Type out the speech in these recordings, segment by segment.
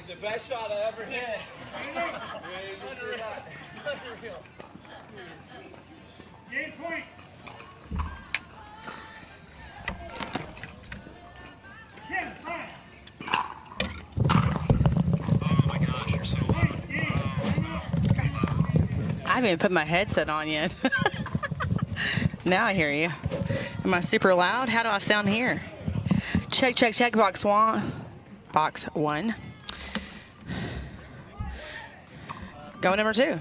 The best shot I ever hit. Unreal. Game point. I haven't even put my headset on yet. Now I hear you. Am I super loud? How do I sound here? Check, check, check. Box one. Box one. Go number two.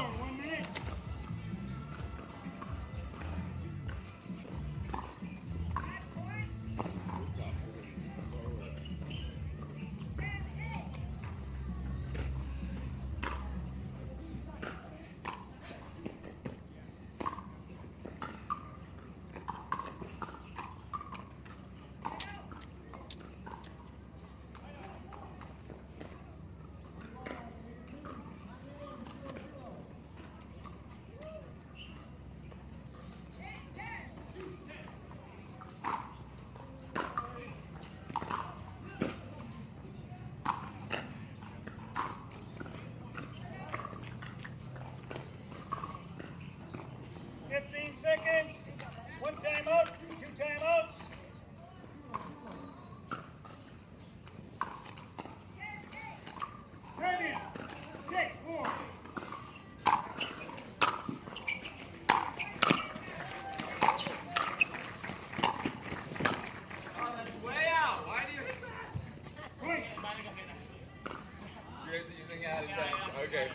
1 minute. Seconds. 1 timeout, 2 timeouts. Podium. 6-4. Oh, that's way out. Why do you hit that? Point. You think I had a chance? Okay.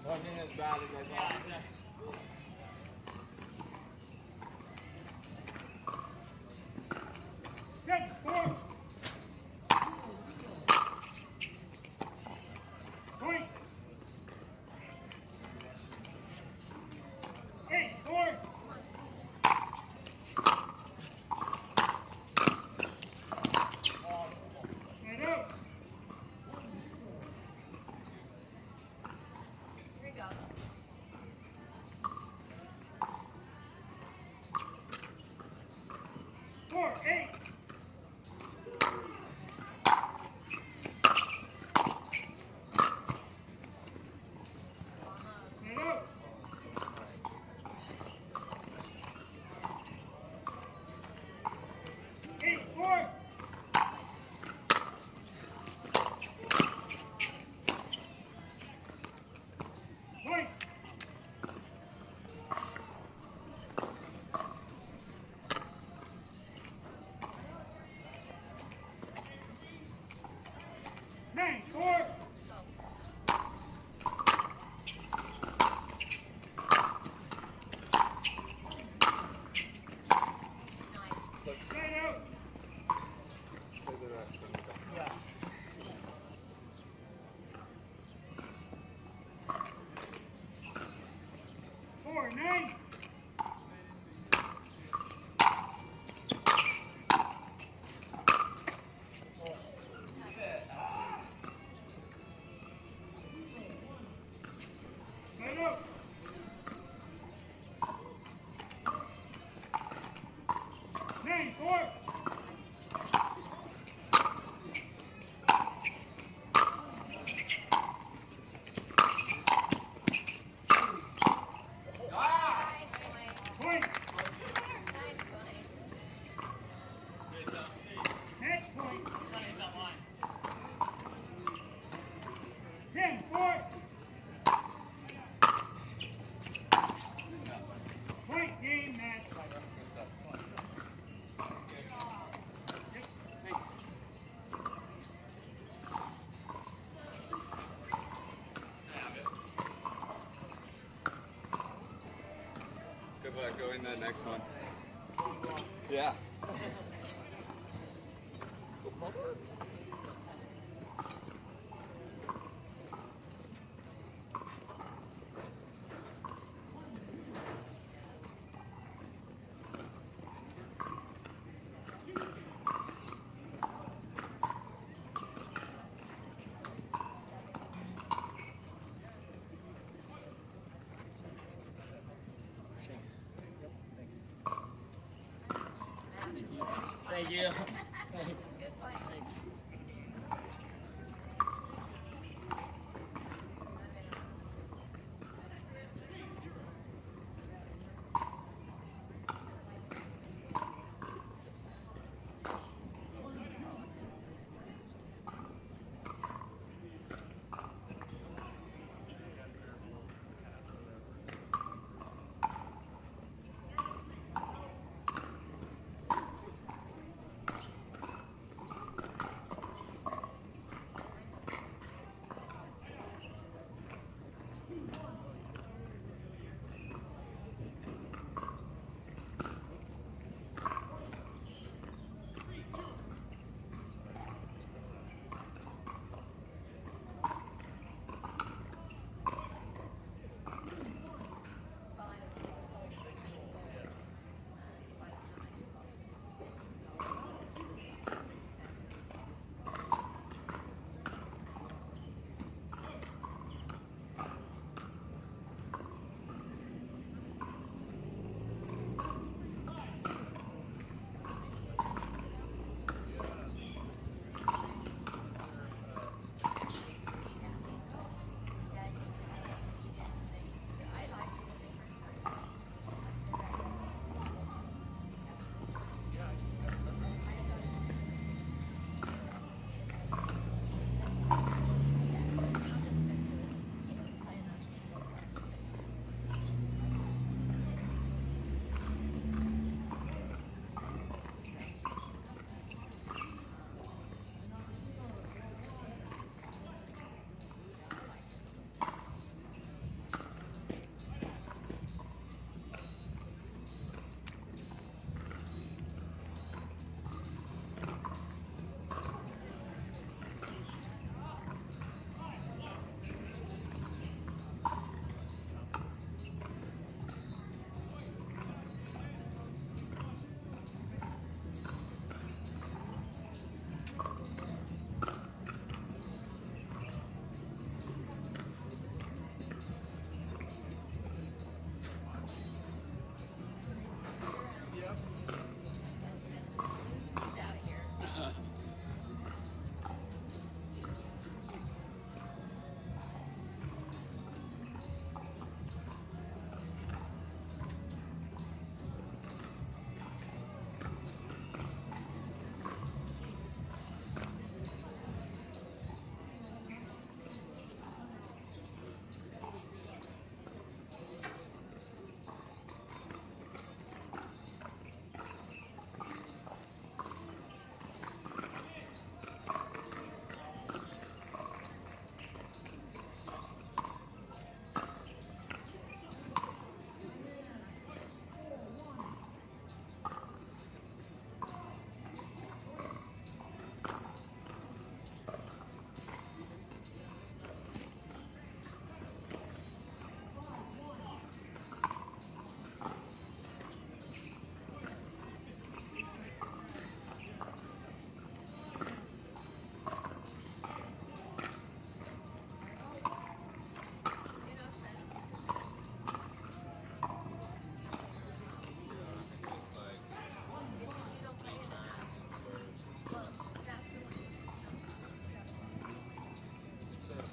Wasn't as bad as I thought. Go in the next one. Yeah. Thank you. Good play.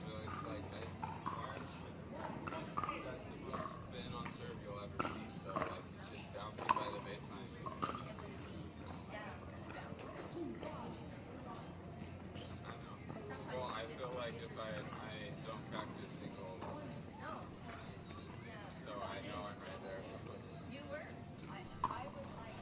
really like that's the most spin on serve you'll ever see. So like it's just bouncing by the baseline. I know. Well, I feel like if I don't practice singles, so I know I'm right there. You were? I was like,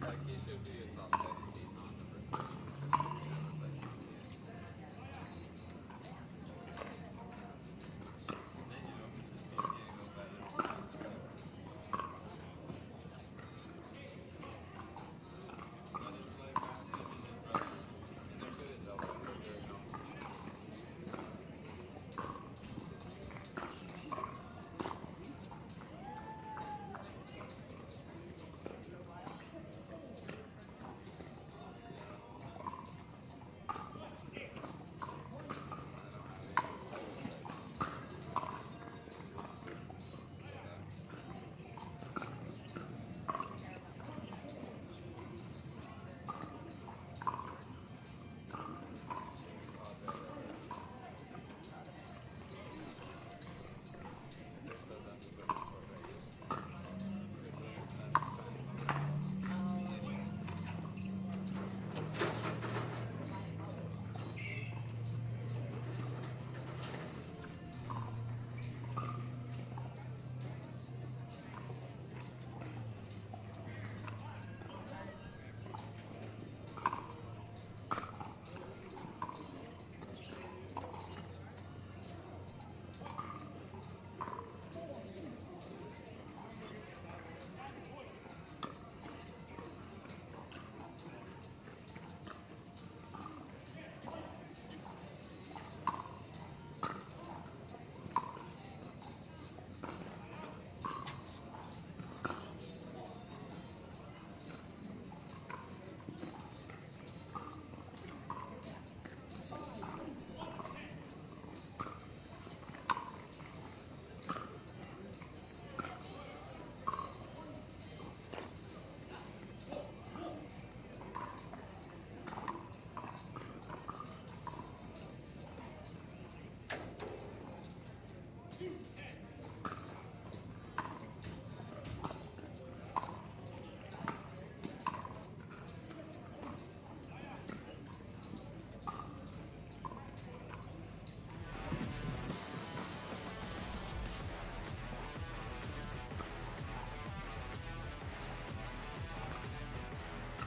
Like he should be a top 10 seed, not number 3. It's just because he never plays the NBA.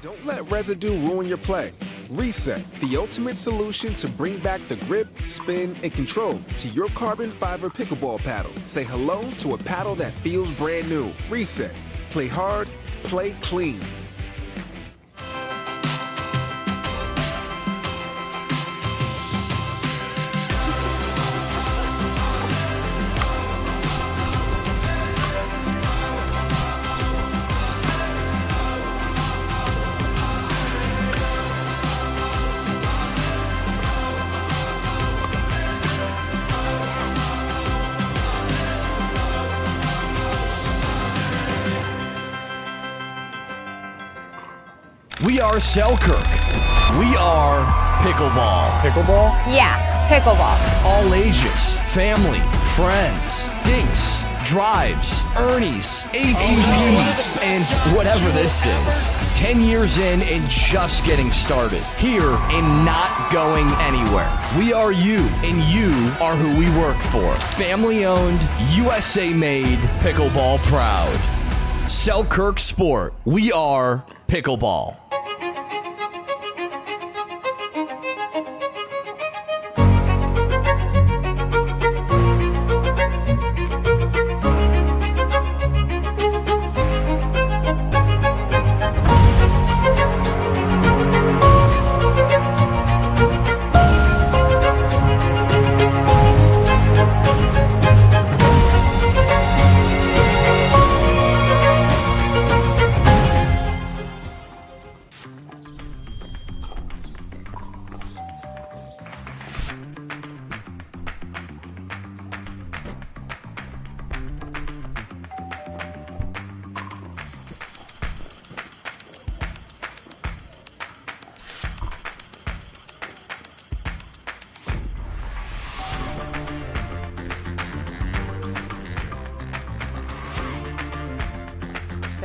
Don't let residue ruin your play. Reset, the ultimate solution to bring back the grip, spin, and control to your carbon fiber pickleball paddle. Say hello to a paddle that feels brand new. Reset. Play hard, play clean. We are Selkirk. We are pickleball. Pickleball? Yeah, pickleball. All ages, family, friends, dinks, drives, Ernies, ATVs, and whatever this is. 10 years in and just getting started. Here and not going anywhere. We are you, and you are who we work for. Family owned, USA made, pickleball proud. Selkirk Sport. We are pickleball.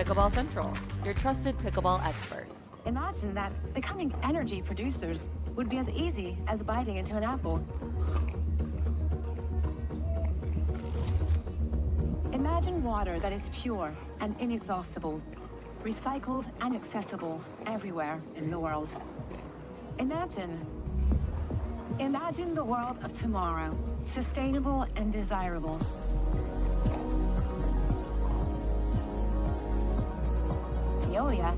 Pickleball Central, your trusted pickleball experts. Imagine that becoming energy producers would be as easy as biting into an apple. Imagine water that is pure and inexhaustible, recycled and accessible everywhere in the world. Imagine the world of tomorrow, sustainable and desirable. Veolia.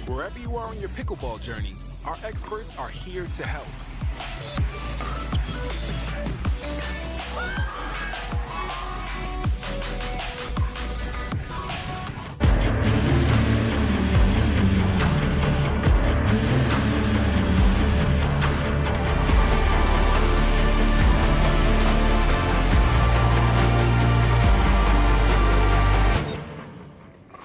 Wherever you are on your pickleball journey, our experts are here to help.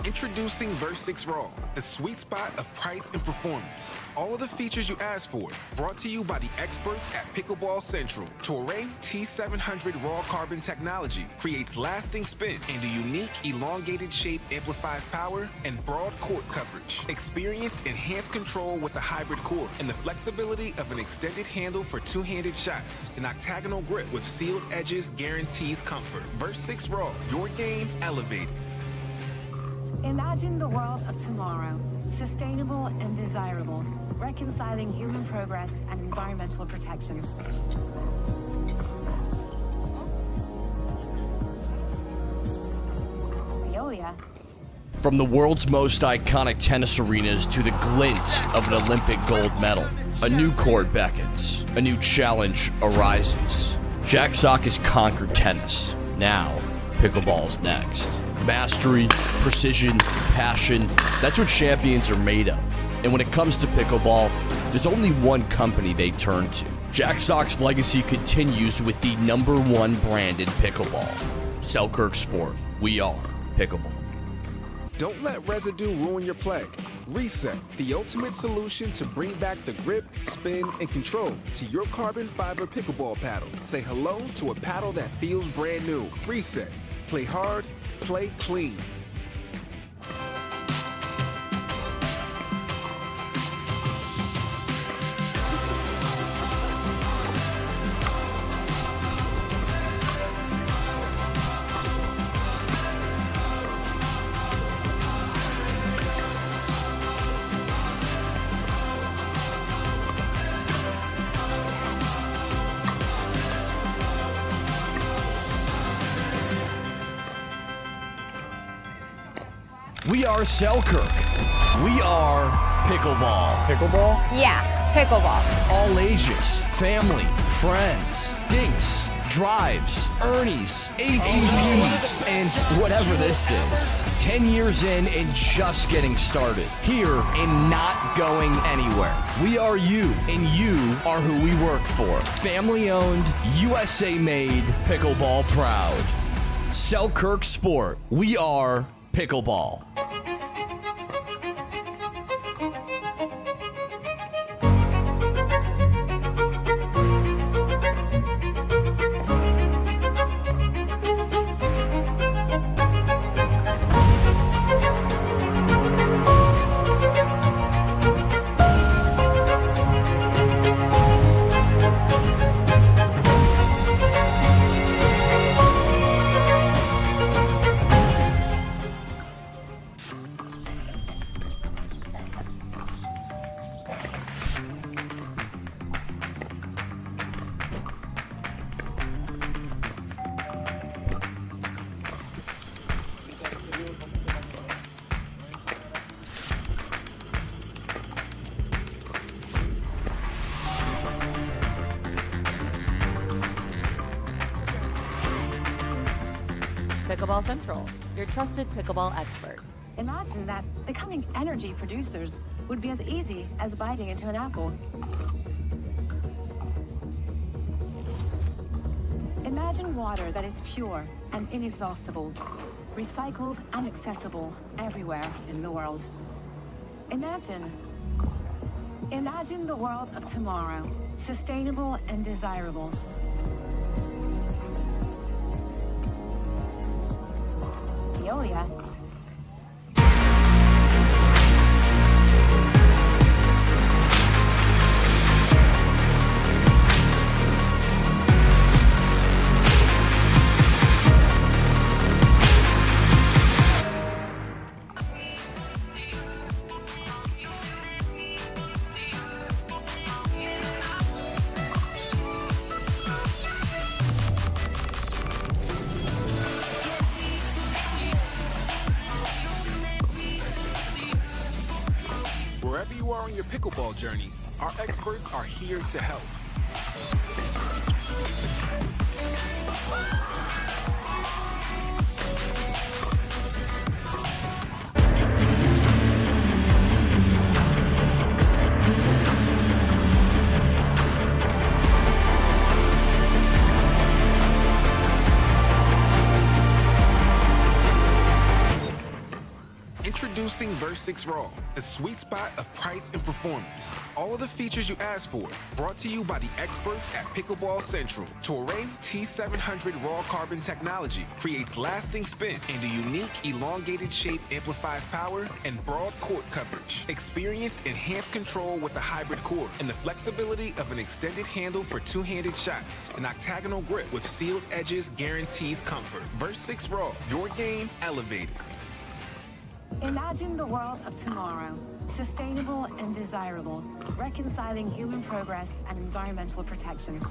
Introducing Versix Raw, the sweet spot of price and performance. All of the features you asked for, brought to you by the experts at Pickleball Central. Toray T700 Raw Carbon technology creates lasting spin, and a unique elongated shape amplifies power and broad court coverage. Experienced enhanced control with a hybrid core and the flexibility of an extended handle for two-handed shots. An octagonal grip with sealed edges guarantees comfort. Versix Raw, your game elevated. Imagine the world of tomorrow, sustainable and desirable, reconciling human progress and environmental protection. Veolia. From the world's most iconic tennis arenas to the glint of an Olympic gold medal, a new court beckons, a new challenge arises. Jack Sock has conquered tennis. Now, pickleball's next. Mastery, precision, passion, that's what champions are made of. And when it comes to pickleball, there's only one company they turn to. Jack Sock's legacy continues with the #1 brand in pickleball. Selkirk Sport, we are pickleball. Don't let residue ruin your play. Reset, the ultimate solution to bring back the grip, spin, and control to your carbon fiber pickleball paddle. Say hello to a paddle that feels brand new. Reset, play hard, play clean. We are Selkirk. We are pickleball. Pickleball? Yeah, pickleball. All ages, family, friends, dinks, drives, Ernies, ATVs, and whatever this is. 10 years in and just getting started. Here and not going anywhere. We are you, and you are who we work for. Family owned, USA made, pickleball proud. Selkirk Sport. We are pickleball. Pickleball Central, your trusted pickleball experts. Imagine that becoming energy producers would be as easy as biting into an apple. Imagine water that is pure and inexhaustible, recycled and accessible everywhere in the world. Imagine the world of tomorrow, sustainable and desirable. Veolia. Wherever you are on your pickleball journey, our experts are here to help. Introducing Versix Raw, a sweet spot of price and performance. All of the features you asked for, brought to you by the experts at Pickleball Central. Touring T700 Raw Carbon technology creates lasting spin, and a unique elongated shape amplifies power and broad court coverage. Experienced enhanced control with a hybrid core and the flexibility of an extended handle for two-handed shots. An octagonal grip with sealed edges guarantees comfort. Versix Raw, your game elevated. Imagine the world of tomorrow, sustainable and desirable, reconciling human progress and environmental protection.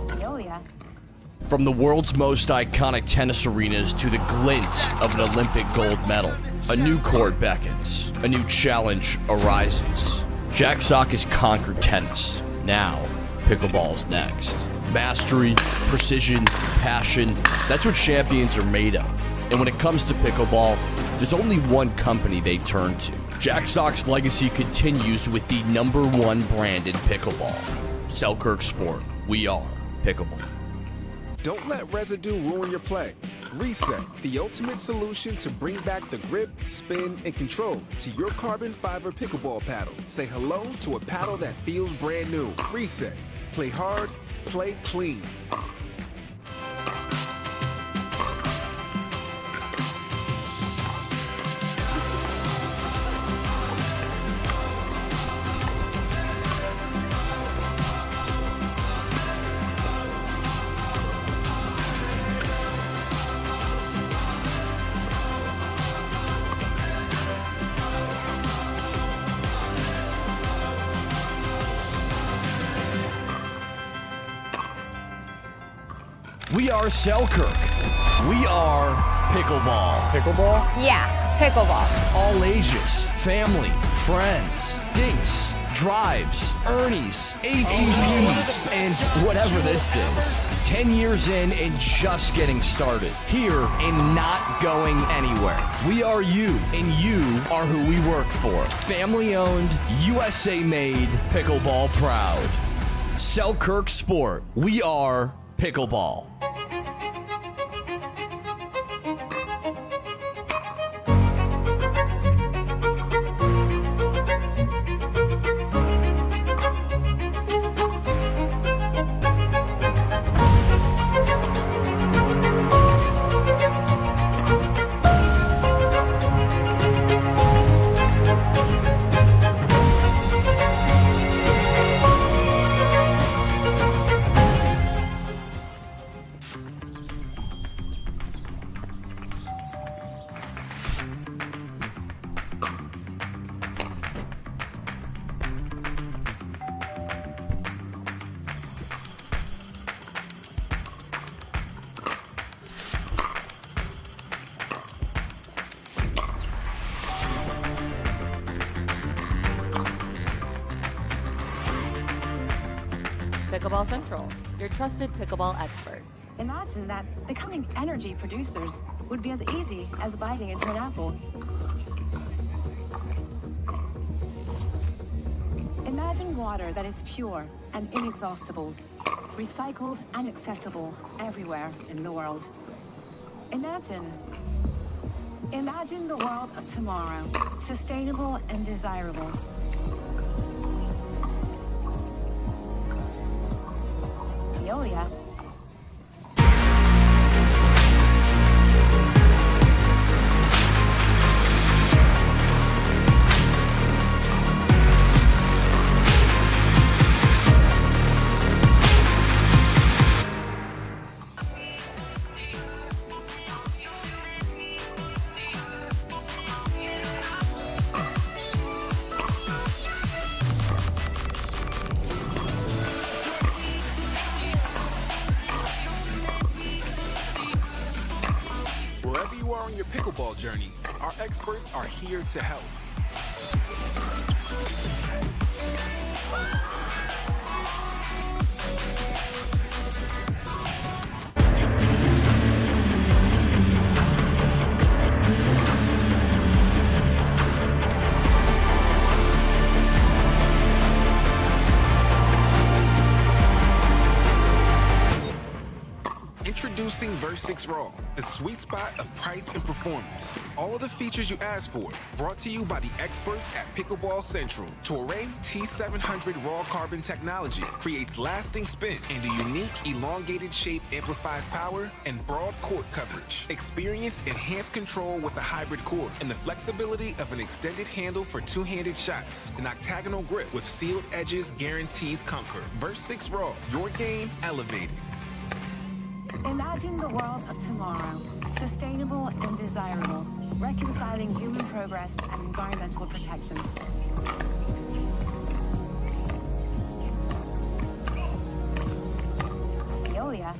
Veolia. From the world's most iconic tennis arenas to the glint of an Olympic gold medal, a new court beckons, a new challenge arises. Jack Sock has conquered tennis. Now, pickleball's next. Mastery, precision, passion, that's what champions are made of. And when it comes to pickleball, there's only one company they turn to. Jack Sock's legacy continues with the #1 brand in pickleball. Selkirk Sport. We are pickleball. Don't let residue ruin your play. Reset, the ultimate solution to bring back the grip, spin, and control to your carbon fiber pickleball paddle. Say hello to a paddle that feels brand new. Reset. Play hard, play clean. We are Selkirk. We are pickleball. Pickleball? Yeah, pickleball. All ages, family, friends, dinks, drives, Ernies, ATPs, and whatever this is. 10 years in and just getting started. Here and not going anywhere. We are you, and you are who we work for. Family owned, USA made, pickleball proud. Selkirk Sport. We are pickleball. Pickleball Central, your trusted pickleball experts. Imagine that becoming energy producers would be as easy as biting into an apple. Imagine water that is pure and inexhaustible, recycled and accessible everywhere in the world. Imagine the world of tomorrow, sustainable and desirable. Veolia. Wherever you are on your pickleball journey, our experts are here to help. Introducing Versix Raw, the sweet spot of price and performance. All of the features you asked for, brought to you by the experts at Pickleball Central. Touray T700 Raw Carbon technology creates lasting spin, and a unique elongated shape amplifies power and broad court coverage. Experience enhanced control with a hybrid core and the flexibility of an extended handle for two-handed shots. An octagonal grip with sealed edges guarantees comfort. Versix Raw, your game elevated. Imagine the world of tomorrow, sustainable and desirable, reconciling human progress and environmental protection. Veolia.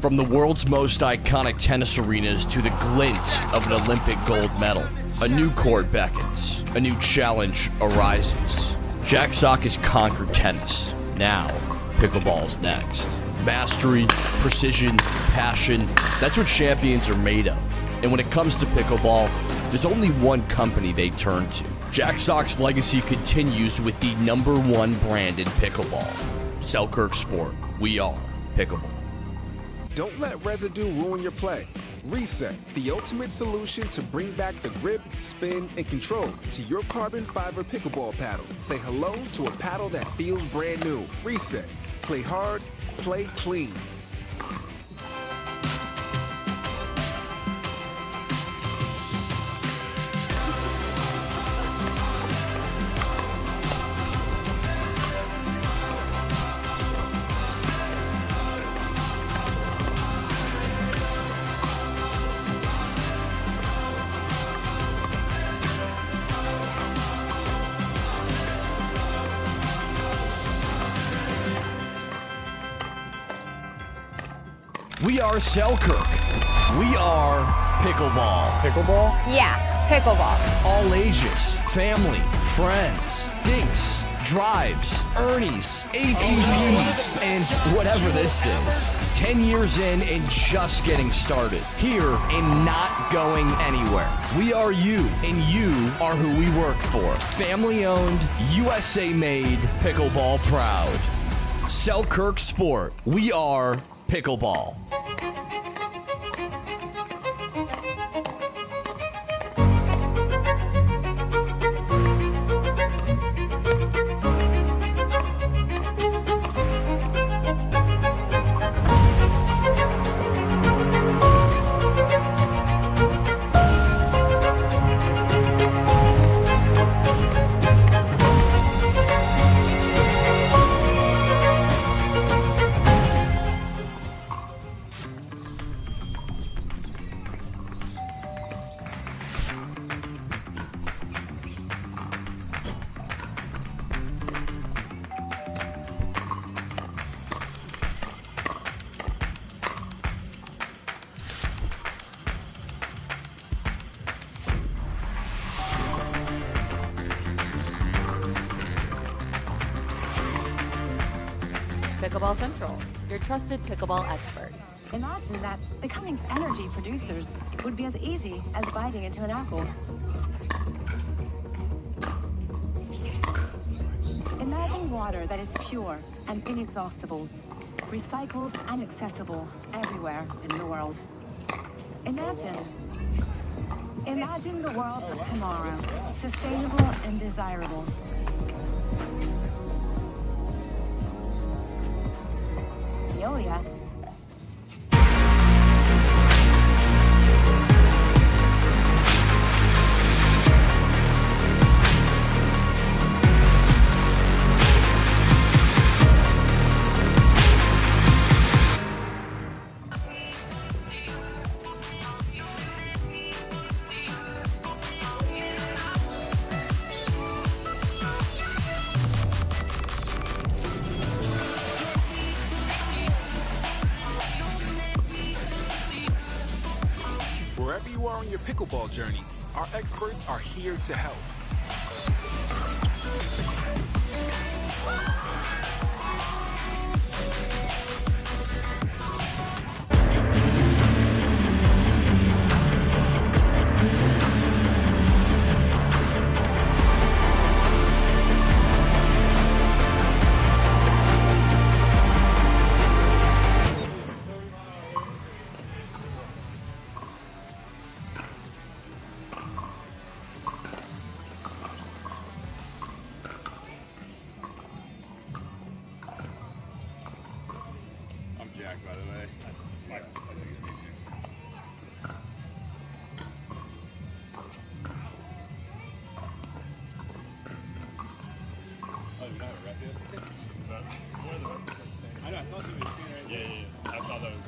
From the world's most iconic tennis arenas to the glint of an Olympic gold medal, a new court beckons, a new challenge arises. Jack Sock has conquered tennis. Now, pickleball's next. Mastery, precision, passion, that's what champions are made of. And when it comes to pickleball, there's only one company they turn to. Jack Sock's legacy continues with the #1 brand in pickleball. Selkirk Sport, we are pickleball. Don't let residue ruin your play. Reset, the ultimate solution to bring back the grip, spin, and control to your carbon fiber pickleball paddle. Say hello to a paddle that feels brand new. Reset, play hard, play clean. We are Selkirk. We are pickleball. Pickleball? Yeah, pickleball. All ages, family, friends, dinks, drives, Ernies, ATVs, and whatever this is. 10 years in and just getting started. Here and not going anywhere. We are you, and you are who we work for. Family owned, USA made, pickleball proud. Selkirk Sport. We are pickleball. Pickleball Central, your trusted pickleball experts. Imagine that becoming energy producers would be as easy as biting into an apple. Imagine water that is pure and inexhaustible, recycled and accessible everywhere in the world. Imagine the world of tomorrow, sustainable and desirable. Veolia. Wherever you are on your pickleball journey, our experts are here to help. I'm Jack, by the way. Nice to meet you. Oh, you're not a ref yet? That's one of the ones. I know, I thought you were standing right there. Yeah. I thought that was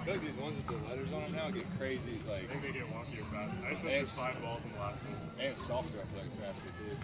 feel like these ones with the letters on them now get crazy. I Like, think they get wonkier fast. I just went It's- through 5 balls in the last one. and it's softer, I feel like, faster too.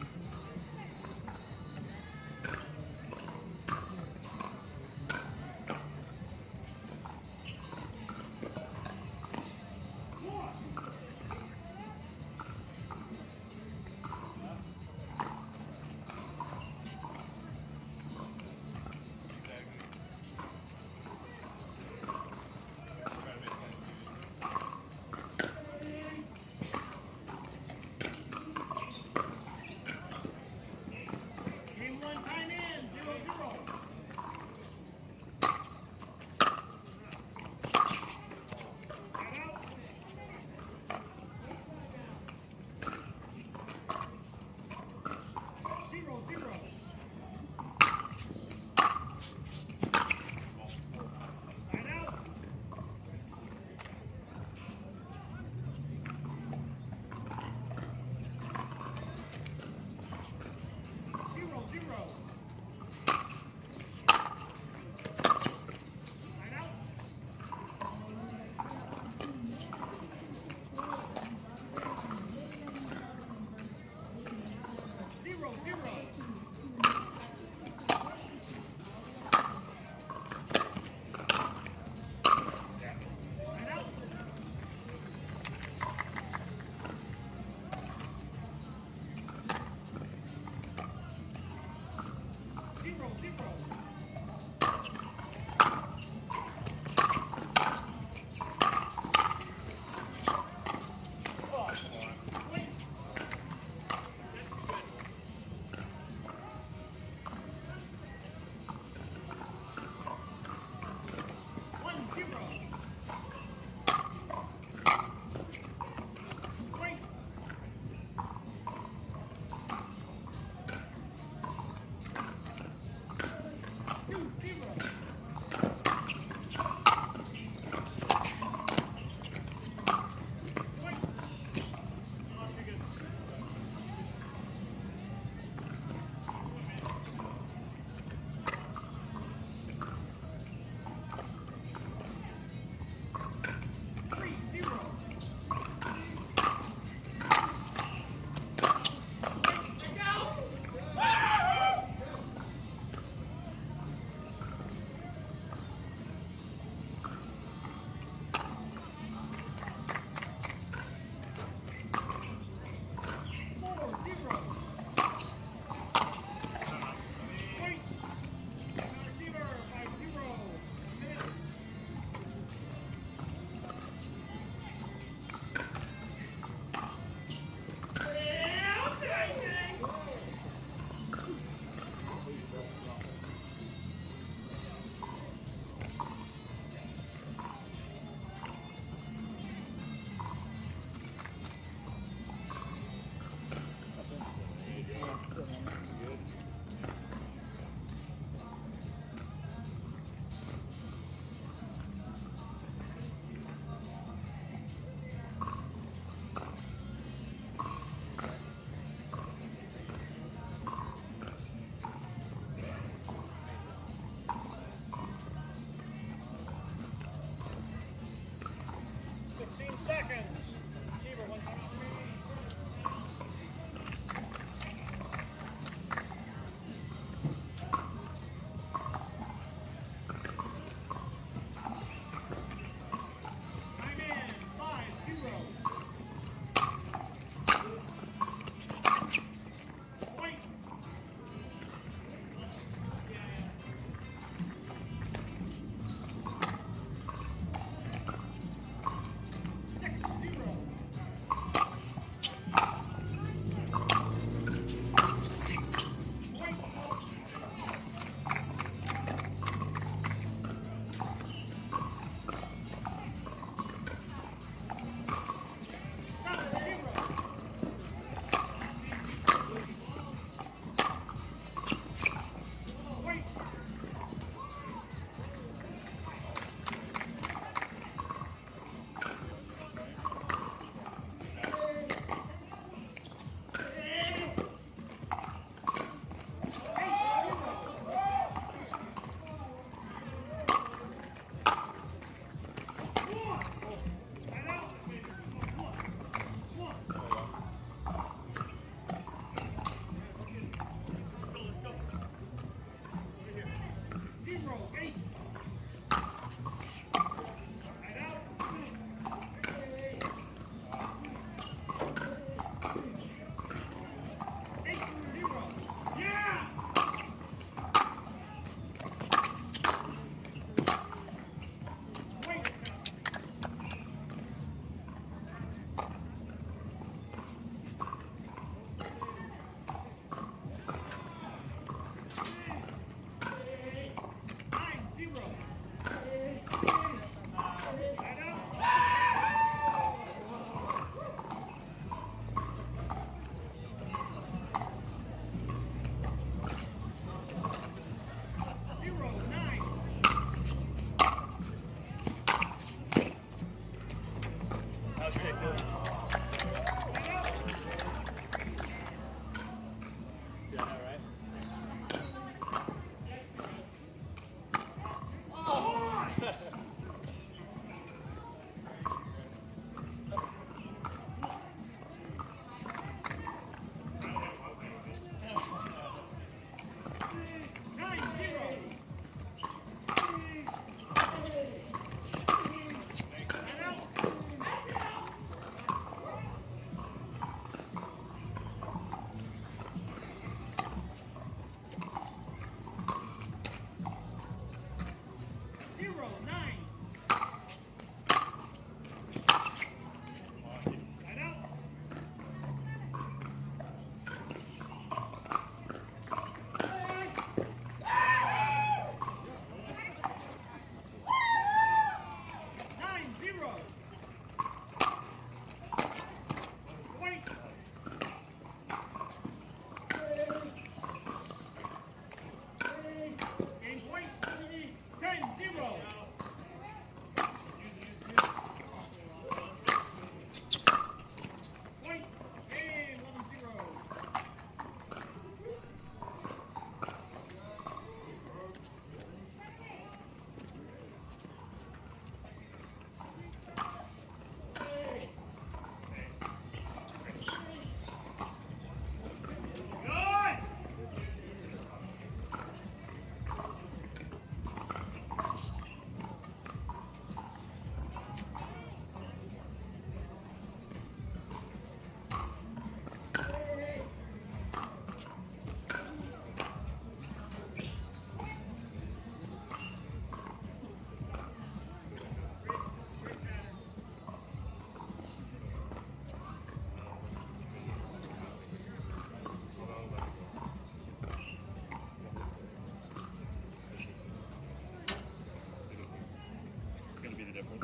different.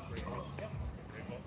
Great ball. Great ball.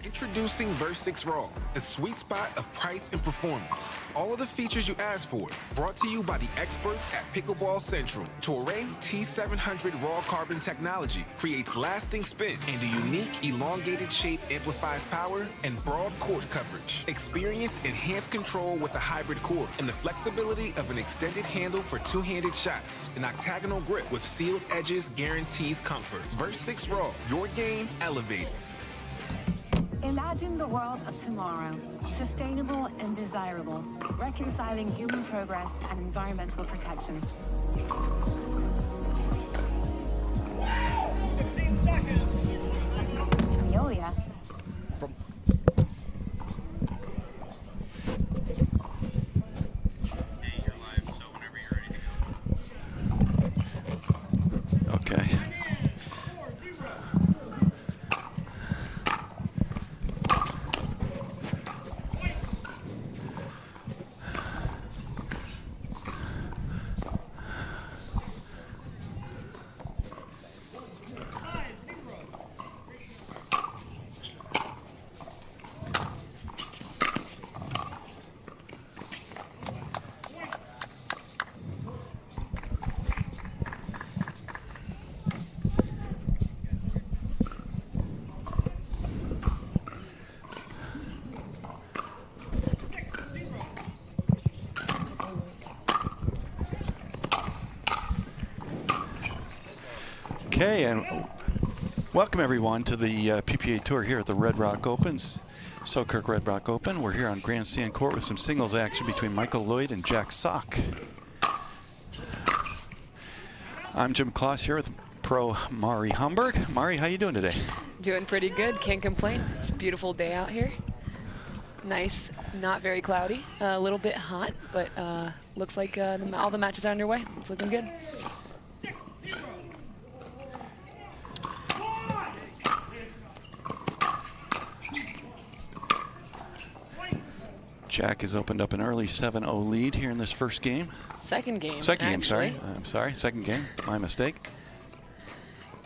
Introducing Verse6 Raw, a sweet spot of price and performance. All of the features you asked for, brought to you by the experts at Pickleball Central. Toray T700 Raw Carbon technology creates lasting spin, and a unique elongated shape amplifies power and broad court coverage. Experience enhanced control with a hybrid core and the flexibility of an extended handle for two-handed shots. An octagonal grip with sealed edges guarantees comfort. Verse6 Raw, your game elevated. Imagine the world of tomorrow, sustainable and desirable, reconciling human progress and environmental protection. 15 seconds. Veolia. Hey, you're live, so whenever you're ready to go. Okay. Okay, and welcome everyone to the PPA Tour here at the Red Rock Open, Selkirk Red Rock Open. We're here on Grandstand Court with some singles action between Michael Lloyd and Jack Sock. I'm Jim Kloss here with pro Mari Humberg. Mari, how you doing today? Doing pretty good, can't complain. It's a beautiful day out here. Nice, not very cloudy, a little bit hot, but looks like all the matches are underway. It's looking good. Jack has opened up an early 7-0 lead here in this first game. Second game, Second game, actually. sorry. I'm sorry, second game, my mistake.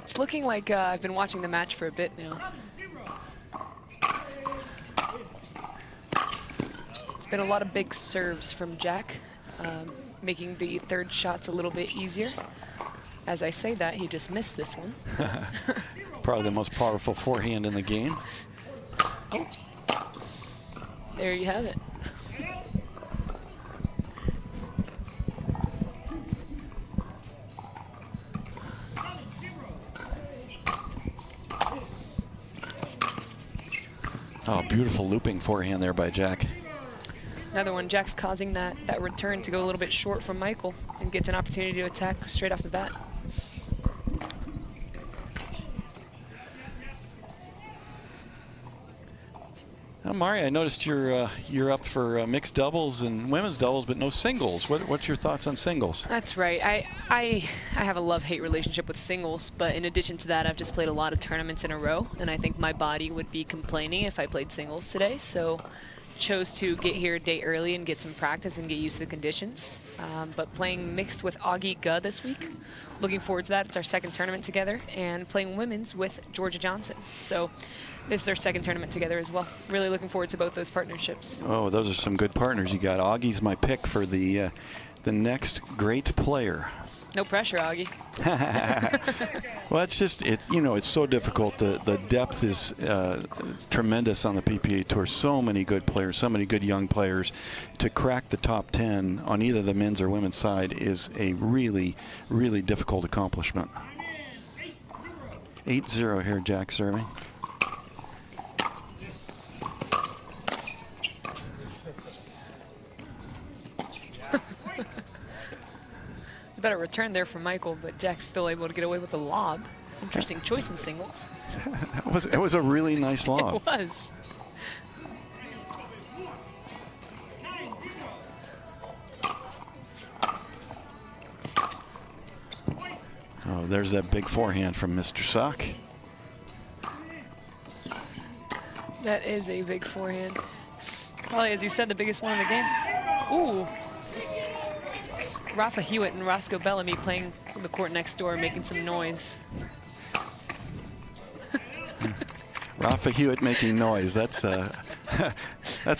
It's looking like I've been watching the match for a bit now. It's been a lot of big serves from Jack, making the third shots a little bit easier. As I say that, he just missed this one. Probably the most powerful forehand in the game. Oh, there you have it. Oh, beautiful looping forehand there by Jack. Another one. Jack's causing that return to go a little bit short from Michael and gets an opportunity to attack straight off the bat. Now, Mari, I noticed you're up for mixed doubles and women's doubles, but no singles. What's your thoughts on singles? That's right. I have a love-hate relationship with singles, but in addition to that, I've just played a lot of tournaments in a row, and I think my body would be complaining if I played singles today. So chose to get here a day early and get some practice and get used to the conditions. But playing mixed with Augie Guh this week, looking forward to that. It's our second tournament together, and playing women's with Lea Jansen. So this is our second tournament together as well. Really looking forward to both those partnerships. Oh, those are some good partners you got. Augie's my pick for the next great player. No pressure, Augie. Well, it's so difficult. The depth is tremendous on the PPA Tour. So many good players, so many good young players. To crack the top 10 on either the men's or women's side is a really, really difficult accomplishment. 8-0 here, Jack serving. A better return there from Michael, but Jack's still able to get away with the lob. Interesting choice in singles. It was a really nice lob. It was. Oh, there's that big forehand from Mr. Sock. That is a big forehand. Probably, as you said, the biggest one in the game. Ooh. It's Rafa Hewitt and Roscoe Bellamy playing the court next door, making some noise. Rafa Hewitt making noise. That's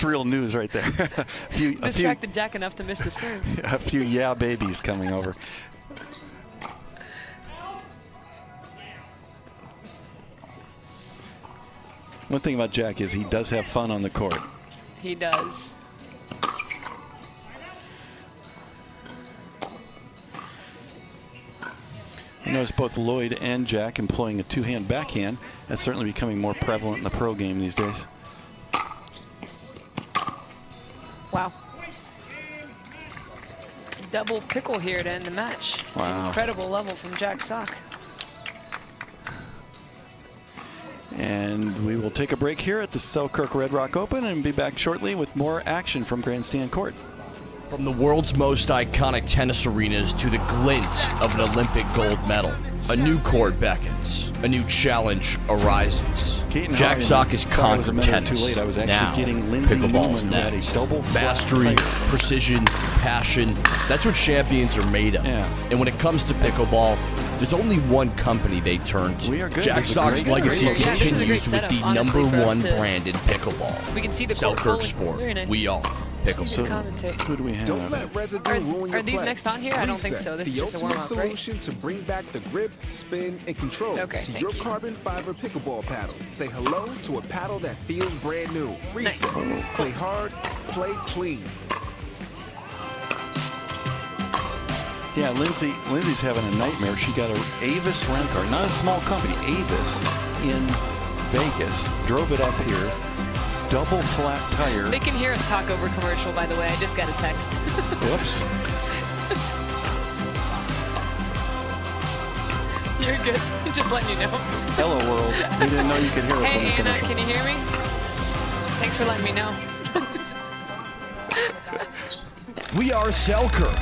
real news right there. Distracted Jack enough to miss the serve. A few yeah babies coming over. One thing about Jack is he does have fun on the court. He does. I notice both Lloyd and Jack employing a two-hand backhand. That's certainly becoming more prevalent in the pro game these days. Wow. Double pickle here to end the match. Wow. Incredible level from Jack Sock. And we will take a break here at the Selkirk Red Rock Open and be back shortly with more action from Grandstand Court. From the world's most iconic tennis arenas to the glint of an Olympic gold medal, a new court beckons, a new challenge arises. Jack Sock has conquered tennis. I was actually now, getting Lindsay pickleball's Newman, who had a next. double flat Mastery, pipe. precision, passion, that's what champions are made of. Yeah. And when it comes to pickleball, there's only one company they turn to. We are good. Jack This is a Sock's great legacy location. Yeah, this is a great continues with setup, the honestly, for us #1 to- brand in pickleball. We can see the court Selkirk fully. Sport. Very nice. We are pickleball. So, Commentate. who do we have? Don't let residue ruin your Are these play. next on here? I don't think so. This is the just a ultimate warm-up, right? solution to bring back the grip, spin, and control Okay, to thank your you. carbon fiber pickleball paddle. Say hello to a paddle that feels brand new. Reset. Play hard, play clean. Yeah, Lindsay's having a nightmare. She got a Avis rent car, not a small company, Avis, in Vegas. Drove it up here, double flat tire. They can hear us talk over commercial, by the way. I just got a text. Whoops. You're good. Just letting you know. Hello, world. We didn't know you could hear us on the Hey, Anna, commercial. can you hear me? Thanks for letting me know. We are Selkirk.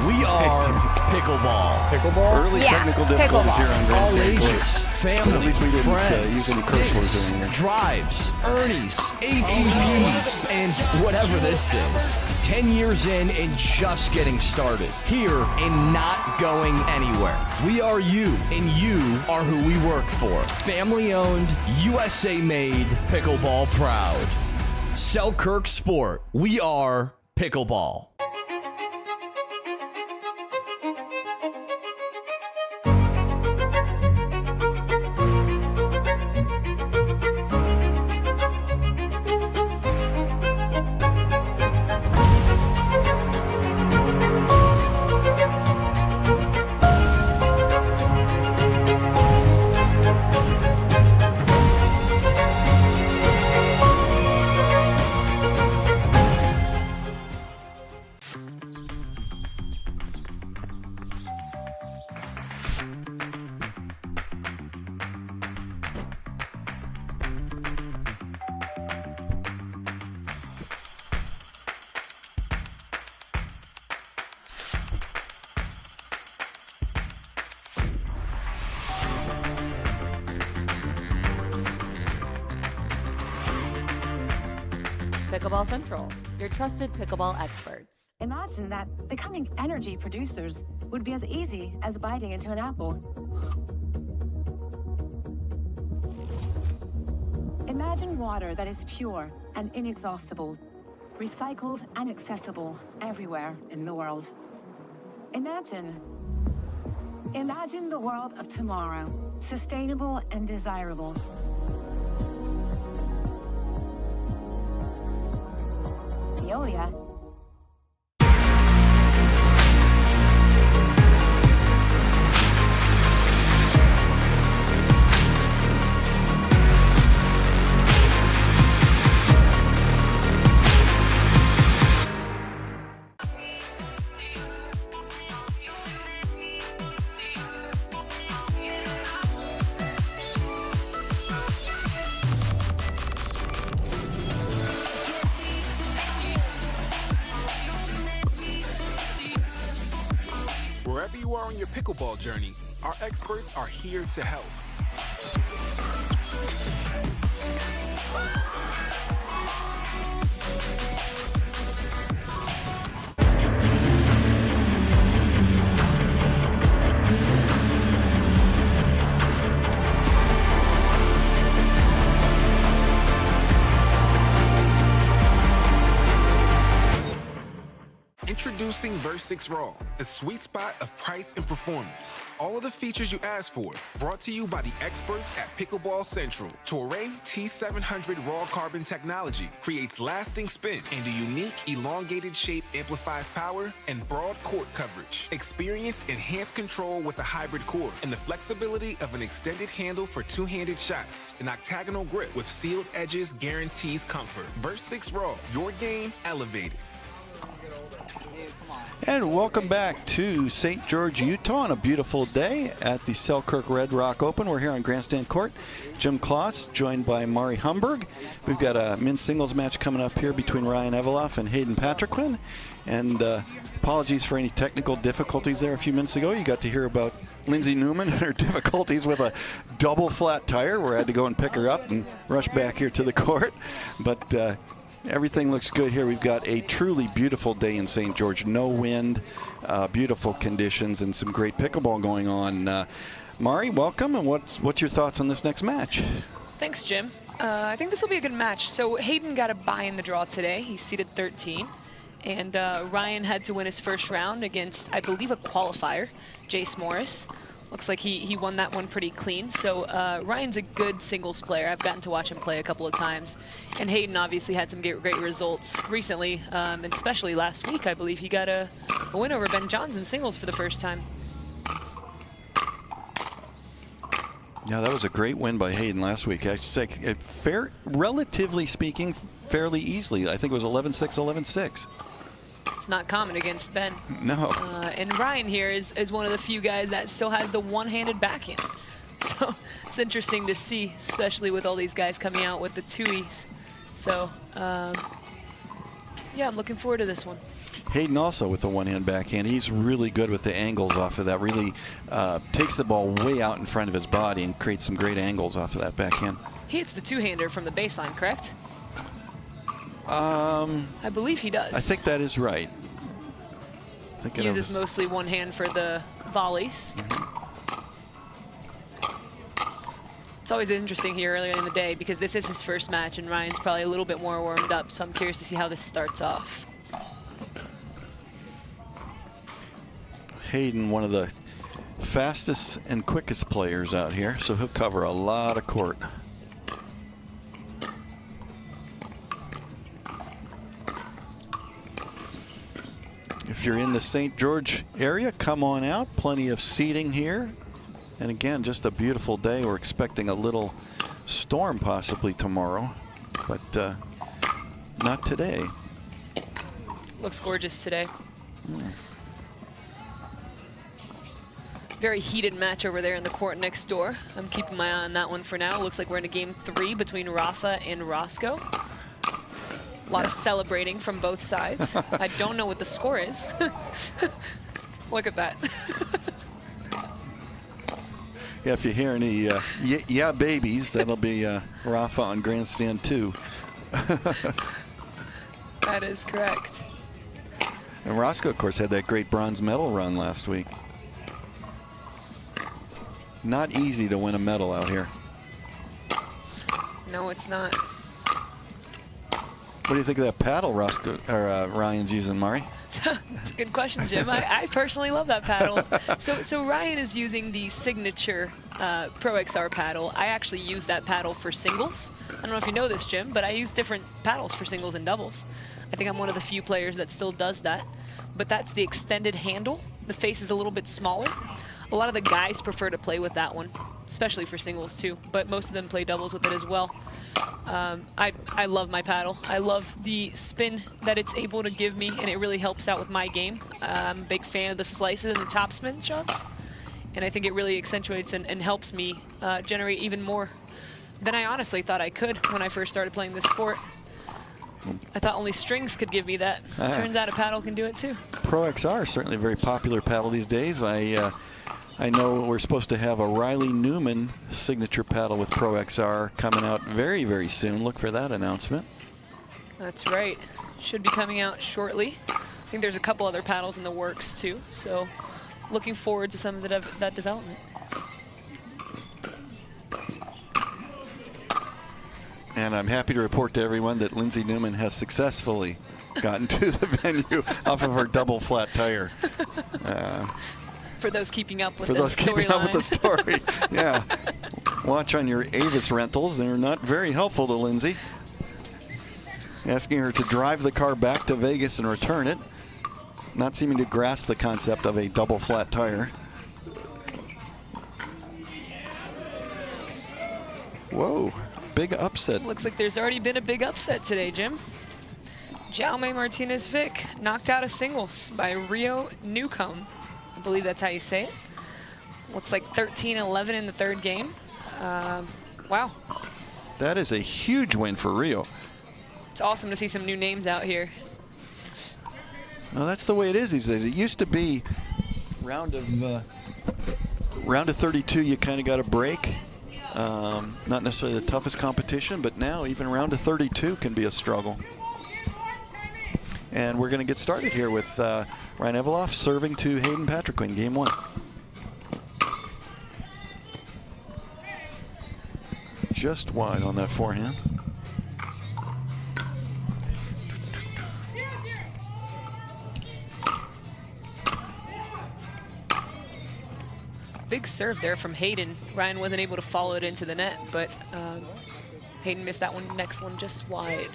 We are pickleball. Early technical difficulties here on All Grandstand Court. ages, family, At least we didn't friends, use any curse words dicks, during there. drives, Ernie's, ATPs, and whatever this is. 10 years in and just getting started. Here and not going anywhere. We are you, and you are who we work for. Family owned, USA made, pickleball proud. Selkirk Sport. We are pickleball. Pickleball Central, your trusted pickleball experts. Imagine that becoming energy producers would be as easy as biting into an apple. Imagine water that is pure and inexhaustible, recycled and accessible everywhere in the world. Imagine the world of tomorrow, sustainable and desirable. Veolia. Wherever you are on your pickleball journey, our experts are here to help. Introducing Versix Raw, the sweet spot of price and performance. All of the features you asked for, brought to you by the experts at Pickleball Central. Toray T700 Raw Carbon technology creates lasting spin, and a unique elongated shape amplifies power and broad court coverage. Experienced enhanced control with a hybrid core and the flexibility of an extended handle for two-handed shots. An octagonal grip with sealed edges guarantees comfort. Versix Raw, your game elevated. And welcome back to St. George, Utah on a beautiful day at the Selkirk Red Rock Open. We're here on Grandstand Court. Jim Kloss, joined by Mari Humberg. We've got a men's singles match coming up here between Ryan Eveloff and Hayden Patriquin. And apologies for any technical difficulties there a few minutes ago. You got to hear about Lindsay Newman and her difficulties with a double flat tire, where I had to go and pick her up and rush back here to the court. But everything looks good here. We've got a truly beautiful day in St. George. No wind, beautiful conditions, and some great pickleball going on. Mari, welcome, and what's your thoughts on this next match? Thanks, Jim. I think this will be a good match. So Hayden got a bye in the draw today. He's seeded 13. And Ryan had to win his first round against, I believe, a qualifier, Jace Morris. Looks like he won that one pretty clean. So Ryan's a good singles player. I've gotten to watch him play a couple of times. And Hayden obviously had some great results recently, and especially last week. I believe he got a win over Ben Johns in singles for the first time. Yeah, that was a great win by Hayden last week. I should say, relatively speaking, fairly easily. I think it was 11-6, 11-6. It's not common against Ben. No. And Ryan here is one of the few guys that still has the one-handed backhand. So it's interesting to see, especially with all these guys coming out with the two-e's. So, yeah, I'm looking forward to this one. Hayden also with the one-hand backhand. He's really good with the angles off of that. Really takes the ball way out in front of his body and creates some great angles off of that backhand. He hits the two-hander from the baseline, correct? I believe he does. I think that is right. He uses mostly one hand for the volleys. It's always interesting here earlier in the day because this is his first match and Ryan's probably a little bit more warmed up, so I'm curious to see how this starts off. Hayden, one of the fastest and quickest players out here, so he'll cover a lot of court. If you're in the St. George area, come on out. Plenty of seating here. And again, just a beautiful day. We're expecting a little storm possibly tomorrow, but not today. Looks gorgeous today. Very heated match over there in the court next door. I'm keeping my eye on that one for now. Looks like we're in a game 3 between Rafa and Roscoe. A lot of celebrating from both sides. I don't know what the score is. Look at that. Yeah, if you hear any yeah babies, that'll be Rafa on Grandstand 2. That is correct. And Roscoe, of course, had that great bronze medal run last week. Not easy to win a medal out here. No, it's not. What do you think of that paddle Ryan's using, Mari? That's a good question, Jim. I personally love that paddle. So Ryan is using the signature Pro XR paddle. I actually use that paddle for singles. I don't know if you know this, Jim, but I use different paddles for singles and doubles. I think I'm one of the few players that still does that. But that's the extended handle. The face is a little bit smaller. A lot of the guys prefer to play with that one, especially for singles too, but most of them play doubles with it as well. I love my paddle. I love the spin that it's able to give me, and it really helps out with my game. I'm a big fan of the slices and the topspin shots, and I think it really accentuates and helps me generate even more than I honestly thought I could when I first started playing this sport. I thought only strings could give me that. Turns out a paddle can do it too. Pro XR is certainly a very popular paddle these days. I know we're supposed to have a Riley Newman signature paddle with Pro XR coming out very, very soon. Look for that announcement. That's right. Should be coming out shortly. I think there's a couple other paddles in the works too, so looking forward to some of that development. And I'm happy to report to everyone that Lindsay Newman has successfully gotten to the venue off of her double flat tire. For those keeping up with the story, yeah. Watch on your Avis rentals. They're not very helpful to Lindsay. Asking her to drive the car back to Vegas and return it. Not seeming to grasp the concept of a double flat tire. Whoa, big upset. Looks like there's already been a big upset today, Jim. Jaume Martinez-Vic knocked out of singles by Rio Newcomb. I believe that's how you say it. Looks like 13-11 in the third game. Wow. That is a huge win for Rio. It's awesome to see some new names out here. Well, that's the way it is these days. It used to be round of 32, you kind of got a break. Not necessarily the toughest competition, but now even round of 32 can be a struggle. And we're going to get started here with Ryan Eveloff serving to Hayden Patriquin, game 1. Just wide on that forehand. big serve there from Hayden. Ryan wasn't able to follow it into the net, but Hayden missed that one, next one just wide.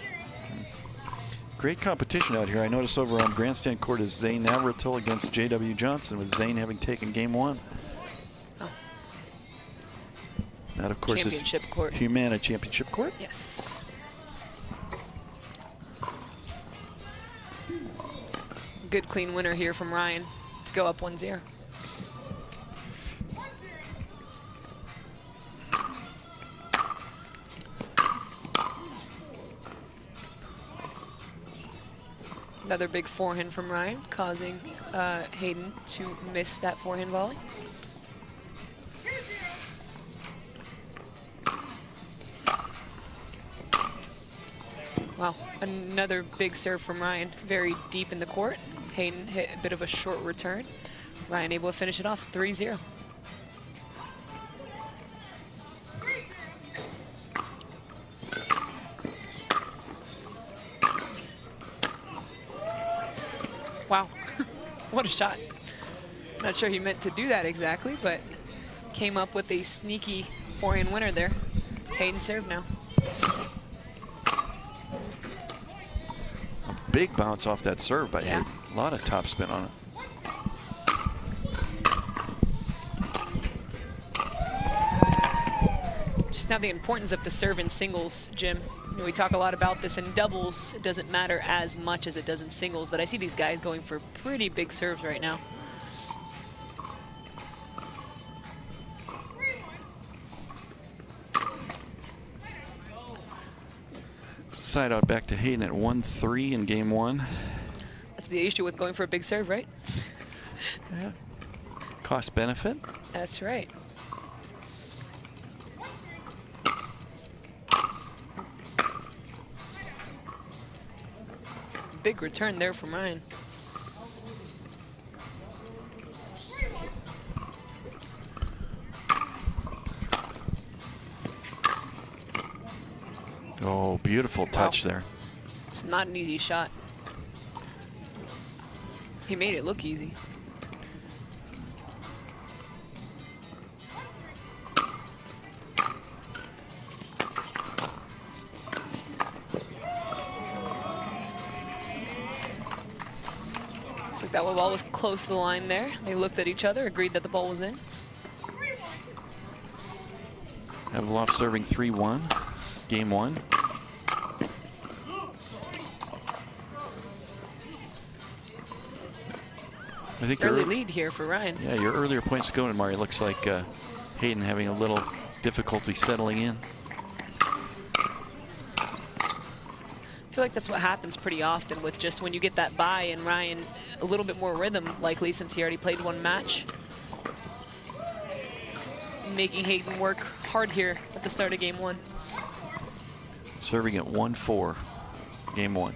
Great competition out here. I notice over on Grandstand court is Zane Navratil against J.W. Johnson, with Zane having taken game 1. Oh. That, of course, Championship court. Humana Championship court. Yes. Good clean winner here from Ryan to go up 1-0. Another big forehand from Ryan, causing Hayden to miss that forehand volley. Wow, another big serve from Ryan, very deep in the court. Hayden hit a bit of a short return. Ryan able to finish it off, 3-0. Wow, what a shot. Not sure he meant to do that exactly, but came up with a sneaky forehand winner there. Hayden serve now. A big bounce off that serve by Hayden. A lot of topspin on it. Just now the importance of the serve in singles, Jim. You know, we talk a lot about this in doubles. It doesn't matter as much as it does in singles, but I see these guys going for pretty big serves right now. Side out back to Hayden at 1-3 in game 1. That's the issue with going for a big serve, right? Yeah. Cost benefit. That's right. Big return there from Ryan. Oh, beautiful touch there. It's not an easy shot. He made it look easy. Looks like that ball was close to the line there. They looked at each other, agreed that the ball was in. Evloff serving 3-1, game 1. I think early lead here for Ryan. Yeah, your earlier points ago, and Mari, looks like Hayden having a little difficulty settling in. I feel like that's what happens pretty often with just when you get that bye, and Ryan a little bit more rhythm, likely since he already played one match. Making Hayden work hard here at the start of game 1. Serving at 1-4, game 1.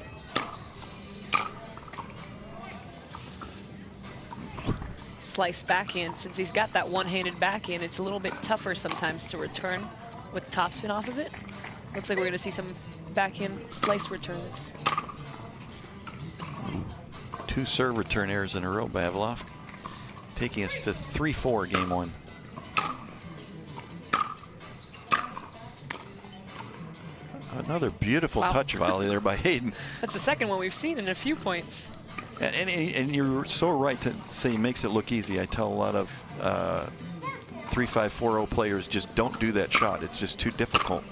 Slice backhand. Since he's got that one-handed backhand, it's a little bit tougher sometimes to return with topspin off of it. Looks like we're going to see some backhand slice returns. 2 serve return errors in a row by Evloff, taking us to 3-4, game 1. Another beautiful touch volley there by Hayden. That's the second one we've seen in a few points. And you're so right to say he makes it look easy. I tell a lot of 3-5-4-0 players, just don't do that shot. It's just too difficult.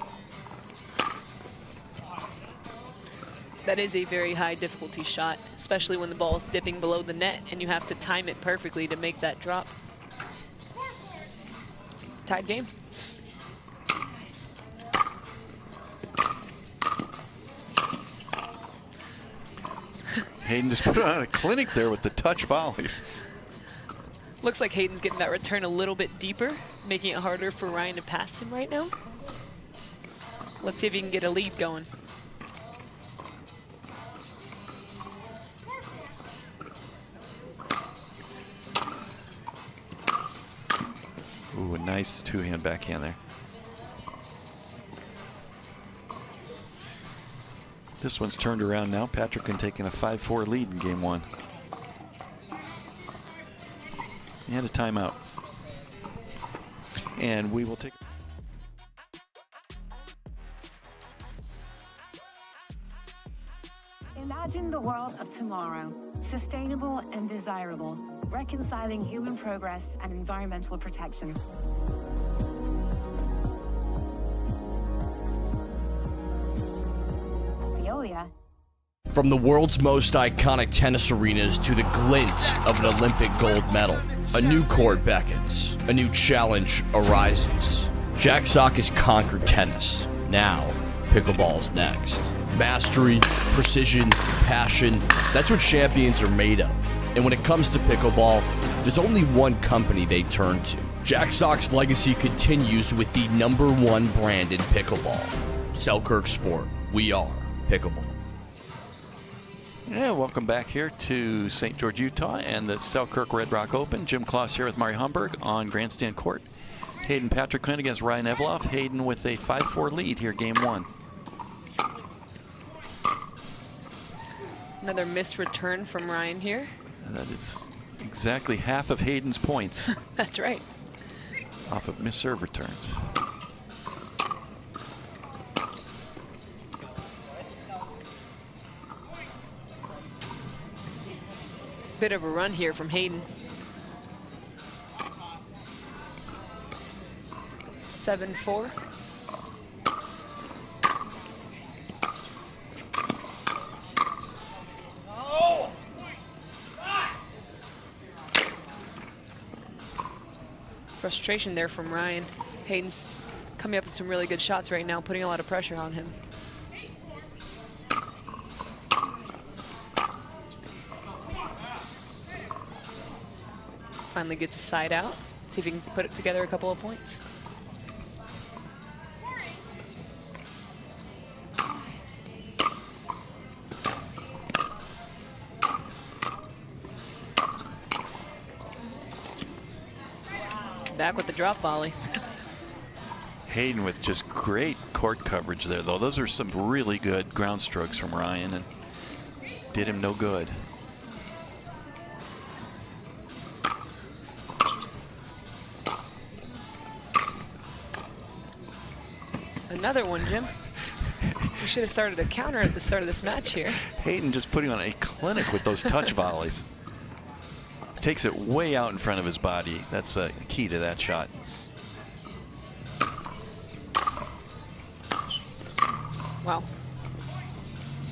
That is a very high difficulty shot, especially when the ball is dipping below the net and you have to time it perfectly to make that drop. Tied game. Hayden just put on a clinic there with the touch volleys. Looks like Hayden's getting that return a little bit deeper, making it harder for Ryan to pass him right now. Let's see if he can get a lead going. Ooh, a nice two-hand backhand there. This one's turned around now. Patrick taking a 5-4 lead in game 1. He had a timeout. and we will take. Imagine the world of tomorrow, sustainable and desirable, reconciling human progress and environmental protection. Veolia. From the world's most iconic tennis arenas to the glint of an Olympic gold medal, a new court beckons, a new challenge arises. Jack Sock has conquered tennis. Now, pickleball's next. Mastery, precision, passion, that's what champions are made of. And when it comes to pickleball, there's only one company they turn to. Jack Sock's legacy continues with the #1 brand in pickleball. Selkirk Sport. We are pickleball. Yeah, welcome back here to St. George, Utah, and the Selkirk Red Rock Open. Jim Kloss here with Mary Humberg on Grandstand Court. Hayden Patrickman against Ryan Eveloff. Hayden with a 5-4 lead here, game 1. Another missed return from Ryan here. That is exactly half of Hayden's points. That's right. Off of missed serve returns. Bit of a run here from Hayden. 7-4. Frustration there from Ryan. Hayden's coming up with some really good shots right now, putting a lot of pressure on him. Finally gets a side out. See if he can put it together a couple of points. Back with the drop volley. Hayden with just great court coverage there, though. Those are some really good ground strokes from Ryan, and did him no good. Another one, Jim. We should have started a counter at the start of this match here. Hayden just putting on a clinic with those touch volleys. Takes it way out in front of his body. That's a key to that shot. Wow.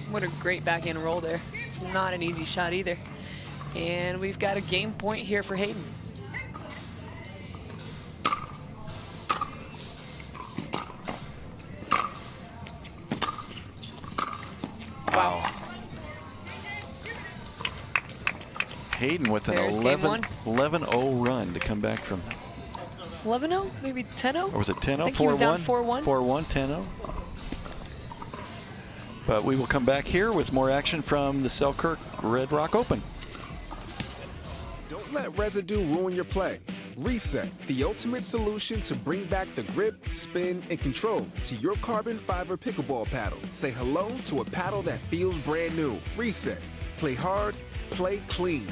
What a great backhand roll there. It's not an easy shot either. And we've got a game point here for Hayden. Wow. Hayden with an 11-0 run to come back from. 11-0? Maybe 10-0? Or was it 10-0? I think he was down 4-1. 4-1, 10-0. But we will come back here with more action from the Selkirk Red Rock Open. Don't let residue ruin your play. Reset, the ultimate solution to bring back the grip, spin, and control to your carbon fiber pickleball paddle. Say hello to a paddle that feels brand new. Reset. Play hard, play clean.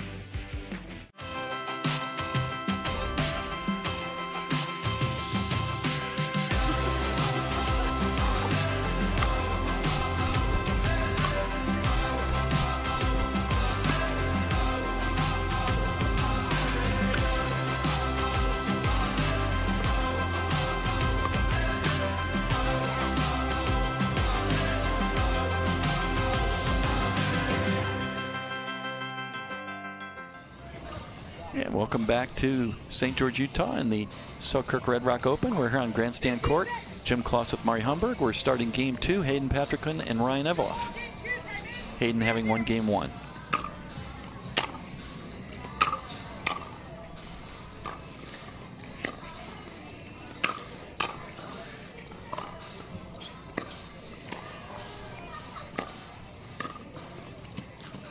And welcome back to St. George, Utah and the Selkirk Red Rock Open. We're here on Grandstand Court. Jim Kloss with Mary Humberg. We're starting game 2, Hayden Patrickman and Ryan Eveloff. Hayden having won game 1.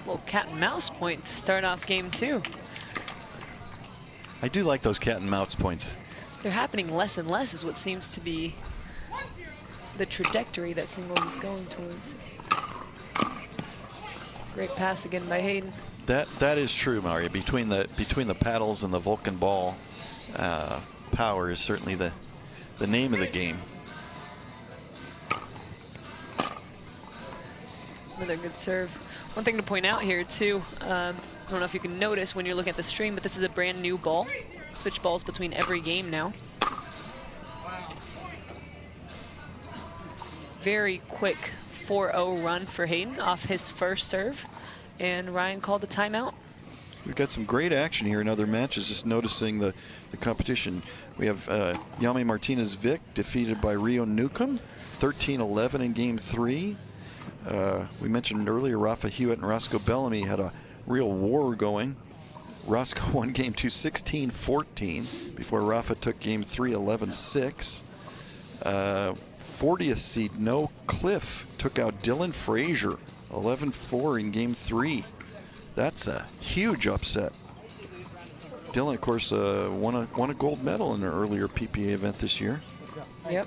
Little cat and mouse point to start off game 2. I do like those cat and mouse points. They're happening less and less is what seems to be the trajectory that singles is going towards. Great pass again by Hayden. That is true, Mario. Between the paddles and the Vulcan ball, power is certainly the name of the game. Another good serve. One thing to point out here too, I don't know if you can notice when you're looking at the stream, but this is a brand new ball. Switch balls between every game now. Very quick 4-0 run for Hayden off his first serve, and Ryan called a timeout. We've got some great action here in other matches, just noticing the competition. We have Yami Martinez-Vic defeated by Rio Newcomb, 13-11 in game 3. We mentioned earlier Rafa Hewitt and Roscoe Bellamy had a real war going. Roscoe won game 2 16-14 before Rafa took game 3 11-6. 40th seed No Cliff took out Dylan Frazier 11-4 in game 3. That's a huge upset. Dylan, of course, won a gold medal in an earlier PPA event this year. Yep.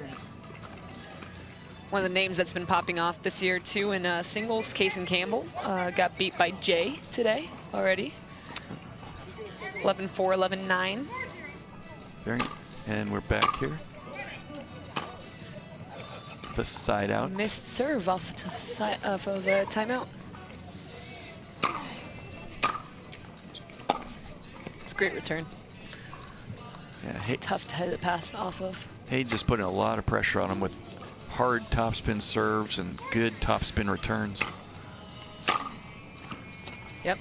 One of the names that's been popping off this year too in singles, Kaysen Campbell got beat by Jay today already. 11-4, 11-9. And we're back here. The side out. Missed serve off of the timeout. It's a great return. Yeah, it's tough to pass off of. Hayden just putting a lot of pressure on him with hard topspin serves and good topspin returns. Yep.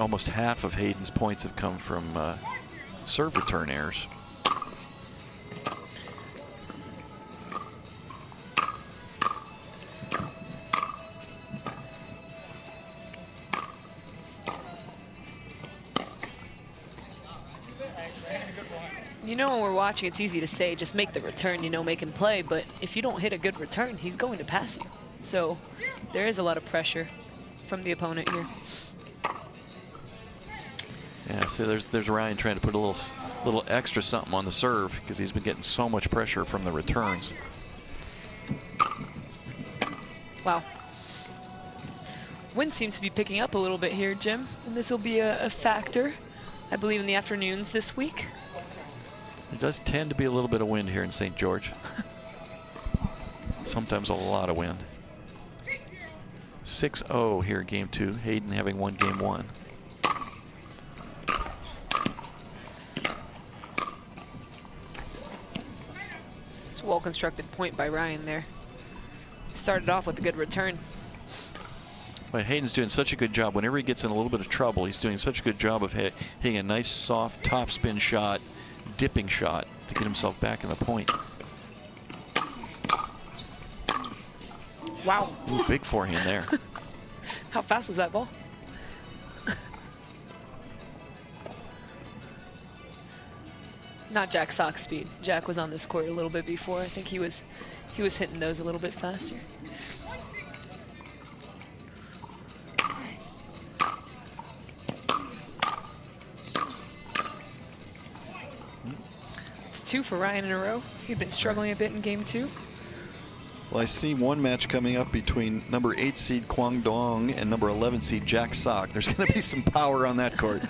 Almost half of Hayden's points have come from serve return errors. You know, when we're watching, it's easy to say, just make the return, you know, make him play. But if you don't hit a good return, he's going to pass you. So there is a lot of pressure from the opponent here. Yeah, so there's Ryan trying to put a little extra something on the serve because he's been getting so much pressure from the returns. Wow. Wind seems to be picking up a little bit here, Jim. And this will be a factor, I believe, in the afternoons this week. It does tend to be a little bit of wind here in St. George. Sometimes a lot of wind. 6-0 here, game 2. Hayden having won game 1. It's a well-constructed point by Ryan there. Started off with a good return. Well, Hayden's doing such a good job. Whenever he gets in a little bit of trouble, he's doing such a good job of hitting a nice, soft topspin shot, dipping shot to get himself back in the point. Wow. It was big forehand there. How fast was that ball? Not Jack Sock's speed. Jack was on this court a little bit before. I think he was hitting those a little bit faster. It's 2 for Ryan in a row. He'd been struggling a bit in game 2. Well, I see one match coming up between number 8 seed Kwang Dong and number 11 seed Jack Sock. There's going to be some power on that court.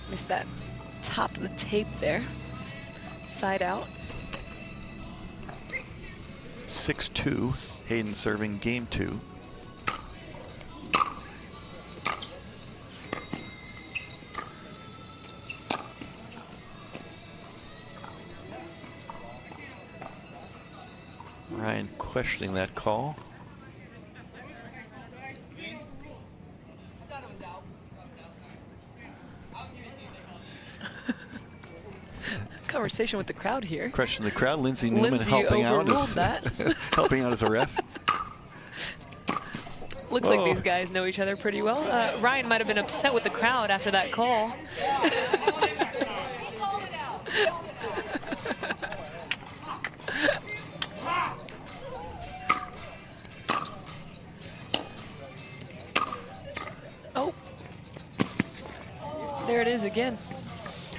Missed that top of the tape there. Side out. 6-2. Hayden serving game 2. Ryan questioning that call. Conversation with the crowd here. Question the crowd. Lindsay Newman helping out as a ref. Looks like these guys know each other pretty well. Ryan might have been upset with the crowd after that call. Oh, there it is again.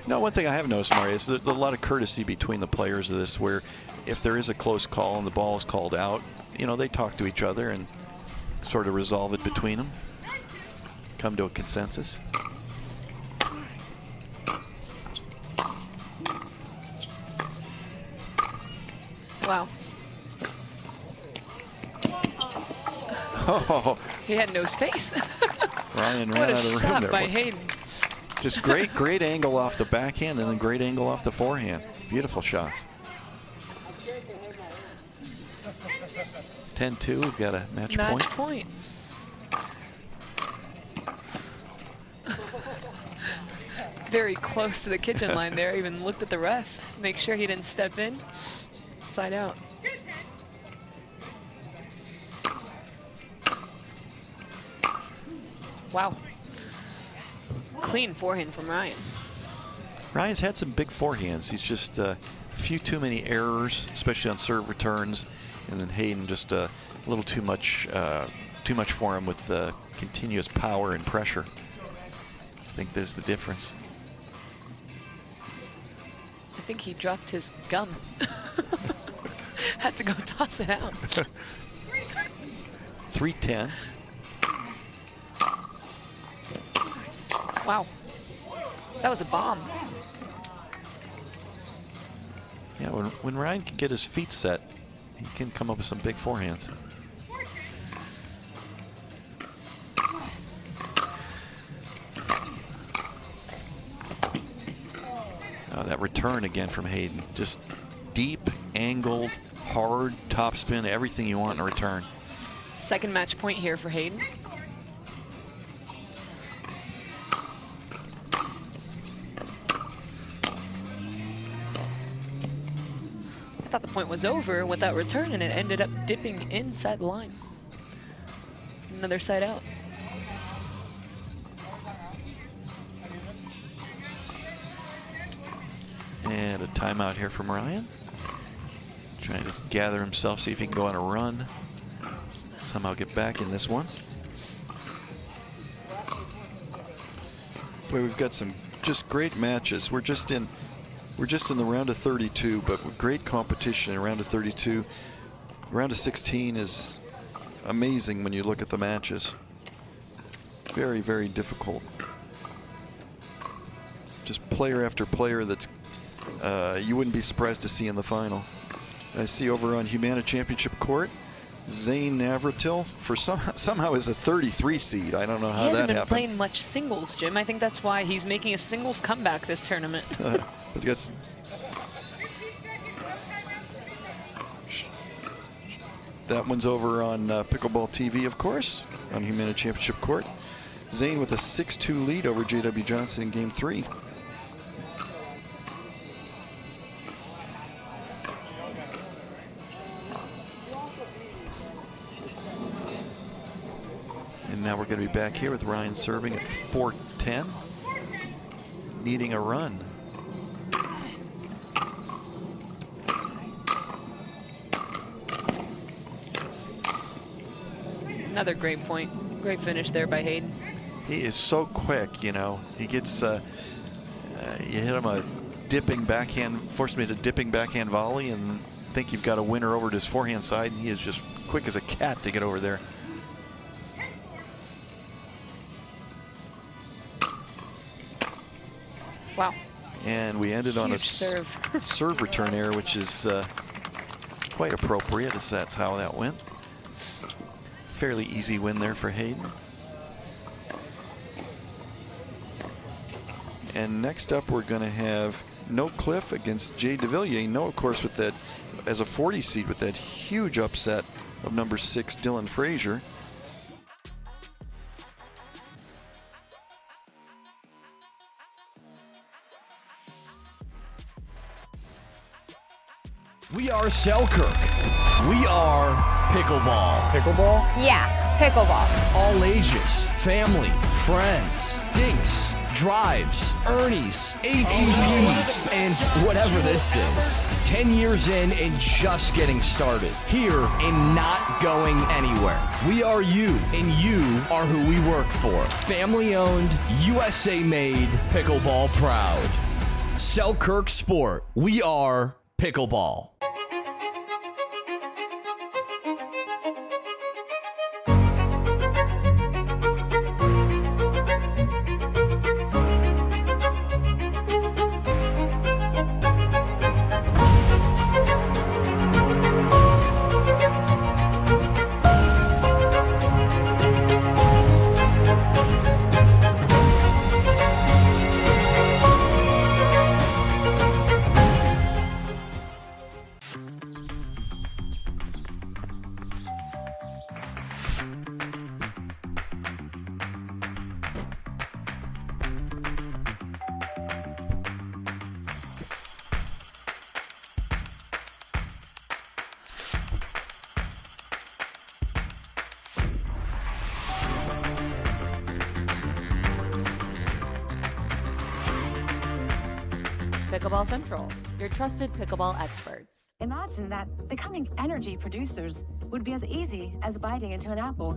No, one thing I have noticed, Mario, is there's a lot of courtesy between the players of this, where if there is a close call and the ball is called out, you know, they talk to each other and sort of resolve it between them, come to a consensus. Wow. Oh, He had no space. Ryan What ran a out of the room shot there. by Hayden. Just great angle off the backhand and then great angle off the forehand. Beautiful shots. 10-2, we've got a match point. Very close to the kitchen line there. Even looked at the ref. Make sure he didn't step in. Side out. Wow. Clean forehand from Ryan. Ryan's had some big forehands. He's just a few too many errors, especially on serve returns, and then Hayden just a little too much for him with continuous power and pressure. I think there's the difference. I think he dropped his gum. Had to go toss it out. 3-10. Wow. That was a bomb. Yeah, when Ryan can get his feet set, he can come up with some big forehands. That return again from Hayden. Just deep, angled, hard, topspin, everything you want in a return. Second match point here for Hayden. I thought the point was over with that return, and it ended up dipping inside the line. Another side out. And a timeout here from Ryan. Trying to gather himself, see if he can go on a run. Somehow get back in this one. Boy, we've got some just great matches. We're just in the round of 32, but with great competition in round of 32. Round of 16 is amazing when you look at the matches. Very, very difficult. Just player after player that's you wouldn't be surprised to see in the final. I see over on Humana Championship Court, Zane Navratil somehow is a 33 seed. I don't know how that happened. He hasn't been playing much singles, Jim. I think that's why he's making a singles comeback this tournament. That one's over on Pickleball TV, of course, on Humana Championship Court. Zane with a 6-2 lead over J.W. Johnson in Game 3. And now we're going to be back here with Ryan serving at 4-10, needing a run. Another great point. Great finish there by Hayden. He is so quick, you know. He gets, you hit him a dipping backhand, forced me to dipping backhand volley, and think you've got a winner over to his forehand side, and he is just quick as a cat to get over there. Wow. And we ended on a serve return error, which is quite appropriate, as that's how that went. Fairly easy win there for Hayden. And next up, we're going to have No Cliff against Jay Devilliers. No, of course, with that as a 40 seed with that huge upset of number 6 Dylan Frazier. We are Selkirk. We are pickleball. Pickleball? Yeah, pickleball. All ages, family, friends, dinks, drives, Ernies, ATPs, and whatever this is. 10 years in and just getting started. Here and not going anywhere. We are you, and you are who we work for. Family owned, USA made, pickleball proud. Selkirk Sport. We are pickleball. Pickleball Central, your trusted pickleball experts. Imagine that becoming energy producers would be as easy as biting into an apple.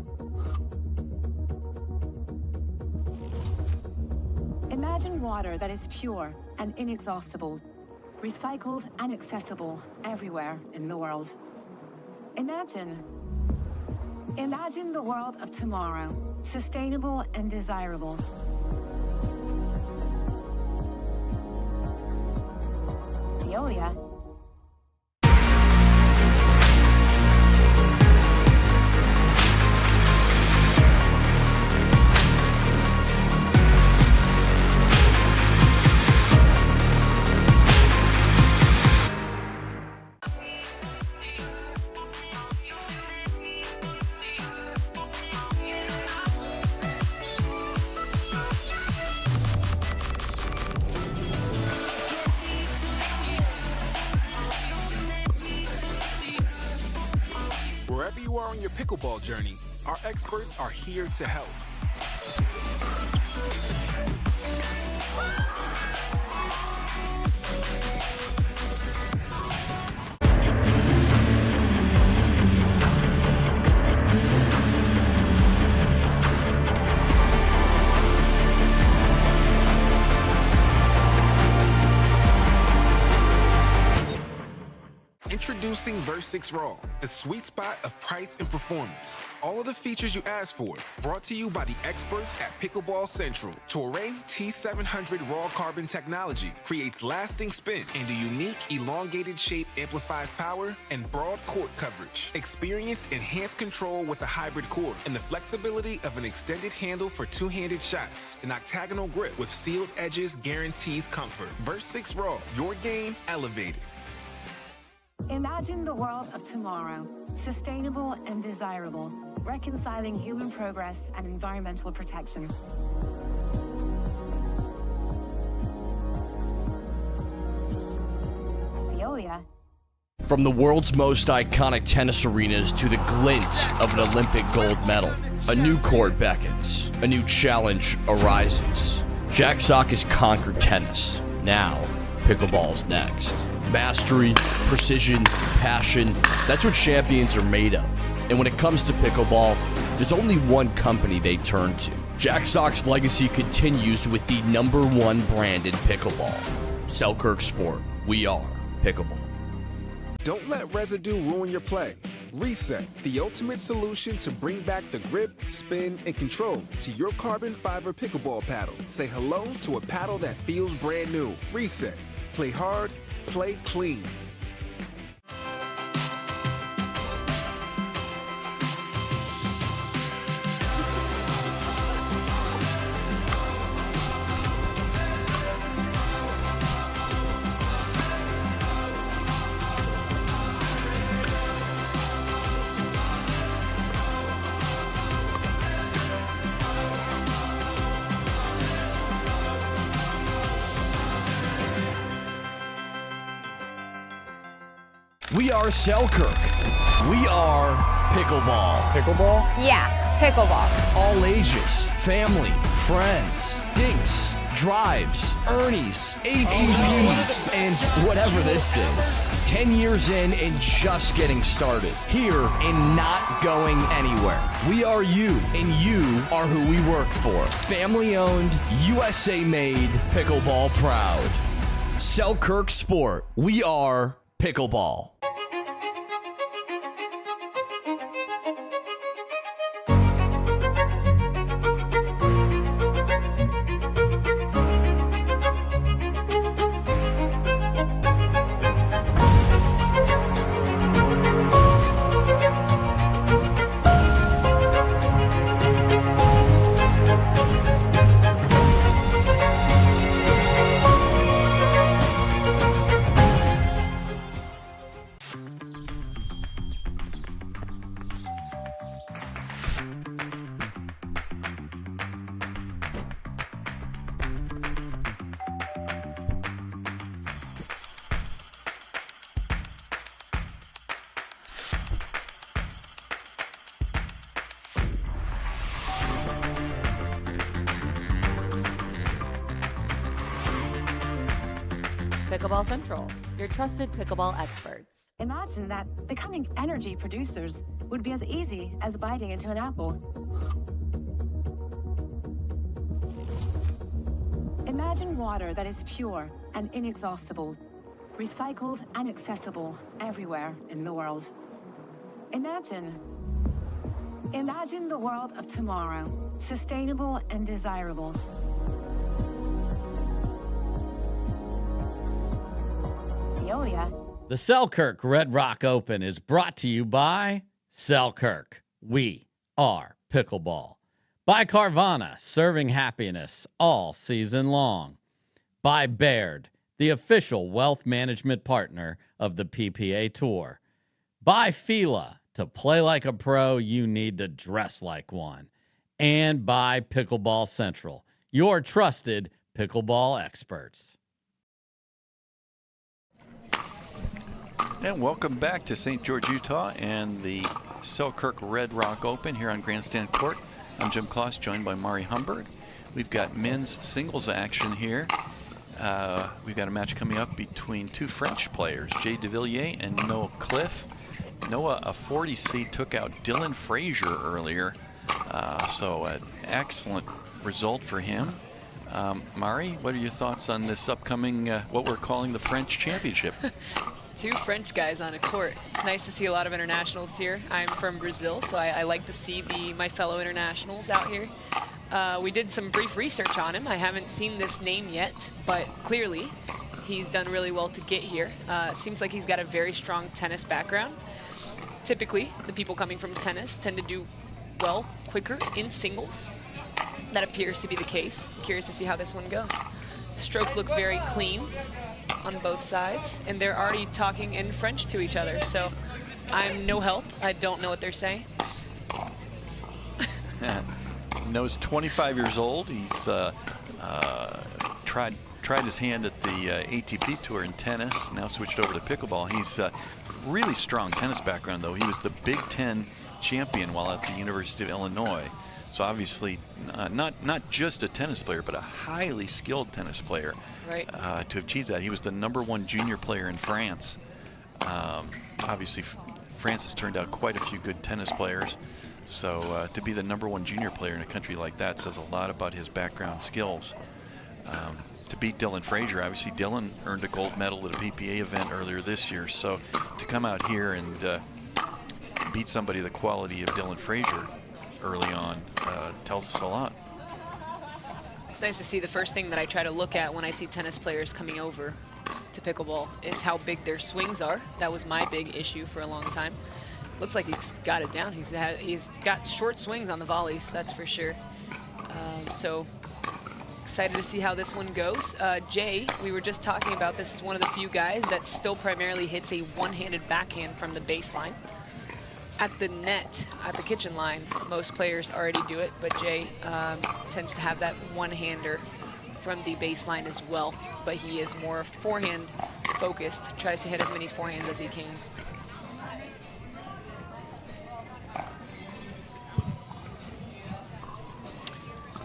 Imagine water that is pure and inexhaustible, recycled and accessible everywhere in the world. Imagine the world of tomorrow, sustainable and desirable. Veolia. Wherever you are on your pickleball journey, our experts are here to help. Introducing Versix Raw, the sweet spot of price and performance. All of the features you asked for, brought to you by the experts at Pickleball Central. Toray T700 Raw Carbon technology creates lasting spin, and a unique elongated shape amplifies power and broad court coverage. Experienced enhanced control with a hybrid core and the flexibility of an extended handle for two-handed shots. An octagonal grip with sealed edges guarantees comfort. Versix Raw, your game elevated. Imagine the world of tomorrow, sustainable and desirable, reconciling human progress and environmental protection. Veolia. From the world's most iconic tennis arenas to the glint of an Olympic gold medal, a new court beckons, a new challenge arises. Jack Sock has conquered tennis. Now, pickleball's next. Mastery, precision, passion, that's what champions are made of. And when it comes to pickleball, there's only one company they turn to. Jack Sock's legacy continues with the #1 brand in pickleball. Selkirk Sport. We are pickleball. Don't let residue ruin your play. Reset, the ultimate solution to bring back the grip, spin, and control to your carbon fiber pickleball paddle. Say hello to a paddle that feels brand new. Reset. Play hard, play clean. We are Selkirk. We are pickleball. Pickleball? Yeah, pickleball. All ages, family, friends, dinks, drives, Ernies, ATVs, and whatever this is. 10 years in and just getting started. Here and not going anywhere. We are you, and you are who we work for. Family owned, USA made, pickleball proud. Selkirk Sport. We are pickleball. Pickleball Central, your trusted pickleball experts. Imagine that becoming energy producers would be as easy as biting into an apple. Imagine water that is pure and inexhaustible, recycled and accessible everywhere in the world. Imagine the world of tomorrow, sustainable and desirable. Veolia. The Selkirk Red Rock Open is brought to you by Selkirk. We are pickleball. By Carvana, serving happiness all season long. By Baird, the official wealth management partner of the PPA Tour. By Fila, to play like a pro, you need to dress like one. And by Pickleball Central, your trusted pickleball experts. And welcome back to St. George, Utah, and the Selkirk Red Rock Open here on Grandstand Court. I'm Jim Kloss, joined by Mari Humberg. We've got men's singles action here. We've got a match coming up between two French players, Jay Devilliers and Noah Cliff. Noah, a 40 seed, took out Dylan Frazier earlier, so an excellent result for him. Mari, what are your thoughts on this upcoming, what we're calling the French Championship? Two French guys on a court. It's nice to see a lot of internationals here. I'm from Brazil, so I like to see my fellow internationals out here. We did some brief research on him. I haven't seen this name yet, but clearly he's done really well to get here. Seems like he's got a very strong tennis background. Typically, the people coming from tennis tend to do well quicker in singles. That appears to be the case. I'm curious to see how this one goes. The strokes look very clean on both sides, and they're already talking in French to each other, so I'm no help. I don't know what they're saying. Noah's 25 years old. He's tried his hand at the ATP Tour in tennis, now switched over to pickleball. He's really strong tennis background, though. He was the Big Ten champion while at the University of Illinois. So obviously not just a tennis player, but a highly skilled tennis player. Right. To achieve that, he was the #1 junior player in France. Obviously, France has turned out quite a few good tennis players. So to be the #1 junior player in a country like that says a lot about his background skills. To beat Dylan Frazier, obviously Dylan earned a gold medal at a PPA event earlier this year. So to come out here and beat somebody the quality of Dylan Frazier early on tells us a lot. Nice to see. The first thing that I try to look at when I see tennis players coming over to pickleball is how big their swings are. That was my big issue for a long time. Looks like he's got it down. He's got short swings on the volleys, that's for sure. So excited to see how this one goes. Jay, we were just talking about, this is one of the few guys that still primarily hits a one-handed backhand from the baseline. At the net, at the kitchen line, most players already do it, but Jay tends to have that one-hander from the baseline as well, but he is more forehand focused, tries to hit as many forehands as he can.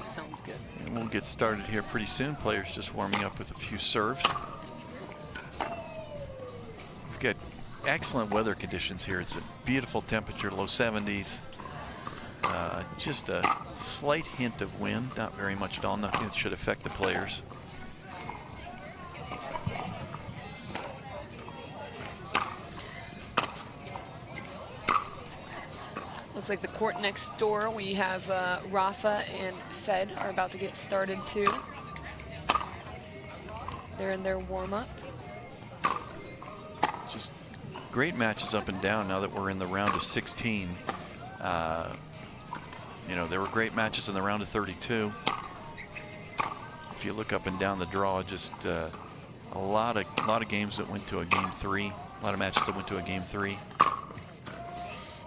Sounds good. And we'll get started here pretty soon. Players just warming up with a few serves. We've got excellent weather conditions here. It's a beautiful temperature, low 70s. Just a slight hint of wind, not very much at all. Nothing that should affect the players. Looks like the court next door, we have Rafa and Fed are about to get started too. They're in their warm-up. Just great matches up and down now that we're in the round of 16. You know, there were great matches in the round of 32. If you look up and down the draw, just a lot of games that went to a game 3. A lot of matches that went to a game 3.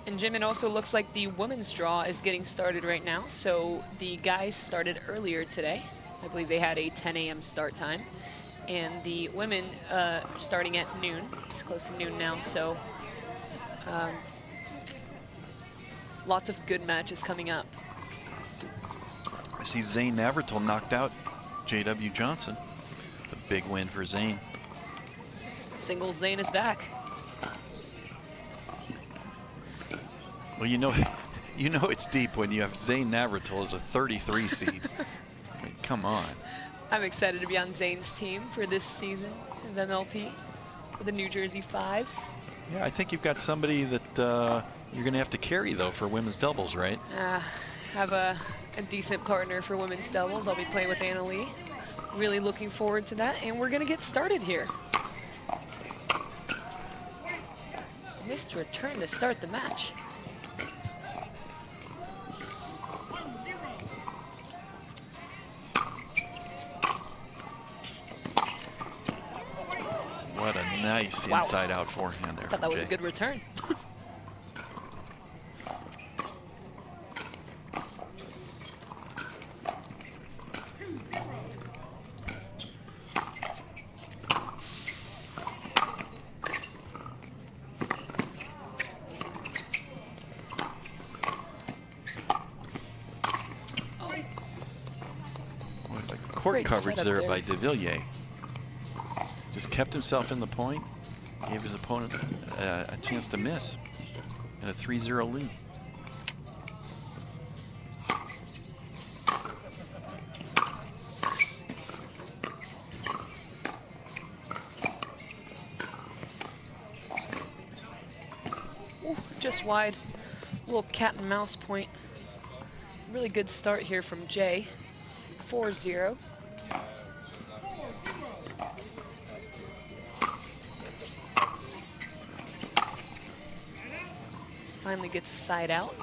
And Jim, it also looks like the women's draw is getting started right now. So the guys started earlier today. I believe they had a 10 a.m. start time. And the women starting at noon. It's close to noon now, so lots of good matches coming up. I see Zane Navratil knocked out J.W. Johnson. It's a big win for Zane. Singles Zane is back. Well, you know it's deep when you have Zane Navratil as a 33 seed. I mean, come on. I'm excited to be on Zane's team for this season of MLP with the New Jersey Fives. Yeah, I think you've got somebody that you're going to have to carry, though, for women's doubles, right? Have a decent partner for women's doubles. I'll be playing with Anna Lee. Really looking forward to that, and we're going to get started here. Missed return to start the match. What a nice inside-out forehand there. I thought that was a good return. Court coverage there by Devilliers. Just kept himself in the point, gave his opponent a chance to miss, and a 3-0 lead. Ooh, just wide. A little cat and mouse point. Really good start here from Jay. 4-0. Finally gets a side out.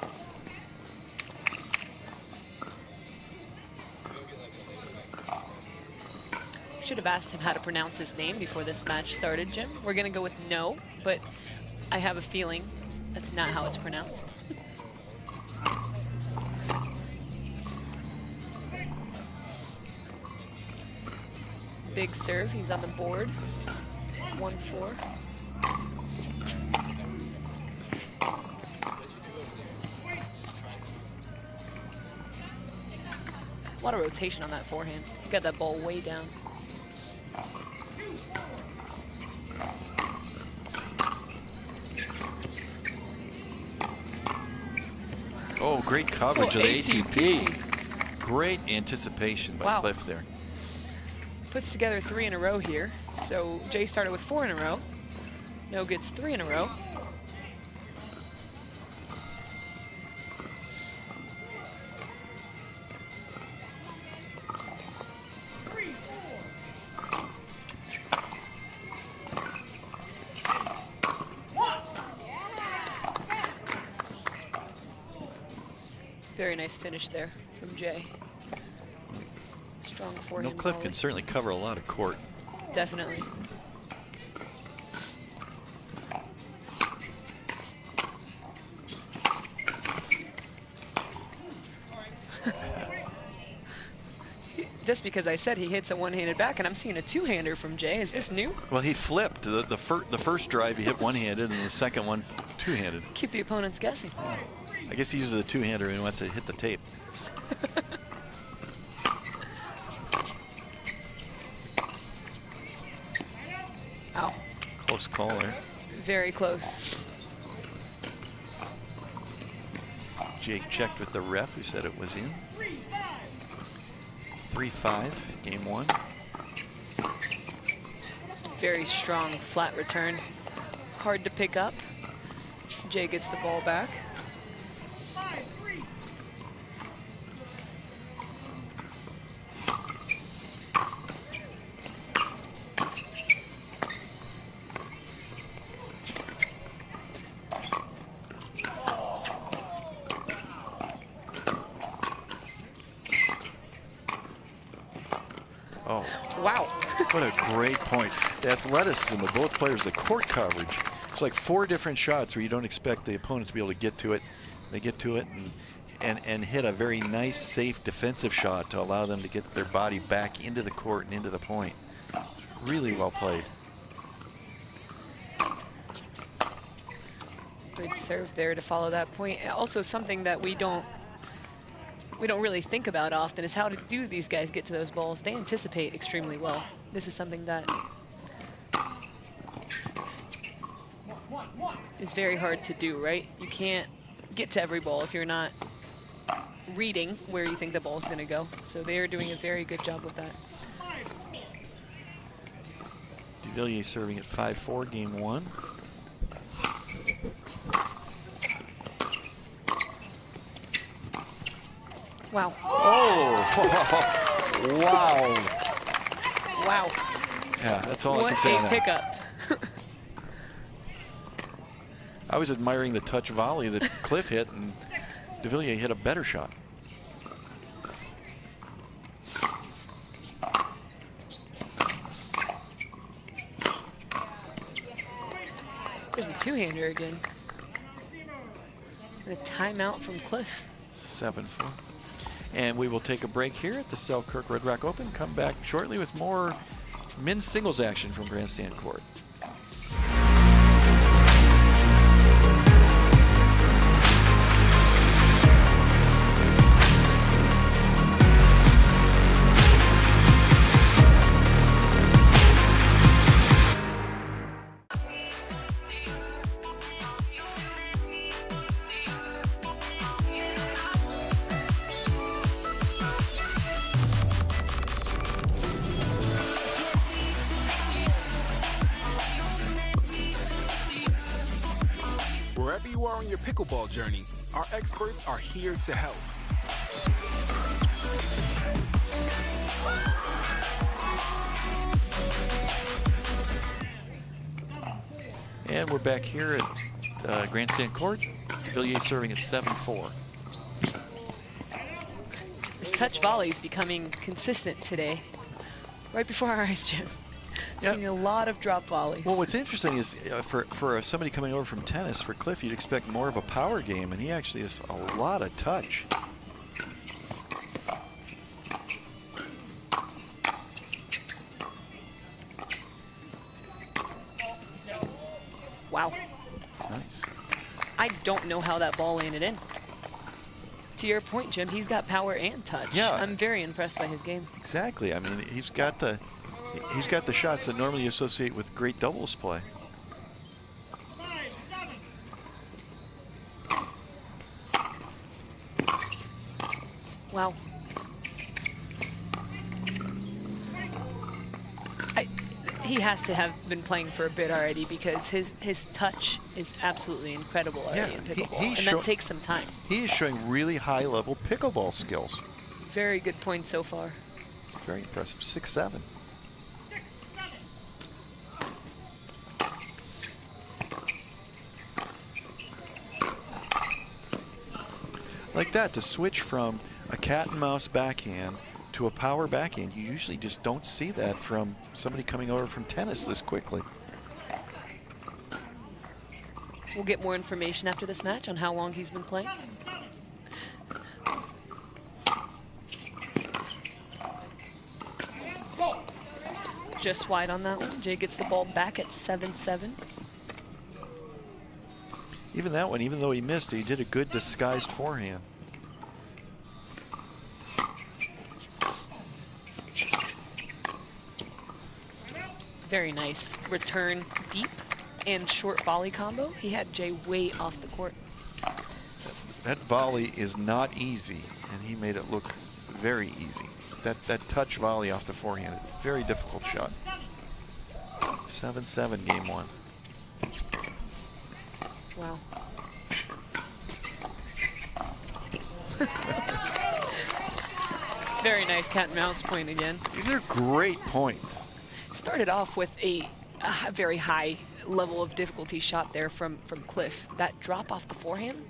Should have asked him how to pronounce his name before this match started, Jim. We're gonna go with no, but I have a feeling that's not how it's pronounced. Big serve, he's on the board. 1-4. A lot of rotation on that forehand. Got that ball way down. Oh, great coverage of the ATP. Great anticipation by Cliff there. Puts together 3 in a row here. So Jay started with 4 in a row. No gets 3 in a row. Very nice finish there from Jay. Strong forehand. Cliff volley. can certainly cover a lot of court. Definitely. Just because I said he hits a one-handed back, and I'm seeing a two-hander from Jay. Is this new? Well, he flipped. The first drive he hit one-handed, and the second one two-handed. Keep the opponents guessing. I guess he uses the two-hander and wants to hit the tape. Ow. Close call there. Very close. Jake checked with the ref who said it was in. 3-5, game 1. Very strong flat return. Hard to pick up. Jay gets the ball back. Oh. Wow. What a great point. The athleticism of both players, the court coverage. It's like 4 different shots where you don't expect the opponent to be able to get to it. They get to it and hit a very nice, safe defensive shot to allow them to get their body back into the court and into the point. Really well played. Good serve there to follow that point. Also something that we don't really think about often is how do these guys get to those balls. They anticipate extremely well. This is something that is very hard to do, right? You can't get to every ball if you're not reading where you think the ball is going to go. So they are doing a very good job with that. Devilliers serving at 5-4, game 1. Wow. Oh! Wow. Wow. Yeah, that's all I can say on What that. a pickup. I was admiring the touch volley that Cliff hit, and Devilliers hit a better shot. There's the two-hander again. And a timeout from Cliff. 7-4. And we will take a break here at the Selkirk Red Rock Open. Come back shortly with more men's singles action from Grandstand Court. Wherever you are on your pickleball journey, our experts are here to help. And we're back here at Grandstand Court. Devilliers serving at 7-4. This touch volley is becoming consistent today. Right before our eyes, Jim. Seeing a lot of drop volleys. Well, what's interesting is for somebody coming over from tennis, for Cliff, you'd expect more of a power game, and he actually has a lot of touch. Wow. Nice. I don't know how that ball landed in. To your point, Jim, he's got power and touch. Yeah. I'm very impressed by his game. Exactly. I mean, he's got the shots that normally you associate with great doubles play. Wow. He has to have been playing for a bit already because his touch is absolutely incredible already in pickleball, and that takes some time. He is showing really high-level pickleball skills. Very good point so far. Very impressive. 6-7. Like that, to switch from a cat and mouse backhand to a power backhand, you usually just don't see that from somebody coming over from tennis this quickly. We'll get more information after this match on how long he's been playing. Just wide on that one. Jay gets the ball back at 7-7. Even that one, even though he missed, he did a good disguised forehand. Very nice return deep and short volley combo. He had Jay way off the court. That volley is not easy, and he made it look very easy. That touch volley off the forehand, very difficult shot. 7-7 game 1. Wow. Very nice cat and mouse point again. These are great points. Started off with a very high level of difficulty shot there from Cliff. That drop off the forehand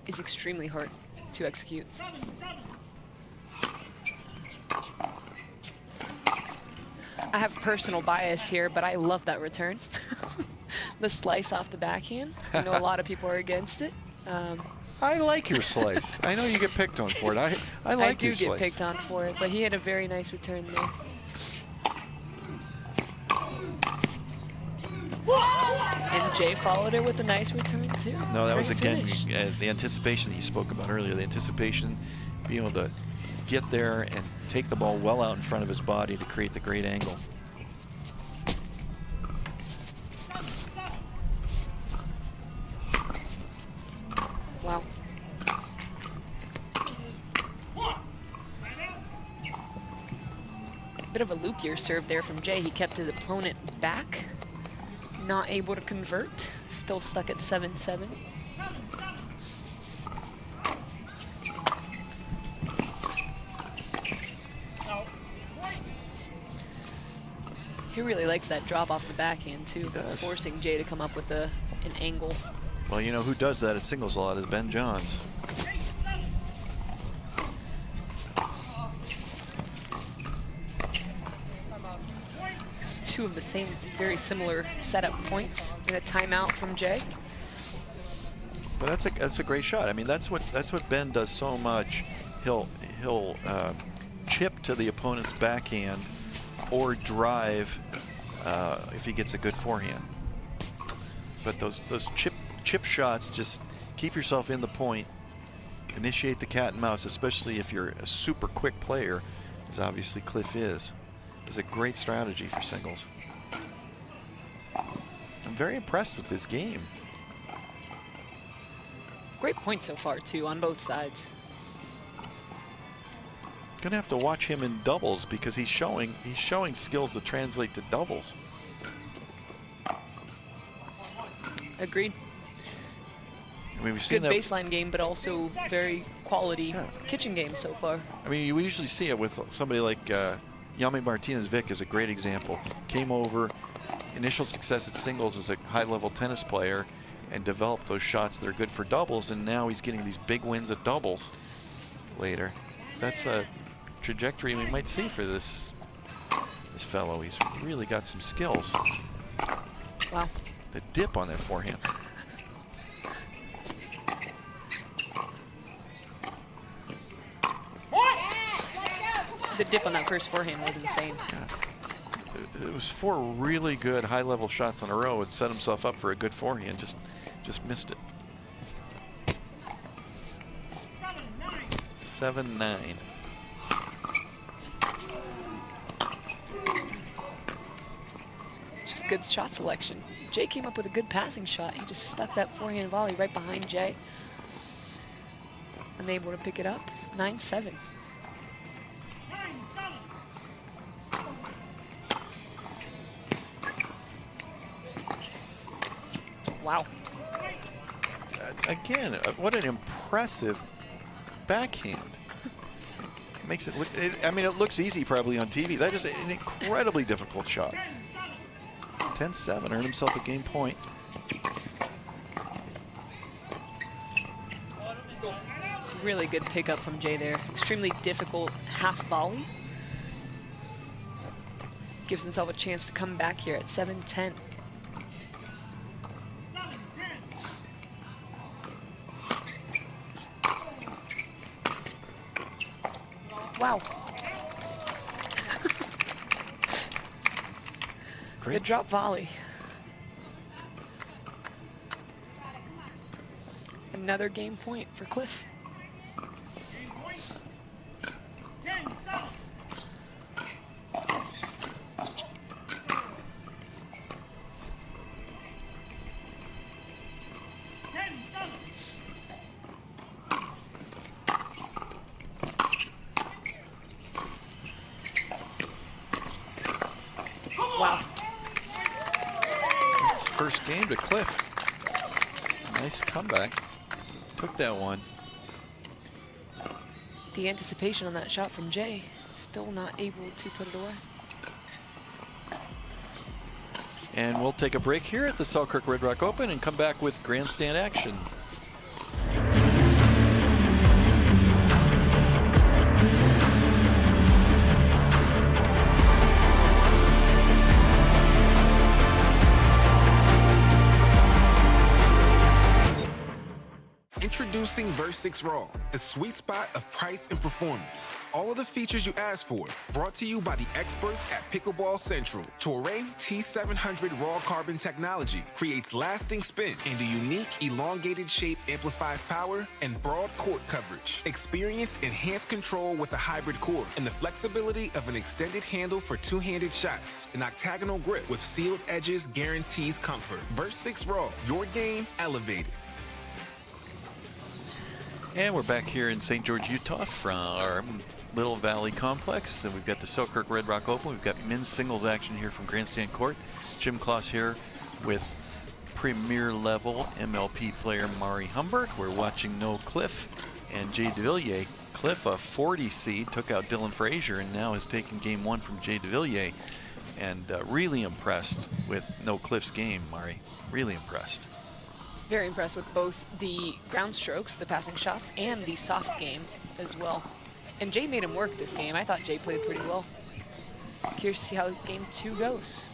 is extremely hard to execute. I have personal bias here, but I love that return. The slice off the backhand. I know a lot of people are against it. I like your slice. I know you get picked on for it. I like your slice. I do get picked on for it, but he had a very nice return there. And Jay followed it with a nice return too. No, that was Great again the anticipation that you spoke about earlier. The anticipation, being able to get there and take the ball well out in front of his body to create the great angle. Bit of a loopier serve there from Jay. He kept his opponent back. Not able to convert. Still stuck at 7-7. He really likes that drop off the backhand too, forcing Jay to come up with an angle. Well, you know who does that at singles a lot is Ben Johns. It's two of the same, very similar setup points, and a timeout from Jay. But that's a great shot. I mean, that's what Ben does so much. He'll chip to the opponent's backhand or drive if he gets a good forehand. But those chip shots, just keep yourself in the point, initiate the cat and mouse, especially if you're a super quick player, as obviously Cliff is a great strategy for singles. I'm very impressed with this game. Great point so far too on both sides. Gonna have to watch him in doubles because he's showing skills that translate to doubles. Agreed. I mean, we've seen good that baseline game, but also very quality kitchen game so far. I mean, you usually see it with somebody like Yami Martinez-Vic is a great example. Came over, initial success at singles as a high-level tennis player, and developed those shots that are good for doubles, and now he's getting these big wins at doubles later. That's a trajectory we might see for this fellow. He's really got some skills. Wow. The dip on that forehand. The dip on that first forehand was insane. Yeah. It was 4 really good high-level shots in a row and set himself up for a good forehand. Just missed it. 7-9. It's just good shot selection. Jay came up with a good passing shot. He just stuck that forehand volley right behind Jay. Unable to pick it up. 9-7. Wow. Again, what an impressive backhand. It makes it look, I mean, it looks easy probably on TV. That is an incredibly difficult shot. 10-7, earned himself a game point. Really good pickup from Jay there. Extremely difficult half volley. Gives himself a chance to come back here at 7-10. Wow. Great. Good drop volley. Another game point for Cliff. Wow. It's first game to Cliff. Nice comeback. Took that one. The anticipation on that shot from Jay, still not able to put it away. And we'll take a break here at the Selkirk Red Rock Open and come back with grandstand action. Introducing Versix Raw, the sweet spot of price and performance. All of the features you asked for, brought to you by the experts at Pickleball Central. Toray T700 Raw Carbon technology creates lasting spin, and the unique elongated shape amplifies power and broad court coverage. Experience enhanced control with a hybrid core and the flexibility of an extended handle for two-handed shots. An octagonal grip with sealed edges guarantees comfort. Versix Raw, your game elevated. And we're back here in St. George, Utah for our Little Valley Complex. Then we've got the Selkirk Red Rock Open. We've got men's singles action here from Grandstand Court. Jim Kloss here with premier level MLP player Mari Humberg. We're watching Noah Cliff and Jay Devilliers. Cliff, a 40 seed, took out Dylan Frazier and now has taken game 1 from Jay Devilliers. And really impressed with Noah Cliff's game, Mari. Really impressed. Very impressed with both the ground strokes, the passing shots, and the soft game as well. And Jay made him work this game. I thought Jay played pretty well. Curious to see how game 2 goes.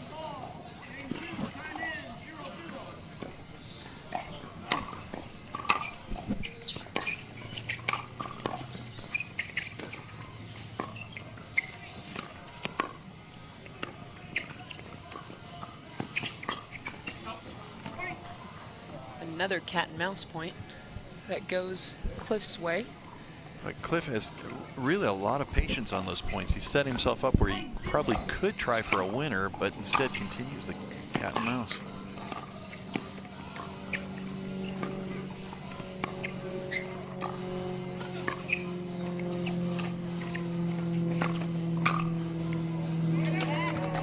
Another cat and mouse point that goes Cliff's way. But Cliff has really a lot of patience on those points. He set himself up where he probably could try for a winner, but instead continues the cat and mouse.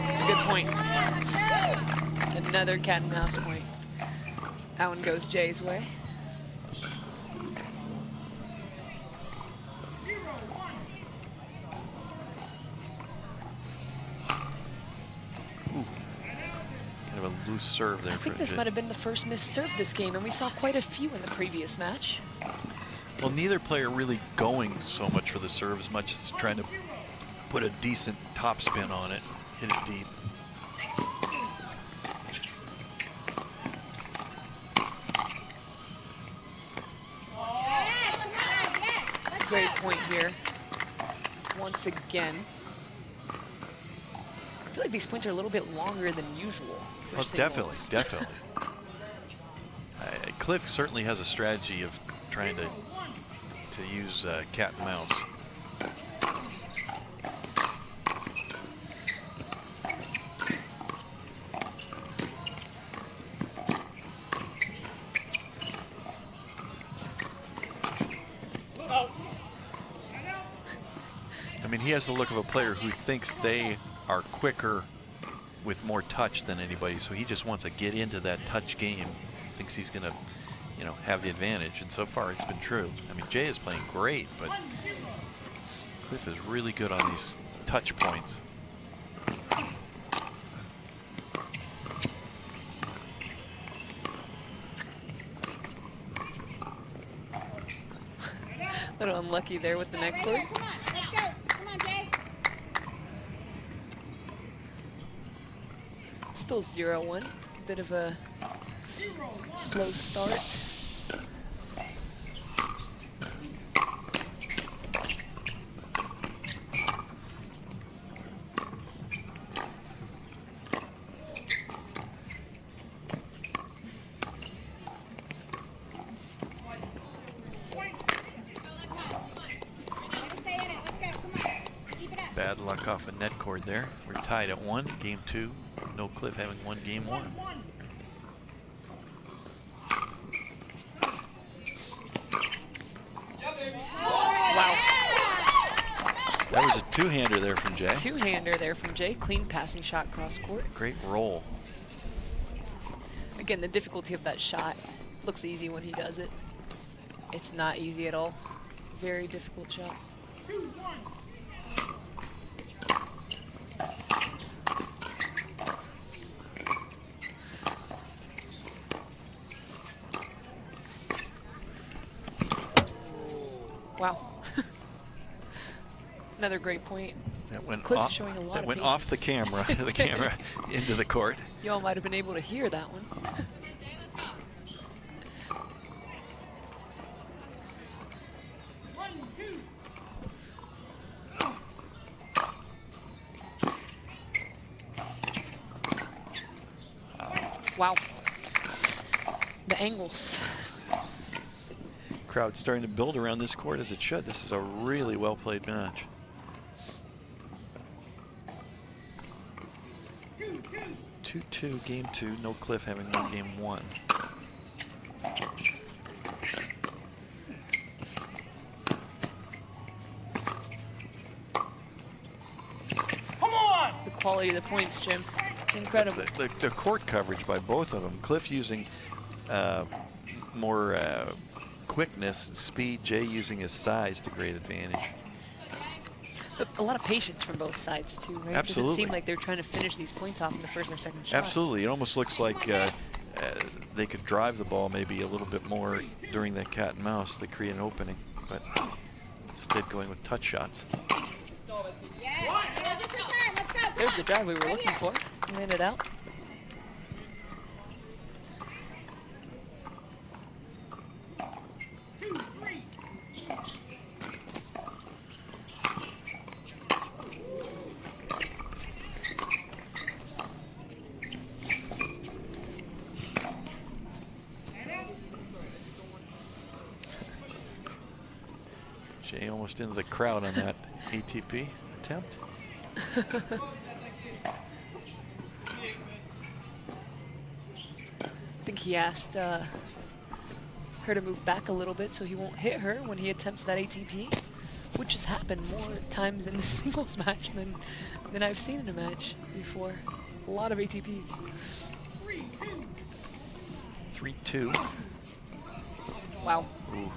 It's a good point. Another cat and mouse point. That one goes Jay's way. Ooh. Kind of a loose serve there. I think this might have been the first missed serve this game, and we saw quite a few in the previous match. Well, neither player really going so much for the serve as much as trying to put a decent top spin on it, hit it deep. Great point here. Once again. I feel like these points are a little bit longer than usual. Oh, definitely, definitely. Cliff certainly has a strategy of trying to use cat and mouse. I mean, he has the look of a player who thinks they are quicker with more touch than anybody, so he just wants to get into that touch game, thinks he's going to, you know, have the advantage, and so far it's been true. I mean, Jay is playing great, but Cliff is really good on these touch points. A little unlucky there with the neck cord. Still 0-1. Bit of a slow start. Bad luck off a net cord there. We're tied at 1, game 2. No Cliff having won game 1. Wow. That was a two-hander there from Jay. Two-hander there from Jay. Clean passing shot cross court. Great roll. Again, the difficulty of that shot looks easy when he does it. It's not easy at all. Very difficult shot. Wow. Another great point. That went Cliff's off, showing a lot that of went off the patience. camera, the camera into the court. Y'all might have been able to hear that one. Wow. The angles. Crowd starting to build around this court as it should. This is a really well played match. 2-2 game 2. No Cliff having won game 1. quality of the points, Jim. Incredible. The court coverage by both of them. Cliff using more quickness, speed. Jay using his size to great advantage. But a lot of patience from both sides, too, right? Absolutely. Does it seem like they're trying to finish these points off in the first or second shot? Absolutely. It almost looks like they could drive the ball maybe a little bit more during that cat and mouse to create an opening, but instead going with touch shots. There's the drive we were looking for. Landed out. Jay almost into the crowd on that ATP attempt. I think he asked her to move back a little bit so he won't hit her when he attempts that ATP, which has happened more times in the singles match than I've seen in a match before. A lot of ATPs. 3-2. Wow. Ooh,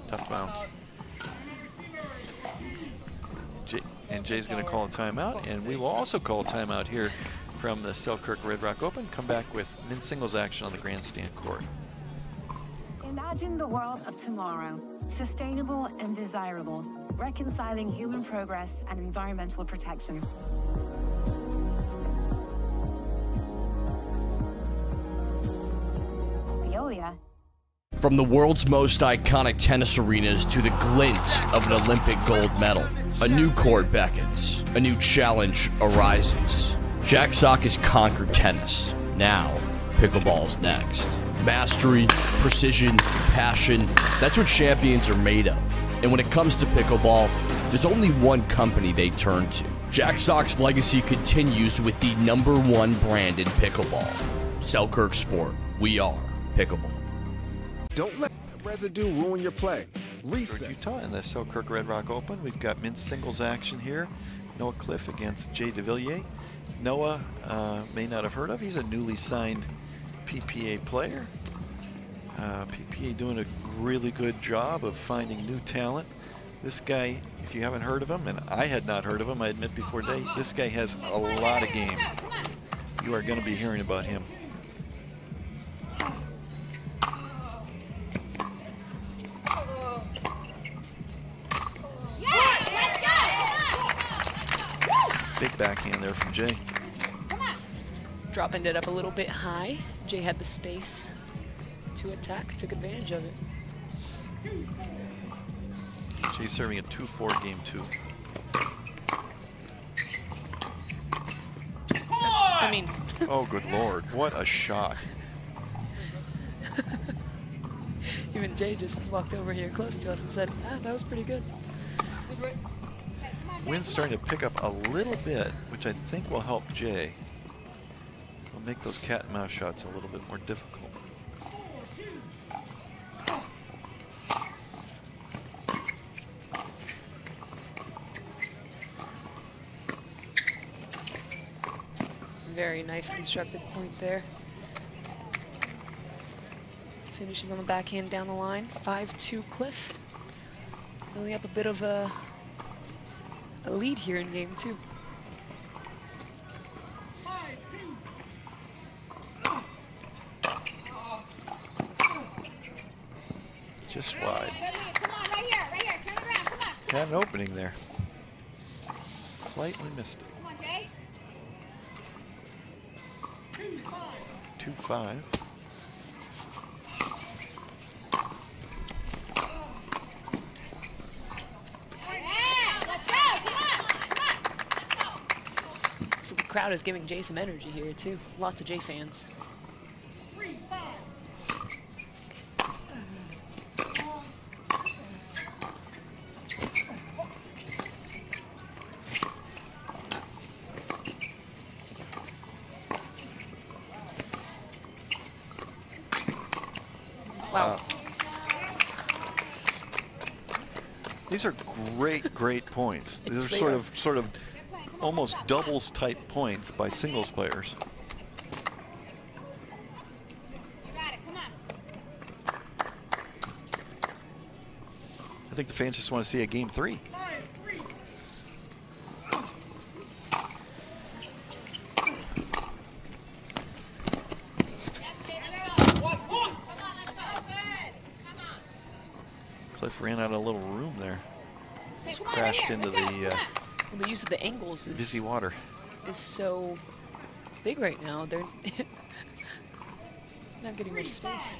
tough bounce. Jay's going to call a timeout, and we will also call a timeout here from the Selkirk Red Rock Open. Come back with men's singles action on the Grandstand court. Imagine the world of tomorrow, sustainable and desirable, reconciling human progress and environmental protection. Veolia. From the world's most iconic tennis arenas to the glint of an Olympic gold medal, a new court beckons, a new challenge arises. Jack Sock has conquered tennis. Now, pickleball's next. Mastery, precision, passion, that's what champions are made of. And when it comes to pickleball, there's only one company they turn to. Jack Sock's legacy continues with the #1 brand in pickleball. Selkirk Sport. We are pickleball. Don't let residue ruin your play. Reset. Utah in the Selkirk Red Rock Open. We've got men's singles action here. Noah Cliff against Jay Devilliers. Noah may not have heard of. He's a newly signed PPA player. PPA doing a really good job of finding new talent. This guy, if you haven't heard of him, and I had not heard of him, I admit before today, this guy has a lot of game. You are going to be hearing about him. Big backhand there from Jay. Dropping it up a little bit high. Jay had the space to attack, took advantage of it. Jay's serving a 2-4 game 2. I mean. Oh, good Lord. What a shot. Even Jay just walked over here close to us and said, that was pretty good. Wind's starting to pick up a little bit, which I think will help Jay. Will make those cat and mouse shots a little bit more difficult. Very nice constructed point there. Finishes on the backhand down the line. 5-2 Cliff. Building up a bit of a lead here in game 2. Just wide. Come on, right here, turn around, come on. Had an opening there. Slightly missed it. Come on, Jay. 2-5. So the crowd is giving Jay some energy here too. Lots of Jay fans. Wow. These are great points. These are sort of almost doubles type points by singles players. You got it. Come on. I think the fans just want to see a game 3. Cliff ran out of a little room there. Crashed into the Well, the use of the angles is busy water. Is so big right now. They're not getting much space.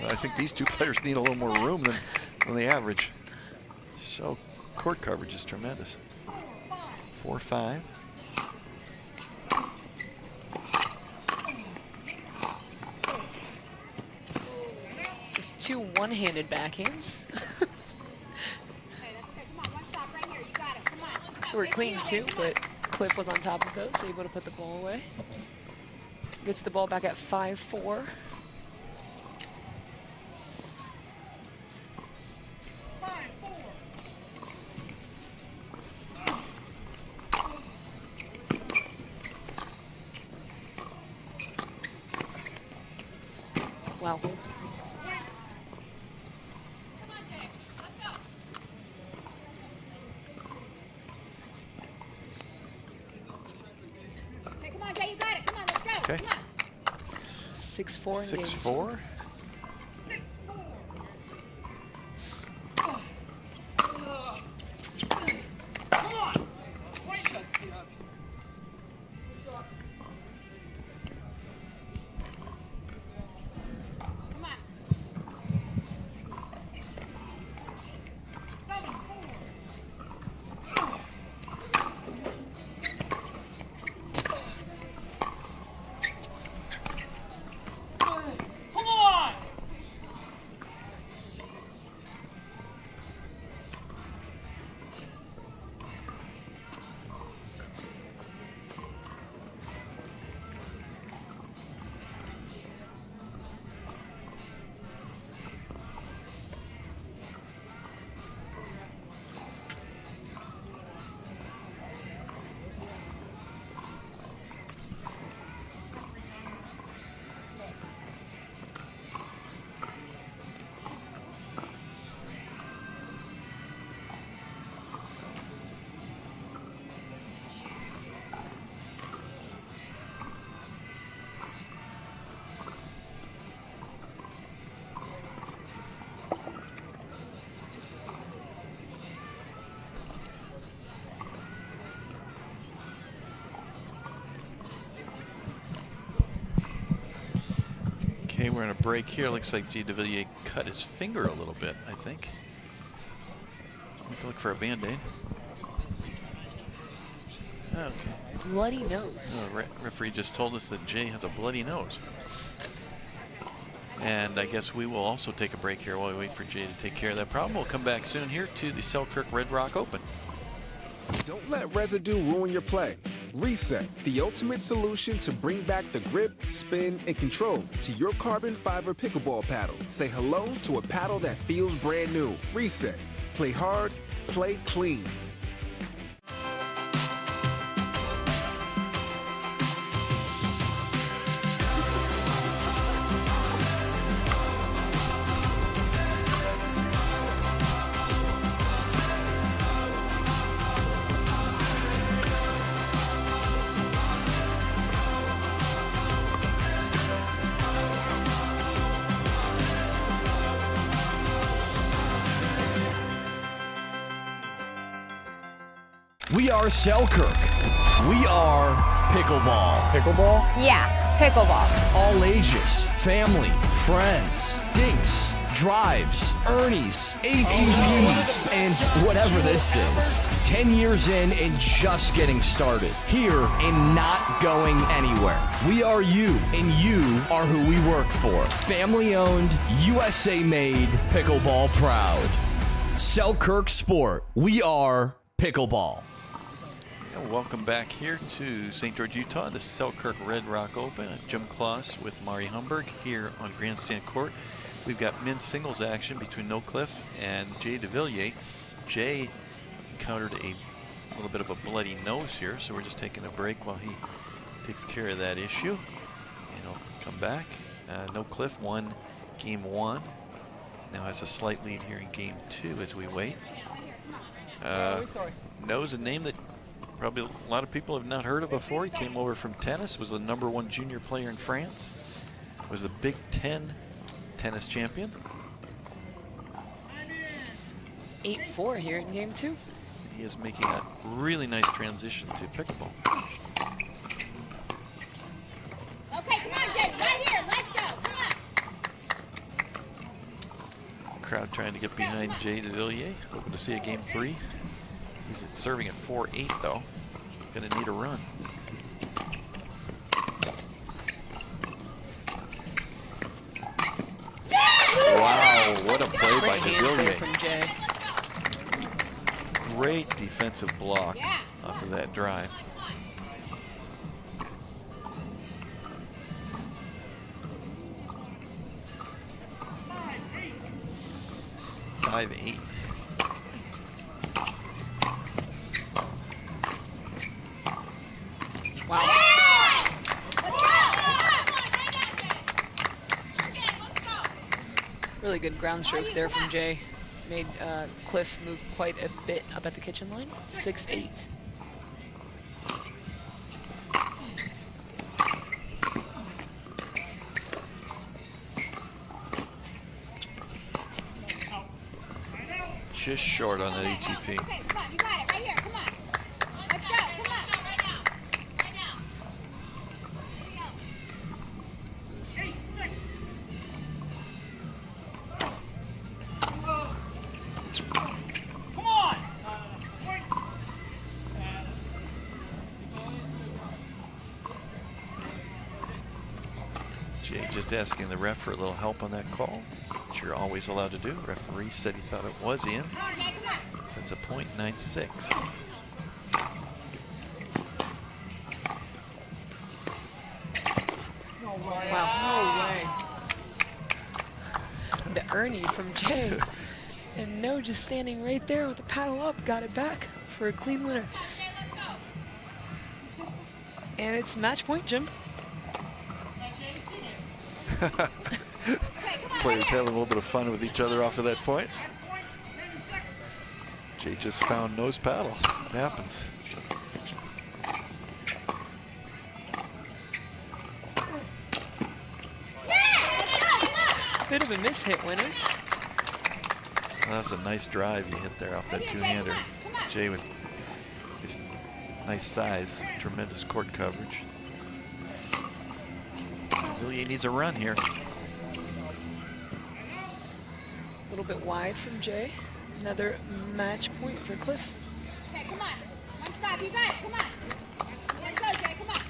I think these two players need a little more room than the average. So court coverage is tremendous. 4-5. Just 2 one-handed backhands. They were clean too, but Cliff was on top of those, so able to put the ball away. Gets the ball back at 5-4. Wow. Okay, come on, Jay, you got it. Come on, let's go. Okay. Come on. 6-4 in game 6-4. Okay, we're in a break here. Looks like G. Devilliers cut his finger a little bit, I think. Have to look for a Band-Aid. Okay. Bloody nose. Referee just told us that Jay has a bloody nose. And I guess we will also take a break here while we wait for Jay to take care of that problem. We'll come back soon here to the Selkirk Red Rock Open. Don't let residue ruin your play. Reset, the ultimate solution to bring back the grip, spin, and control to your carbon fiber pickleball paddle. Say hello to a paddle that feels brand new. Reset. Play hard, play clean. We are Selkirk. We are pickleball. Pickleball? Yeah, pickleball. All ages, family, friends, dinks, drives, Ernies, ATPs, and whatever this is. 10 years in and just getting started. Here and not going anywhere. We are you, and you are who we work for. Family owned, USA made, pickleball proud. Selkirk Sport. We are pickleball. Welcome back here to St. George, Utah, the Selkirk Red Rock Open. Jim Kloss with Mari Humberg here on Grandstand Court. we've got men's singles action between No Cliff and Jay Devilliers. Jay encountered a little bit of a bloody nose here, so we're just taking a break while he takes care of that issue. And he'll come back. No Cliff won game 1. Now has a slight lead here in game 2 as we wait. Knows a name that probably a lot of people have not heard of before. He came over from tennis, was the #1 junior player in France, was the Big Ten tennis champion. 8-4 here in game 2. He is making a really nice transition to pickleball. Okay, come on, Jay. Right here. Let's go. Come on. Crowd trying to get behind Jay Devilliers, hoping to see a game 3. He's serving at 4-8 though. Gonna need a run. Wow, what a play by Devilliers. From Jay. Great defensive block off of that drive. Five, 8. Wow. Really good ground strokes there from Jay. Made Cliff move quite a bit up at the kitchen line. 6-8. Just short on that ATP. Okay, come on. You got it. Right here. Come on. Let's go. Come on. Right now. Right now. Here we go. 8-6. Come on. Jay just asking the ref for a little help on that call, which you're always allowed to do. Referee said he thought it was in. Come on, Jay. Come on. So that's a point, 9-6. Wow, no way. The Ernie from Jay. And No just standing right there with the paddle up, got it back for a clean winner. And it's match point, Jim. Players having a little bit of fun with each other off of that point. Jay just found No's paddle. It happens. Bit of a miss-hit winner. Well, that's a nice drive you hit there off that two-hander. Jay with his nice size, tremendous court coverage. Devilliers needs a run here. A little bit wide from Jay. Another match point for Cliff. Okay, come on. One stop. You got it. Come on. Let's go, Jay. Come on.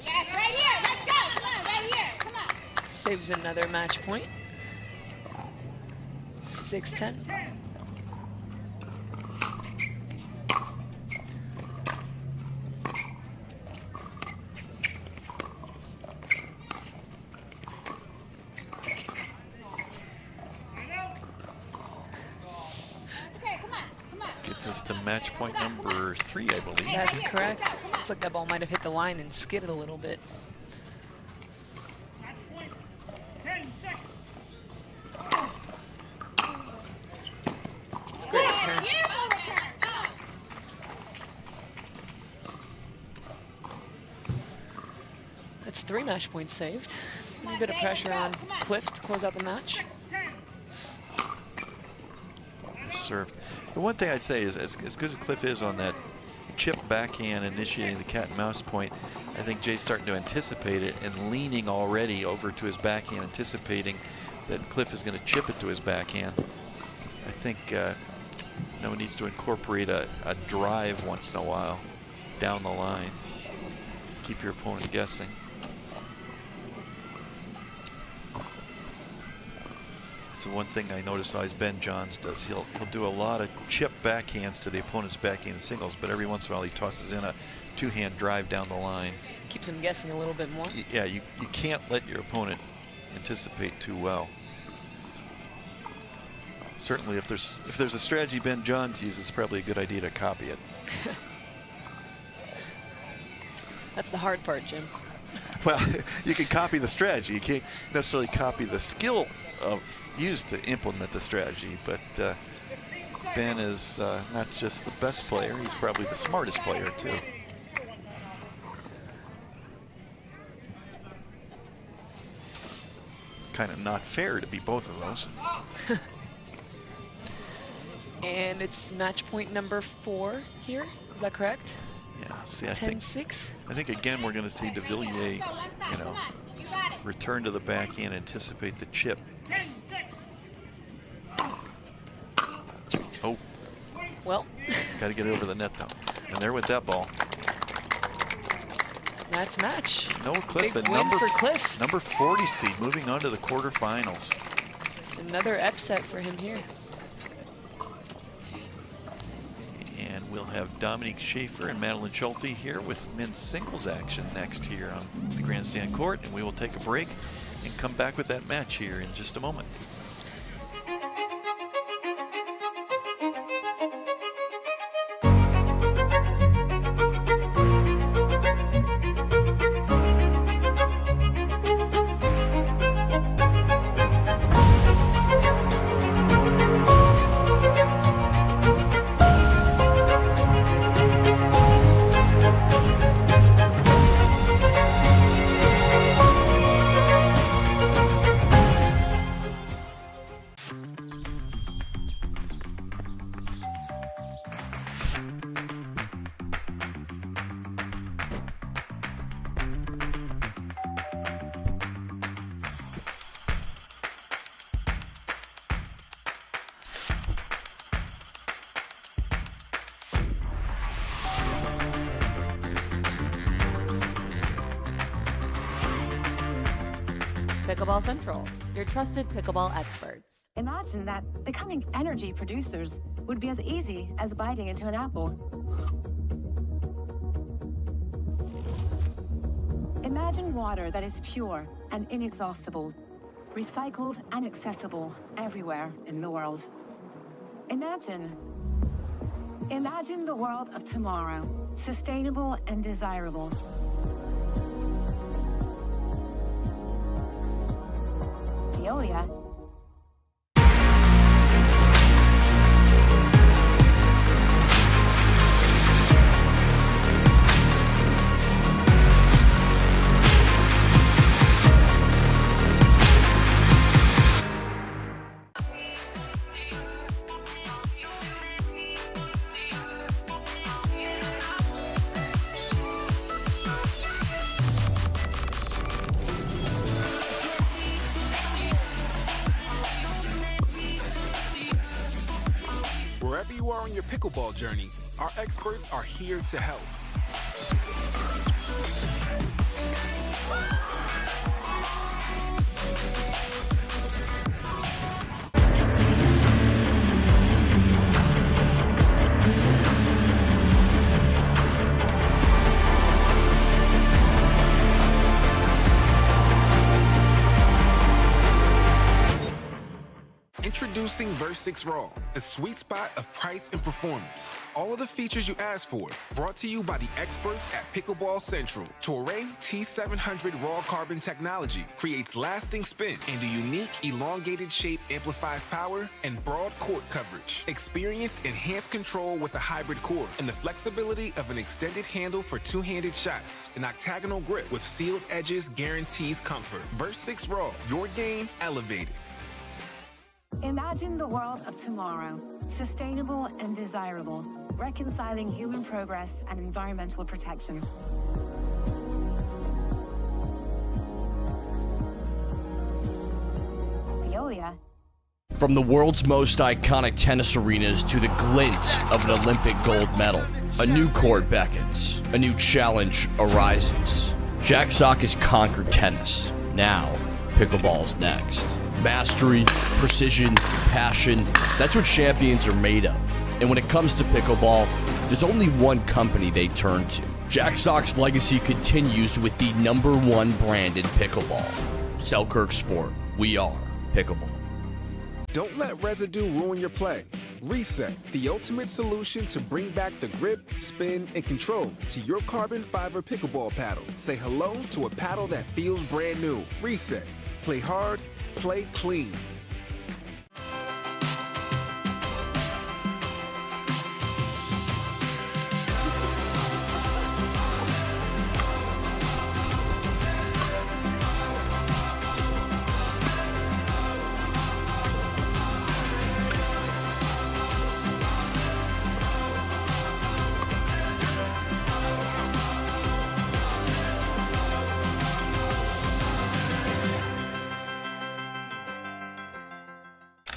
Yes, right here. Let's go. Come on, right here. Come on. Saves another match point. 6-10. Gets us to match point number 3, I believe. That's correct. Looks like that ball might have hit the line and skidded a little bit. It's a great return. That's 3 match points saved. A bit of pressure on Cliff to close out the match. Served. The one thing I'd say is, as good as Cliff is on that chip backhand initiating the cat and mouse point, I think Jay's starting to anticipate it and leaning already over to his backhand, anticipating that Cliff is going to chip it to his backhand. I think no one needs to incorporate a drive once in a while down the line. Keep your opponent guessing. It's the one thing I notice always Ben Johns does. He'll do a lot of chip backhands to the opponent's backhand singles, but every once in a while he tosses in a two-hand drive down the line. Keeps him guessing a little bit more. Yeah, you can't let your opponent anticipate too well. Certainly, if there's a strategy Ben Johns uses, it's probably a good idea to copy it. That's the hard part, Jim. Well, you can copy the strategy. You can't necessarily copy the skill used to implement the strategy. But Ben is not just the best player; he's probably the smartest player too. Kind of not fair to be both of those. And it's match point number 4 here. Is that correct? Yeah. See, I 10-6. I think again we're going to see Devilliers, return to the backhand, anticipate the chip. Oh. Well. Got to get it over the net though. And there with that ball. That's match. Noah Cliff, Big the win for Cliff. number 40 seed, moving on to the quarterfinals. Another upset for him here. And we'll have Dominique Schaefer and Madeline Schulte here with men's singles action next here on the Grandstand court. And we will take a break and come back with that match here in just a moment. Pickleball Central, your trusted pickleball experts. Imagine that becoming energy producers would be as easy as biting into an apple. Imagine water that is pure and inexhaustible, recycled and accessible everywhere in the world. Imagine the world of tomorrow, sustainable and desirable. Veolia. Wherever you are on your pickleball journey, our experts are here to help. Introducing Verse6 Raw, a sweet spot of price and performance. All of the features you asked for, brought to you by the experts at Pickleball Central. Toray T700 Raw Carbon technology creates lasting spin, and a unique elongated shape amplifies power and broad court coverage. Experience enhanced control with a hybrid core and the flexibility of an extended handle for two-handed shots. An octagonal grip with sealed edges guarantees comfort. Verse6 Raw, your game elevated. Imagine the world of tomorrow, sustainable and desirable, reconciling human progress and environmental protection. Veolia. From the world's most iconic tennis arenas to the glint of an Olympic gold medal, a new court beckons, a new challenge arises. Jack Sock has conquered tennis. Now, pickleball's next. Mastery, precision, passion. That's what champions are made of. And when it comes to pickleball, there's only one company they turn to. Jack Sock's legacy continues with the #1 brand in pickleball. Selkirk Sport. We are pickleball. Don't let residue ruin your play. Reset, the ultimate solution to bring back the grip, spin, and control to your carbon fiber pickleball paddle. Say hello to a paddle that feels brand new. Reset. Play hard, play clean.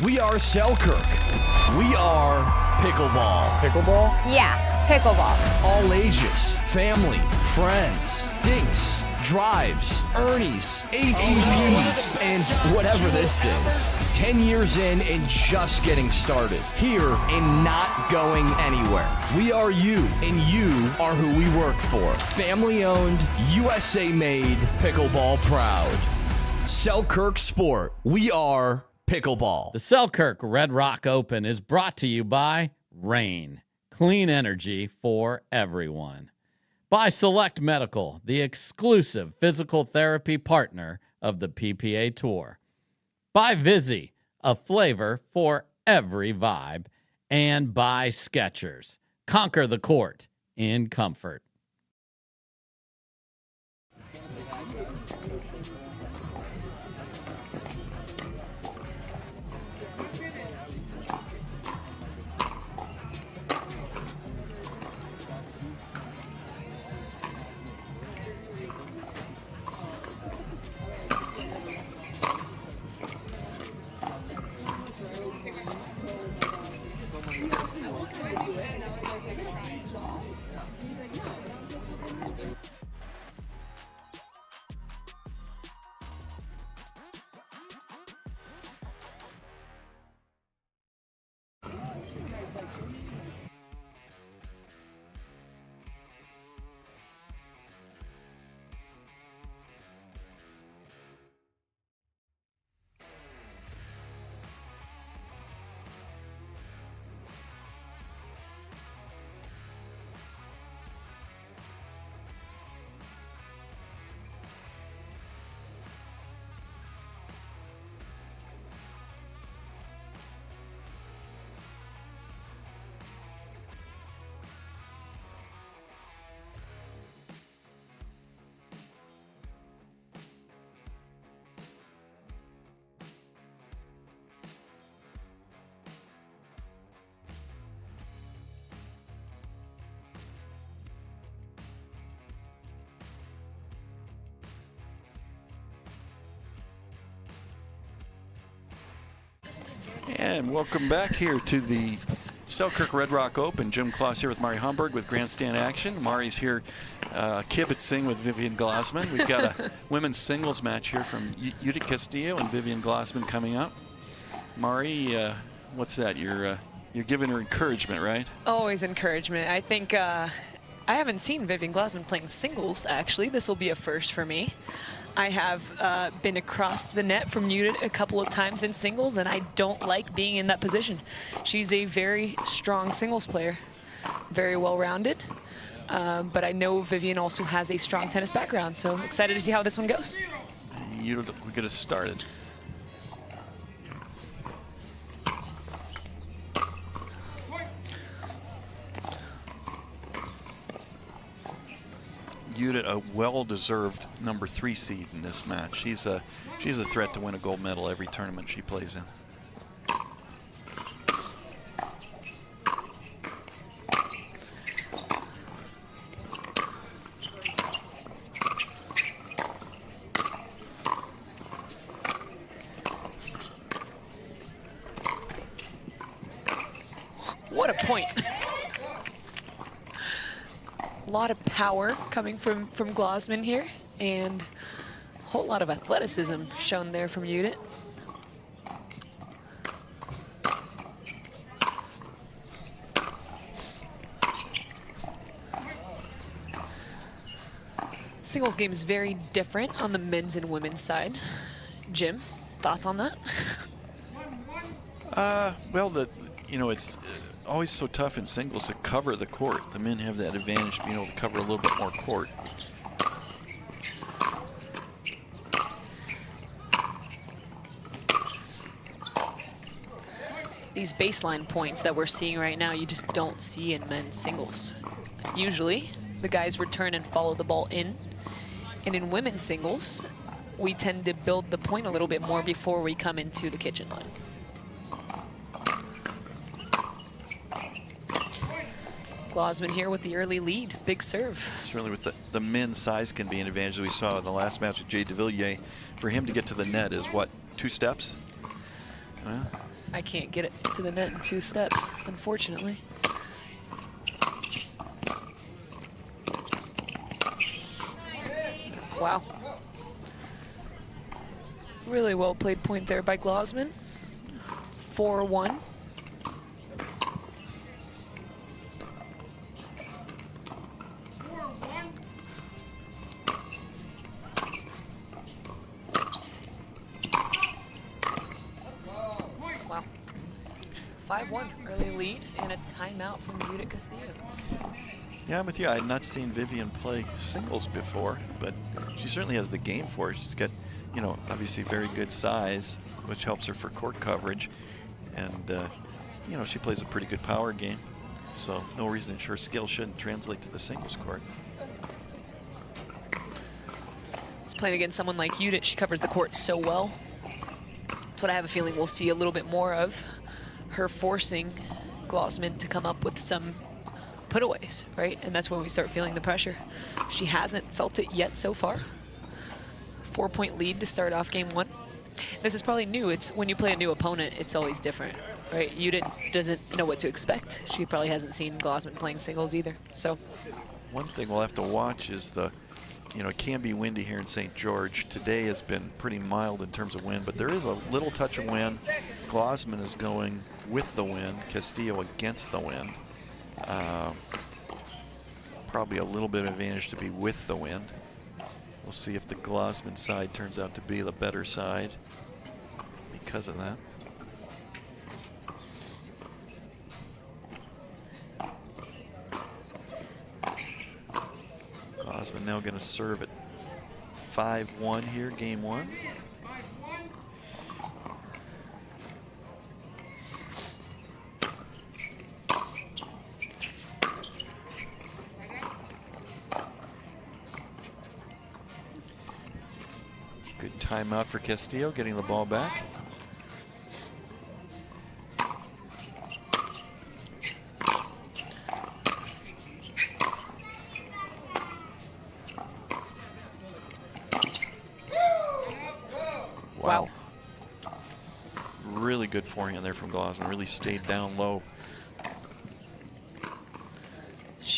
We are Selkirk. We are pickleball. Pickleball? Yeah, pickleball. All ages, family, friends, dinks, drives, Ernies, ATPs, and whatever this is. 10 years in and just getting started. Here and not going anywhere. We are you, and you are who we work for. Family owned, USA made, pickleball proud. Selkirk Sport. We are pickleball. The Selkirk Red Rock Open is brought to you by Rain, clean energy for everyone. By Select Medical, the exclusive physical therapy partner of the PPA Tour. By Vizzy, a flavor for every vibe. And by Skechers, conquer the court in comfort. And welcome back here to the Selkirk Red Rock Open. Jim Kloss here with Mari Homburg with Grandstand Action. Mari's here kibitzing with Vivian Glasman. We've got a women's singles match here from Judith Castillo and Vivian Glasman coming up. Mari, what's that? You're giving her encouragement, right? Always encouragement. I think I haven't seen Vivian Glasman playing singles, actually. This will be a first for me. I have been across the net from Judith a couple of times in singles, and I don't like being in that position. She's a very strong singles player, very well-rounded, but I know Vivian also has a strong tennis background, so excited to see how this one goes. Judith, we'll get us started. Judith, a well-deserved #3 seed in this match. She's a threat to win a gold medal every tournament she plays in. What a point. A lot of power coming from Glasman here, and a whole lot of athleticism shown there from Judith. Singles game is very different on the men's and women's side. Jim, thoughts on that? Well, it's always so tough in singles to cover the court. The men have that advantage being able to cover a little bit more court. These baseline points that we're seeing right now, you just don't see in men's singles. Usually, the guys return and follow the ball in. And in women's singles, we tend to build the point a little bit more before we come into the kitchen line. Glasman here with the early lead. Big serve. Certainly with the men's size can be an advantage. We saw in the last match with Jay Devilliers. For him to get to the net is what, 2 steps? I can't get it to the net in 2 steps, unfortunately. Wow. Really well played point there by Glasman. 4-1. Wow. 5-1 early lead and a timeout from Judith Castillo. Yeah, I'm with you. I had not seen Vivian play singles before, but she certainly has the game for it. She's got, obviously very good size, which helps her for court coverage. And, she plays a pretty good power game. So no reason her skill shouldn't translate to the singles court. It's playing against someone like Judith. She covers the court so well. That's what I have a feeling we'll see a little bit more of. Her forcing Glasman to come up with some putaways, right? And that's when we start feeling the pressure. She hasn't felt it yet so far. 4-point lead to start off game 1. This is probably new. It's when you play a new opponent, it's always different, right? Judith doesn't know what to expect. She probably hasn't seen Glasman playing singles either. So one thing we'll have to watch is it can be windy here in St. George. Today has been pretty mild in terms of wind, but there is a little touch of wind. Glasman is going with the wind, Castillo against the wind. Probably a little bit of advantage to be with the wind. We'll see if the Glasman side turns out to be the better side because of that. Glasman now going to serve at 5-1 here, game 1. Good timeout for Castillo, getting the ball back. Wow. Really good forehand there from Glasman. Really stayed down low.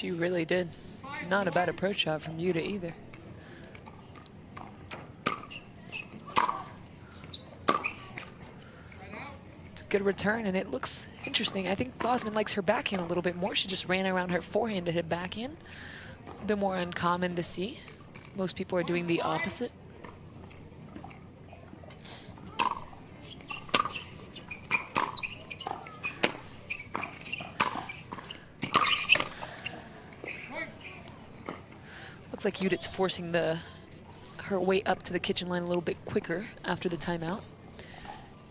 she really did. Not a bad approach shot from Judith either. Good return, and it looks interesting. I think Glasman likes her backhand a little bit more. She just ran around her forehand to hit backhand. A bit more uncommon to see. Most people are doing the opposite. Looks like Judith's forcing her way up to the kitchen line a little bit quicker after the timeout.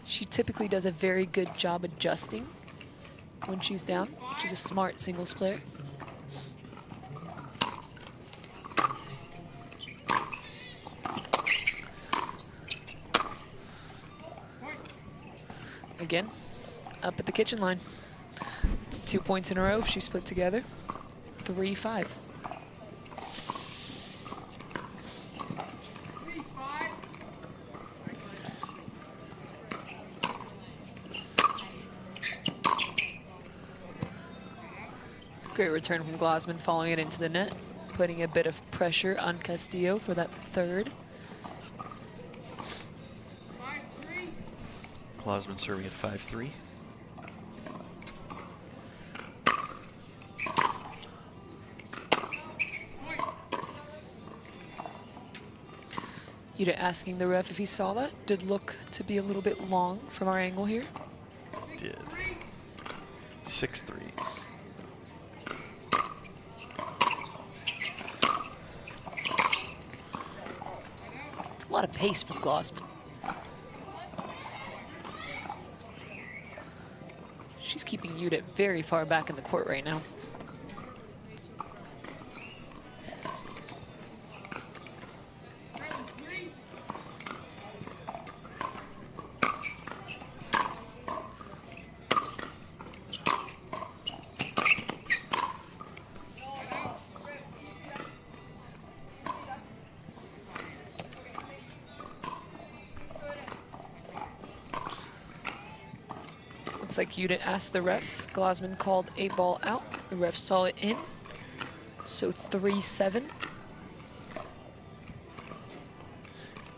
She typically does a very good job adjusting when she's down. She's a smart singles player. Again, up at the kitchen line. It's 2 points in a row she's put together. 3-5. Great return from Glasman, following it into the net, putting a bit of pressure on Castillo for that third. Glasman serving at 5-3. Yuta asking the ref if he saw that. Did look to be a little bit long from our angle here. Did. 6-3. A lot of pace from Glasman. She's keeping Yuta very far back in the court right now. Looks like Yuta asked the ref. Glasman called a ball out. The ref saw it in. So 3-7.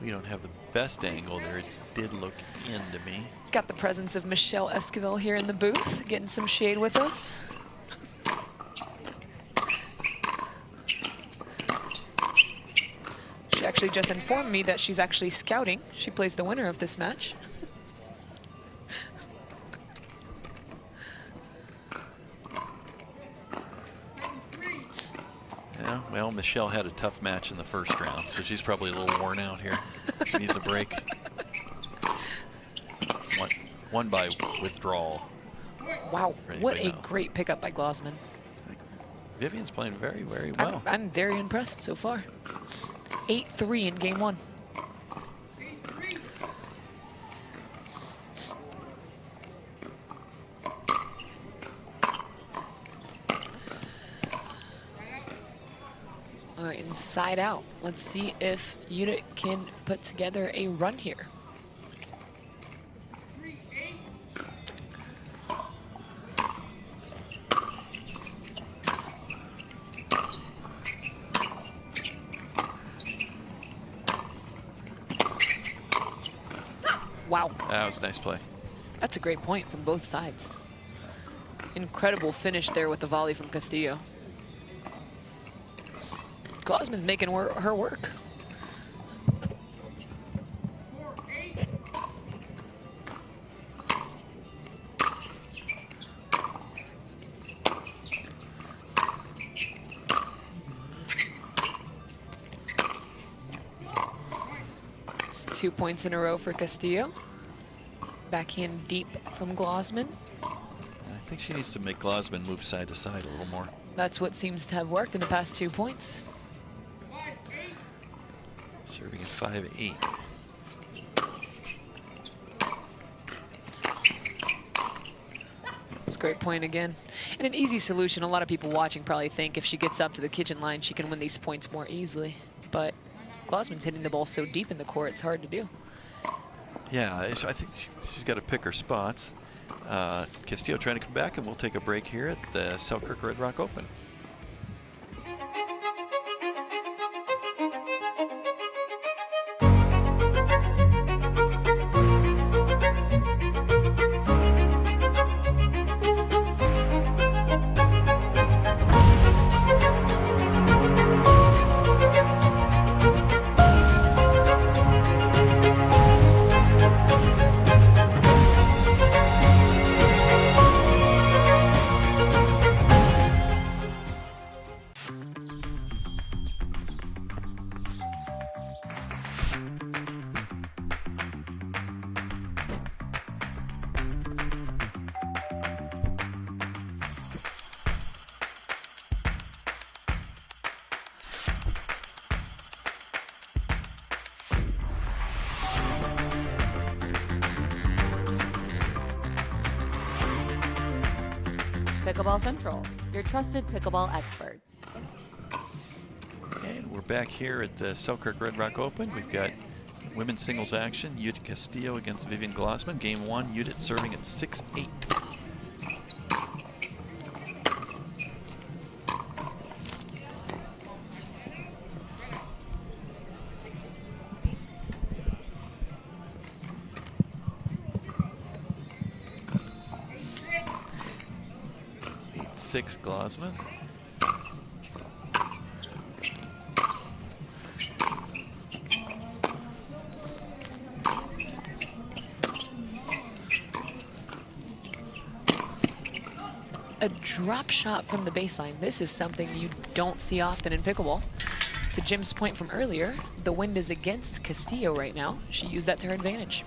We don't have the best angle there. It did look in to me. Got the presence of Michelle Esquivel here in the booth, getting some shade with us. She actually just informed me that she's actually scouting. She plays the winner of this match. Yeah, well, Michelle had a tough match in the first round, so she's probably a little worn out here. She needs a break. One by withdrawal. Wow, what a great pickup by Glasman. Vivian's playing very, very well. I'm very impressed so far. 8-3 in game one. All right, inside out. Let's see if Yuta can put together a run here. Wow. That was a nice play. That's a great point from both sides. Incredible finish there with the volley from Castillo. Glasman's making her work. It's 2 points in a row for Castillo. Backhand deep from Glasman. I think she needs to make Glasman move side to side a little more. That's what seems to have worked in the past 2 points. Serving at 5-8. It's a great point again. And an easy solution. A lot of people watching probably think if she gets up to the kitchen line, she can win these points more easily. But Glasman's hitting the ball so deep in the court, it's hard to do. Yeah, I think she's got to pick her spots. Castillo trying to come back, and we'll take a break here at the Selkirk Red Rock Open. Pickleball Central, your trusted pickleball experts. And we're back here at the Selkirk Red Rock Open. We've got women's singles action. Yuta Castillo against Vivian Glasman. Game one, Yuta serving at 6-8. Six Glasman. a drop shot from the baseline. This is something you don't see often in pickleball. To Jim's point from earlier, the wind is against Castillo right now. She used that to her advantage.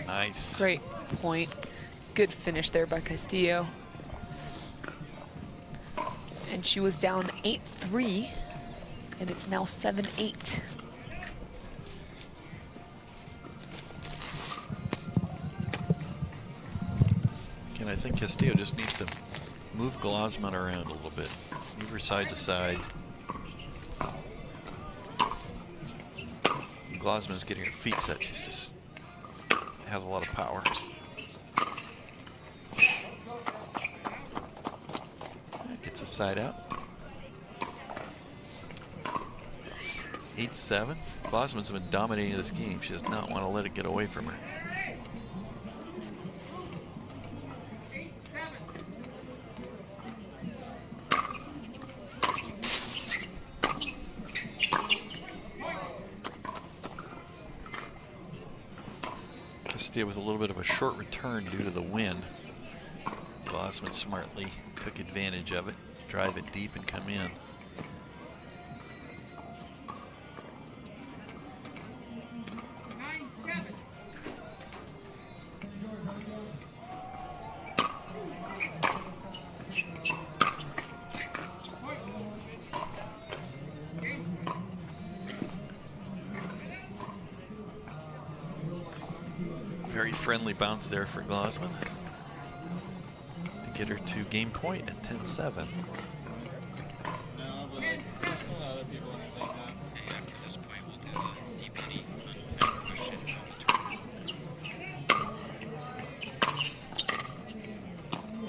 Nice. Great point. Good finish there by Castillo. And she was down 8-3, and it's now 7-8. Again, I think Castillo just needs to move Glasman around a little bit. Move her side to side. Glasman's getting her feet set. She's just has a lot of power. Gets the side out. 8-7. Glasman's been dominating this game. She does not want to let it get away from her. With a little bit of a short return due to the wind. Glasman smartly took advantage of it, drive it deep and come in. Very friendly bounce there for Glasman to get her to game point at 10-7.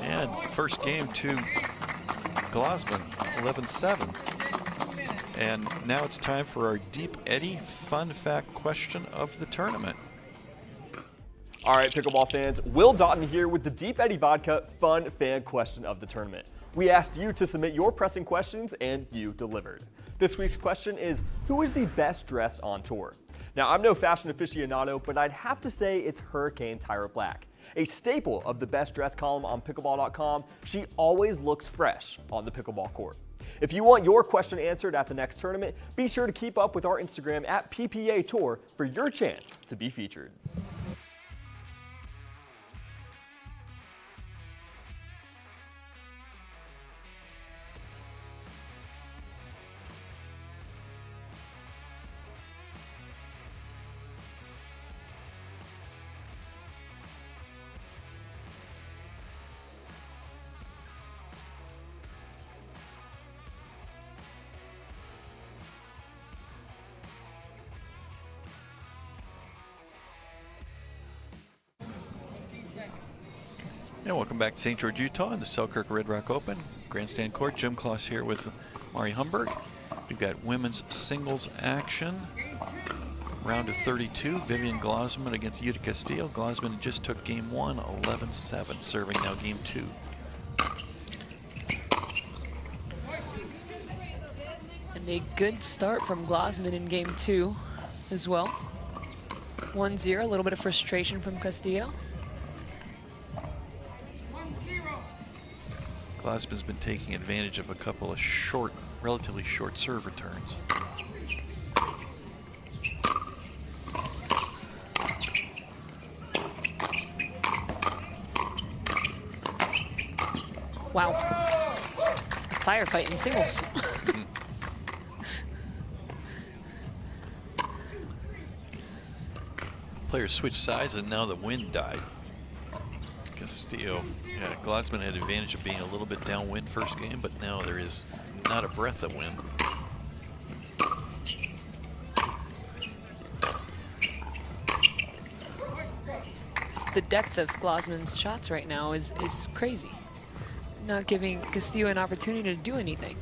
And first game to Glasman, 11-7. And now it's time for our Deep Eddy fun fact question of the tournament. All right, pickleball fans, Will Doughton here with the Deep Eddy Vodka Fun Fan Question of the Tournament. We asked you to submit your pressing questions, and you delivered. This week's question is, who is the best dressed on tour? Now, I'm no fashion aficionado, but I'd have to say it's Hurricane Tyra Black. A staple of the best dressed column on pickleball.com, she always looks fresh on the pickleball court. If you want your question answered at the next tournament, be sure to keep up with our Instagram at PPA Tour for your chance to be featured. And welcome back to St. George, Utah, and the Selkirk Red Rock Open. Grandstand court, Jim Kloss here with Mari Humberg. We've got women's singles action. Round of 32, Vivian Glasman against Yuta Castillo. Glasman just took game 1, 11-7, serving now game 2. And a good start from Glasman in game 2 as well. 1-0, a little bit of frustration from Castillo. Glasman's been taking advantage of a couple of short, relatively short serve returns. Wow. A firefight in singles. Players switched sides and now the wind died. Castillo, yeah, Glasman had advantage of being a little bit downwind first game, but now there is not a breath of wind. The depth of Glasman's shots right now is crazy. Not giving Castillo an opportunity to do anything.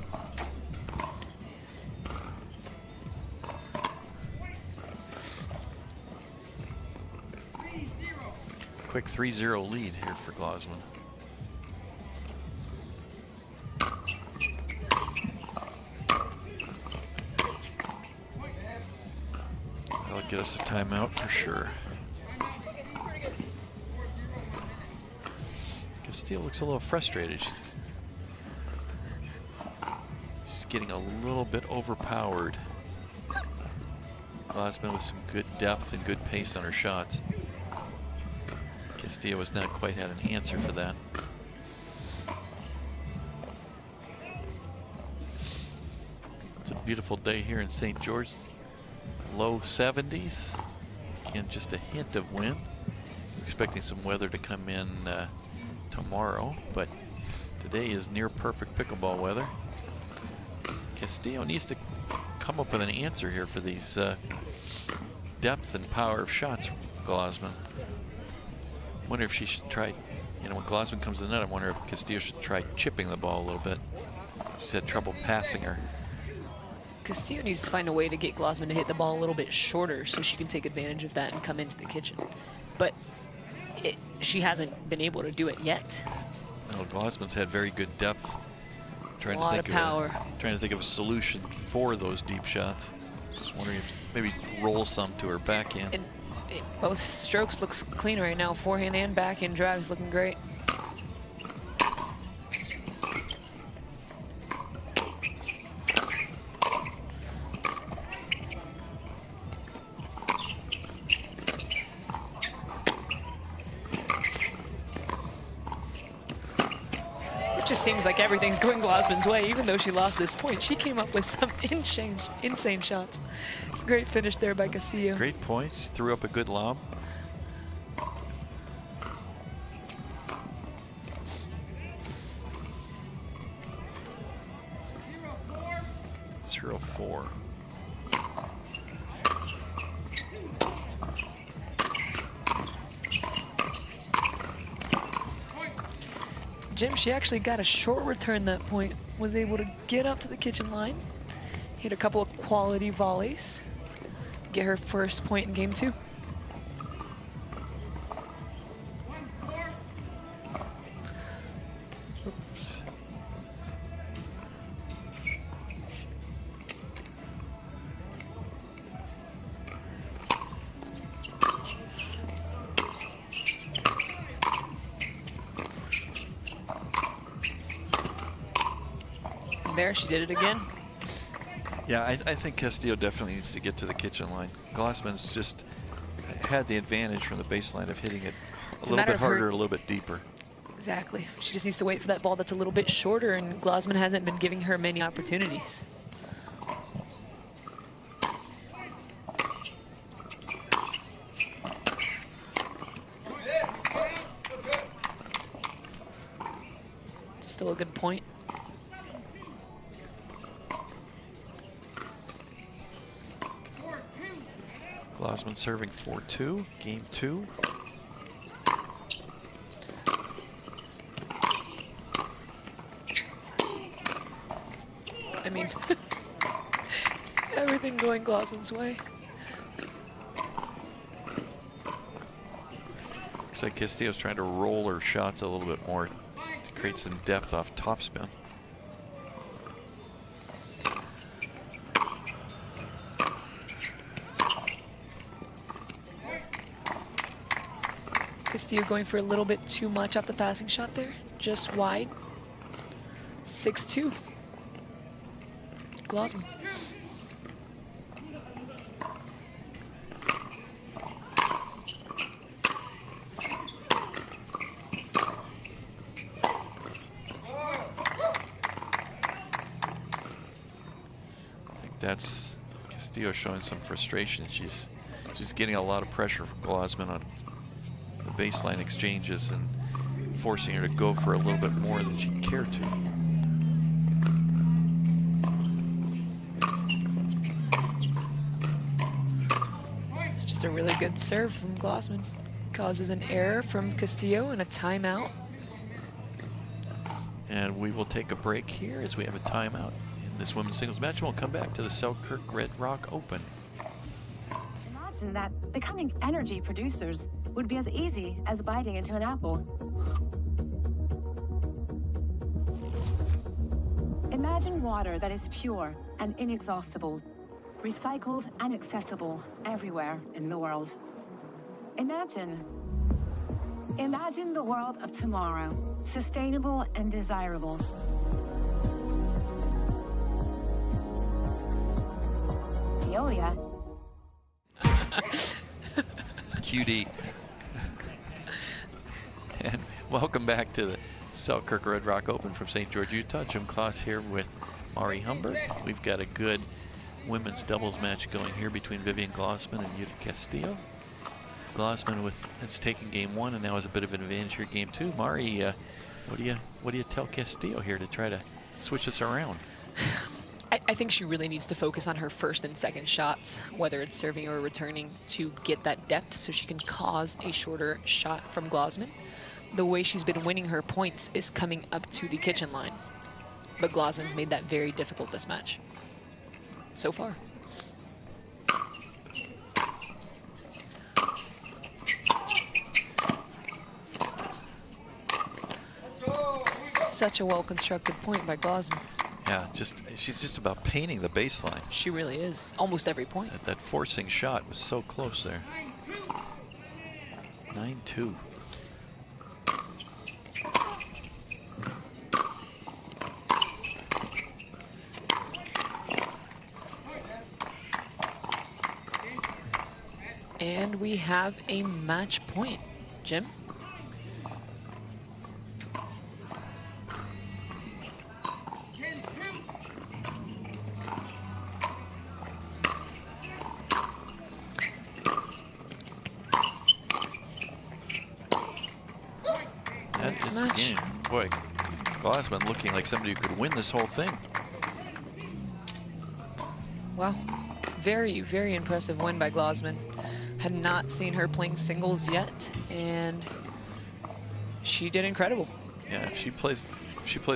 quick 3-0 lead here for Glasman. That'll get us a timeout for sure. Castillo looks a little frustrated. She's getting a little bit overpowered. Glasman with some good depth and good pace on her shots. Castillo has not quite had an answer for that. It's a beautiful day here in St. George. Low 70s. Again, just a hint of wind. We're expecting some weather to come in tomorrow, but today is near perfect pickleball weather. Castillo needs to come up with an answer here for these depth and power of shots from Glasman. Wonder if she should try, you know, when Glasman comes to the net, I wonder if Castillo should try chipping the ball a little bit. She's had trouble passing her. Castillo needs to find a way to get Glasman to hit the ball a little bit shorter so she can take advantage of that and come into the kitchen. But she hasn't been able to do it yet. Well, Glasman's had very good depth. A lot of power. Trying to think of a solution for those deep shots. Just wondering if maybe roll some to her backhand. And both strokes looks clean right now. Forehand and backhand drives looking great. Just seems like everything's going Glasman's way. Even though she lost this point, she came up with some insane shots. Great finish there by Castillo. Great point. She threw up a good lob. 0-4. Jim, she actually got a short return that point, was able to get up to the kitchen line, hit a couple of quality volleys, get her first point in game 2. There, she did it again. Yeah, I think Castillo definitely needs to get to the kitchen line. Glasman's just had the advantage from the baseline of hitting it a little bit harder, a little bit deeper. Exactly. She just needs to wait for that ball that's a little bit shorter, and Glasman hasn't been giving her many opportunities. Still a good point. Glasman serving 4-2, game 2. I mean, everything going Glasman's way. Looks like Castillo's trying to roll her shots a little bit more to create some depth off topspin. Castillo going for a little bit too much off the passing shot there, just wide. 6-2. Glasman. I think that's Castillo showing some frustration. She's getting a lot of pressure from Glasman on the baseline exchanges and forcing her to go for a little bit more than she'd care to. It's just a really good serve from Glasman. Causes an error from Castillo and a timeout. And we will take a break here as we have a timeout in this women's singles match. We'll come back to the Selkirk Red Rock Open. Imagine that becoming energy producers would be as easy as biting into an apple. Imagine water that is pure and inexhaustible, recycled and accessible everywhere in the world. Imagine the world of tomorrow, sustainable and desirable. Veolia. QD. And welcome back to the Selkirk Red Rock Open from St. George, Utah. Jim Kloss here with Mari Humbert. We've got a good women's doubles match going here between Vivian Glasman and Yuta Castillo. Glasman has taken game one and now has a bit of an advantage here game two. Mari, what do you tell Castillo here to try to switch this around? I think she really needs to focus on her first and second shots, whether it's serving or returning, to get that depth so she can cause a shorter shot from Glasman. The way she's been winning her points is coming up to the kitchen line. But Glasman's made that very difficult this match. So far. Such a well-constructed point by Glasman. Yeah, she's just about painting the baseline. She really is. Almost every point. That forcing shot was so close there. 9-2. And we have a match point. Jim? That's the game. Boy, Glasman looking like somebody who could win this whole thing. Wow. Very, very impressive win by Glasman. Had not seen her playing singles yet, and she did incredible. Yeah, if she plays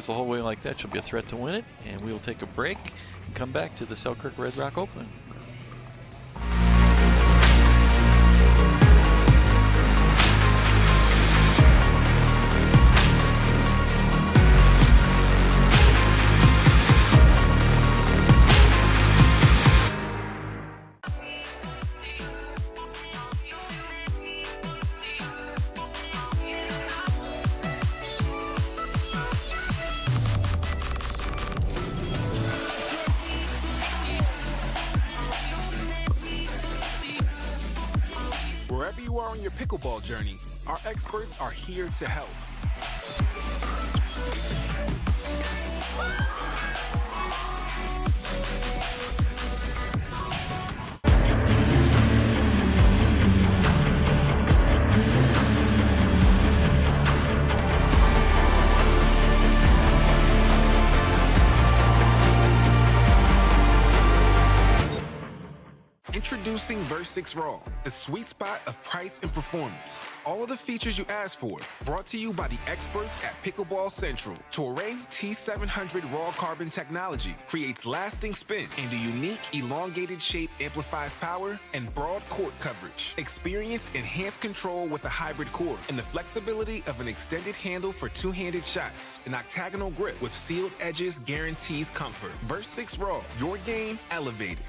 the whole way like that, she'll be a threat to win it. And we'll take a break and come back to the Selkirk Red Rock Open. Wherever you are on your pickleball journey, our experts are here to help. Introducing Versix Raw, the sweet spot of price and performance. All of the features you asked for, brought to you by the experts at Pickleball Central. Toray T700 Raw Carbon technology creates lasting spin, and a unique elongated shape amplifies power and broad court coverage. Experienced enhanced control with a hybrid core and the flexibility of an extended handle for two-handed shots. An octagonal grip with sealed edges guarantees comfort. Versix Raw, your game elevated.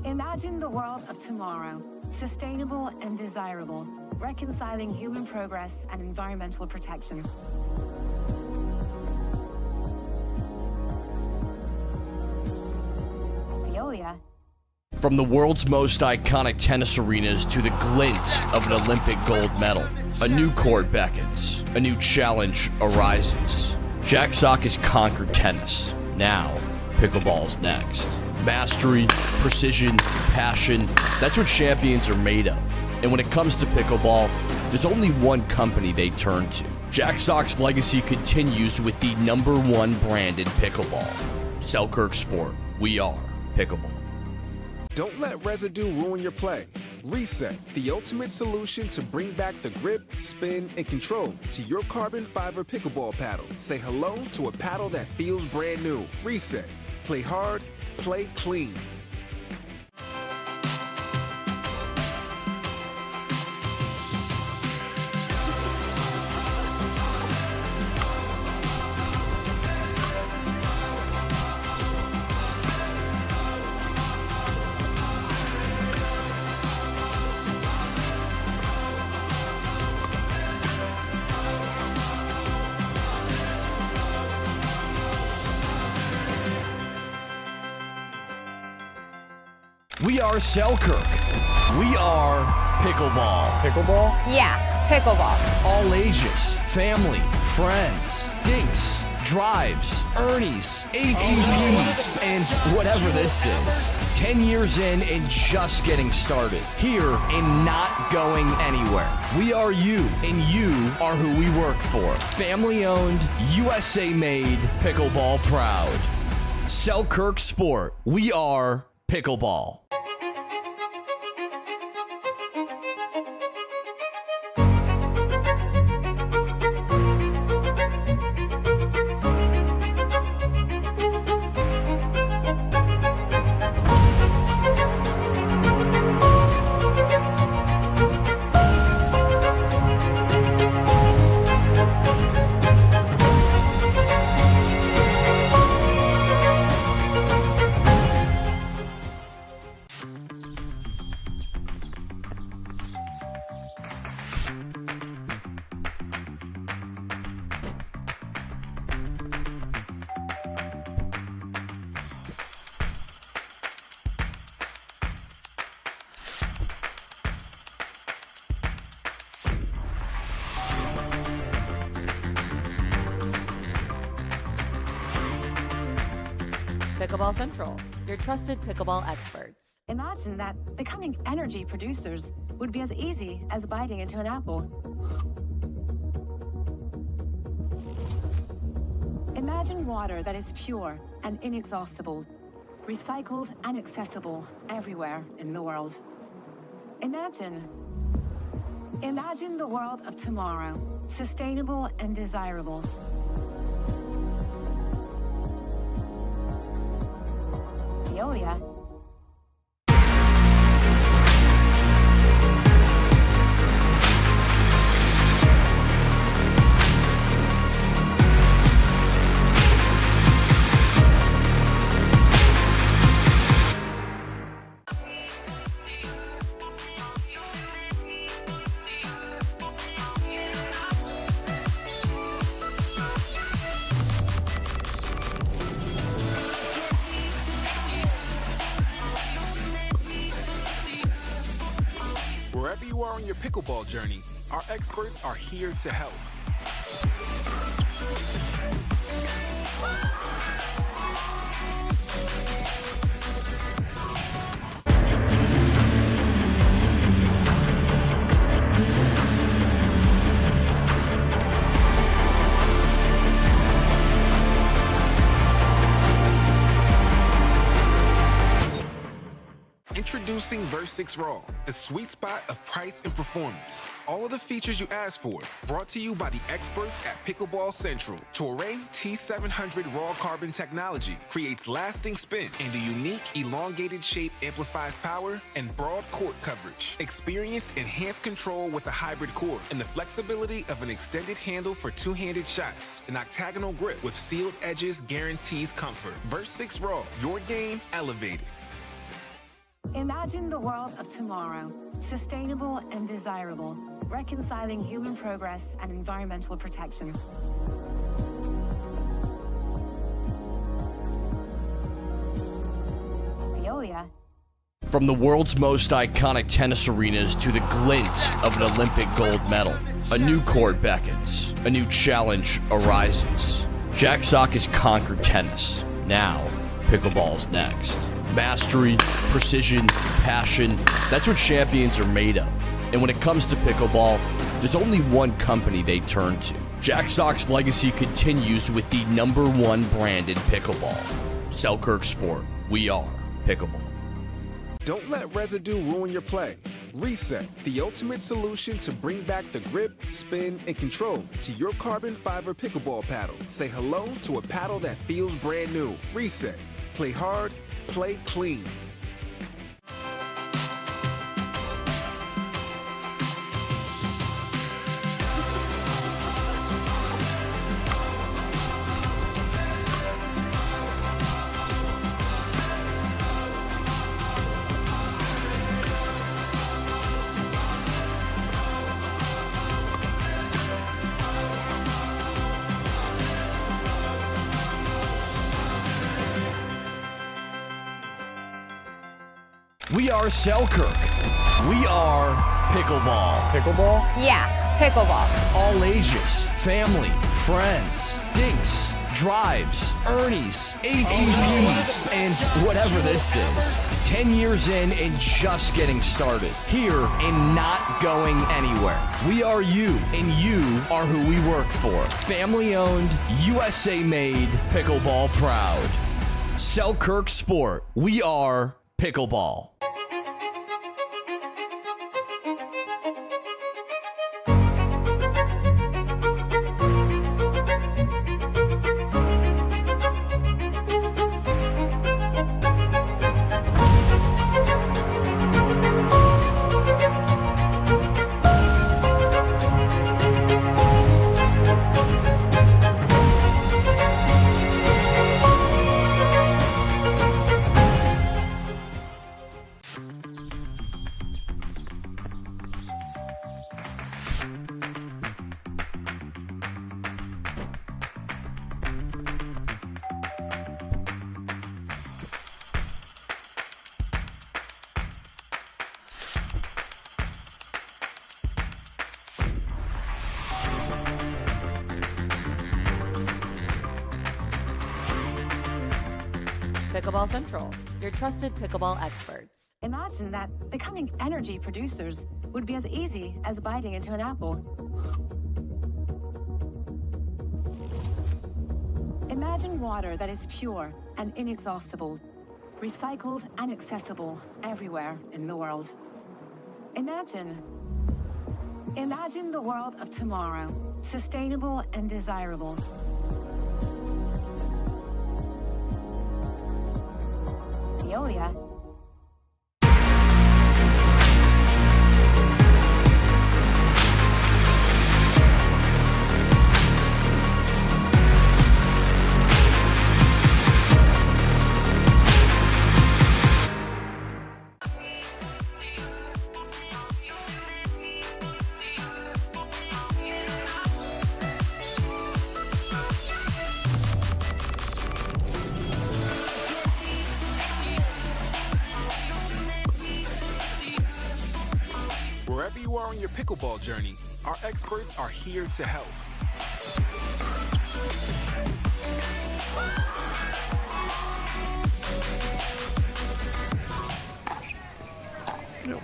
Imagine the world of tomorrow, sustainable and desirable, reconciling human progress and environmental protection. Veolia. From the world's most iconic tennis arenas to the glint of an Olympic gold medal, a new court beckons, a new challenge arises. Jack Sock has conquered tennis. Now, pickleball's next. Mastery, precision, passion, that's what champions are made of. And when it comes to pickleball, there's only one company they turn to. Jack Sock's legacy continues with the #1 brand in pickleball. Selkirk Sport. We are pickleball. Don't let residue ruin your play. Reset, the ultimate solution to bring back the grip, spin, and control to your carbon fiber pickleball paddle. Say hello to a paddle that feels brand new. Reset. Play hard, play clean. We are Selkirk. We are Pickleball. Pickleball? Yeah, pickleball. All ages, family, friends, dinks, drives, Ernies, ATVs, and whatever this is. 10 years in and just getting started. Here and not going anywhere. We are you, and you are who we work for. Family owned, USA made, pickleball proud. Selkirk Sport. We are Pickleball. Pickleball Central, your trusted pickleball experts. Imagine that becoming energy producers would be as easy as biting into an apple. Imagine water that is pure and inexhaustible, recycled and accessible everywhere in the world. Imagine the world of tomorrow, sustainable and desirable. Veolia. Wherever you are on your pickleball journey, our experts are here to help. Introducing Versix Raw, the sweet spot of price and performance. All of the features you asked for, brought to you by the experts at Pickleball Central. Toray T700 Raw Carbon technology creates lasting spin, and a unique elongated shape amplifies power and broad court coverage. Experienced enhanced control with a hybrid core and the flexibility of an extended handle for two-handed shots. An octagonal grip with sealed edges guarantees comfort. Versix Raw, your game elevated. Imagine the world of tomorrow, sustainable and desirable, reconciling human progress and environmental protection. Veolia. From the world's most iconic tennis arenas to the glint of an Olympic gold medal, a new court beckons, a new challenge arises. Jack Sock has conquered tennis. Now, pickleball's next. Mastery, precision, passion, that's what champions are made of. And when it comes to pickleball, there's only one company they turn to. Jack Sock's legacy continues with the #1 brand in pickleball. Selkirk Sport. We are Pickleball. Don't let residue ruin your play. Reset, the ultimate solution to bring back the grip, spin, and control to your carbon fiber pickleball paddle. Say hello to a paddle that feels brand new. Reset. Play hard, play clean. We are Selkirk. We are pickleball. Pickleball? Yeah, pickleball. All ages, family, friends, dinks, drives, Ernies, ATVs, and whatever this is. 10 years in and just getting started. Here and not going anywhere. We are you, and you are who we work for. Family owned, USA made, pickleball proud. Selkirk Sport. We are pickleball. Pickleball Central, your trusted pickleball experts. Imagine that becoming energy producers would be as easy as biting into an apple. Imagine water that is pure and inexhaustible, recycled and accessible everywhere in the world. Imagine the world of tomorrow, sustainable and desirable. Veolia. Wherever you are on your pickleball journey, our experts are here to help.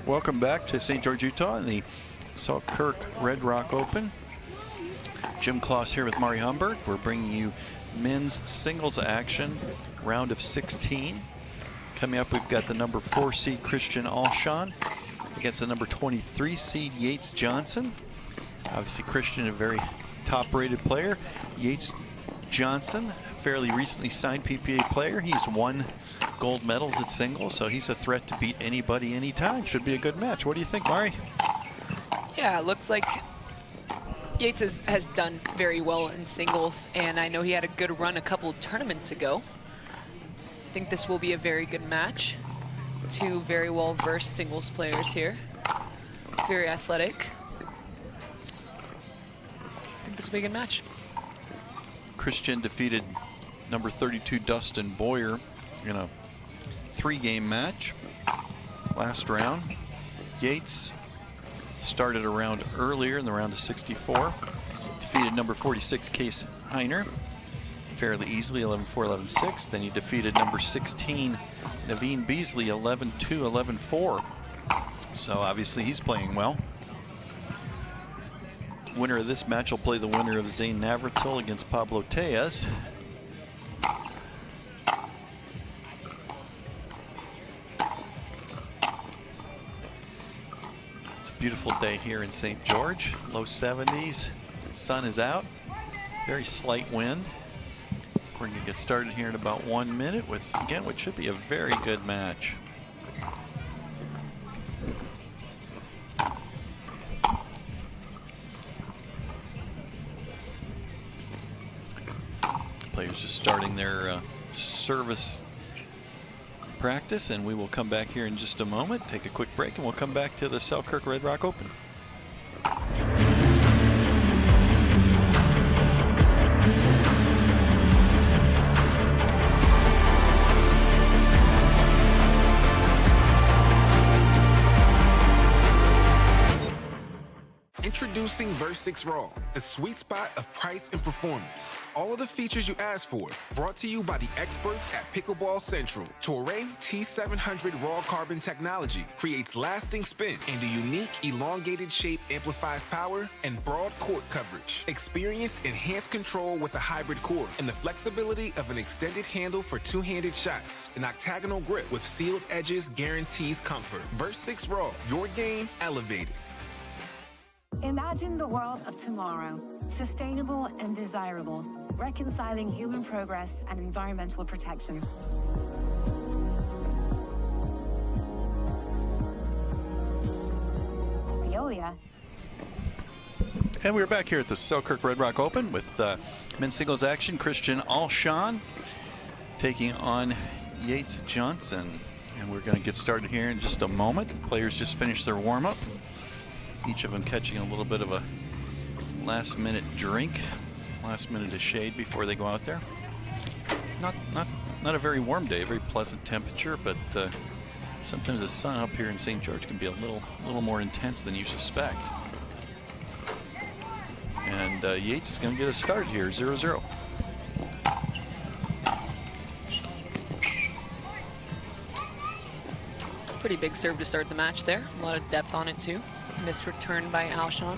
Welcome back to St. George, Utah, in the Selkirk Red Rock Open. Jim Kloss here with Mari Humberg. We're bringing you men's singles action, round of 16. Coming up, we've got the number 4 seed Christian Alshon against the number 23 seed Yates Johnson. Obviously, Christian, a very top-rated player. Yates Johnson, fairly recently signed PPA player. He's won gold medals at singles, so he's a threat to beat anybody, anytime. Should be a good match. What do you think, Mari? Yeah, it looks like Yates has done very well in singles, and I know he had a good run a couple tournaments ago. I think this will be a very good match. Two very well-versed singles players here. Very athletic. I think this will be a good match. Christian defeated number 32 Dustin Boyer in a 3-game match last round. Yates started a round earlier in the round of 64. Defeated number 46 Case Heiner fairly easily, 11-4, 11-6. Then he defeated number 16 Naveen Beasley, 11-2, 11-4. So obviously he's playing well. Winner of this match will play the winner of Zane Navratil against Pablo Tellez. It's a beautiful day here in St. George. Low 70s, sun is out, very slight wind. We're going to get started here in about 1 minute with, again, what should be a very good match. Players just starting their service practice, and we will come back here in just a moment, take a quick break, and we'll come back to the Selkirk Red Rock Open. Introducing Versix Raw, the sweet spot of price and performance. All of the features you asked for, brought to you by the experts at Pickleball Central. Toray T700 Raw Carbon technology creates lasting spin, and a unique elongated shape amplifies power and broad court coverage. Experienced enhanced control with a hybrid core and the flexibility of an extended handle for two-handed shots. An octagonal grip with sealed edges guarantees comfort. Versix Raw, your game elevated. Imagine the world of tomorrow, sustainable and desirable, reconciling human progress and environmental protection. Veolia. And we're back here at the Selkirk Red Rock Open with men's singles action. Christian Alshon taking on Lea Jansen. And we're going to get started here in just a moment. The players just finished their warm-up. Each of them catching a little bit of a last-minute drink, last minute of shade before they go out there. Not a very warm day, very pleasant temperature, but sometimes the sun up here in St. George can be a little more intense than you suspect. And Yates is going to get a start here, 0-0. Pretty big serve to start the match there. A lot of depth on it too. Missed return by Alshon.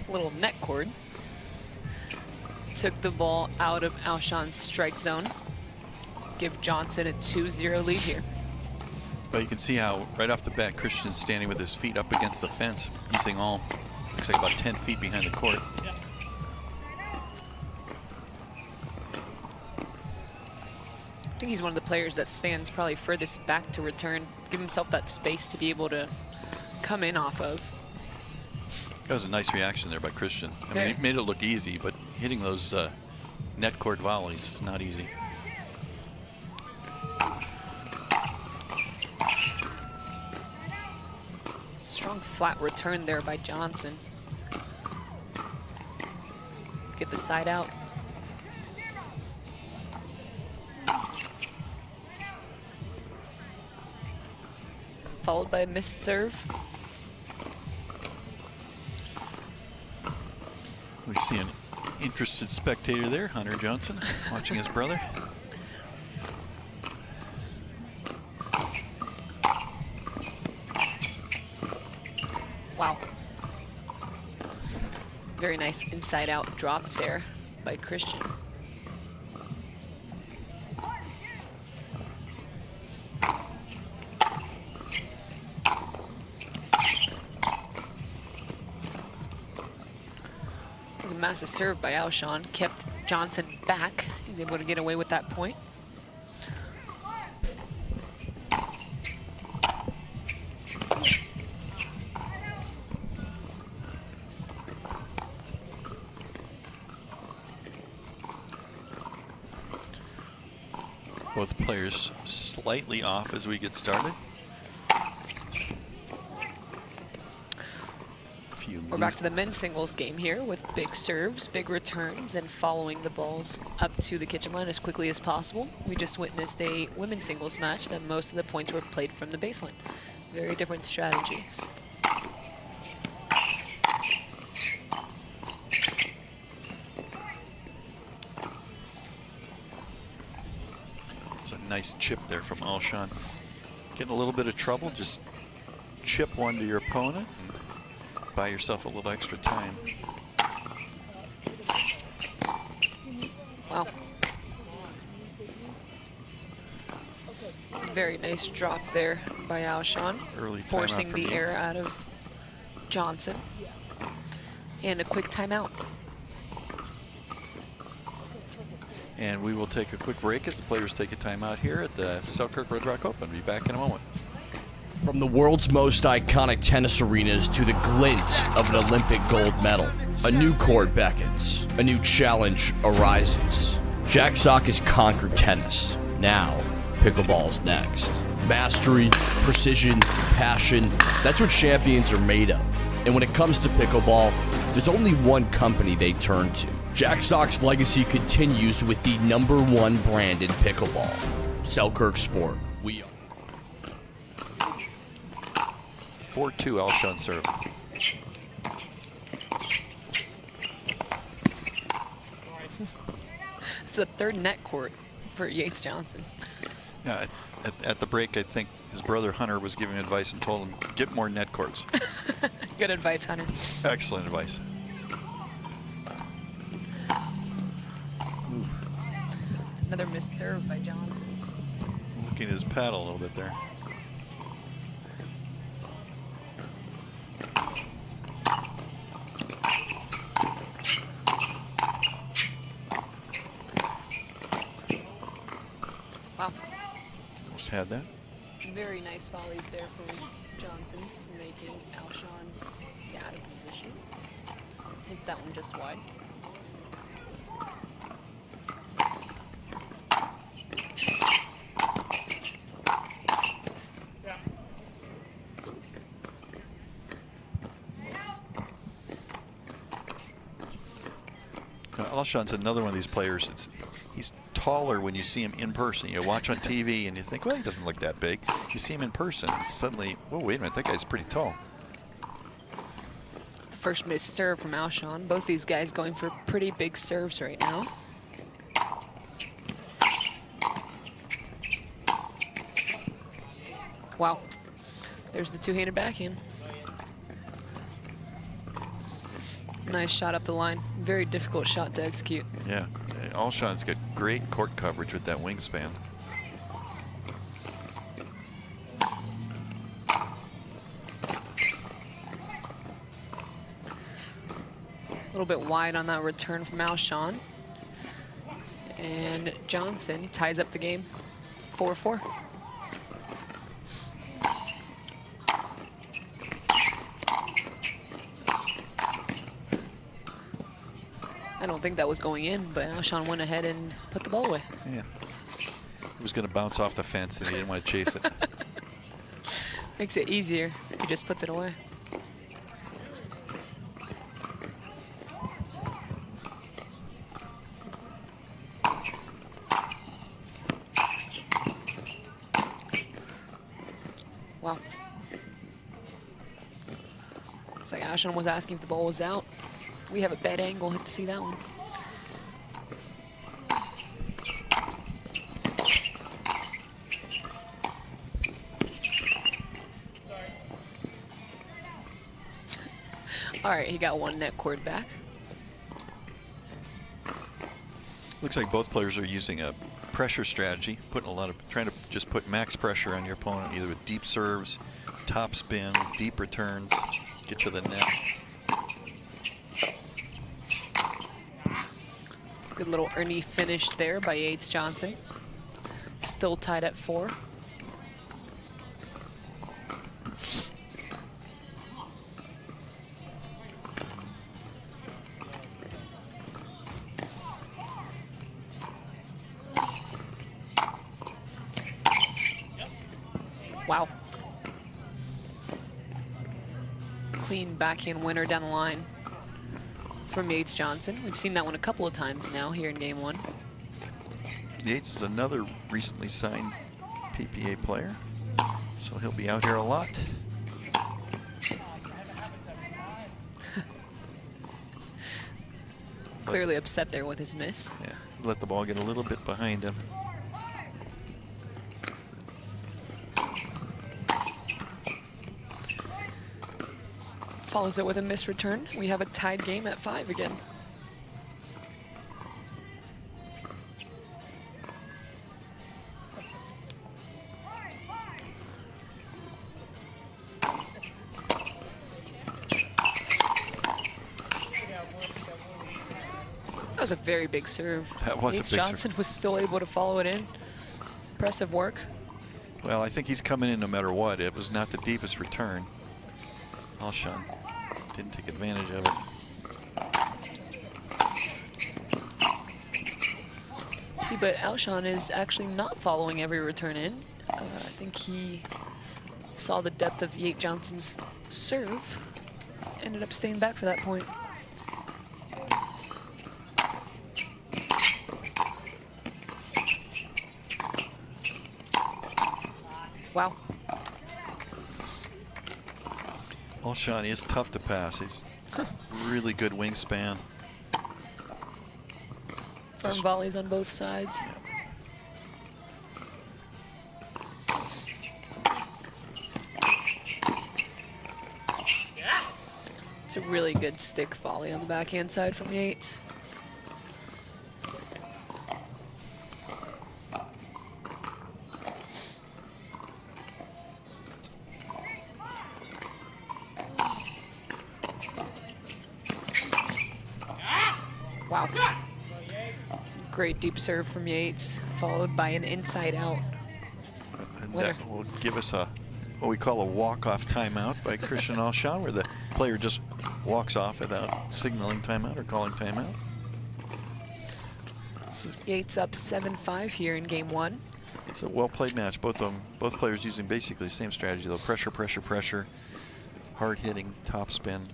Little net cord. Took the ball out of Alshon's strike zone. Give Johnson a 2-0 lead here. But you can see how right off the bat Christian's standing with his feet up against the fence, using all, looks like about 10 feet behind the court. I think he's one of the players that stands probably furthest back to return, give himself that space to be able to come in off of. That was a nice reaction there by Christian. I mean, it made it look easy, but hitting those net cord volleys is not easy. Strong flat return there by Johnson. Get the side out. Followed by a missed serve. We see an interested spectator there, Hunter Johnson, watching his brother. Wow. Very nice inside out drop there by Christian. It was a massive serve by Alshon, kept Johnson back. He's able to get away with that point. Both players slightly off as we get started. We're back to the men's singles game here with big serves, big returns, and following the balls up to the kitchen line as quickly as possible. We just witnessed a women's singles match that most of the points were played from the baseline. Very different strategies. It's a nice chip there from Alshon. Getting a little bit of trouble, just chip one to your opponent and buy yourself a little extra time. Wow. Very nice drop there by Alshon. Early forcing the Yates. air out of Johnson. And a quick timeout. And we will take a quick break as the players take a timeout here at the Selkirk Red Rock Open. Be back in a moment. From the world's most iconic tennis arenas to the glint of an Olympic gold medal, a new court beckons, a new challenge arises. Jack Sock has conquered tennis. Now, pickleball's next. Mastery, precision, passion, that's what champions are made of. And when it comes to pickleball, there's only one company they turn to. Jack Sock's legacy continues with the #1 brand in pickleball, Selkirk Sport. We are 4-2 Alshon serve. It's a third net court for Yates Johnson. Yeah, at the break, I think his brother Hunter was giving advice and told him, get more net courts. Good advice, Hunter. Excellent advice. Ooh. It's another missed serve by Johnson. Looking at his paddle a little bit there. Wow. Almost had that. Very nice volleys there from Johnson, making Alshon get out of position. Hits that one just wide. Alshon's another one of these players. He's taller when you see him in person. You watch on TV and you think, well, he doesn't look that big. You see him in person, and suddenly, whoa, wait a minute, that guy's pretty tall. It's the first missed serve from Alshon. Both these guys going for pretty big serves right now. Wow. There's the two-handed backhand. Nice shot up the line. Very difficult shot to execute. Yeah, Alshon's got great court coverage with that wingspan. A little bit wide on that return from Alshon. And Johnson ties up the game 4-4. I don't think that was going in, but Alshon went ahead and put the ball away. Yeah. It was going to bounce off the fence and he didn't want to chase it. Makes it easier if he just puts it away. Wow. Looks like Alshon was asking if the ball was out. We have a bad angle to see that one. All right, he got one net cord back. Looks like both players are using a pressure strategy, trying to just put max pressure on your opponent, either with deep serves, top spin, deep returns, get to the net. Good little Ernie finish there by Yates Johnson. Still tied at 4. Wow. Clean backhand winner down the line from Yates Johnson. We've seen that one a couple of times now here in game 1. Yates is another recently signed PPA player, so he'll be out here a lot. Clearly upset there with his miss. Yeah, let the ball get a little bit behind him. Follows it with a missed return. We have a tied game at 5 again. That was a very big serve. That was Yates a big Johnson serve. was still able to follow it in. Impressive work. Well, I think he's coming in no matter what. It was not the deepest return. Alshon didn't take advantage of it. See, but Alshon is actually not following every return in. I think he saw the depth of Yates Johnson's serve. Ended up staying back for that point. Wow. Alshon is tough to pass. He's really good wingspan. Firm volleys on both sides. It's a really good stick volley on the backhand side from Yates. Wow. Great deep serve from Yates, followed by an inside out. And Winner. that will give us a what we call a walk-off timeout by Christian Alshon, where the player just walks off without signaling timeout or calling timeout. Yates up 7-5 here in game 1. It's a well-played match. Both players using basically the same strategy, though. Pressure, pressure, pressure. Hard hitting, top spin.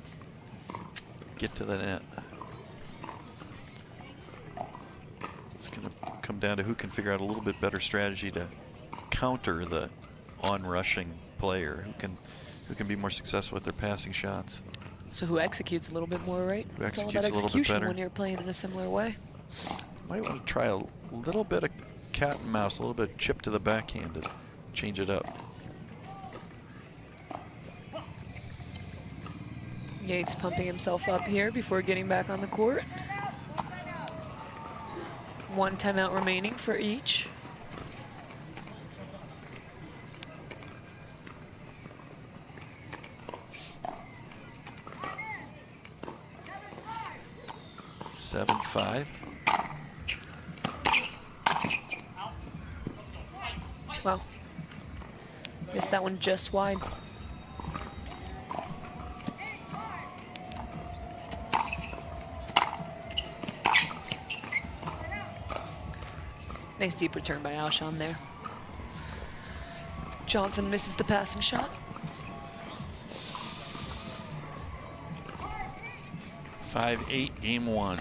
Get to the net. It's going to come down to who can figure out a little bit better strategy to counter the on-rushing player, who can be more successful with their passing shots. So who executes a little bit more, right? Who It's all executes about a little bit execution better. when you're playing in a similar way. Might want to try a little bit of cat and mouse, a little bit of chip to the backhand to change it up. Yates pumping himself up here before getting back on the court. 1 timeout remaining for each. Seven, 5. Wow. Missed that one just wide. Nice deep return by Alshon there. Johnson misses the passing shot. 5-8, game 1.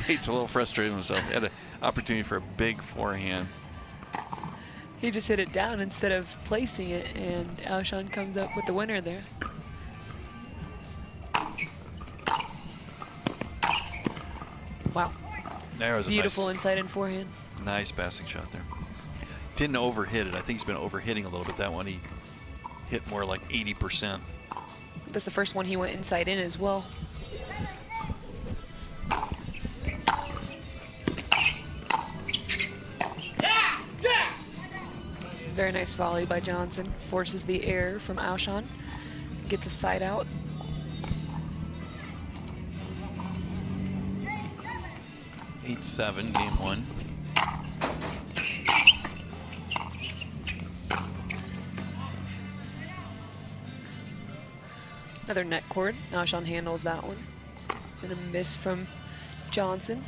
Yates a little frustrated himself. He had an opportunity for a big forehand. He just hit it down instead of placing it, and Alshon comes up with the winner there. Wow. There was a beautiful inside and forehand. Nice passing shot there. Didn't overhit it. I think he's been overhitting a little bit. That one he hit more like 80%. That's the first one he went inside in as well. Very nice volley by Johnson. Forces the air from Alshon. Gets a side out. 8-7, game 1. Another net cord. Alshon handles that one. Then a miss from Johnson.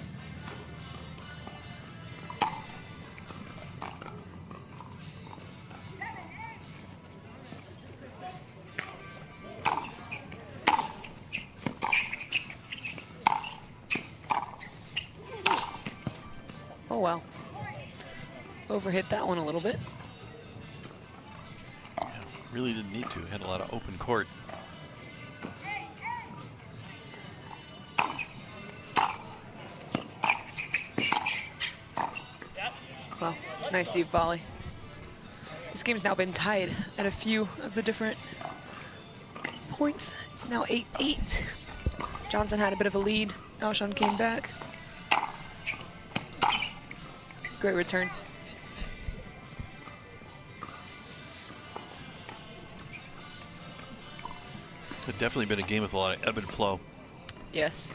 Oh, wow. Overhit that one a little bit. Yeah, really didn't need to. Had a lot of open court. Wow, nice deep volley. This game's now been tied at a few of the different points. It's now 8-8. Johnson had a bit of a lead. Alshon came back. Great return. It's definitely been a game with a lot of ebb and flow. Yes.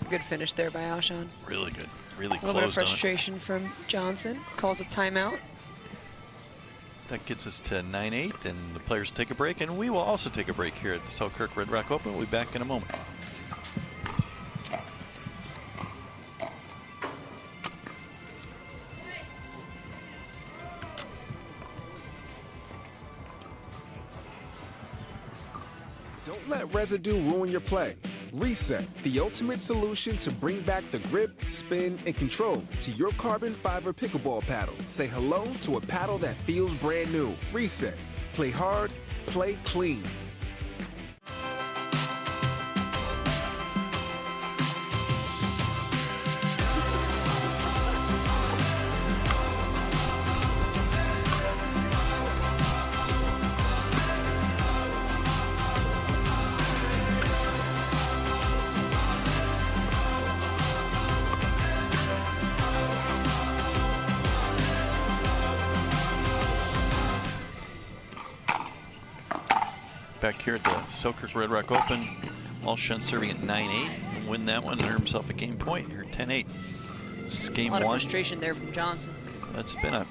Good finish there by Alshon. Really good. Really A little bit of closed on it. frustration from Johnson. Calls a timeout. That gets us to 9-8, and the players take a break, and we will also take a break here at the Selkirk Red Rock Open. We'll be back in a moment. Don't let residue ruin your play. Reset, the ultimate solution to bring back the grip, spin, and control to your carbon fiber pickleball paddle. Say hello to a paddle that feels brand new. Reset. Play hard, play clean. Back here at the Selkirk Red Rock Open, Alshon serving at 9-8. Win that one and earn himself a game point here, 10-8. This is game one. A lot of frustration there from Johnson. That's been a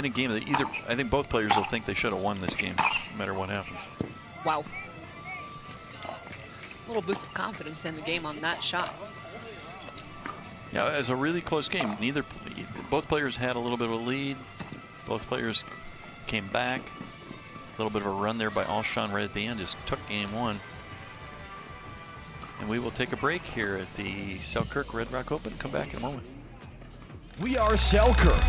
game that I think both players will think they should have won this game, no matter what happens. Wow. A little boost of confidence in the game on that shot. Yeah, it was a really close game. Both players had a little bit of a lead. Both players came back. A little bit of a run there by Alshon right at the end, just took game one. And we will take a break here at the Selkirk Red Rock Open. Come back in a moment. We are Selkirk.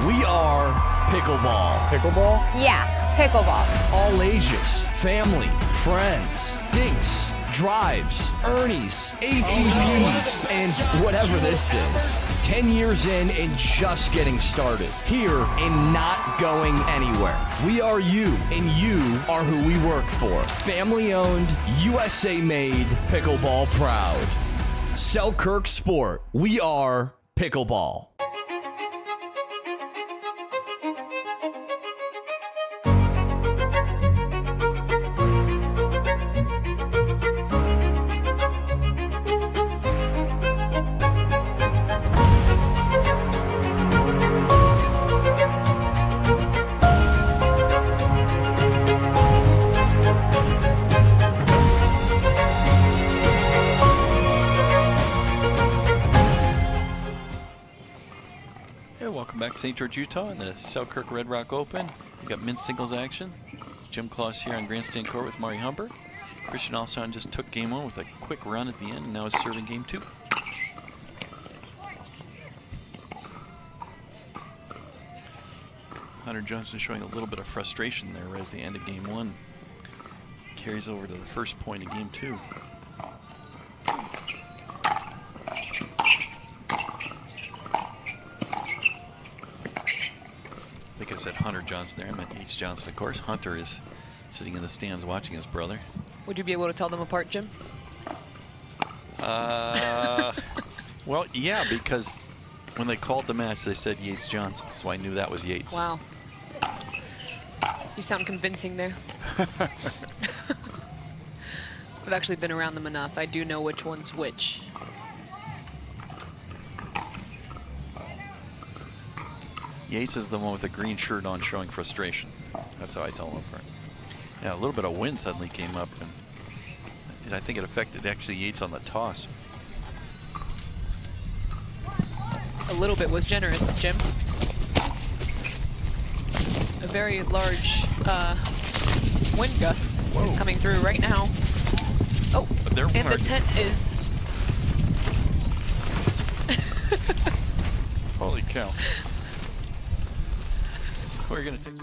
We are pickleball. Pickleball? Yeah, pickleball. All ages, family, friends, dinks, drives, Ernies, ATPs, and whatever this is. 10 years in and just getting started. Here and not going anywhere. We are you, and you are who we work for. Family owned, USA made, pickleball proud. Selkirk Sport. We are pickleball. St. George, Utah in the Selkirk Red Rock Open. We've got men's singles action. Jim Kloss here on Grandstand Court with Mari Humber. Christian Alshon just took game one with a quick run at the end and now is serving game two. Hunter Johnson showing a little bit of frustration there right at the end of game one. Carries over to the first point of game two. I said Hunter Johnson there. I meant H. Johnson, of course. Hunter is sitting in the stands watching his brother. Would you be able to tell them apart, Jim? Well, yeah, because when they called the match, they said Yates Johnson, so I knew that was Yates. Wow. You sound convincing there. I've actually been around them enough. I do know which one's which. Yates is the one with the green shirt on showing frustration. That's how I tell them apart. Yeah, a little bit of wind suddenly came up, and I think it affected actually Yates on the toss. A little bit was generous, Jim. A very large wind gust is coming through right now. Oh, and the tent is... Holy cow. We're going to take...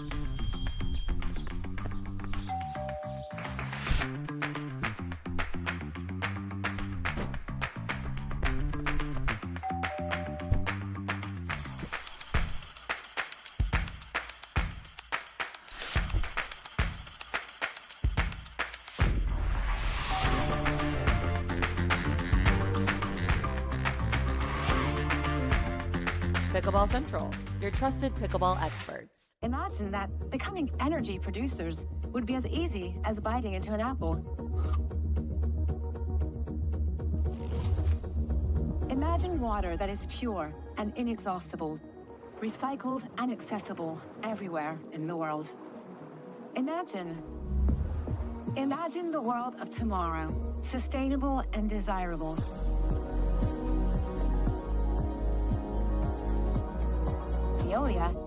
Pickleball Central, your trusted pickleball experts. Imagine that becoming energy producers would be as easy as biting into an apple. Imagine water that is pure and inexhaustible, recycled and accessible everywhere in the world. Imagine the world of tomorrow, sustainable and desirable. Veolia.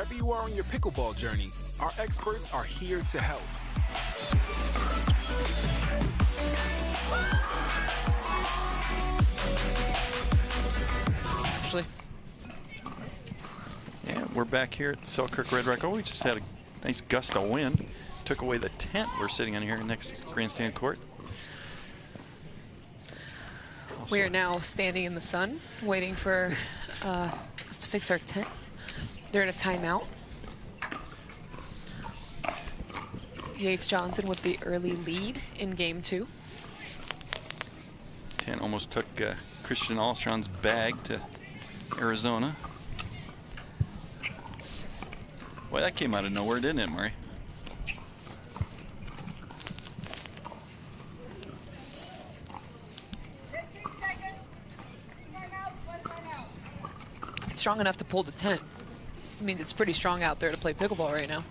Wherever you are on your pickleball journey, our experts are here to help. Actually. Yeah, we're back here at Selkirk Red Rock. Oh, we just had a nice gust of wind. Took away the tent we're sitting on here next to Grandstand Court. We are now standing in the sun, waiting for us to fix our tent. They're in a timeout. Yates Johnson with the early lead in game 2. Tent almost took Christian Alshon's bag to Arizona. Boy, that came out of nowhere, didn't it, Murray? If it's strong enough to pull the tent, it means it's pretty strong out there to play pickleball right now.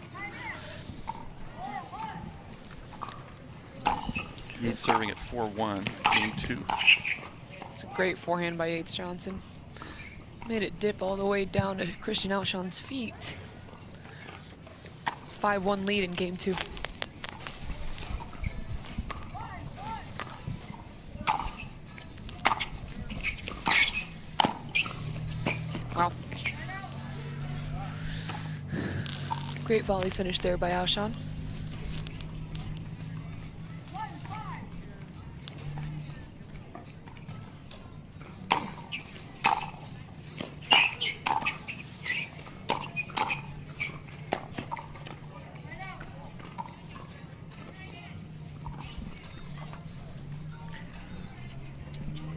Yates serving at 4-1, game 2. It's a great forehand by Yates Johnson. Made it dip all the way down to Christian Alshon's feet. 5-1 lead in game 2. Wow. Great volley finish there by Alshon.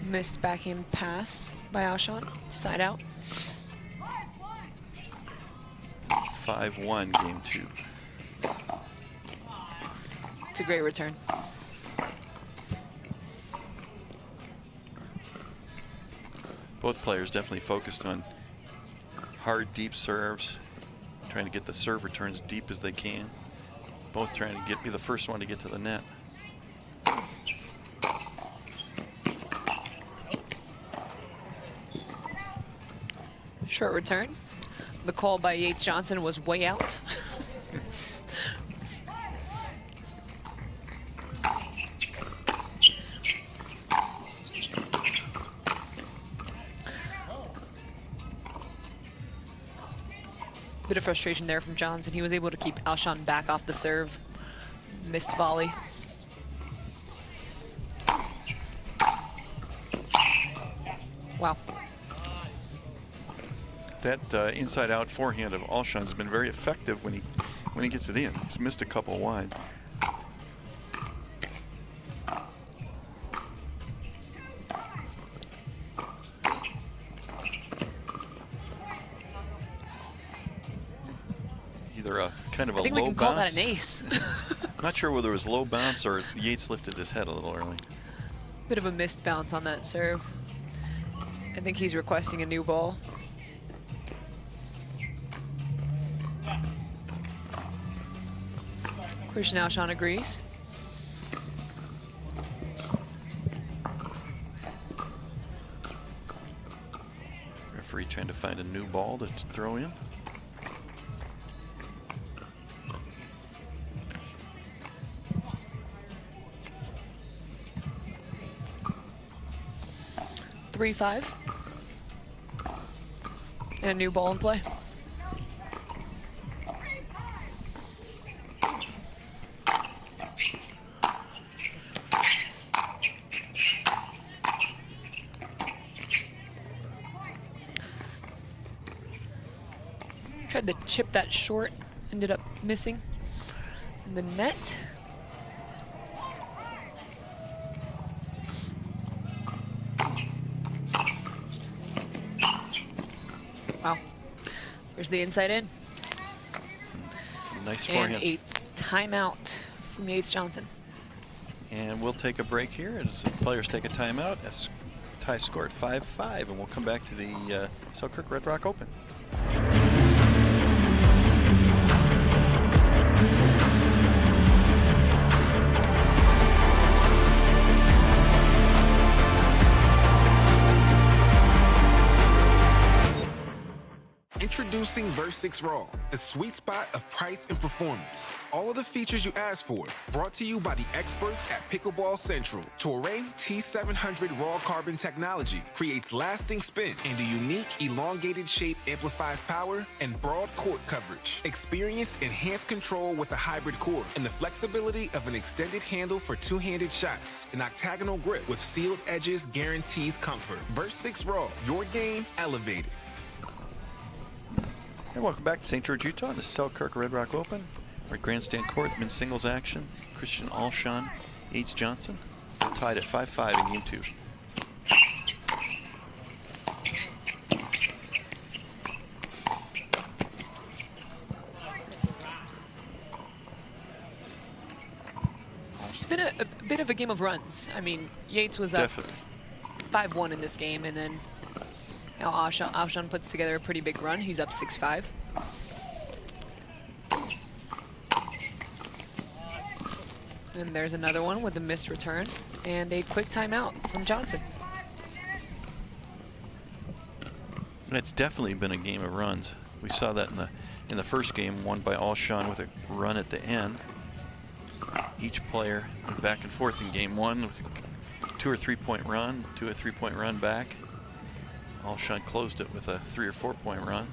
Missed backhand pass by Alshon, side out. 5-1, game 2. It's a great return. Both players definitely focused on hard, deep serves, trying to get the serve returns deep as they can. Both trying to be the first one to get to the net. Short return. The call by Yates Johnson was way out. Bit of frustration there from Johnson. He was able to keep Alshon back off the serve. Missed volley. Wow. That inside-out forehand of Alshon has been very effective when he gets it in. He's missed a couple wide. Either a kind of a I think low we can bounce. call that an ace. Not sure whether it was low bounce or Yates lifted his head a little early. Bit of a missed bounce on that serve. I think he's requesting a new ball. Christian Alshon agrees. Referee trying to find a new ball to throw in. Three, 5. And a new ball in play. Tried to chip that short, ended up missing in the net. Wow. There's the inside in. Some nice And forehand. a timeout from Yates Johnson. And we'll take a break here as the players take a timeout. As tie score at 5-5, and we'll come back to the Selkirk Red Rock Open. Introducing Versix Raw, a sweet spot of price and performance. All of the features you asked for, brought to you by the experts at Pickleball Central. Toray T700 Raw Carbon technology creates lasting spin, and a unique elongated shape amplifies power and broad court coverage. Experienced enhanced control with a hybrid core and the flexibility of an extended handle for two-handed shots. An octagonal grip with sealed edges guarantees comfort. Versix Raw, your game elevated. Hey, welcome back to St. George, Utah, on the Selkirk Red Rock Open. We're at Grandstand Court, men's singles action. Christian Alshon, Lea Jansen, tied at 5-5 in game 2. It's been a bit of a game of runs. I mean, Yates was up 5-1 in this game, and then now Alshon puts together a pretty big run. He's up 6-5. And there's another one with a missed return and a quick timeout from Johnson. And it's definitely been a game of runs. We saw that in the first game, won by Alshon with a run at the end. Each player went back and forth in game 1 with a 2 or 3 point run, 2 or 3 point run back. Alshon closed it with a 3 or 4 point run.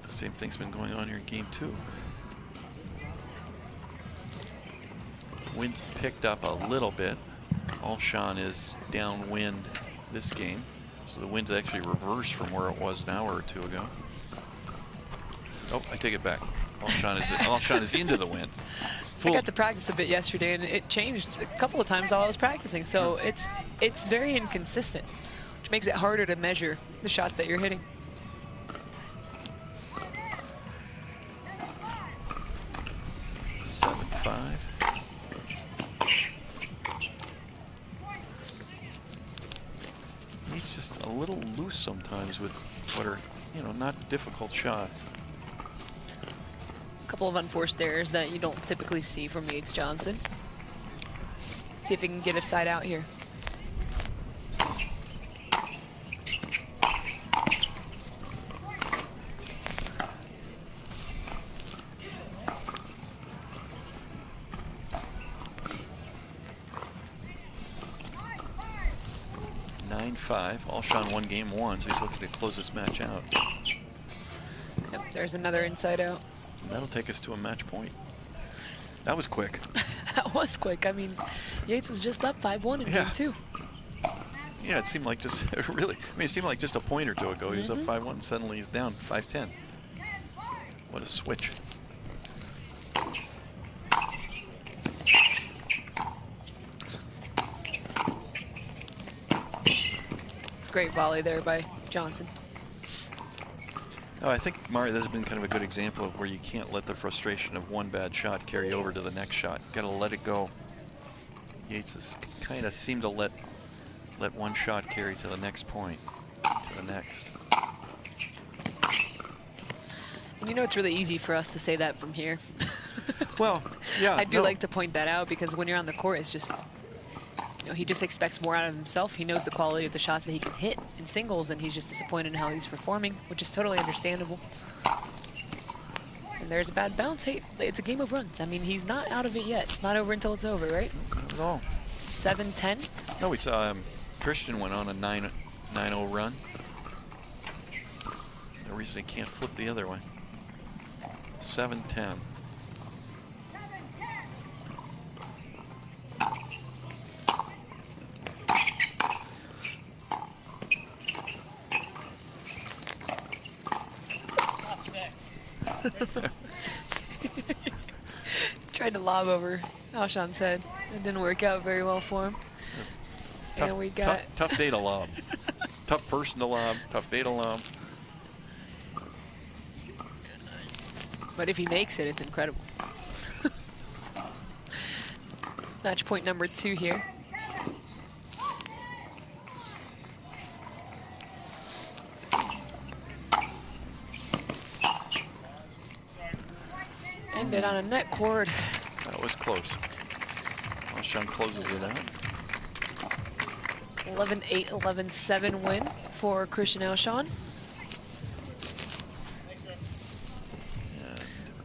Same thing's been going on here in game 2. Wind's picked up a little bit. Alshon is downwind this game, so the wind's actually reversed from where it was an hour or two ago. Oh, I take it back. Alshon is into the wind. I got to practice a bit yesterday, and it changed a couple of times while I was practicing, so it's very inconsistent, which makes it harder to measure the shot that you're hitting. He's just a little loose sometimes with what are, not difficult shots. A couple of unforced errors that you don't typically see from Yates Johnson. See if he can get a side out here. Alshon won game 1, so he's looking to close this match out. Yep, there's another inside out. And that'll take us to a match point. That was quick. That was quick. I mean, Yates was just up 5-1 in game 2. Yeah, it seemed like just it seemed like just a point or two ago. He was up 5-1, and suddenly he's down 5-10. What a switch. Great volley there by Johnson. No, I think, Mari, this has been kind of a good example of where you can't let the frustration of one bad shot carry over to the next shot. You've got to let it go. Yates has kind of seemed to let one shot carry to the next point, to the next. And it's really easy for us to say that from here. Well, yeah. I do like to point that out, because when you're on the court, it's just, he just expects more out of himself. He knows the quality of the shots that he can hit in singles, and he's just disappointed in how he's performing, which is totally understandable. And there's a bad bounce. Hey, it's a game of runs. I mean, he's not out of it yet. It's not over until it's over, right? No. 7-10? No, we saw Christian went on a 9-0 run. No reason he can't flip the other way. 7-10. Tried to lob over Alshon's head. It didn't work out very well for him. Tough, and we got tough day to lob. Tough person to lob. Tough day to lob. But if he makes it, it's incredible. Match point number 2 here. Ended on a net cord. That was close. Alshon closes it out. 11-8, 11-7 win for Christian Alshon.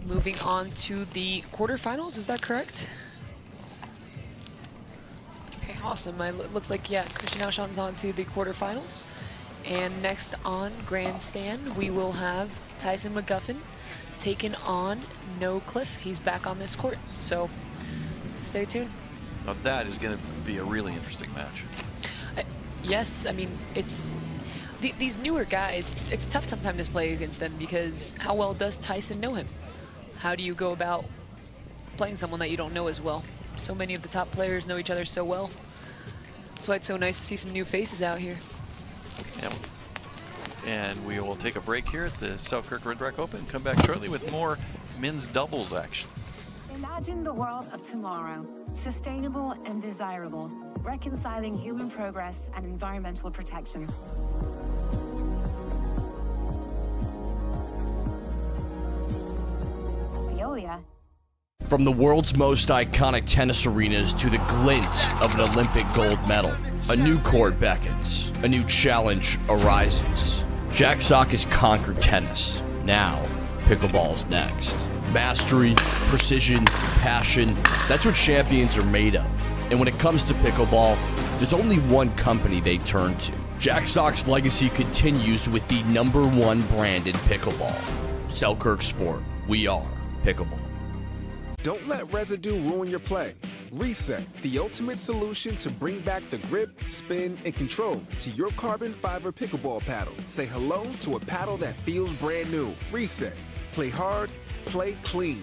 moving on to the quarterfinals, is that correct? Okay, awesome. Looks like, yeah, Christian Alshon's on to the quarterfinals. And next on Grandstand, we will have Tyson McGuffin taking on No Cliff. He's back on this court, so stay tuned. Now that is going to be a really interesting match. Yes, I mean, it's these newer guys, it's tough sometimes to play against them because how well does Tyson know him? How do you go about playing someone that you don't know as well? So many of the top players know each other so well. That's why it's so nice to see some new faces out here. Yep. And we will take a break here at the Selkirk Red Rock Open. Come back shortly with more men's doubles action. Imagine the world of tomorrow, sustainable and desirable, reconciling human progress and environmental protection. Veolia. From the world's most iconic tennis arenas to the glint of an Olympic gold medal, a new court beckons, a new challenge arises. Jack Sock has conquered tennis. Now, pickleball's next. Mastery, precision, passion, that's what champions are made of. And when it comes to pickleball, there's only one company they turn to. Jack Sock's legacy continues with the #1 brand in pickleball. Selkirk Sport. We are pickleball. Don't let residue ruin your play. Reset, the ultimate solution to bring back the grip, spin, and control to your carbon fiber pickleball paddle. Say hello to a paddle that feels brand new. Reset. Play hard, play clean.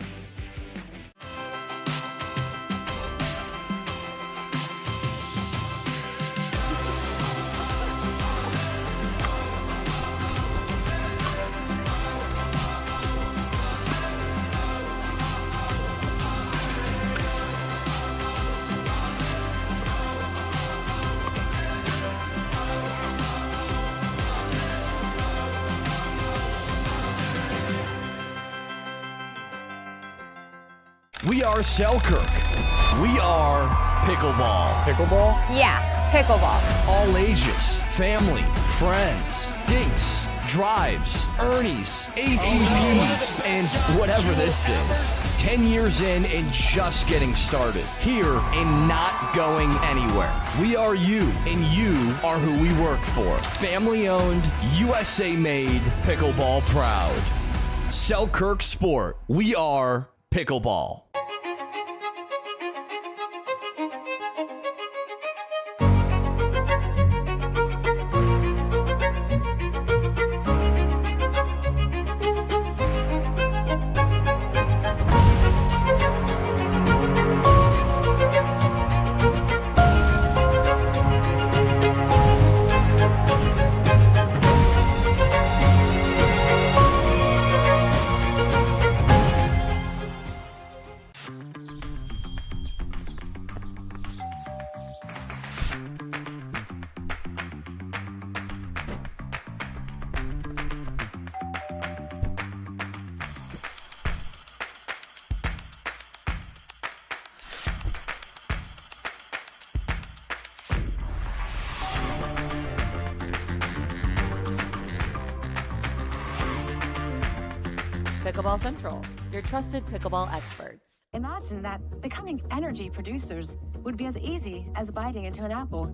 We are Selkirk. We are pickleball. Pickleball? Yeah, pickleball. All ages, family, friends, dinks, drives, Ernies, ATPs, and whatever this is. 10 years in and just getting started. Here and not going anywhere. We are you, and you are who we work for. Family owned, USA made, pickleball proud. Selkirk Sport. We are pickleball. Pickleball Central, your trusted pickleball experts. Imagine that becoming energy producers would be as easy as biting into an apple.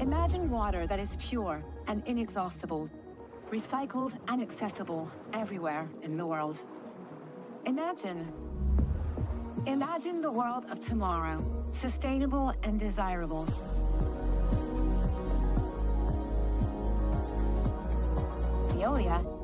Imagine water that is pure and inexhaustible, recycled and accessible everywhere in the world. Imagine the world of tomorrow, sustainable and desirable. Veolia.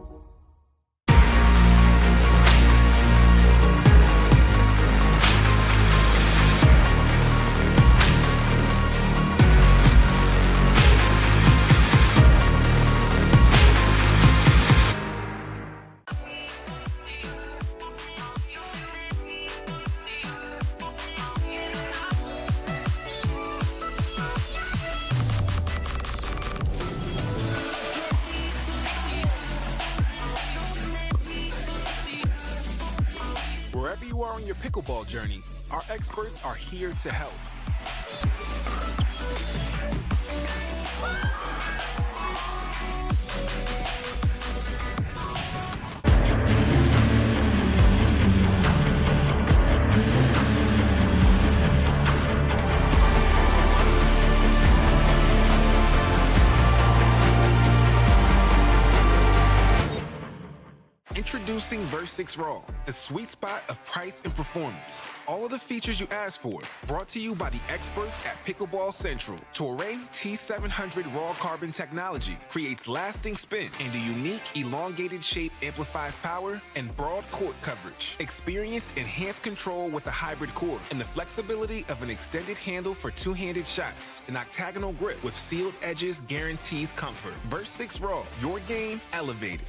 Wherever you are on your pickleball journey, our experts are here to help. Introducing Versix Raw, a sweet spot of price and performance. All of the features you asked for, brought to you by the experts at Pickleball Central. Toray T700 Raw Carbon technology creates lasting spin, and a unique elongated shape amplifies power and broad court coverage. Experienced enhanced control with a hybrid core and the flexibility of an extended handle for two-handed shots. An octagonal grip with sealed edges guarantees comfort. Versix Raw, your game elevated.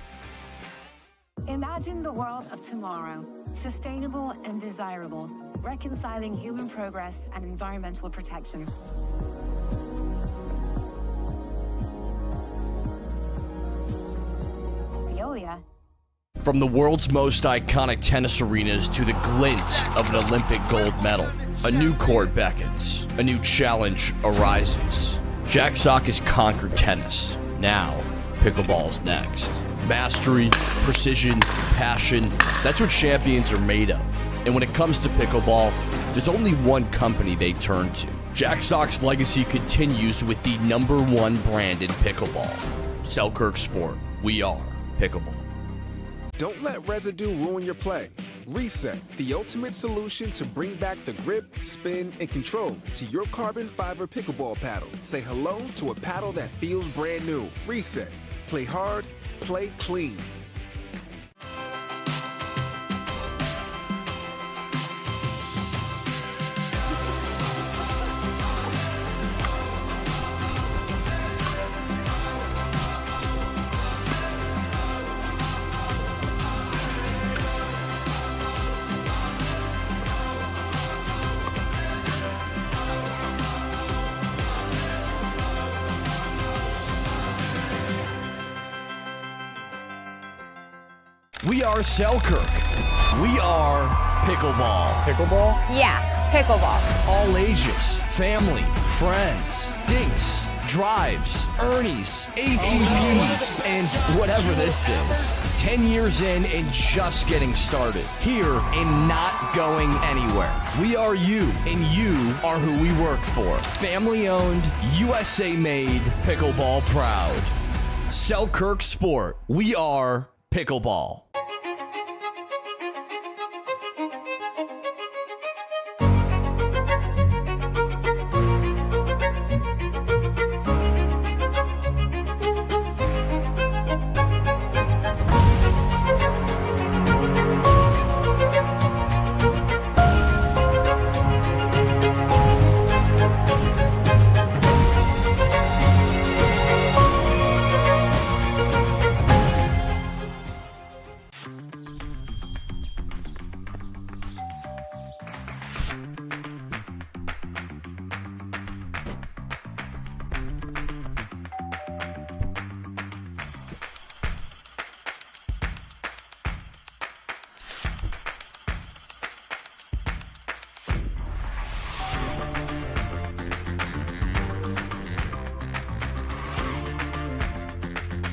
Imagine the world of tomorrow, sustainable and desirable, reconciling human progress and environmental protection. Veolia. From the world's most iconic tennis arenas to the glint of an Olympic gold medal, a new court beckons, a new challenge arises. Jack Sock has conquered tennis. Now, pickleball's next. Mastery, precision, passion, that's what champions are made of. And when it comes to pickleball, there's only one company they turn to. Jack Sock's legacy continues with the #1 brand in pickleball. Selkirk Sport. We are pickleball. Don't let residue ruin your play. Reset, the ultimate solution to bring back the grip, spin, and control to your carbon fiber pickleball paddle. Say hello to a paddle that feels brand new. Reset. Play hard, play clean. We are Selkirk. We are pickleball. Pickleball? Yeah, pickleball. All ages, family, friends, dinks, drives, Ernies, ATVs, and whatever this is. 10 years in and just getting started. Here and not going anywhere. We are you, and you are who we work for. Family owned, USA made, pickleball proud. Selkirk Sport. We are pickleball.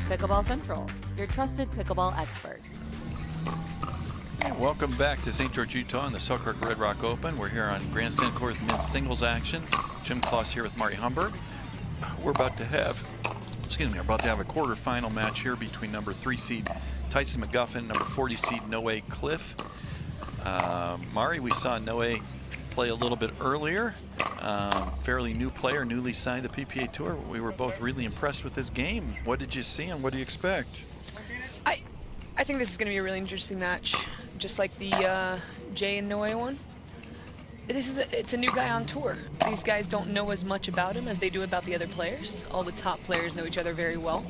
Pickleball Central, your trusted pickleball experts. And welcome back to St. George, Utah, and the Selkirk Red Rock Open. We're here on Grandstand Court with men's singles action. Jim Kloss here with Mari Humberg. We're about to have a quarterfinal match here between number 3 seed Tyson McGuffin, number 40 seed Noe Cliff. Mari, we saw Noe play a little bit earlier. Fairly new player, newly signed the PPA Tour. We were both really impressed with his game. What did you see and what do you expect? I think this is going to be a really interesting match, just like the Jay and Noe one. It's a new guy on tour. These guys don't know as much about him as they do about the other players. All the top players know each other very well.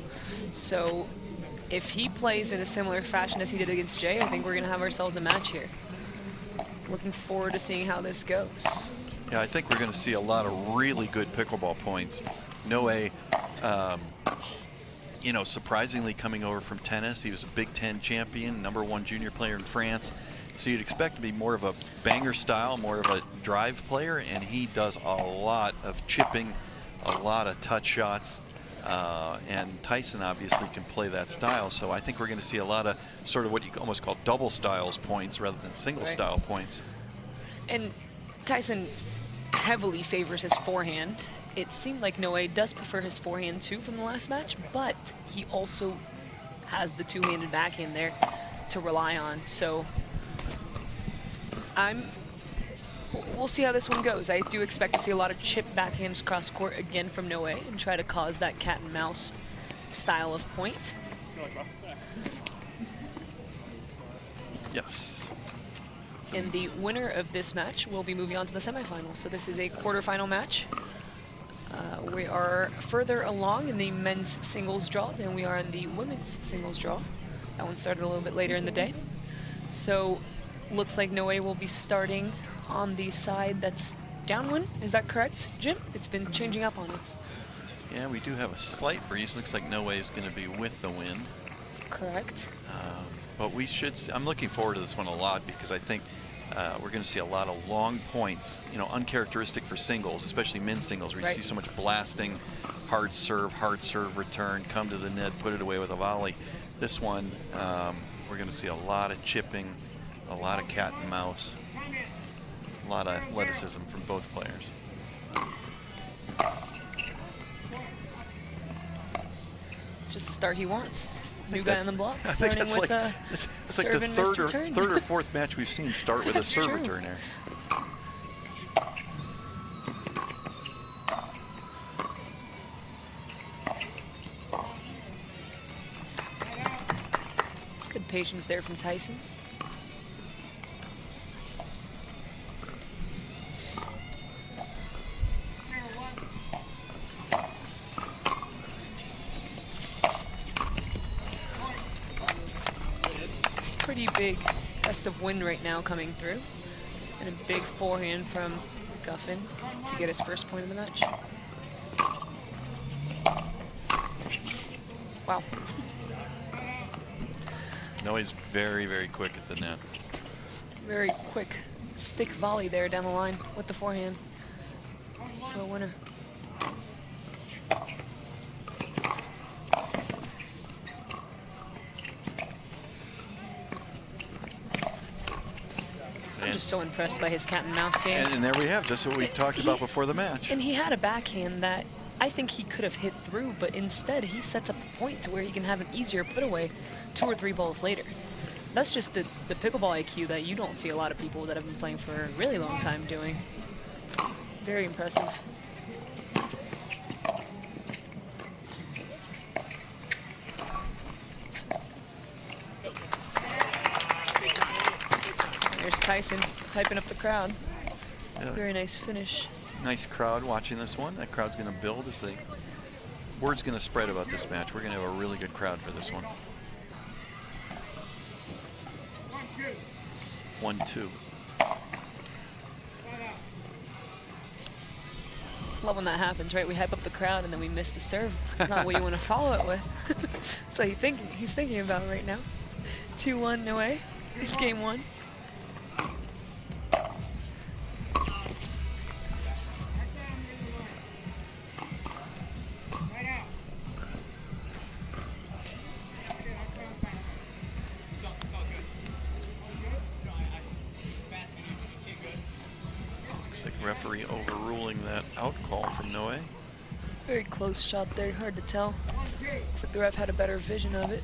So if he plays in a similar fashion as he did against Jay, I think we're going to have ourselves a match here. Looking forward to seeing how this goes. Yeah, I think we're going to see a lot of really good pickleball points. Noe, surprisingly coming over from tennis. He was a Big Ten champion, #1 junior player in France. So you'd expect to be more of a banger style, more of a drive player, and he does a lot of chipping, a lot of touch shots. And Tyson obviously can play that style. So I think we're going to see a lot of sort of what you almost call double styles points rather than single style points. And Tyson heavily favors his forehand. It seemed like Noe does prefer his forehand too from the last match, but he also has the two-handed backhand there to rely on. So we'll see how this one goes. I do expect to see a lot of chip backhands cross court again from Noe and try to cause that cat and mouse style of point. Yes. And the winner of this match will be moving on to the semifinals. So this is a quarterfinal match. We are further along in the men's singles draw than we are in the women's singles draw. That one started a little bit later in the day. So looks like Noe will be starting on the side that's downwind. Is that correct, Jim? It's been changing up on us. Yeah, we do have a slight breeze. Looks like Noe is going to be with the wind. Correct. But we should see, I'm looking forward to this one a lot because I think we're going to see a lot of long points, you know, uncharacteristic for singles, especially men's singles, where you see so much blasting, hard serve return, come to the net, put it away with a volley. This one, we're going to see a lot of chipping, a lot of cat and mouse, a lot of athleticism from both players. It's just the start he wants. New guy on the block, I think starting with a it's like the third or fourth match we've seen start with a serve return there. Good patience there from Tyson. Pretty big gust of wind right now coming through, and a big forehand from McGuffin to get his first point of the match. Wow. No, he's very, very quick at the net. Very quick stick volley there down the line with the forehand for a winner. I'm just so impressed by his cat and mouse game. And there we have just what we talked about before the match. And he had a backhand that I think he could have hit through, but instead he sets up the point to where he can have an easier put away 2 or 3 balls later. That's just the pickleball IQ that you don't see a lot of people that have been playing for a really long time doing. Very impressive. There's Tyson hyping up the crowd. Yeah. Very nice finish. Nice crowd watching this one. That crowd's going to build as word's going to spread about this match. We're going to have a really good crowd for this one. 1-2. Love when that happens, right? We hype up the crowd and then we miss the serve. It's not what you want to follow it with. That's what he's thinking about right now. 2-1 Noe in game 1. Referee overruling that out call from Noe. Very close shot there, hard to tell. Looks like the ref had a better vision of it.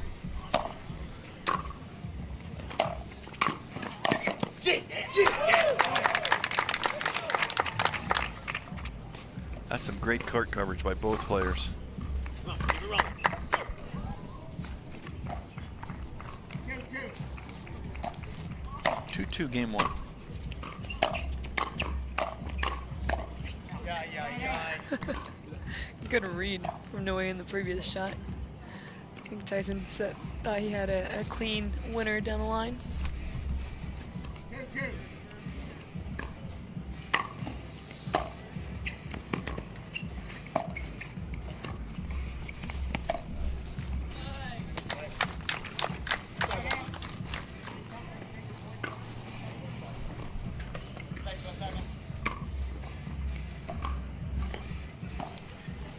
That's some great court coverage by both players. 2-2 game 1. Good read from Noe in the previous shot. I think Tyson thought he had a clean winner down the line.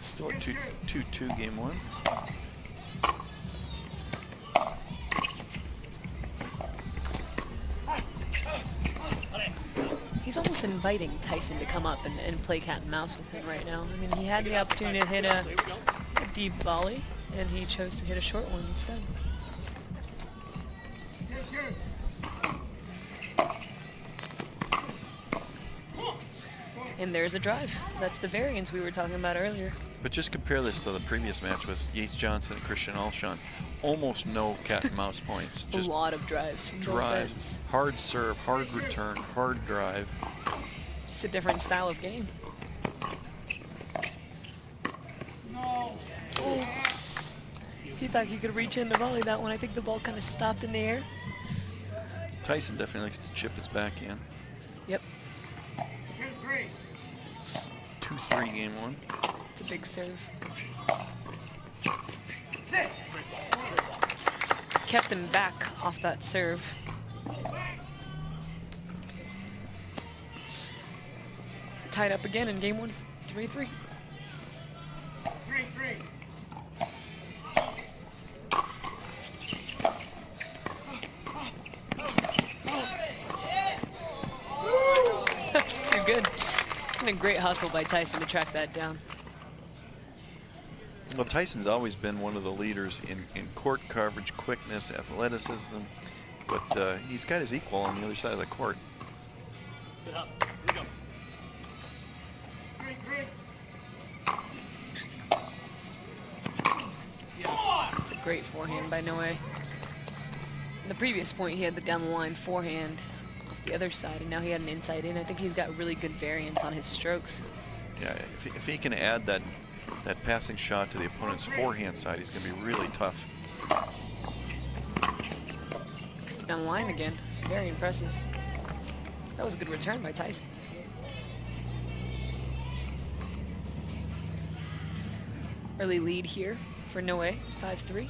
Still a 2-2 game 1. He's almost inviting Tyson to come up and play cat and mouse with him right now. I mean, he had the opportunity to hit a deep volley, and he chose to hit a short one instead. And there's a drive. That's the variance we were talking about earlier. But just compare this to the previous match with Lea Jansen and Christian Alshon. Almost no cat and mouse points. Just a lot of drives. From drives. Hard serve, hard return, hard drive. It's a different style of game. No. Oh. He thought he could reach in to volley that one. I think the ball kind of stopped in the air. Tyson definitely likes to chip his backhand. Yep. 2-3 game one. It's a big serve. Kept him back off that serve. Tied up again in game one, 3-3. 3-3. That's too good. And a great hustle by Tyson to track that down. Well, Tyson's always been one of the leaders in court coverage, quickness, athleticism, but he's got his equal on the other side of the court. Good hustle. Here we go. 3-3. It's a great forehand by Noe. In the previous point, he had the down the line forehand off the other side, and now he had an inside in. I think he's got really good variance on his strokes. Yeah, if he can add that passing shot to the opponent's forehand side, he's going to be really tough. Down the line again. Very impressive. That was a good return by Tyson. Early lead here for Noe, 5-3. 5-3.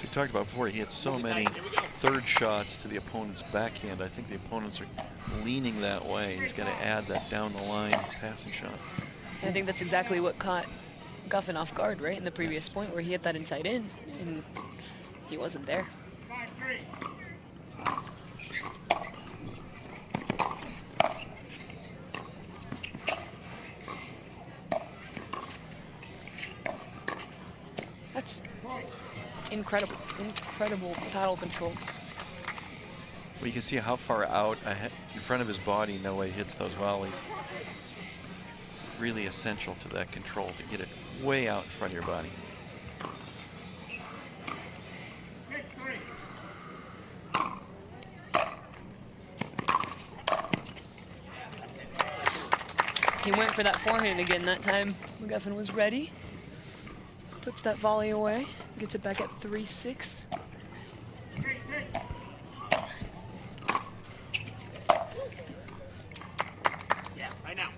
We talked about before, he had so many third shots to the opponent's backhand. I think the opponents are leaning that way. He's got to add that down the line passing shot. And I think that's exactly what caught McGuffin off guard, right, in the previous point where he hit that inside in, and he wasn't there. 5-3. That's incredible paddle control. Well, you can see how far out in front of his body Noe hits those volleys. Really essential to that control, to get it way out in front of your body. 6-3. He went for that forehand again that time. McGuffin was ready. Puts that volley away, gets it back at 3-6. 3-6. Yeah, right now.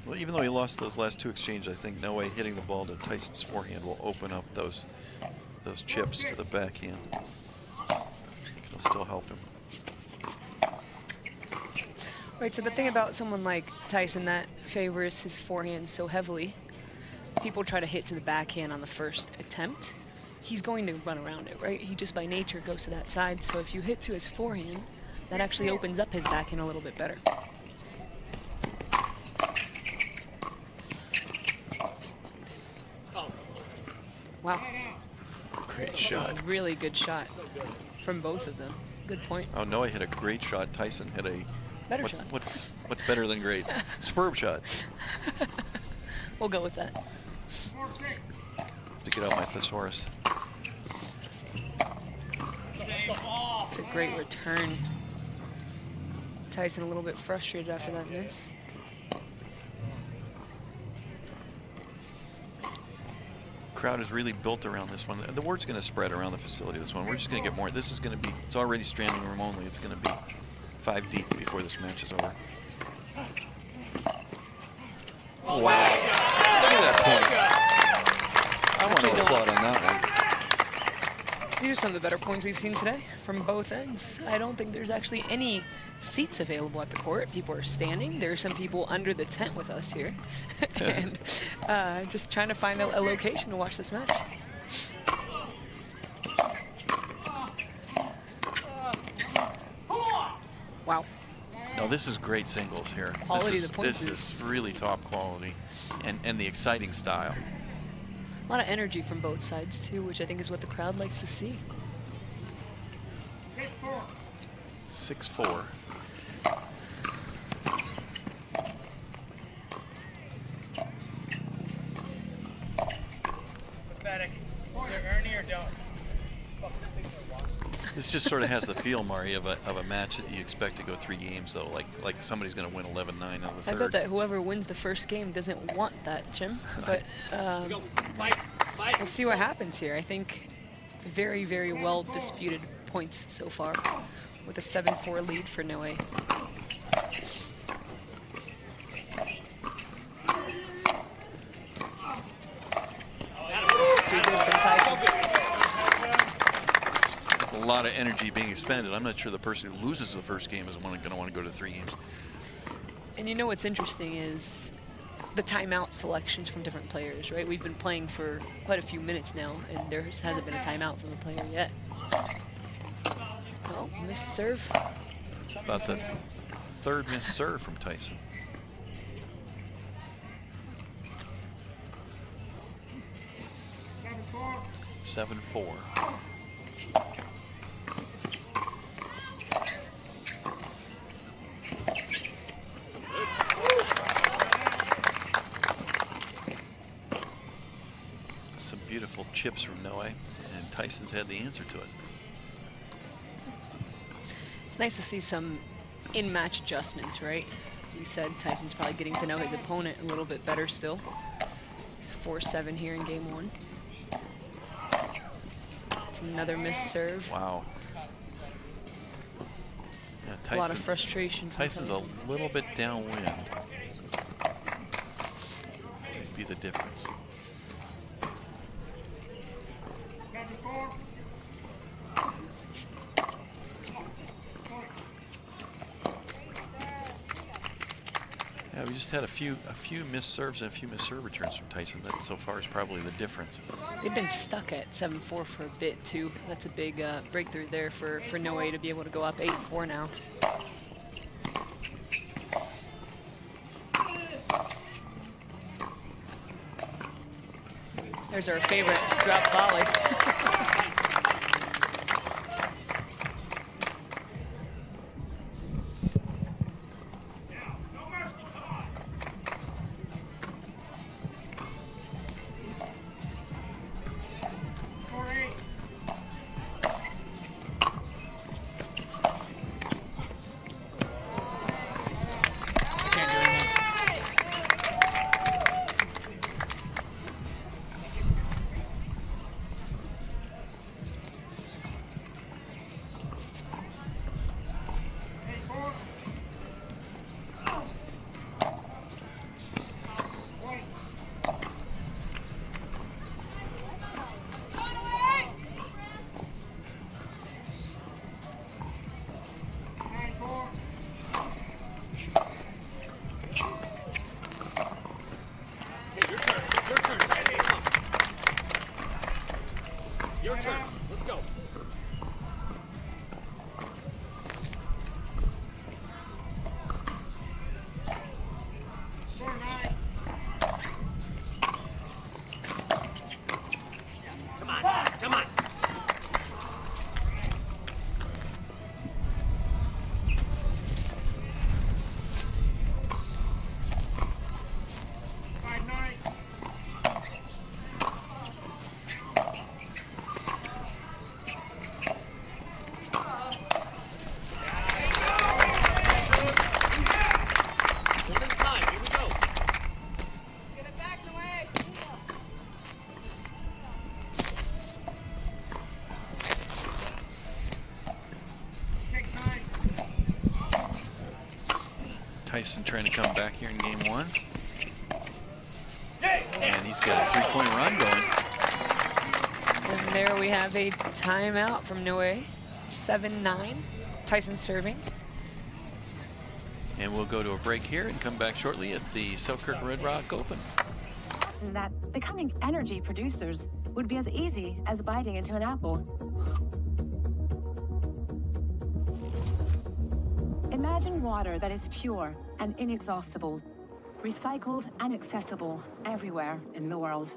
Well, even though he lost those last two exchanges, I think Noe hitting the ball to Tyson's forehand will open up those chips to the backhand. It'll still help him. Right, so the thing about someone like Tyson that favors his forehand so heavily, people try to hit to the backhand on the first attempt. He's going to run around it, right? He just by nature goes to that side. So if you hit to his forehand, that actually opens up his backhand a little bit better. Wow. Great That's shot. a really good shot from both of them. Good point. Oh, Noe hit a great shot. Tyson hit a Better shot. What's better than great? Superb shot. We'll go with that. Have to get out my thesaurus. It's a great return. Tyson a little bit frustrated after that miss. Crowd is really built around this one. The word's going to spread around the facility this one. We're just going to get more. This is going to be, it's already standing room only. It's going to be 5 deep before this match is over. Wow. Look at that point. I want to applaud on that one. These are some of the better points we've seen today from both ends. I don't think there's actually any seats available at the court. People are standing. There are some people under the tent with us here. And just trying to find a location to watch this match. Wow. No, this is great singles here. Quality of the points This is really top quality, and the exciting style. A lot of energy from both sides too, which I think is what the crowd likes to see. 6-4. Pathetic. Either Ernie or don't. This just sort of has the feel, Mari, of a match that you expect to go 3 games, though. Like somebody's going to win 11-9 in the third. I bet that whoever wins the first game doesn't want that, Jim. But we'll see what happens here. I think very, very well disputed points so far, with a 7-4 lead for Noe. It's too good from Tyson. There's a lot of energy being expended. I'm not sure the person who loses the first game is going to want to go to 3 games. And you know what's interesting is the timeout selections from different players, right? We've been playing for quite a few minutes now, and there hasn't been a timeout from a player yet. Oh, missed serve. It's about the third missed serve from Tyson. Seven, 4. Some beautiful chips from Noe, and Tyson's had the answer to it. It's nice to see some in-match adjustments, right? As we said, Tyson's probably getting to know his opponent a little bit better still. 4-7 here in game 1. It's another missed serve. Wow. Yeah, a lot of frustration. Tyson's a little bit downwind. It'd be the difference. Yeah, we just had a few missed serves and a few missed serve returns from Tyson. That so far is probably the difference. They've been stuck at 7-4 for a bit too. That's a big breakthrough there for Noe to be able to go up 8-4 now. There's our favorite drop volley. Tyson trying to come back here in game 1. And he's got a 3-point run going. And there we have a timeout from Noe. 7-9. Tyson serving. And we'll go to a break here and come back shortly at the Selkirk Red Rock Open. And that becoming energy producers would be as easy as biting into an apple. Imagine water that is pure and inexhaustible, recycled and accessible everywhere in the world.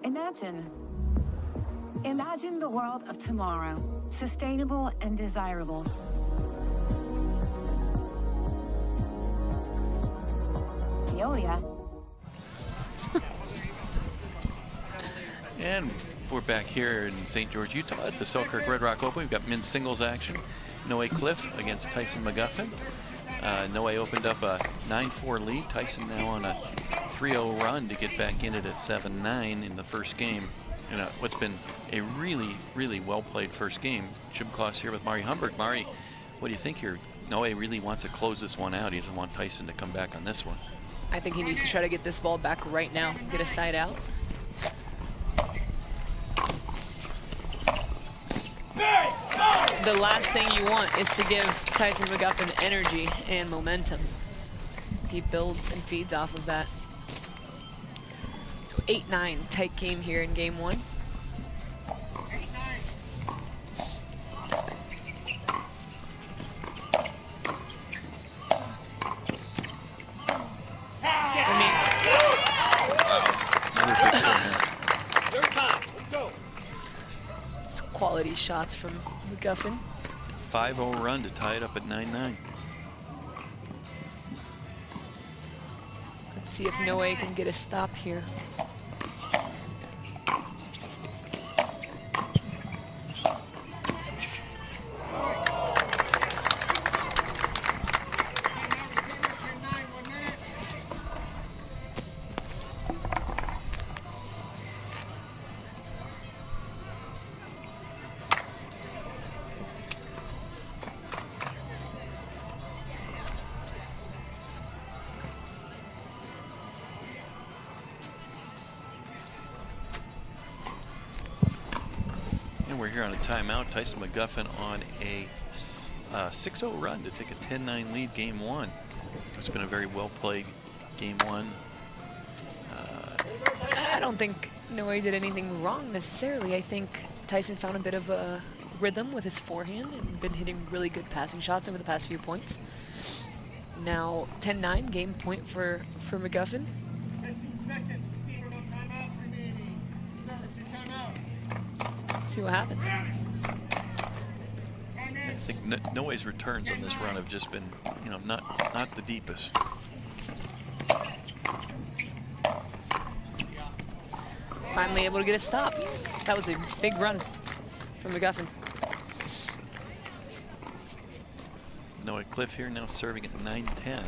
Imagine the world of tomorrow, sustainable and desirable. Veolia. And we're back here in St. George, Utah at the Selkirk Red Rock Open. We've got men's singles action. Noe Cliff against Tyson McGuffin. Noe opened up a 9-4 lead. Tyson now on a 3-0 run to get back in it at 7-9 in the first game. You know, what's been a really, really well-played first game. Jim Kloss here with Mari Humberg. Mari, what do you think here? Noe really wants to close this one out. He doesn't want Tyson to come back on this one. I think he needs to try to get this ball back right now, get a side out. The last thing you want is to give Tyson McGuffin energy and momentum. He builds and feeds off of that. So 8-9, tight game here in game one. Quality shots from McGuffin. 5-0 run to tie it up at 9-9. Let's see if Noe can get a stop here. We're here on a timeout. Tyson McGuffin on a 6-0 run to take a 10-9 lead game one. It's been a very well-played game one. I don't think Noe did anything wrong necessarily. I think Tyson found a bit of a rhythm with his forehand and been hitting really good passing shots over the past few points. Now 10-9, game point for McGuffin. 15 seconds. Timeouts remaining. 17 timeout. See what happens. I think Noe's returns on this run have just been, you know, not the deepest. Finally able to get a stop. That was a big run from McGuffin. Noe Cliff here now serving at 9-10.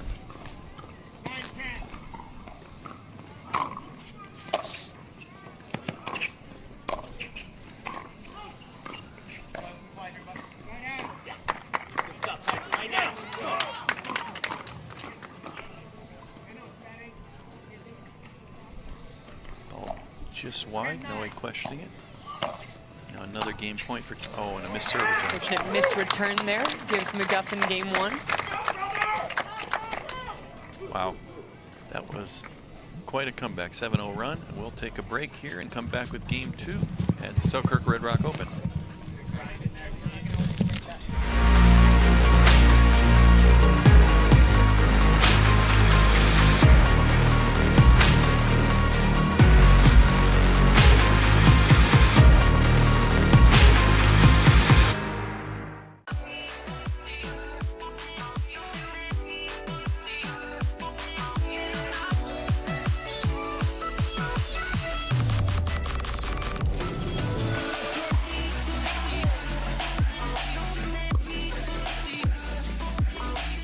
Just wide, Noe questioning it. Now another game point for, oh, and a missed serve return. Fortunate missed return there, gives McGuffin game one. Wow, that was quite a comeback, 7-0 run. And we'll take a break here and come back with game two at the Selkirk Red Rock Open.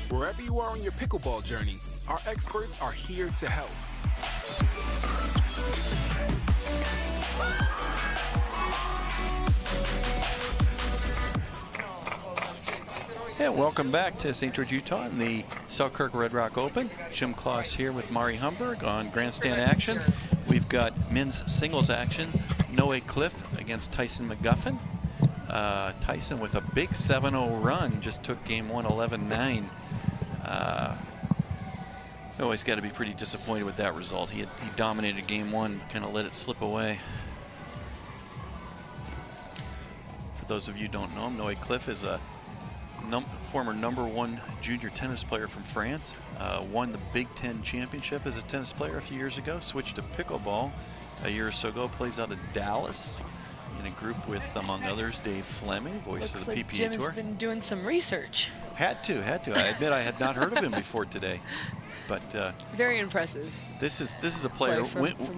Wherever you are on your pickleball journey, our experts are here to help. And welcome back to St. George, Utah in the Selkirk Red Rock Open. Jim Kloss here with Mari Humberg on Grandstand action. We've got men's singles action. Noe Cliff against Tyson McGuffin. Tyson with a big 7-0 run, just took game one 11-9. Always got to be pretty disappointed with that result. He dominated game one, kind of let it slip away. For those of you who don't know him, Noe Cliff is a former #1 junior tennis player from France. Won the Big Ten championship as a tennis player a few years ago. Switched to pickleball a year or so ago. Plays out of Dallas in a group with, among others, Dave Fleming, voice of the PPA Jim Tour. has been doing some reresearch. Had to. I admit I had not heard of him before today. But very impressive. This is a player.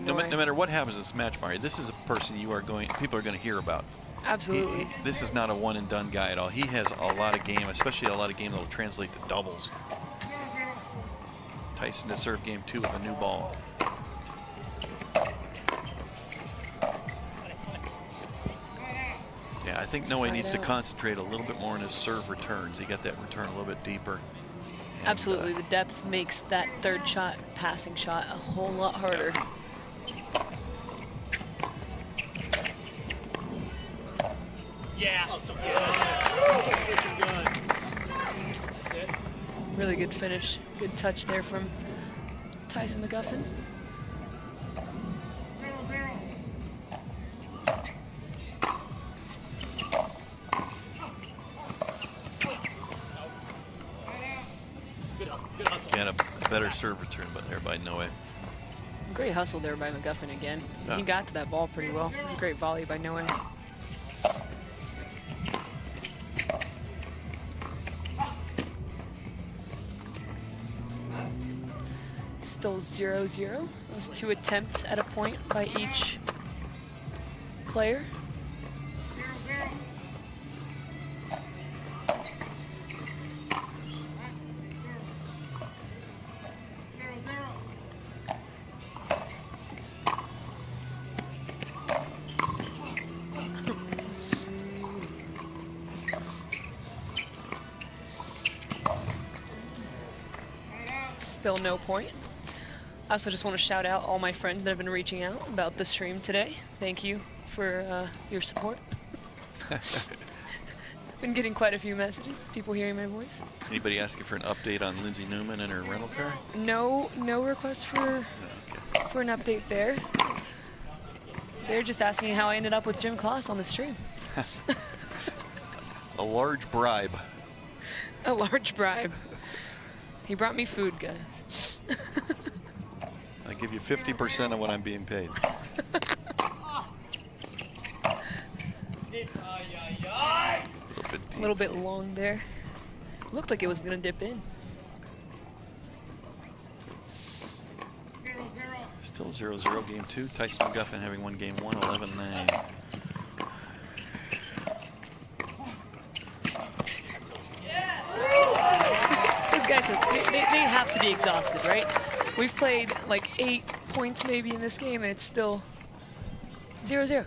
No matter what happens in this match, Mari, this is a person people are going to hear about. Absolutely. This is not a one and done guy at all. He has a lot of game, especially a lot of game that will translate to doubles. Tyson to serve game 2 with a new ball. Yeah, I think Noe needs to concentrate a little bit more on his serve returns. He got that return a little bit deeper. And, absolutely, the depth makes that third shot, passing shot, a whole lot harder. Yeah. Really good finish. Good touch there from Tyson McGuffin. Again, a better serve return, but there by Noe. Great hustle there by McGuffin again. He got to that ball pretty well. It was a great volley by Noe. Still 0-0. Those 2 attempts at a point by each player. Still no point. I also just want to shout out all my friends that have been reaching out about the stream today. Thank you for your support. Been getting quite a few messages, people hearing my voice. Anybody asking for an update on Lindsay Newman and her rental car? No requests for an update there. They're just asking how I ended up with Jim Kloss on the stream. A large bribe. A large bribe. He brought me food, guys. I give you 50% of what I'm being paid. A little bit long there. Looked like it was gonna dip in. Still 0-0 game 2. Tyson McGuffin having won game 1, 11-9. These guys, they have to be exhausted, right? We've played like 8 points maybe in this game, and it's still 0-0.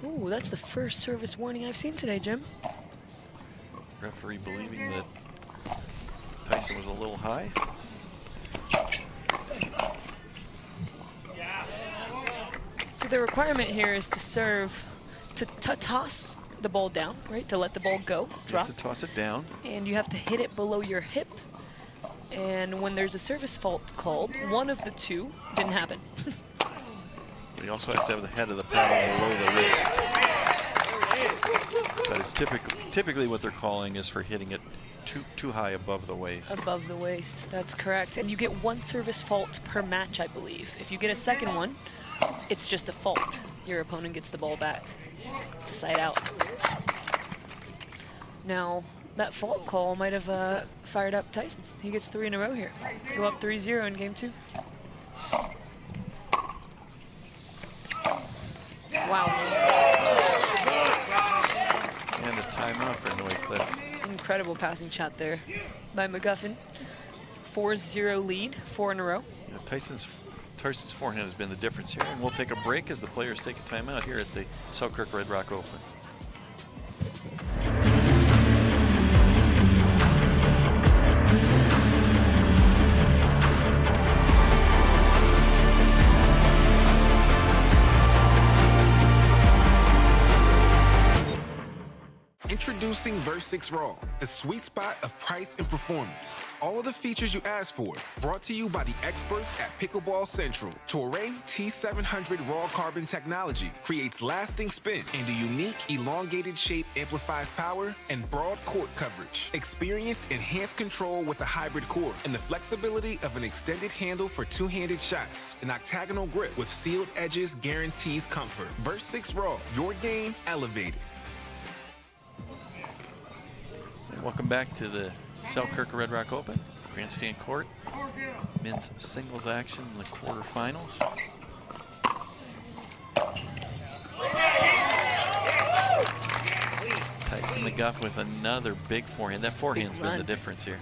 Ooh, that's the first service warning I've seen today, Jim. Referee believing that Tyson was a little high. So the requirement here is to serve, to toss the ball down, right? To let the ball go, drop. You have to toss it down. And you have to hit it below your hip. And when there's a service fault called, one of the two didn't happen. You also have to have the head of the paddle below the wrist. But it's typically what they're calling is for hitting it too high above the waist. Above the waist, that's correct. And you get 1 service fault per match, I believe. If you get a second one, it's just a fault. Your opponent gets the ball back. It's a side out. Now, that fault call might have fired up Tyson. He gets 3 in a row here. Go up 3-0 in game 2. Wow. And a timeout for Noe Cliff. Incredible passing shot there by McGuffin. 4-0 lead, 4 in a row. Yeah, Tyson's forehand has been the difference here, and we'll take a break as the players take a timeout here at the Selkirk Red Rock Open. Introducing Versix Raw, the sweet spot of price and performance. All of the features you asked for, brought to you by the experts at Pickleball Central. Toray T700 Raw Carbon technology creates lasting spin, and a unique elongated shape amplifies power and broad court coverage. Experienced enhanced control with a hybrid core and the flexibility of an extended handle for two-handed shots. An octagonal grip with sealed edges guarantees comfort. Versix Raw, your game elevated. Welcome back to the Selkirk Red Rock Open, Grandstand Court. Men's singles action in the quarterfinals. Tyson McGuffin with another big forehand. That forehand's been the difference here.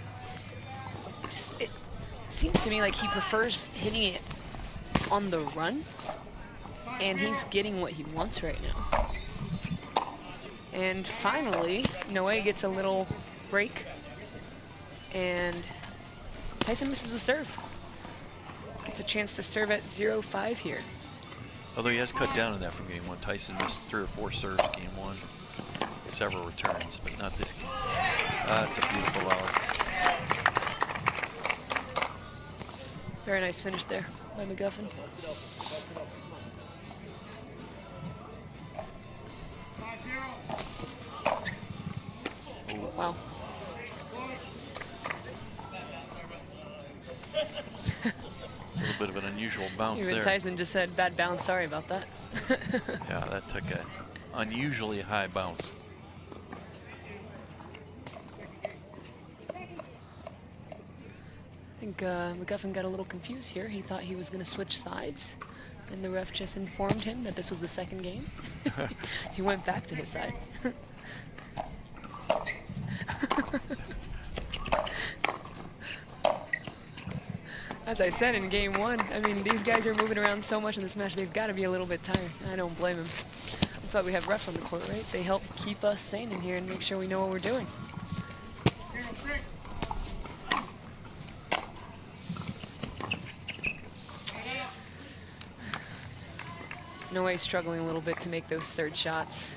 It seems to me like he prefers hitting it on the run, and he's getting what he wants right now. And finally, Noe gets a little break, and Tyson misses the serve. Gets a chance to serve at 0-5 here. Although he has cut down on that from game one. Tyson missed 3 or 4 serves game one, several returns, but not this game. That's a beautiful hour. Very nice finish there by McGuffin. Wow. A little bit of an unusual bounce Even there. Tyson just said bad bounce, sorry about that. Yeah, that took an unusually high bounce. I think McGuffin got a little confused here. He thought he was going to switch sides, and the ref just informed him that this was the second game. He went back to his side. As I said in game one, I mean, these guys are moving around so much in this match, they've got to be a little bit tired. I don't blame them. That's why we have refs on the court, right? They help keep us sane in here and make sure we know what we're doing. Noe struggling a little bit to make those third shots.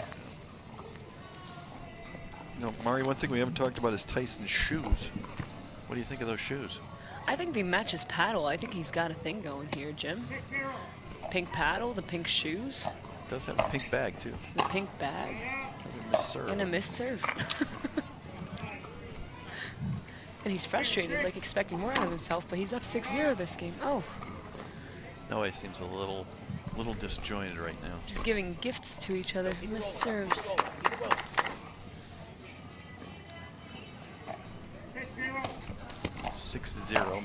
You know, Mari, one thing we haven't talked about is Tyson's shoes. What do you think of those shoes? I think they match his paddle. I think he's got a thing going here, Jim. Pink paddle, the pink shoes. Does have a pink bag, too. The pink bag. And a missed serve. And he's frustrated, like expecting more out of himself, but he's up 6-0 this game. Oh. No, he seems a little disjointed right now. Just giving gifts to each other. Missed serves.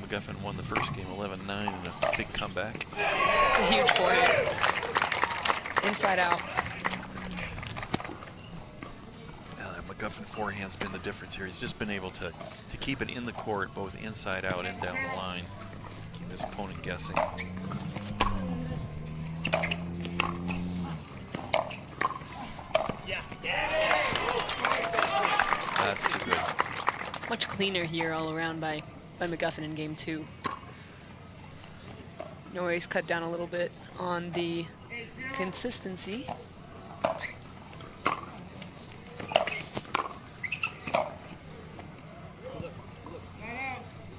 McGuffin won the first game 11-9 in a big comeback. It's a huge forehand. Inside out. Now that McGuffin forehand's been the difference here. He's just been able to keep it in the court, both inside out and down the line. Keep his opponent guessing. That's too good. Much cleaner here all around by McGuffin in game two. Noe's cut down a little bit on the consistency.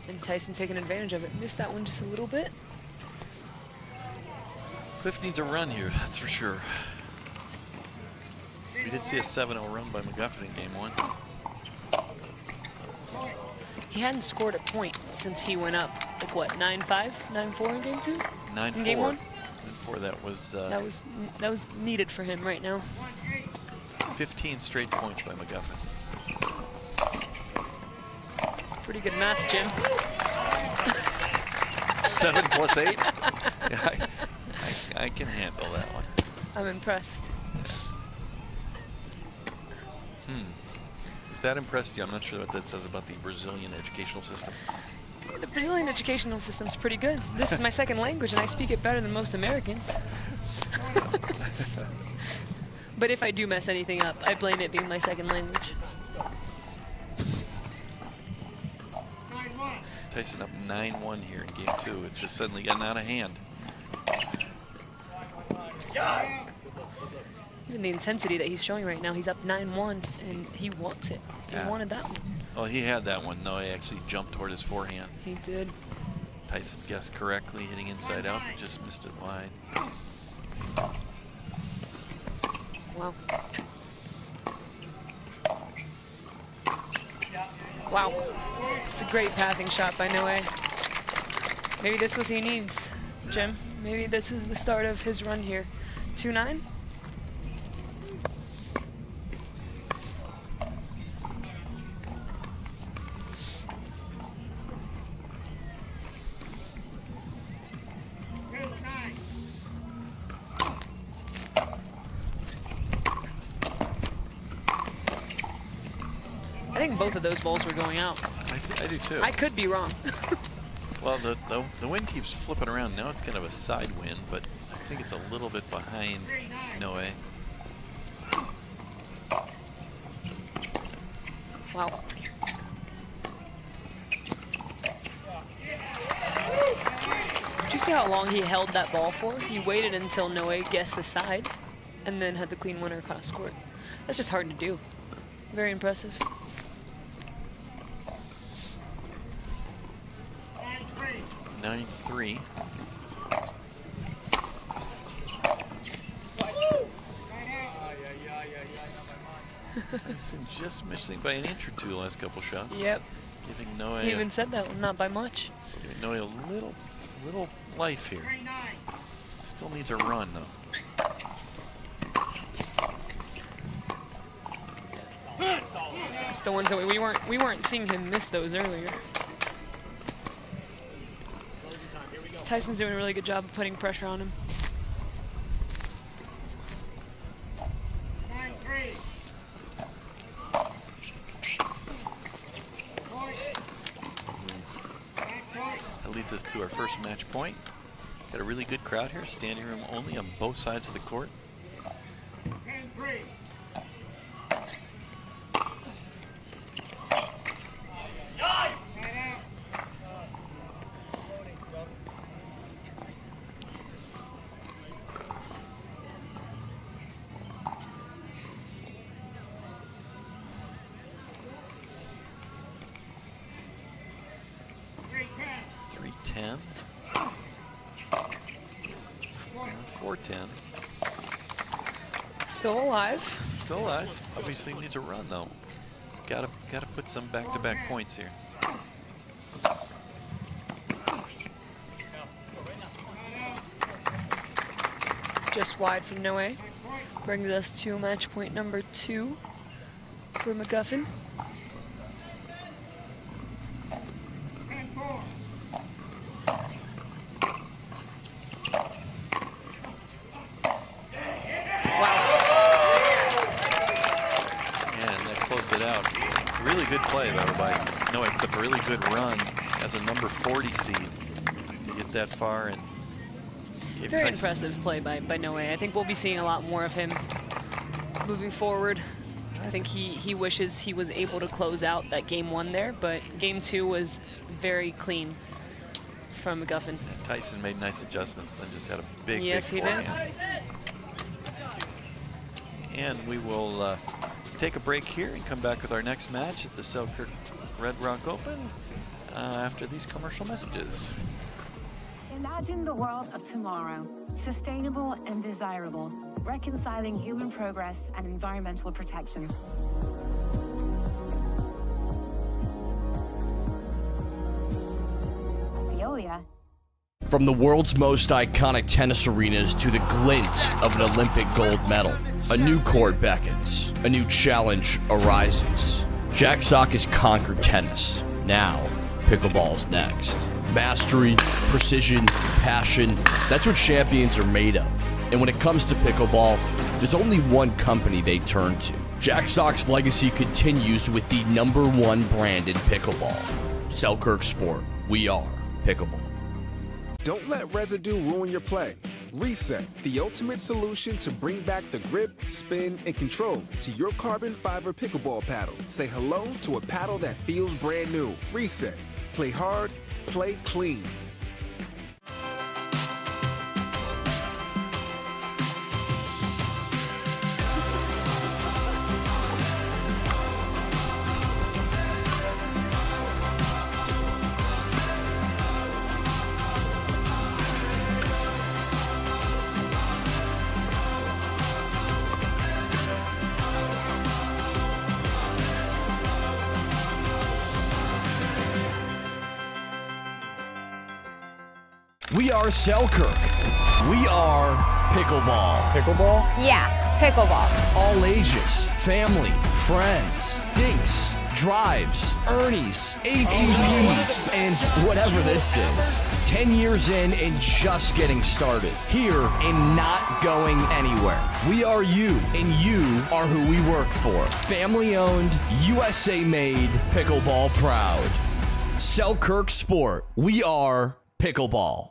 And Tyson taking advantage of it. Missed that one just a little bit. Cliff needs a run here, that's for sure. We did see a 7-0 run by McGuffin in game one. He hadn't scored a point since he went up, like what, 9-5, 9-4 in game two? 9-4. In game one? 9-4, that was needed for him right now. 15 straight points by McGuffin. Pretty good math, Jim. 7 plus 8? Yeah, I can handle that one. I'm impressed. If that impressed you, I'm not sure what that says about the Brazilian educational system. The Brazilian educational system's pretty good. This is my second language, and I speak it better than most Americans. But if I do mess anything up, I blame it being my second language. Tyson up 9-1 here in game two. It's just suddenly gotten out of hand. Even the intensity that he's showing right now, he's up 9-1, and he wants it. He wanted that one. Well, he had that one. No, he actually jumped toward his forehand. He did. Tyson guessed correctly, hitting inside out, but just missed it wide. Wow. Wow. It's a great passing shot by Noe. Maybe this was he needs, Jim. Maybe this is the start of his run here. 2-9? I think both of those balls were going out. I do too. I could be wrong. Well, the wind keeps flipping around. Now it's kind of a side wind, but I think it's a little bit behind Noe. Wow. Did you see how long he held that ball for? He waited until Noe guessed the side and then had the clean winner across court. That's just hard to do. Very impressive. 9-3. Tyson just missing by an inch or two the last couple shots. Yep. Giving Noe. He even said that one, not by much. Giving Noe a little life here. Still needs a run though. It's the ones that we weren't seeing him miss those earlier. Tyson's doing a really good job of putting pressure on him. 9-3. That leads us to our first match point. Got a really good crowd here, standing room only on both sides of the court. 10-3. .310. 410. Still alive. Still alive. Obviously needs a run though. Gotta put some back-to-back points here. Just wide from Noe. Brings us to match point number 2 for McGuffin. Play though by Noe, a really good run as a number 40 seed to get that far, and very impressive play by Noe. I think we'll be seeing a lot more of him moving forward. I think he wishes he was able to close out that game 1 there, but game 2 was very clean from McGuffin. Yeah, Tyson made nice adjustments, then just had a big forehand. And we will take a break here and come back with our next match at the Selkirk Red Rock Open after these commercial messages. Imagine the world of tomorrow, sustainable and desirable, reconciling human progress and environmental protection. Veolia. From the world's most iconic tennis arenas to the glint of an Olympic gold medal, a new court beckons, a new challenge arises. Jack Sock has conquered tennis. Now, pickleball's next. Mastery, precision, passion, that's what champions are made of. And when it comes to pickleball, there's only one company they turn to. Jack Sock's legacy continues with the #1 brand in pickleball. Selkirk Sport. We are pickleball. Don't let residue ruin your play. Reset, the ultimate solution to bring back the grip, spin, and control to your carbon fiber pickleball paddle. Say hello to a paddle that feels brand new. Reset. Play hard, play clean. We are Selkirk. We are pickleball. Pickleball? Yeah, pickleball. All ages, family, friends, dinks, drives, Ernies, ATPs, and whatever this is. 10 years in and just getting started. Here and not going anywhere. We are you, and you are who we work for. Family owned, USA made, pickleball proud. Selkirk Sport. We are pickleball.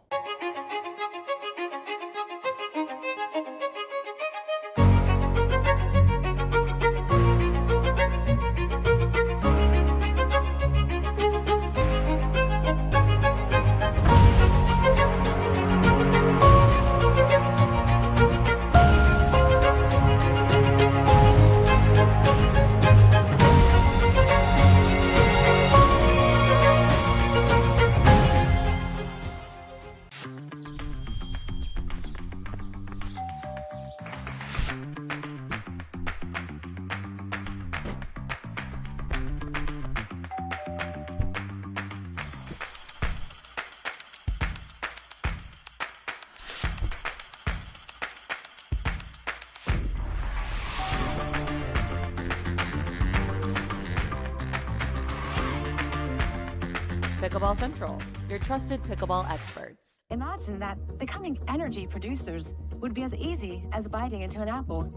Pickleball Central, your trusted pickleball experts. Imagine that becoming energy producers would be as easy as biting into an apple.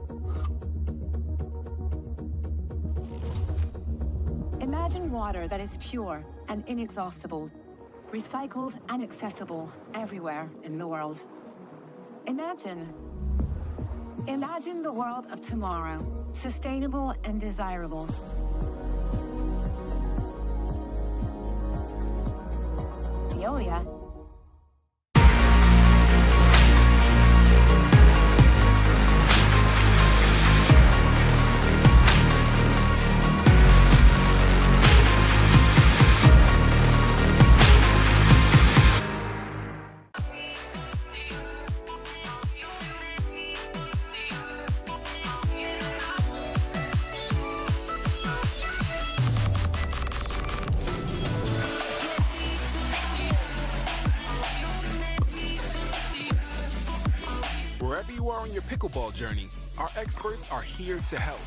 Imagine water that is pure and inexhaustible, recycled and accessible everywhere in the world. Imagine the world of tomorrow, sustainable and desirable. Veolia. Wherever you are on your pickleball journey, our experts are here to help.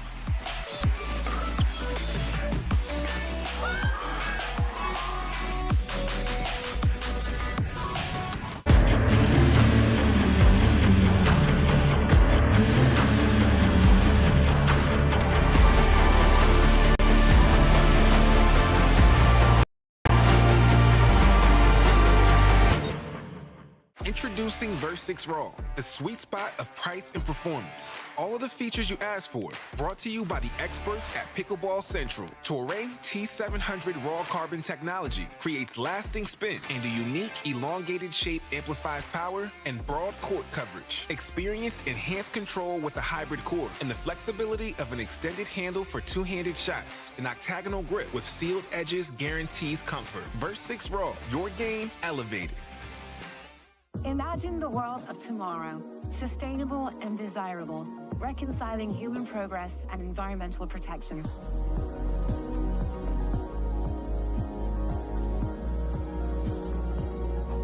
Introducing Verse6 Raw, the sweet spot of price and performance. All of the features you asked for, brought to you by the experts at Pickleball Central. Toray T700 Raw Carbon technology creates lasting spin, and a unique elongated shape amplifies power and broad court coverage. Experienced enhanced control with a hybrid core and the flexibility of an extended handle for two-handed shots. An octagonal grip with sealed edges guarantees comfort. Verse6 Raw, your game elevated. Imagine the world of tomorrow, sustainable and desirable, reconciling human progress and environmental protection.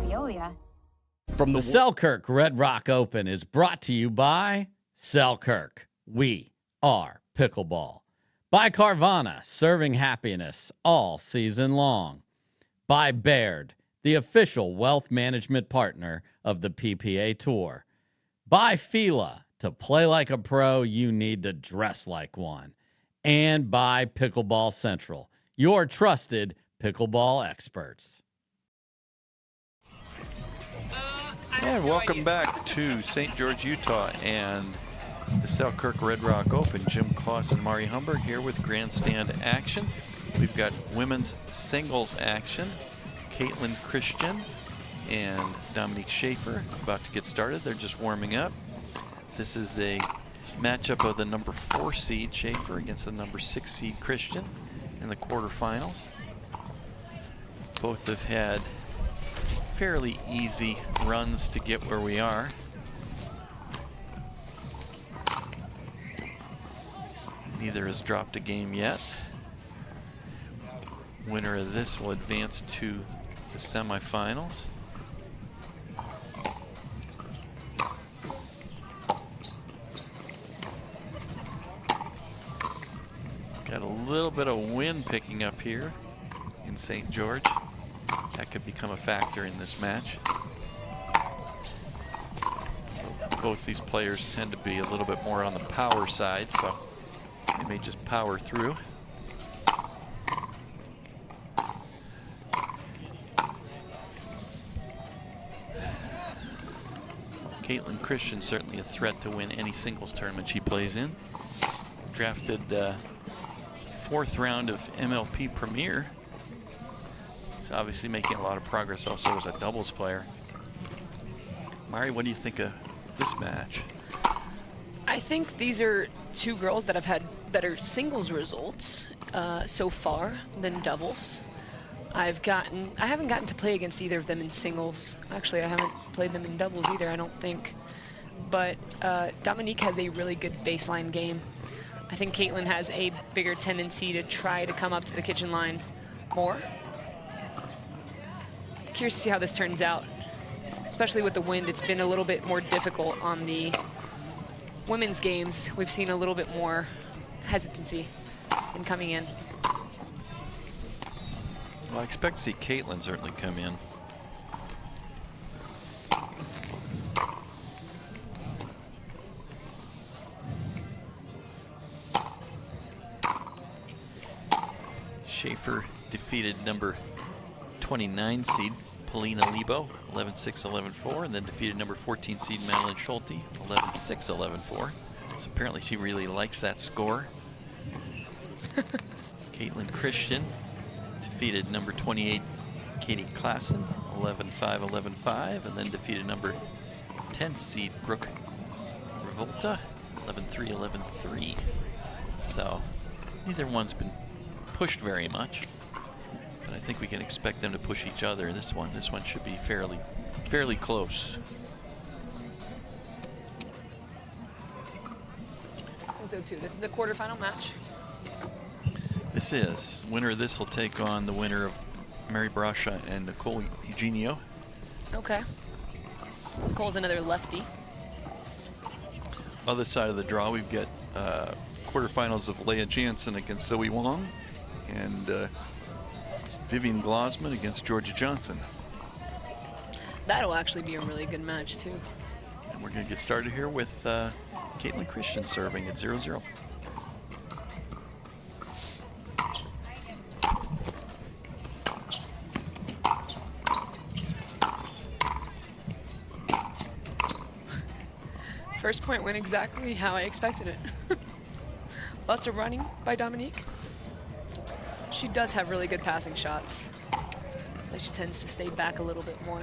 Veolia. From the Selkirk Red Rock Open is brought to you by Selkirk. We are pickleball. By Carvana, serving happiness all season long. By Baird, the official wealth management partner of the PPA Tour. By Fila, to play like a pro, you need to dress like one. And by Pickleball Central, your trusted pickleball experts. And welcome back to St. George, Utah, and the Selkirk Red Rock Open. Jim Kloss and Mari Humberg here with Grandstand action. We've got women's singles action. Caitlin Christian and Dominique Schaefer about to get started. They're just warming up. This is a matchup of the number 4 seed Schaefer against the number 6 seed Christian in the quarterfinals. Both have had fairly easy runs to get where we are. Neither has dropped a game yet. Winner of this will advance to the semifinals. Got a little bit of wind picking up here in St. George. That could become a factor in this match. Both these players tend to be a little bit more on the power side, so they may just power through. Caitlin Christian certainly a threat to win any singles tournament she plays in. Drafted 4th round of MLP Premier. She's obviously making a lot of progress also as a doubles player. Mari, what do you think of this match? I think these are two girls that have had better singles results so far than doubles. I haven't gotten to play against either of them in singles. Actually, I haven't played them in doubles either, I don't think. But Dominique has a really good baseline game. I think Caitlin has a bigger tendency to try to come up to the kitchen line more. Curious to see how this turns out. Especially with the wind, it's been a little bit more difficult on the women's games. We've seen a little bit more hesitancy in coming in. Well, I expect to see Caitlin certainly come in. Schaefer defeated number 29 seed Polina Lebo 11-6, 11-4, and then defeated number 14 seed Madeline Schulte 11-6, 11-4. So apparently she really likes that score. Caitlin Christian defeated number 28 Katie Klassen 11-5, 11-5, and then defeated number 10 seed Brooke Revolta 11-3, 11-3. So neither one's been pushed very much, but I think we can expect them to push each other. This one should be fairly close. I think so too. This is a quarterfinal match. This is. Winner of this will take on the winner of Mary Brascia and Nicole Eugenio. Okay. Nicole's another lefty. Other side of the draw, we've got quarterfinals of Lea Jansen against Zoe Wong and Vivian Glasman against Georgia Johnson. That'll actually be a really good match too. And we're going to get started here with Caitlin Christian serving at 0-0. First point went exactly how I expected it. Lots of running by Dominique. She does have really good passing shots. So she tends to stay back a little bit more.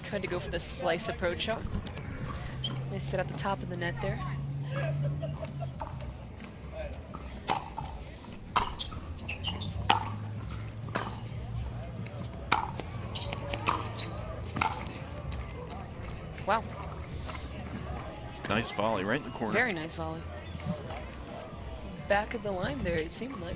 Tried to go for the slice approach shot. They sit at the top of the net there. Wow. Nice volley right in the corner. Very nice volley. Back of the line there, it seemed like.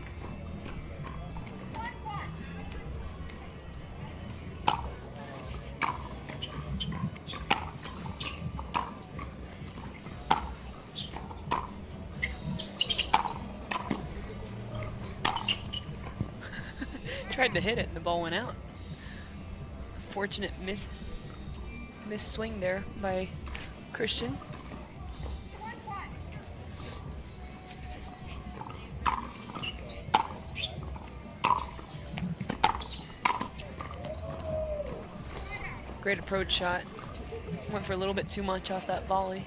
Tried to hit it and the ball went out. Fortunate miss swing there by Christian. Great approach shot. Went for a little bit too much off that volley.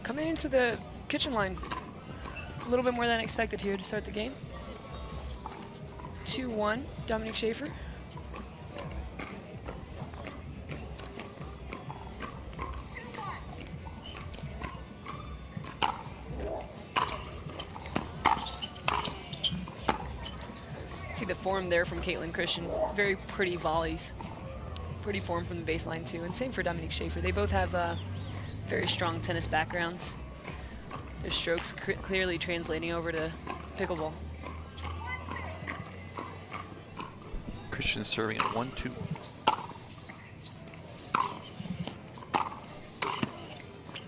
Coming into the kitchen line, a little bit more than expected here to start the game. 2-1, Dominique Schaefer. See See the form there from Caitlin Christian. Very pretty volleys. Pretty form from the baseline too. And same for Dominique Schaefer. They both have very strong tennis backgrounds. Their strokes clearly translating over to pickleball. Christian serving at 1-2.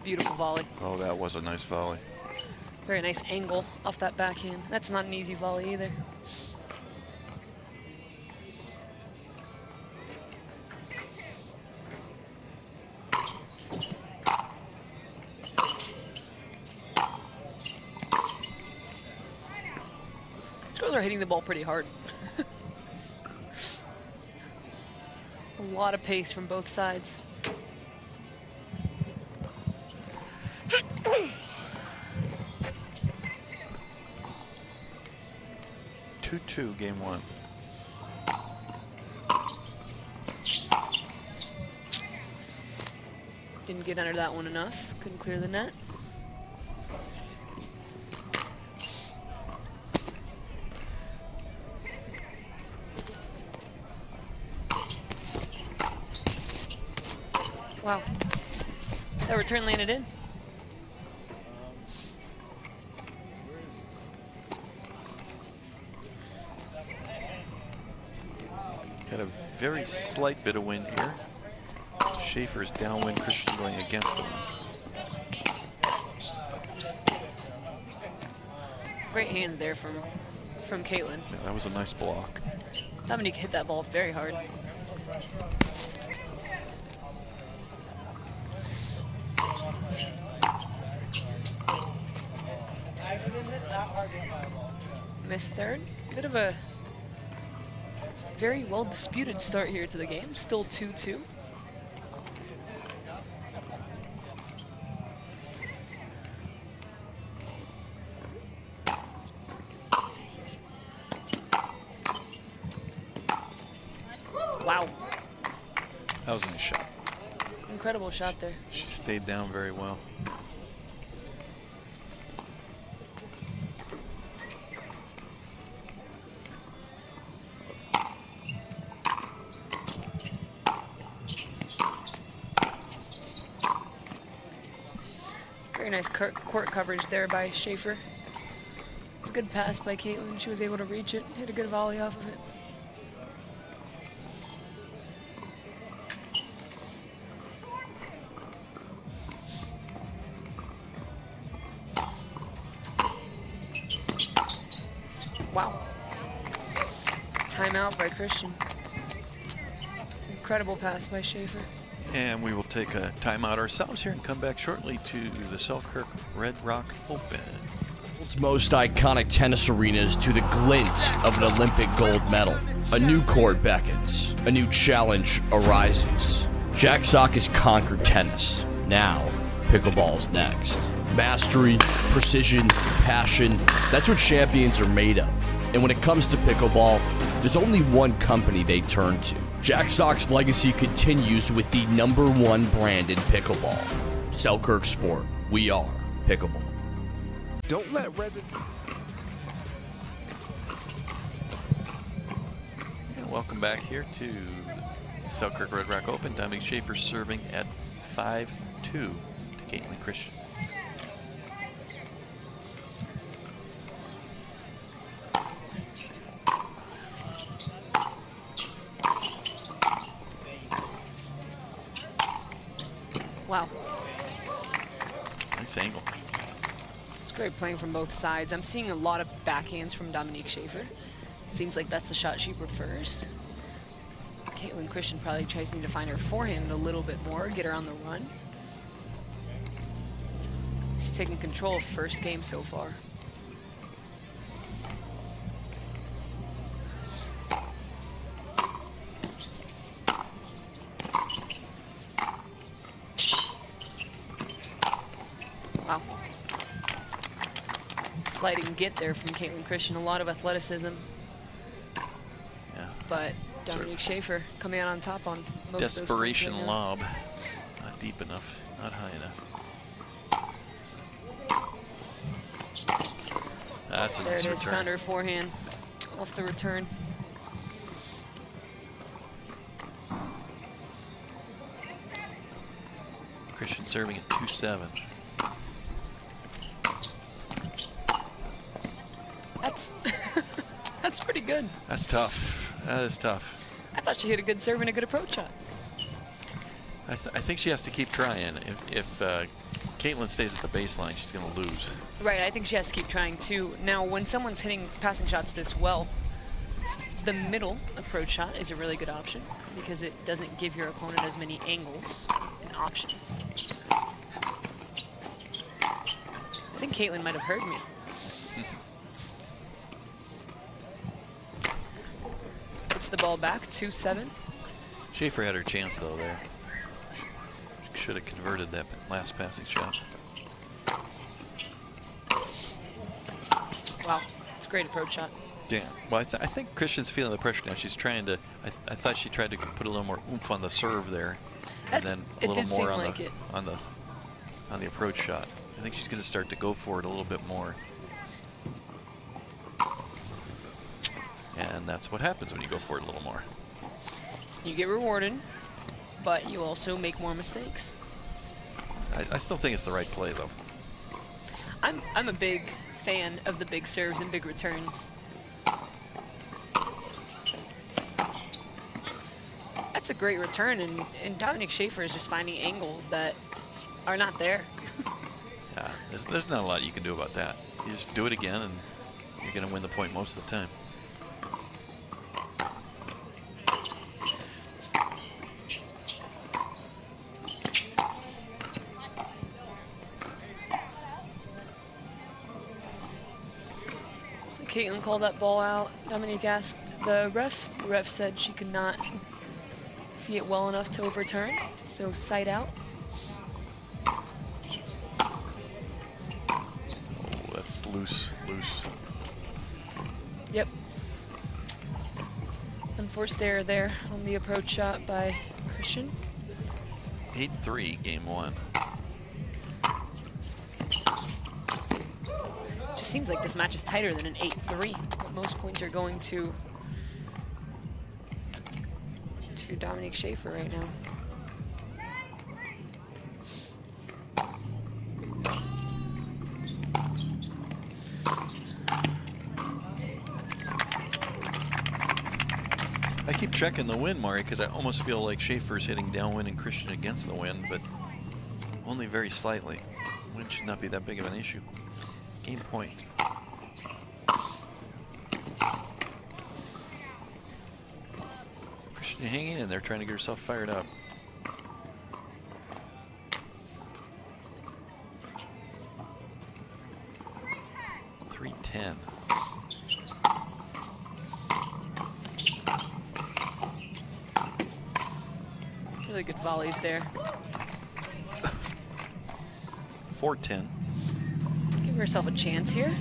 Beautiful volley. Oh, that was a nice volley. Very nice angle off that backhand. That's not an easy volley either. These girls are hitting the ball pretty hard. A lot of pace from both sides. 2-2, game 1. Didn't get under that one enough. Couldn't clear the net. Wow. That return landed in. Got a very slight bit of wind here. Schaefer's downwind, Christian going against them. Great hands there from Caitlin. Yeah, that was a nice block. Dominique hit that ball very hard. Missed third. Bit of a very well disputed start here to the game. Still 2-2. Wow. That was a nice shot. Incredible shot there. She stayed down very well. Very nice court coverage there by Schaefer. It was a good pass by Caitlin. She was able to reach it, hit a good volley off of it. Wow. Timeout by Christian. Incredible pass by Schaefer. And we will take a timeout ourselves here and come back shortly to the Selkirk Red Rock Open. World's most iconic tennis arenas to the glint of an Olympic gold medal. A new court beckons. A new challenge arises. Jack Sock has conquered tennis. Now, pickleball's next. Mastery, precision, passion, that's what champions are made of. And when it comes to pickleball, there's only one company they turn to. Jack Sock's legacy continues with the #1 brand in pickleball. Selkirk Sport. We are pickleball. Don't let residents. And welcome back here to the Selkirk Red Rock Open. Dominique Schaefer serving at 5-2 to Caitlin Christian. Wow. Nice angle. It's great playing from both sides. I'm seeing a lot of backhands from Dominique Schaefer. Seems like that's the shot she prefers. Caitlin Christian probably tries to need to find her forehand a little bit more, get her on the run. She's taking control of first game so far. Wow. Sliding get there from Caitlin Christian. A lot of athleticism. Yeah. But Dominique Schaefer coming out on top on most desperation of those lob. Not deep enough, not high enough. That's a there nice it is, return. found her forehand off the return. Christian serving at 2-7. That's pretty good. That's tough. That is tough. I thought she hit a good serve and a good approach shot. I think she has to keep trying. If Caitlin stays at the baseline, she's going to lose. Right, I think she has to keep trying too. Now, when someone's hitting passing shots this well, the middle approach shot is a really good option because it doesn't give your opponent as many angles and options. I think Caitlin might have heard me. Gets the ball back, 2-7. Schaefer had her chance though there. She should have converted that last passing shot. Wow, it's a great approach shot. Yeah, well, I think Christian's feeling the pressure now. She's trying to, I thought she tried to put a little more oomph on the serve there, and then a little more on the approach shot. I think she's going to start to go for it a little bit more. And that's what happens when you go for it a little more. You get rewarded, but you also make more mistakes. I still think it's the right play, though. I'm a big fan of the big serves and big returns. That's a great return, and Dominic Schaefer is just finding angles that are not there. Yeah, there's not a lot you can do about that. You just do it again, and you're going to win the point most of the time. So Caitlin called that ball out. Dominique asked the ref. The ref said she could not see it well enough to overturn, so sight out. That's loose. Yep. Unforced error there on the approach shot by Christian. 8-3, game one. Just seems like this match is tighter than an 8-3. But most points are going to Dominic Schaefer right now. I keep checking the wind, Mari, because I almost feel like Schaefer's hitting downwind and Christian against the wind, but only very slightly. Wind should not be that big of an issue. Game point. Christian hanging in there, trying to get herself fired up. .310. Really good volleys there. 4-10. Give herself a chance here.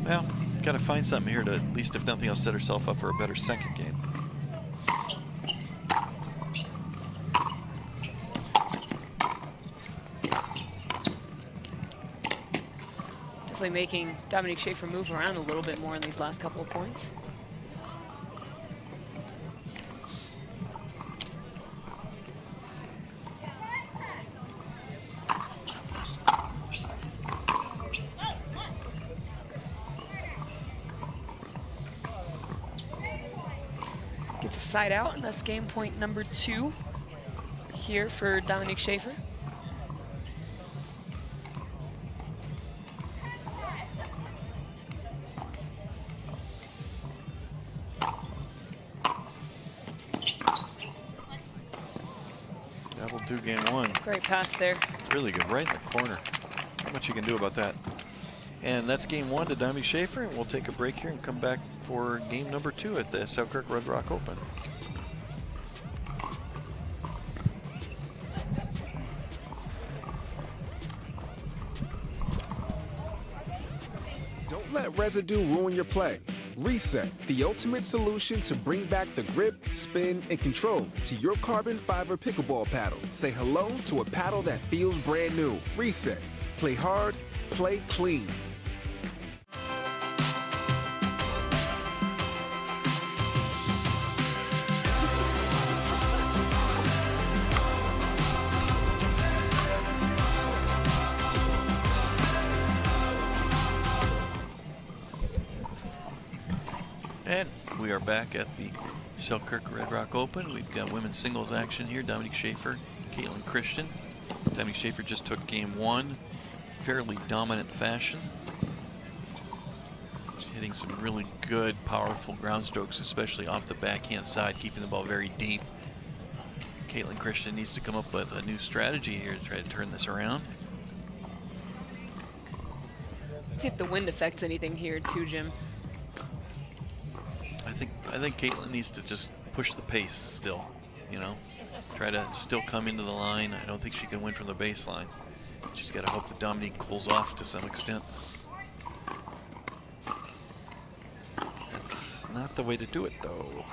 Well, got to find something here to, at least if nothing else, set herself up for a better second game. Definitely making Dominic Schaefer move around a little bit more in these last couple of points. Gets a side out, and that's game point number 2 here for Dominic Schaefer. That'll do game one. Great pass there. Really good, right in the corner. Not much you can do about that. And that's game one to Dominic Schaefer, and we'll take a break here and come back for game number 2 at the Selkirk Red Rock Open. Don't let residue ruin your play. Reset, the ultimate solution to bring back the grip, spin, and control to your carbon fiber pickleball paddle. Say hello to a paddle that feels brand new. Reset. Play hard, play clean. are back at the Selkirk Red Rock Open. We've got women's singles action here. Dominique Schaefer, Caitlin Christian. Dominique Schaefer just took game 1, fairly dominant fashion. She's hitting some really good, powerful ground strokes, especially off the backhand side, keeping the ball very deep. Caitlin Christian needs to come up with a new strategy here to try to turn this around. Let's see if the wind affects anything here too, Jim. I think Caitlin needs to just push the pace still, you know, try to still come into the line. I don't think she can win from the baseline. She's got to hope that Dominique cools off to some extent. That's not the way to do it, though.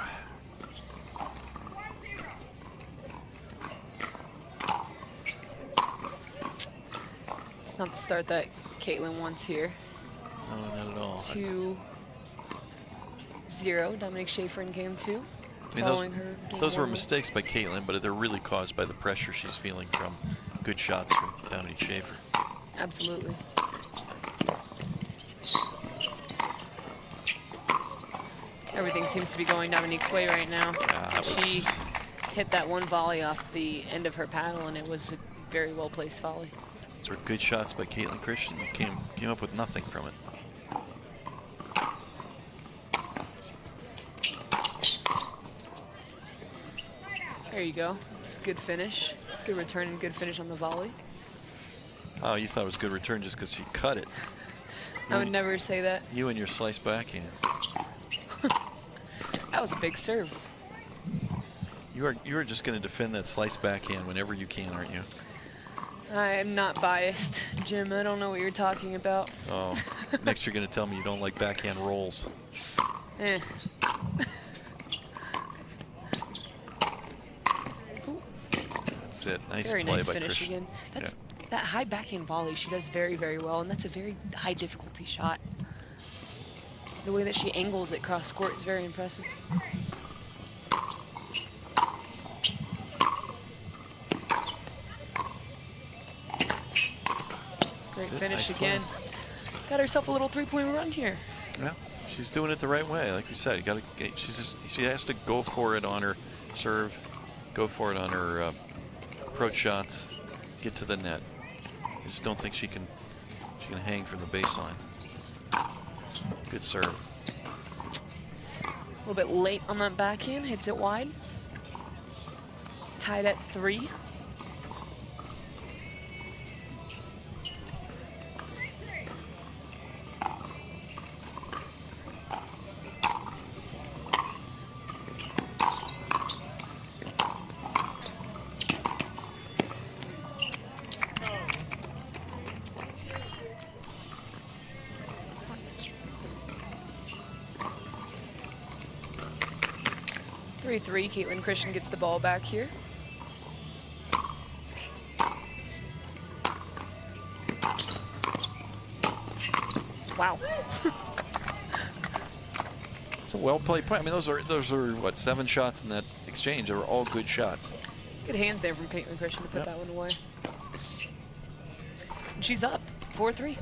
It's not the start that Caitlin wants here. No, not at all. 2-0, Dominique Schaefer in game 2. I mean, those were mistakes by Caitlin, but they're really caused by the pressure she's feeling from good shots from Dominique Schaefer. Absolutely. Everything seems to be going Dominique's way right now. She hit that one volley off the end of her paddle, and it was a very well-placed volley. Those were good shots by Caitlin Christian. Came up with nothing from it. There you go. It's a good finish. Good return and good finish on the volley. Oh, you thought it was a good return just because she cut it. I would never say that. You and your slice backhand. That was a big serve. You are just going to defend that slice backhand whenever you can, aren't you? I am not biased, Jim. I don't know what you're talking about. Oh, next you're going to tell me you don't like backhand rolls. Eh. That's it. Nice very play nice by finish Christian. again. That's that high backhand volley she does very, very well, and that's a very high difficulty shot. The way that she angles it cross court is very impressive. Great finish nice again. Got herself a little 3-point run here. Yeah, she's doing it the right way. Like you said, you got to. She has to go for it on her serve, go for it on her approach shots, get to the net. I just don't think she can hang from the baseline. Good serve. A little bit late on that backhand, hits it wide. Tied at 3. Caitlin Christian gets the ball back here. Wow. It's a well-played point. I mean, those are what, 7 shots in that exchange. They were all good shots. Good hands there from Caitlin Christian to put that one away. And she's up 4-3.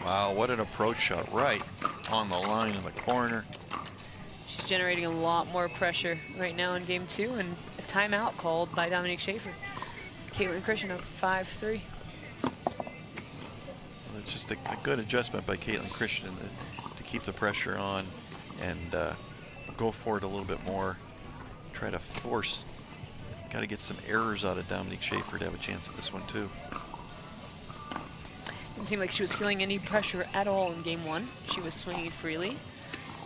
Wow, what an approach shot right on the line in the corner. She's generating a lot more pressure right now in game 2, and a timeout called by Dominique Schaefer. Caitlin Christian up 5-3. Well, it's just a good adjustment by Caitlin Christian to keep the pressure on and go for it a little bit more. Try to force, got to get some errors out of Dominique Schaefer to have a chance at this one too. Didn't seem like she was feeling any pressure at all in game 1. She was swinging freely.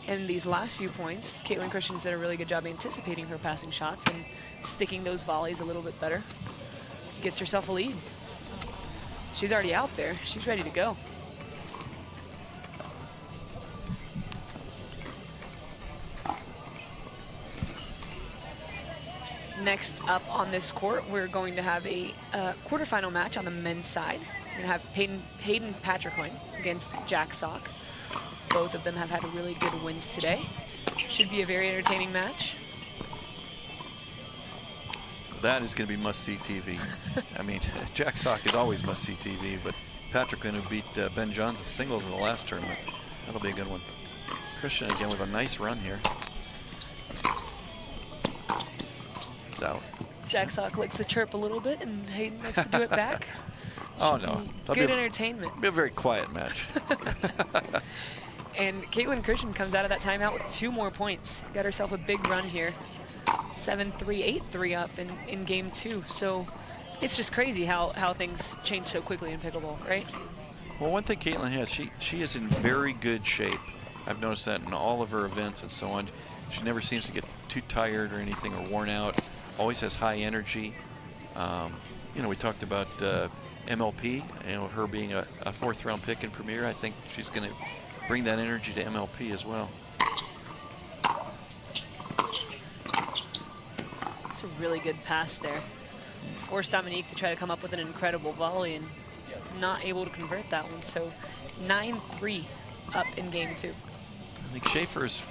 And these last few points, Caitlin Christian's did a really good job anticipating her passing shots and sticking those volleys a little bit better. Gets herself a lead. She's already out there. She's ready to go. Next up on this court, we're going to have a quarterfinal match on the men's side. We're going to have Hayden Patrickling against Jack Sock. Both of them have had really good wins today. Should be a very entertaining match. that is going to be must-see TV. I mean, Jack Sock is always must-see TV, but Patrick, who beat Ben Johnson singles in the last tournament, that'll be a good one. Christian again with a nice run here. It's out. Jack Sock likes to chirp a little bit, and Hayden likes to do it back. Oh, no. Good entertainment. Be a very quiet match. And Caitlin Christian comes out of that timeout with 2 more points. Got herself a big run here. 7-3, 8-3 up in game 2. So it's just crazy how things change so quickly in pickleball, right? Well, one thing Caitlin has, she is in very good shape. I've noticed that in all of her events and so on. She never seems to get too tired or anything or worn out. Always has high energy. You know, we talked about MLP, her being a 4th round pick in Premier. I think she's going to bring that energy to MLP as well. It's a really good pass there. Forced Dominique to try to come up with an incredible volley and not able to convert that one. So 9-3 up in game 2. I think Schaefer is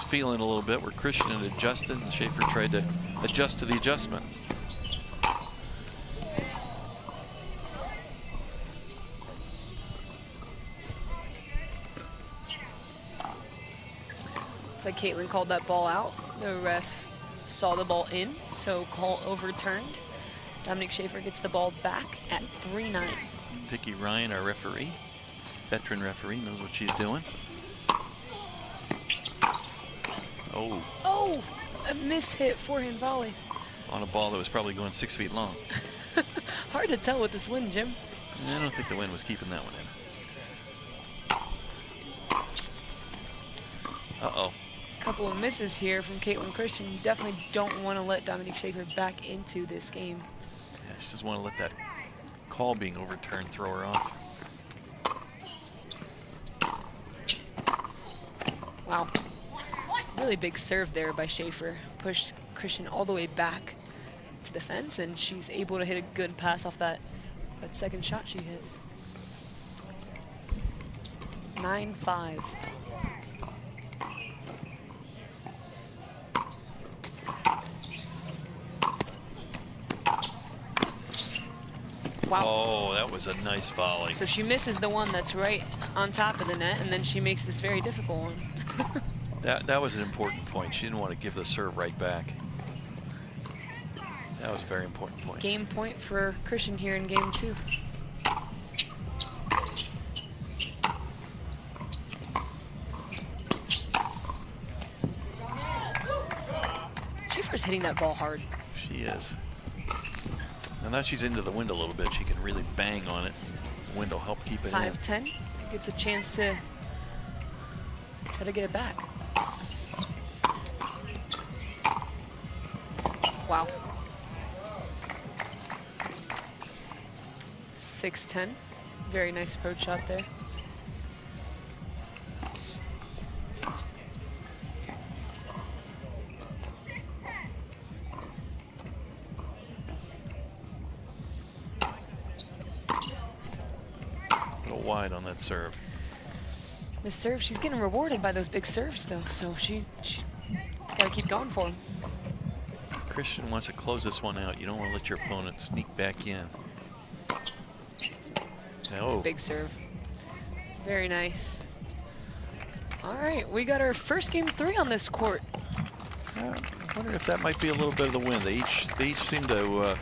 feeling a little bit where Christian had adjusted and Schaefer tried to adjust to the adjustment. Looks like Caitlin called that ball out. The ref saw the ball in, so call overturned. Dominique Schaefer gets the ball back at 3-9. Vicky Ryan, our referee, veteran referee, knows what she's doing. Oh, a mishit forehand volley. On a ball that was probably going 6 feet long. Hard to tell with this wind, Jim. I don't think the wind was keeping that one in. Uh-oh. Couple of misses here from Caitlin Christian. You definitely don't want to let Dominique Schaefer back into this game. Yeah, she doesn't want to let that call being overturned throw her off. Wow. Really big serve there by Schaefer. Pushed Christian all the way back to the fence, and she's able to hit a good pass off that second shot she hit. 9-5. Wow. Oh, that was a nice volley. So she misses the one that's right on top of the net, and then she makes this very difficult one. That was an important point. She didn't want to give the serve right back. That was a very important point. Game point for Christian here in game 2. Schaefer's hitting that ball hard. She is. And now she's into the wind a little bit. She can really bang on it. The wind will help keep it in. 5-10. Gets a chance to try to get it back. Wow. 6-10. Very nice approach shot there. A little wide on that serve. Miss serve, she's getting rewarded by those big serves though, so she gotta keep going for him. Christian wants to close this one out. You don't want to let your opponent sneak back in. That's a big serve. Very nice. All right, we got our first game 3 on this court. I wonder if that might be a little bit of the wind. They each seem to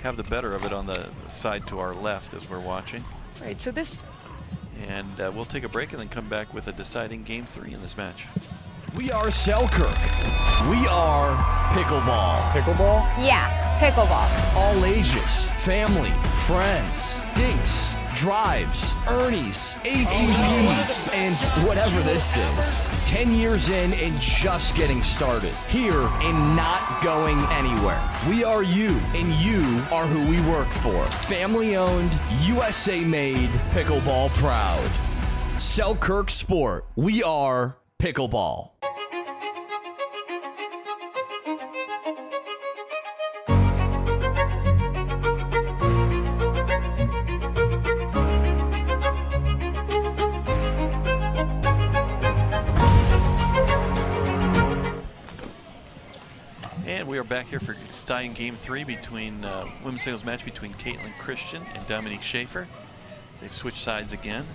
have the better of it on the side to our left as we're watching. All right, so this... And we'll take a break and then come back with a deciding game 3 in this match. We are Selkirk. We are pickleball. Pickleball? Yeah, pickleball. All ages, family, friends, dinks, drives, Ernies, ATVs, and whatever this is. 10 years in and just getting started. Here and not going anywhere. We are you, and you are who we work for. Family owned, USA made, pickleball proud. Selkirk Sport. We are pickleball. are back here for tying game 3 between women's singles match between Caitlin Christian and Dominique Schaefer. They've switched sides again.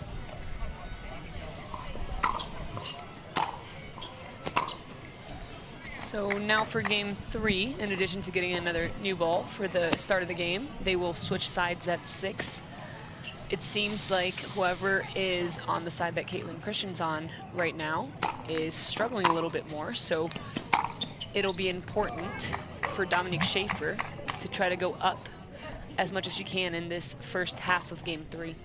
So now for game 3, in addition to getting another new ball for the start of the game, they will switch sides at 6. It seems like whoever is on the side that Caitlin Christian's on right now is struggling a little bit more, so it'll be important for Dominique Schaefer to try to go up as much as she can in this first half of game 3.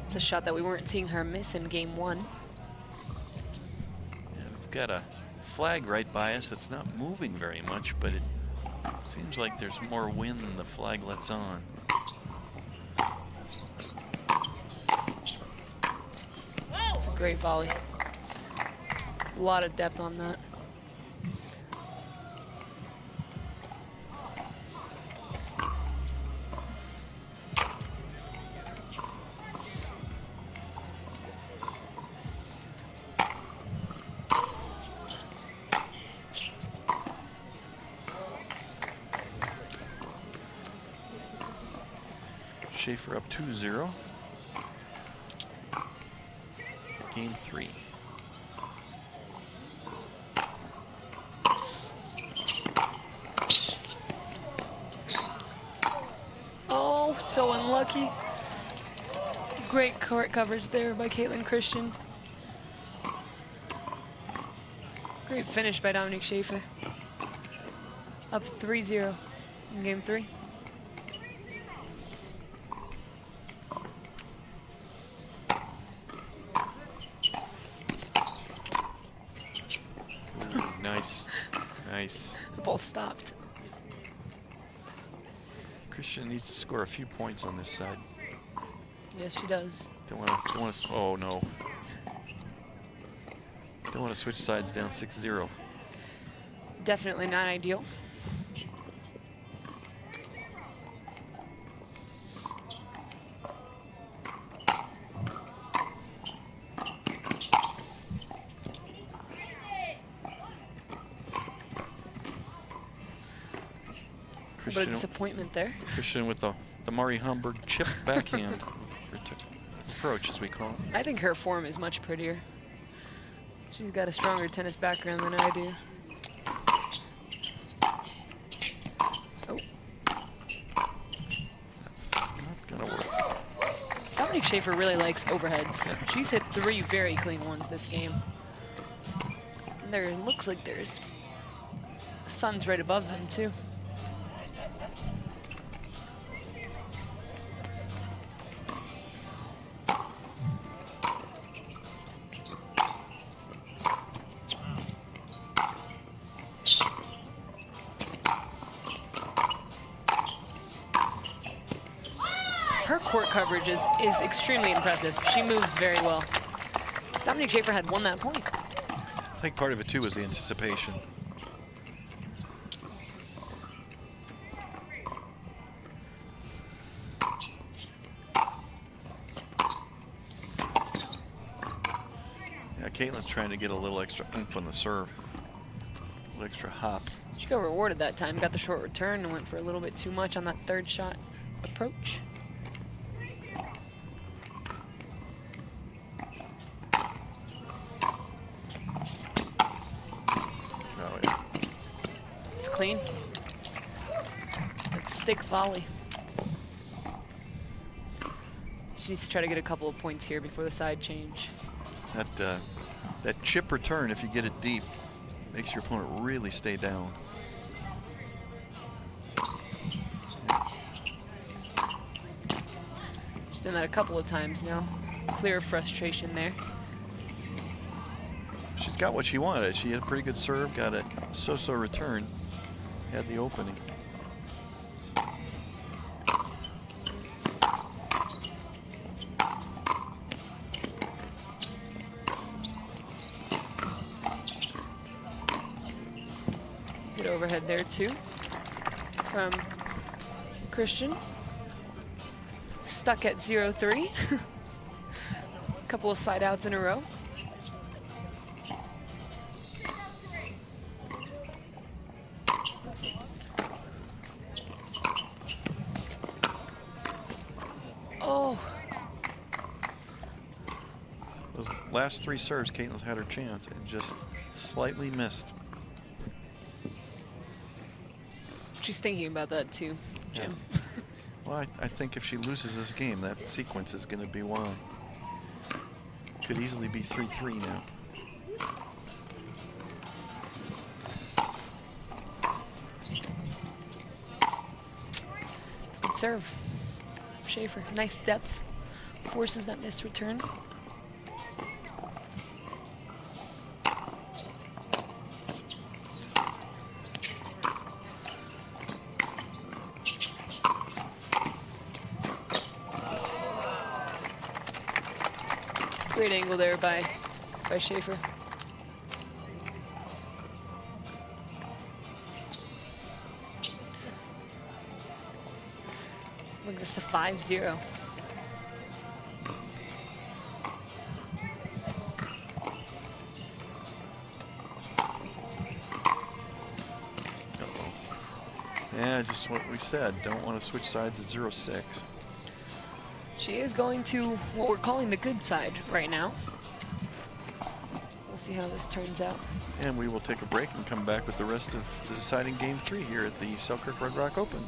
It's a shot that we weren't seeing her miss in game 1. We've got a flag right by us that's not moving very much, but it seems like there's more wind than the flag lets on. It's a great volley. A lot of depth on that. Schaefer up 2-0. Game 3. Oh, so unlucky. Great court coverage there by Caitlin Christian. Great finish by Dominique Schaefer. Up 3-0 in game 3. Nice. The ball stopped. Christian needs to score a few points on this side. Yes, she does. Don't want to. Oh no. Don't want to switch sides down 6-0. Definitely not ideal. A bit of disappointment there. Christian with the Mari Humberg chip backhand approach, as we call it. I think her form is much prettier. She's got a stronger tennis background than I do. Oh. That's not gonna work. Dominique Schaefer really likes overheads. Yeah. She's hit 3 very clean ones this game. And there looks like there's suns right above them too. Her court coverage is extremely impressive. She moves very well. Dominique Schaefer had won that point. I think part of it too was the anticipation. Yeah, Caitlin's trying to get a little extra oomph on the serve. A little extra hop. She got rewarded that time, got the short return and went for a little bit too much on that third shot approach. Oh, yeah. It's clean. That stick volley. She needs to try to get a couple of points here before the side change. That chip return, if you get it deep, makes your opponent really stay down. She's done that a couple of times now. Clear frustration there. She's got what she wanted. She had a pretty good serve, got a so-so return, had the opening. Get overhead there too from Christian. Stuck at 0-3. A couple of side outs in a row. Oh. Those last 3 serves, Caitlin's had her chance and just slightly missed. She's thinking about that too, Jim. Yeah. Well, I think if she loses this game, that sequence is going to be wild. Could easily be 3-3 now. Good serve. Schaefer, nice depth. Forces that missed return. Great angle there by Schaefer. Brings us to 5-0. Yeah, just what we said. Don't want to switch sides at 0-6. She is going to what we're calling the good side right now. We'll see how this turns out. And we will take a break and come back with the rest of the deciding Game 3 here at the Selkirk Red Rock Open.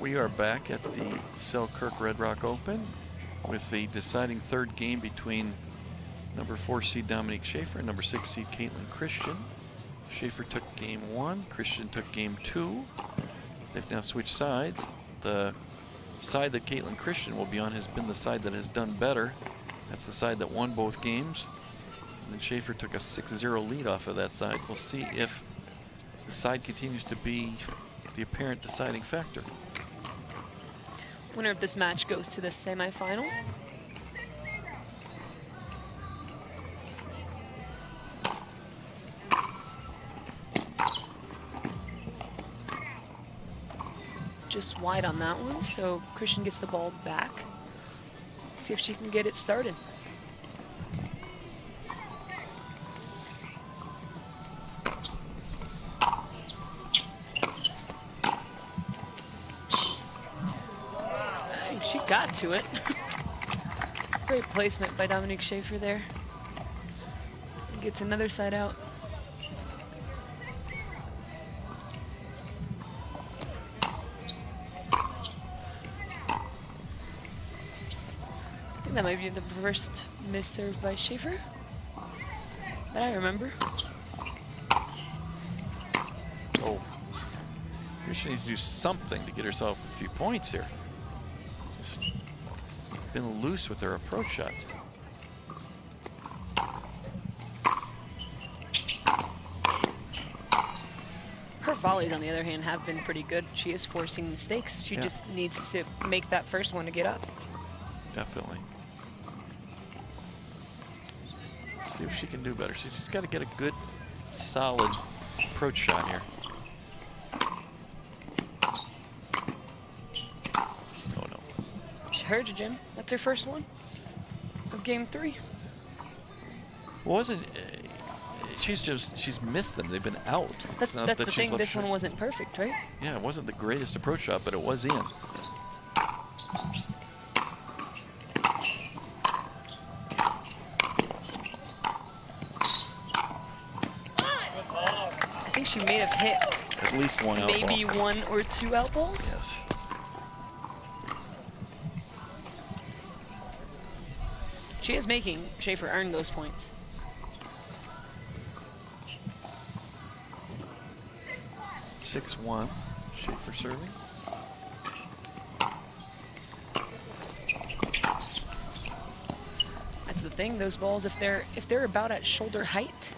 We are back at the Selkirk Red Rock Open with the deciding third game between number 4 seed Dominique Schaefer and number 6 seed Caitlin Christian. Schaefer took game 1, Christian took game 2. They've now switched sides. The side that Caitlin Christian will be on has been the side that has done better. That's the side that won both games. And then Schaefer took a 6-0 lead off of that side. We'll see if the side continues to be the apparent deciding factor. Winner of this match goes to the semifinal. Just wide on that one, so Christian gets the ball back. See if she can get it started. She got to it. Great placement by Dominique Schaefer there. Gets another side out. I think that might be the first miss serve by Schaefer that I remember. Oh, she needs to do something to get herself a few points here. Just been loose with her approach shots. Her volleys, on the other hand, have been pretty good. She is forcing mistakes. She just needs to make that first one to get up. Definitely. See if she can do better. She's just got to get a good, solid approach shot here. Oh no. She heard you, Jim. That's her first one of game 3. Wasn't she's missed them. They've been out. That's the thing. This one wasn't perfect, right? Yeah, it wasn't the greatest approach shot, but it was in. I think she may have hit at least one out ball. Maybe 1 or 2 out balls. Yes. She is making Schaefer earn those points. 6-1. Schaefer serving. That's the thing, those balls, if they're about at shoulder height,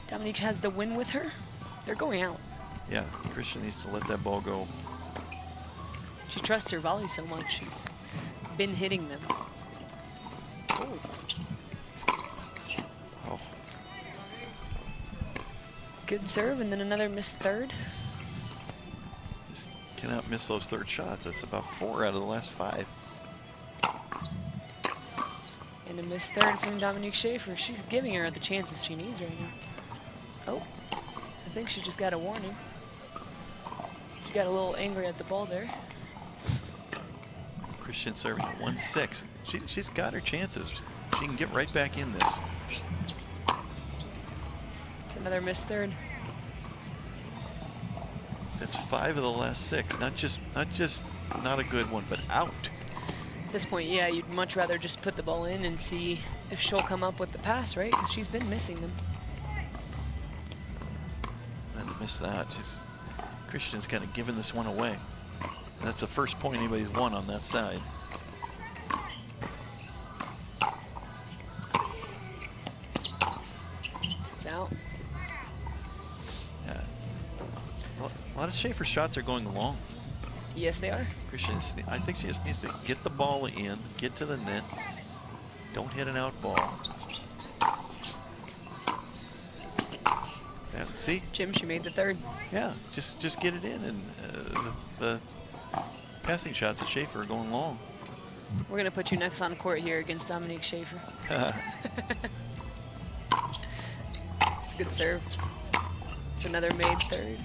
Dominique has the win with her, they're going out. Yeah, Christian needs to let that ball go. She trusts her volley so much. She's been hitting them. Ooh. Oh. Good serve, and then another missed third. Just cannot miss those third shots. That's about 4 out of the last 5. And a missed third from Dominique Schaefer. She's giving her the chances she needs right now. Oh, I think she just got a warning. She got a little angry at the ball there. Christian serving at 1-6. She's got her chances. She can get right back in this. It's another missed third. That's 5 of the last 6. Not just not a good one, but out. At this point, yeah, you'd much rather just put the ball in and see if she'll come up with the pass, right? Because she's been missing them. Then to miss that, Christian's kind of giving this one away. And that's the first point anybody's won on that side. It's out. Yeah. Well, a lot of Schaefer's shots are going long. Yes, they are. Christian, I think she just needs to get the ball in, get to the net, don't hit an out ball. Yeah, see? Jim, she made the third. Yeah, just get it in, and the passing shots at Schaefer are going long. We're going to put you next on court here against Dominique Schaefer. It's a good serve. It's another made third.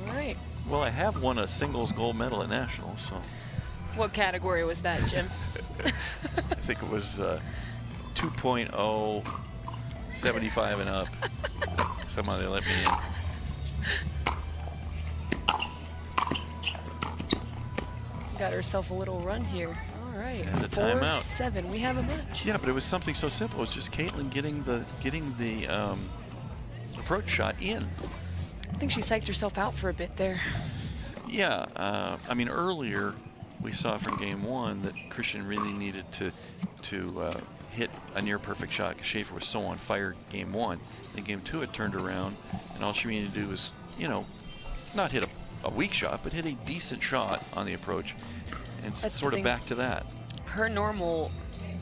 All right. Well, I have won a singles gold medal at nationals, so. What category was that, Jim? I think it was 2.0, 75 and up. Somehow they let me in. Got herself a little run here. All right. And a timeout. 4-7. We have a match. Yeah, but it was something so simple. It was just Caitlin getting the approach shot in. I think she psyched herself out for a bit there. Yeah, I mean, earlier we saw from game 1 that Christian really needed to hit a near perfect shot because Schaefer was so on fire game 1. In game 2 it turned around, and all she needed to do was, not hit a weak shot, but hit a decent shot on the approach, and That's sort of back to that. Her normal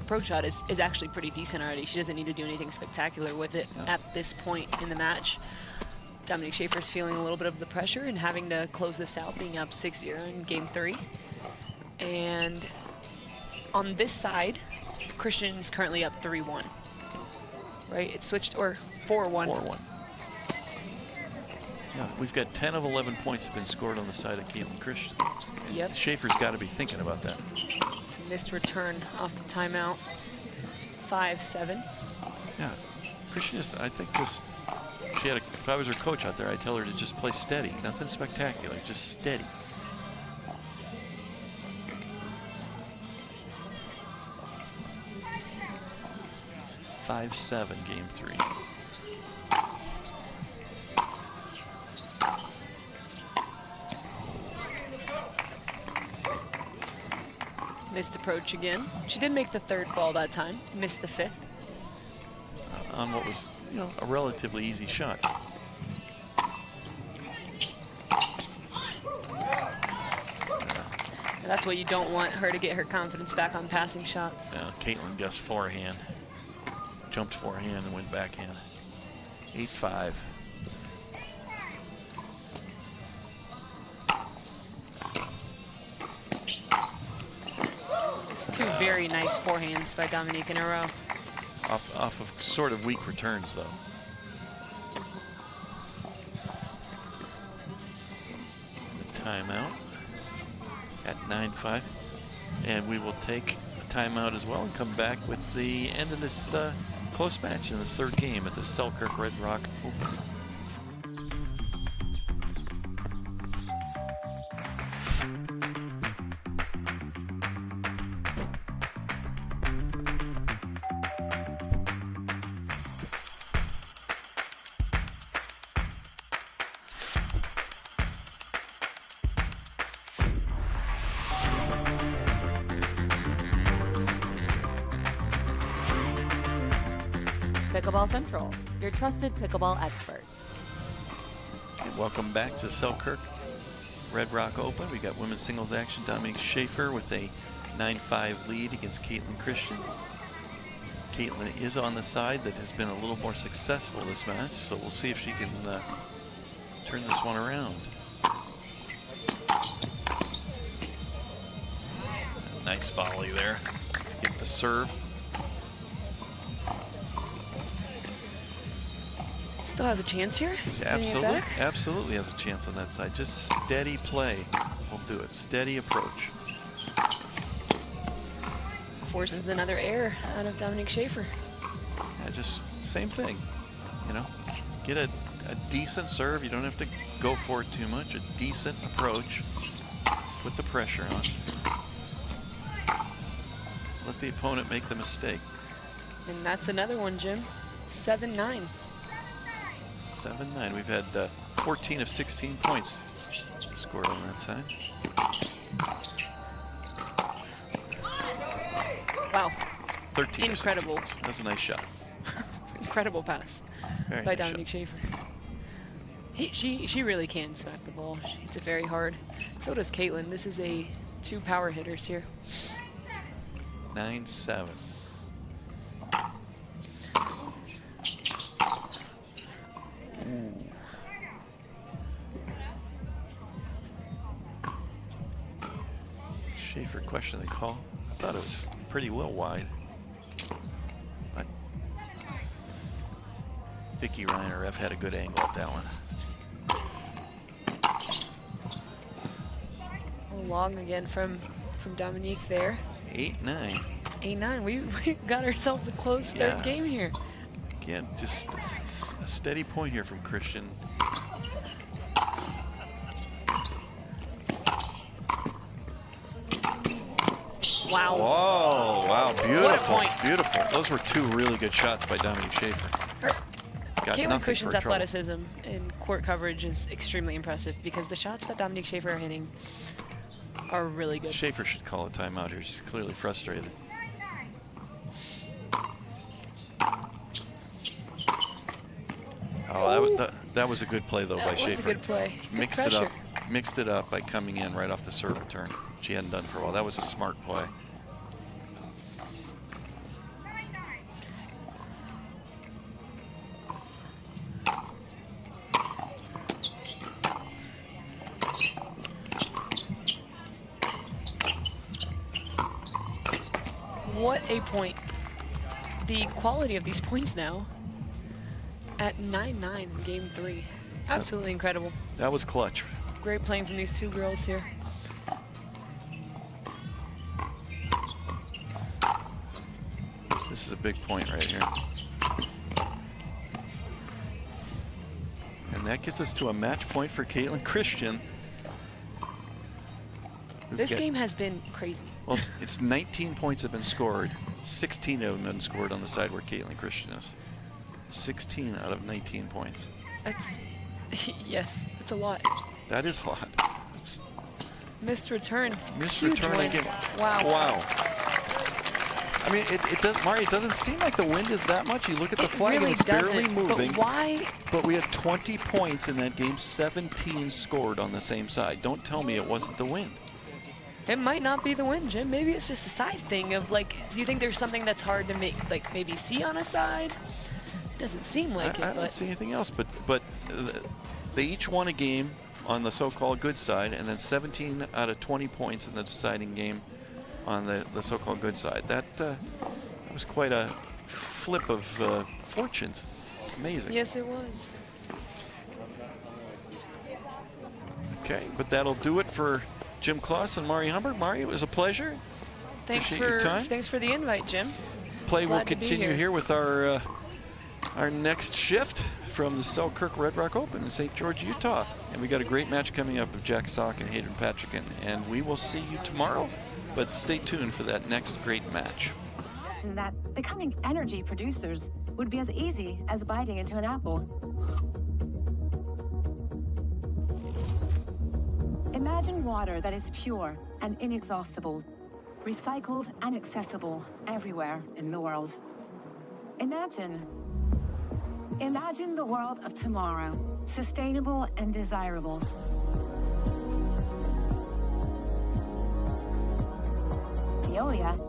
approach shot is actually pretty decent already. She doesn't need to do anything spectacular with it at this point in the match. Dominique Schaefer's feeling a little bit of the pressure and having to close this out, being up 6-0 in game 3. And on this side, Christian's currently up 3-1. Right? It switched, or 4-1. 4-1. Yeah, we've got 10 of 11 points have been scored on the side of Caitlin Christian. Yep. Schaefer's got to be thinking about that. It's a missed return off the timeout. 5-7. Yeah, Christian is, I think, just, if I was her coach out there, I'd tell her to just play steady. Nothing spectacular, just steady. (5-7) game 3. Missed approach again. She did make the third ball that time. Missed the 5th. On what was, a relatively easy shot. That's what you don't want her to get her confidence back on passing shots. Caitlin guessed forehand. Jumped forehand and went backhand. 8-5. It's 2 very nice forehands by Dominique in a row. Off of sort of weak returns, though. The timeout at 9-5. And we will take a timeout as well and come back with the end of this close match in the 3rd game at the Selkirk Red Rock Open. Pickleball Central, your trusted pickleball experts. And welcome back to Selkirk Red Rock Open. We got women's singles action. Dominique Schaefer with a 9-5 lead against Caitlin Christian. Caitlin is on the side that has been a little more successful this match, so we'll see if she can turn this one around. Nice volley there to get the serve. Still has a chance here. Absolutely has a chance on that side. Just steady play will do it. Steady approach. Forces another error out of Dominique Schaefer. Yeah, just same thing. You know, get a decent serve. You don't have to go for it too much. A decent approach. Put the pressure on. Let the opponent make the mistake. And that's another one, Jim. 7-9. 7-9. We've had 14 of 16 points scored on that side. Wow. 13. Incredible. That was a nice shot. Incredible pass Very by nice Dominique Schaefer. She really can smack the ball. She hits it very hard. So does Caitlin. This is a 2 power hitters here. 9-7. Schaefer questioned the call. I thought it was pretty well wide. But Vicky Ryan, ref, had a good angle at that one. Long again from Dominique there. 8-9. 8-9. We got ourselves a close third game here. Again, just a steady point here from Christian. Wow. Whoa, wow, beautiful, What a point. beautiful. Those were 2 really good shots by Dominique Schaefer. Got Caitlin nothing Christian's for trouble. athleticism and court coverage is extremely impressive because the shots that Dominique Schaefer are hitting are really good. Schaefer should call a timeout here. She's clearly frustrated. Oh, that was a good play though by Schaefer. That was a good play. Good Mixed it up by coming in right off the serve return. She hadn't done for a while. That was a smart play. What a point. The quality of these points now at 9-9 in game 3. Absolutely incredible. That was clutch. Great playing from these 2 girls here. This is a big point right here. And that gets us to a match point for Caitlin Christian. This game has been crazy. Well, it's 19 points have been scored. 16 of them have been scored on the side where Caitlin Christian is. 16 out of 19 points. That's, yes, that's a lot. That is a lot. Missed return. Missed Huge return win. again. Wow. Wow. I mean, Mari, it doesn't seem like the wind is that much. You look at the flag really and it's barely doesn't, moving. But why? But we had 20 points in that game, 17 scored on the same side. Don't tell me it wasn't the wind. It might not be the win, Jim. Maybe it's just a side thing of like, do you think there's something that's hard to make, like maybe see on a side? Doesn't seem like it. I don't see anything else, but they each won a game on the so-called good side, and then 17 out of 20 points in the deciding game on the so-called good side. That was quite a flip of fortunes. Amazing. Yes, it was. Okay, but that'll do it for Jim Kloss and Mari Humber. Mari, it was a pleasure. Thanks Appreciate your time. Thanks for the invite, Jim. Play will Glad to be continue here with our next shift from the Selkirk Red Rock Open in St. George, Utah. And we got a great match coming up of Jack Sock and Hayden Patrick. And we will see you tomorrow, but stay tuned for that next great match. And that becoming energy producers would be as easy as biting into an apple. Imagine water that is pure and inexhaustible, recycled and accessible everywhere in the world. Imagine Imagine the world of tomorrow, sustainable and desirable. Veolia.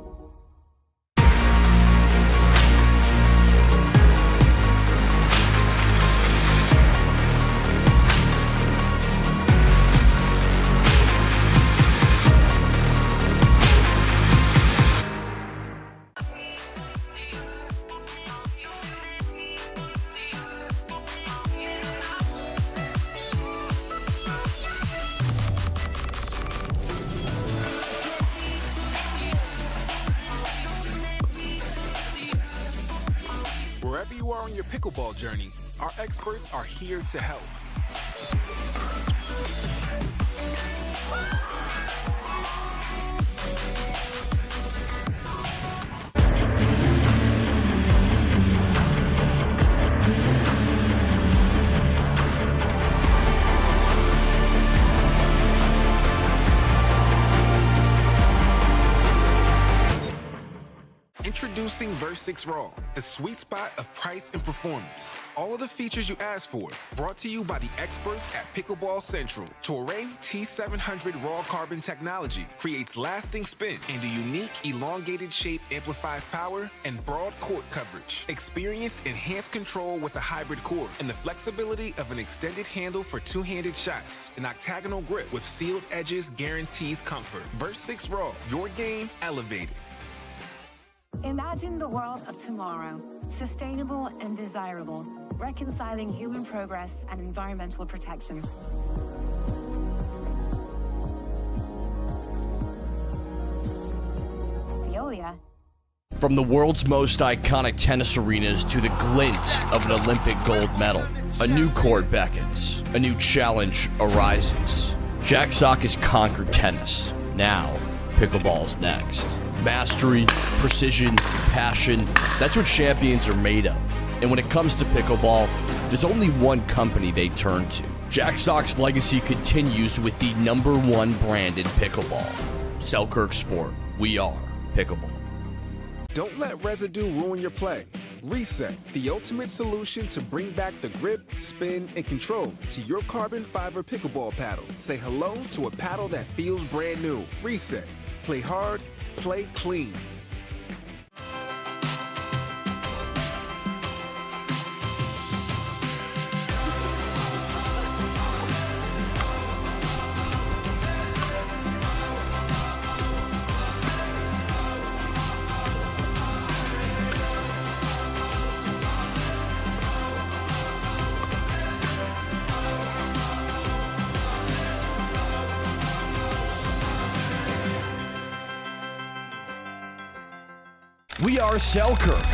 Wherever you are on your pickleball journey, our experts are here to help. Introducing Versix Raw, a sweet spot of price and performance. All of the features you asked for, brought to you by the experts at Pickleball Central. Toray T700 Raw Carbon technology creates lasting spin, and a unique elongated shape amplifies power and broad court coverage. Experienced enhanced control with a hybrid core and the flexibility of an extended handle for two-handed shots. An octagonal grip with sealed edges guarantees comfort. Versix Raw, your game elevated. Imagine the world of tomorrow, sustainable and desirable, reconciling human progress and environmental protection. Veolia. From the world's most iconic tennis arenas to the glint of an Olympic gold medal, a new court beckons, a new challenge arises. Jack Sock has conquered tennis. Now, pickleball's next. Mastery, precision, passion, that's what champions are made of. And when it comes to pickleball, there's only one company they turn to. Jack Sock's legacy continues with the #1 brand in pickleball. Selkirk Sport. We are pickleball. Don't let residue ruin your play. Reset, the ultimate solution to bring back the grip, spin, and control to your carbon fiber pickleball paddle. Say hello to a paddle that feels brand new. Reset. Play hard, play clean. We are Selkirk.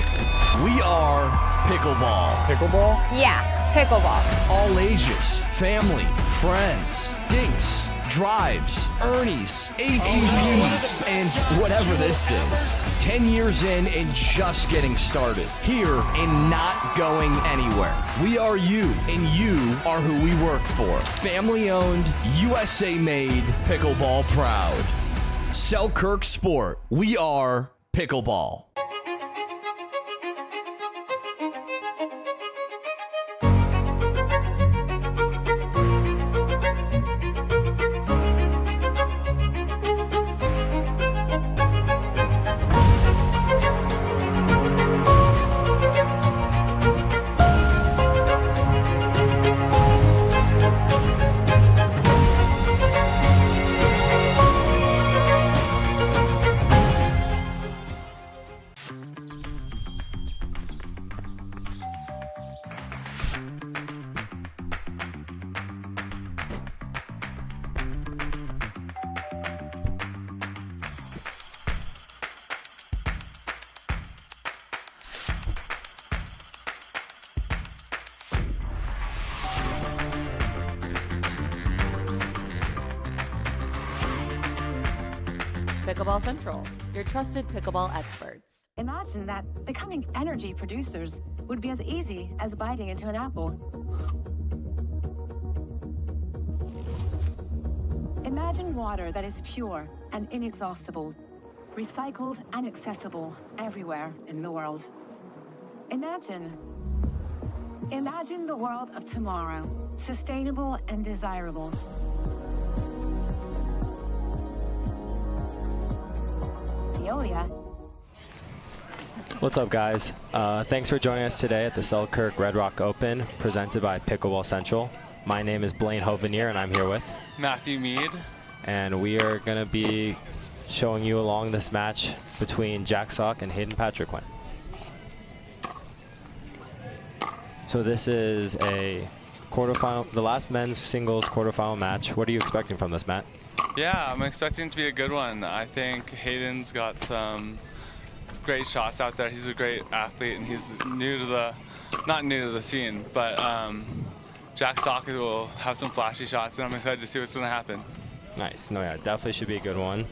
We are pickleball. Pickleball? Yeah, pickleball. All ages, family, friends, dinks, drives, Ernies, ATVs, and whatever this is. 10 years in and just getting started. Here and not going anywhere. We are you, and you are who we work for. Family owned, USA made, pickleball proud. Selkirk Sport. We are pickleball. Pickleball Central, your trusted pickleball experts. Imagine that becoming energy producers would be as easy as biting into an apple. Imagine water that is pure and inexhaustible, recycled and accessible everywhere in the world. Imagine Imagine the world of tomorrow, sustainable and desirable. Veolia. What's up, guys? Thanks for joining us today at the Selkirk Red Rock Open, presented by Pickleball Central. My name is Blaine Hovenier, and I'm here with Matthew Mead. And we are going to be showing you along this match between Jack Sock and Hayden Patriquin. So this is a quarterfinal, the last men's singles quarterfinal match. What are you expecting from this, Matt? Yeah, I'm expecting it to be a good one. I think Hayden's got some great shots out there. He's a great athlete, and he's not new to the scene, but Jack Sock will have some flashy shots, and I'm excited to see what's going to happen. Nice. No, yeah, definitely should be a good one.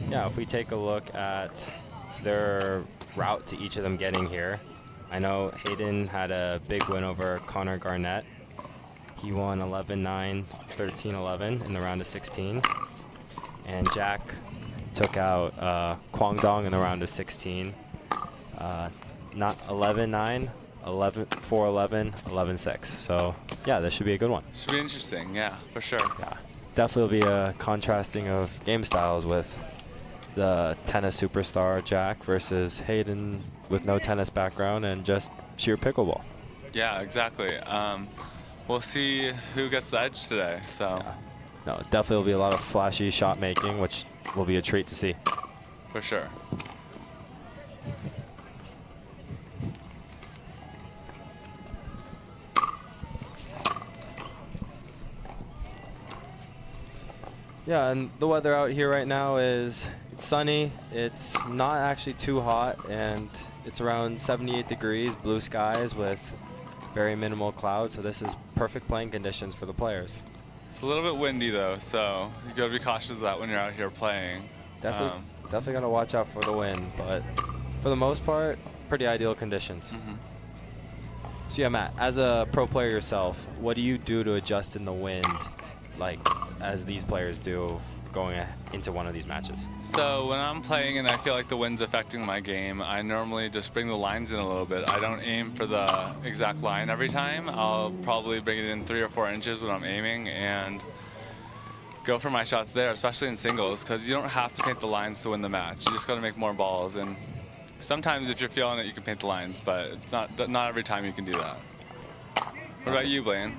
Yeah, if we take a look at their route to each of them getting here, I know Hayden had a big win over Connor Garnett. He won 11-9, 13-11 in the round of 16. And Jack took out Kwangdong in the round of 16. Not 11-9, 4-11, 11-6. So, yeah, this should be a good one. Should be interesting, yeah, for sure. Yeah, definitely will be a contrasting of game styles with the tennis superstar Jack versus Hayden with no tennis background and just sheer pickleball. Yeah, exactly. We'll see who gets the edge today. So, yeah. No, definitely will be a lot of flashy shot making, which will be a treat to see. For sure. Yeah, and the weather out here right now is it's sunny. It's not actually too hot, and it's around 78 degrees, blue skies with very minimal clouds. So this is perfect playing conditions for the players. It's a little bit windy though, so you got to be cautious of that when you're out here playing. Definitely got to watch out for the wind, but for the most part, pretty ideal conditions. Mm-hmm. So yeah, Matt, as a pro player yourself, what do you do to adjust in the wind, like as these players do going into one of these matches? So when I'm playing and I feel like the wind's affecting my game, I normally just bring the lines in a little bit. I don't aim for the exact line every time. I'll probably bring it in 3 or 4 inches when I'm aiming and go for my shots there, especially in singles, because you don't have to paint the lines to win the match. You just got to make more balls. And sometimes if you're feeling it, you can paint the lines, but it's not every time you can do that. What about you, Blaine?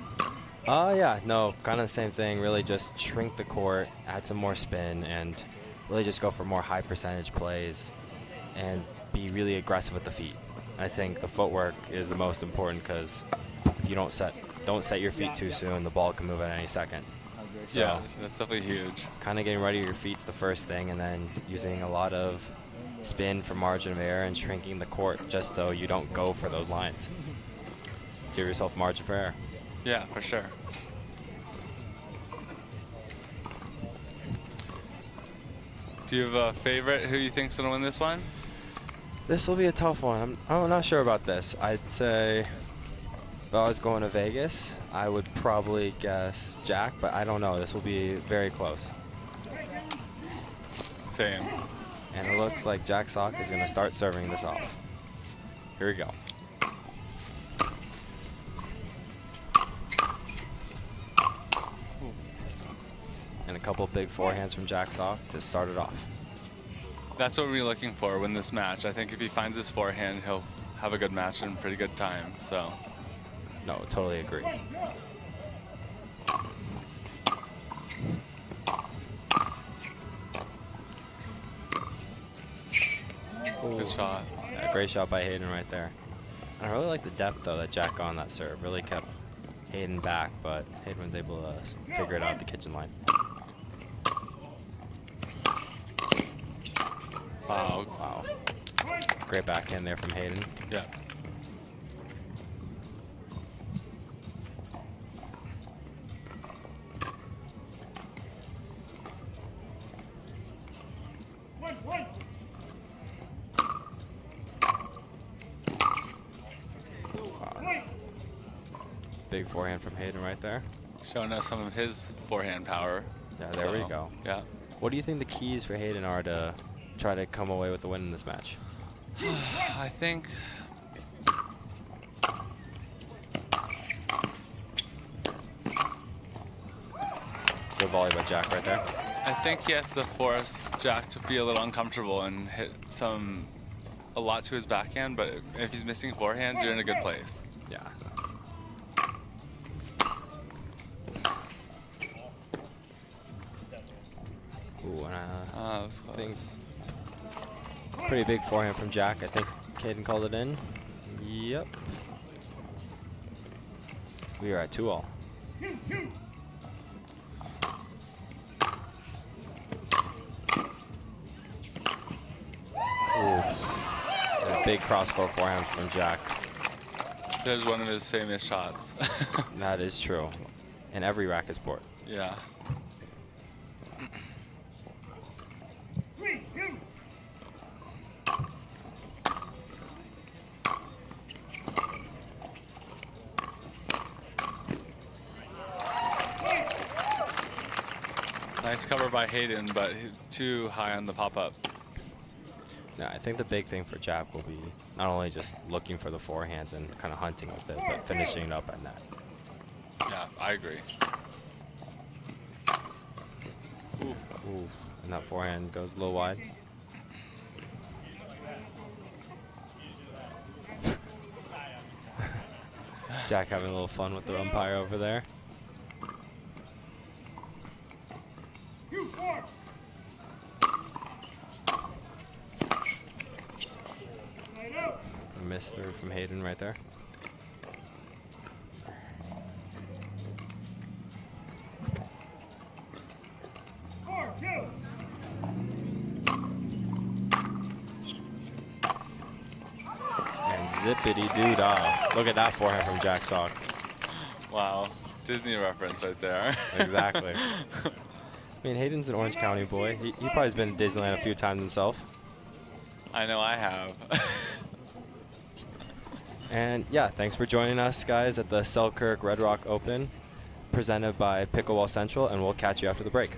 Yeah, no, kind of the same thing. Really just shrink the court, add some more spin, and really just go for more high percentage plays and be really aggressive with the feet. I think the footwork is the most important, because if you don't set your feet too soon, the ball can move at any second. So yeah, that's definitely huge. Kind of getting ready with your feet's the first thing, and then using a lot of spin for margin of error and shrinking the court just so you don't go for those lines. Give yourself margin for error. Yeah, for sure. Do you have a favorite who you think's gonna win this one? This will be a tough one. I'm not sure about this. I'd say if I was going to Vegas, I would probably guess Jack, but I don't know. This will be very close. Same. And it looks like Jack Sock is gonna start serving this off. Here we go. And a couple big forehands from Jack Sock to start it off. That's what we're looking for win this match. I think if he finds his forehand, he'll have a good match and pretty good time. So, no, totally agree. Good shot. Yeah, great shot by Hayden right there. And I really like the depth though that Jack got on that serve. Really kept Hayden back, but Hayden was able to figure it out at the kitchen line. Wow. Wow. Great backhand there from Hayden. Yeah. Wow. Big forehand from Hayden right there. Showing us some of his forehand power. Yeah, there we go. Yeah. What do you think the keys for Hayden are to try to come away with the win in this match? I think Good volley by Jack right there. I think he has to force Jack to be a little uncomfortable and hit a lot to his backhand, but if he's missing forehands, you're in a good place. Yeah. Ooh, and I think pretty big forehand from Jack. I think Caden called it in. Yep. We are at 2-all. A big cross-court forehand from Jack. There's one of his famous shots. That is true. In every racket sport. Yeah. Nice cover by Hayden, but too high on the pop-up. Yeah, I think the big thing for Jack will be not only just looking for the forehands and kind of hunting with it, but finishing it up at net. Yeah, I agree. Ooh. And that forehand goes a little wide. Jack having a little fun with the umpire over there. Missed through from Hayden right there. And zippity-doo-dah. Look at that forehand from Jack Sock. Wow, Disney reference right there. Exactly. I mean, Hayden's an Orange County boy. He probably has been to Disneyland a few times himself. I know I have. And yeah, thanks for joining us, guys, at the Selkirk Red Rock Open, presented by Pickleball Central, and we'll catch you after the break.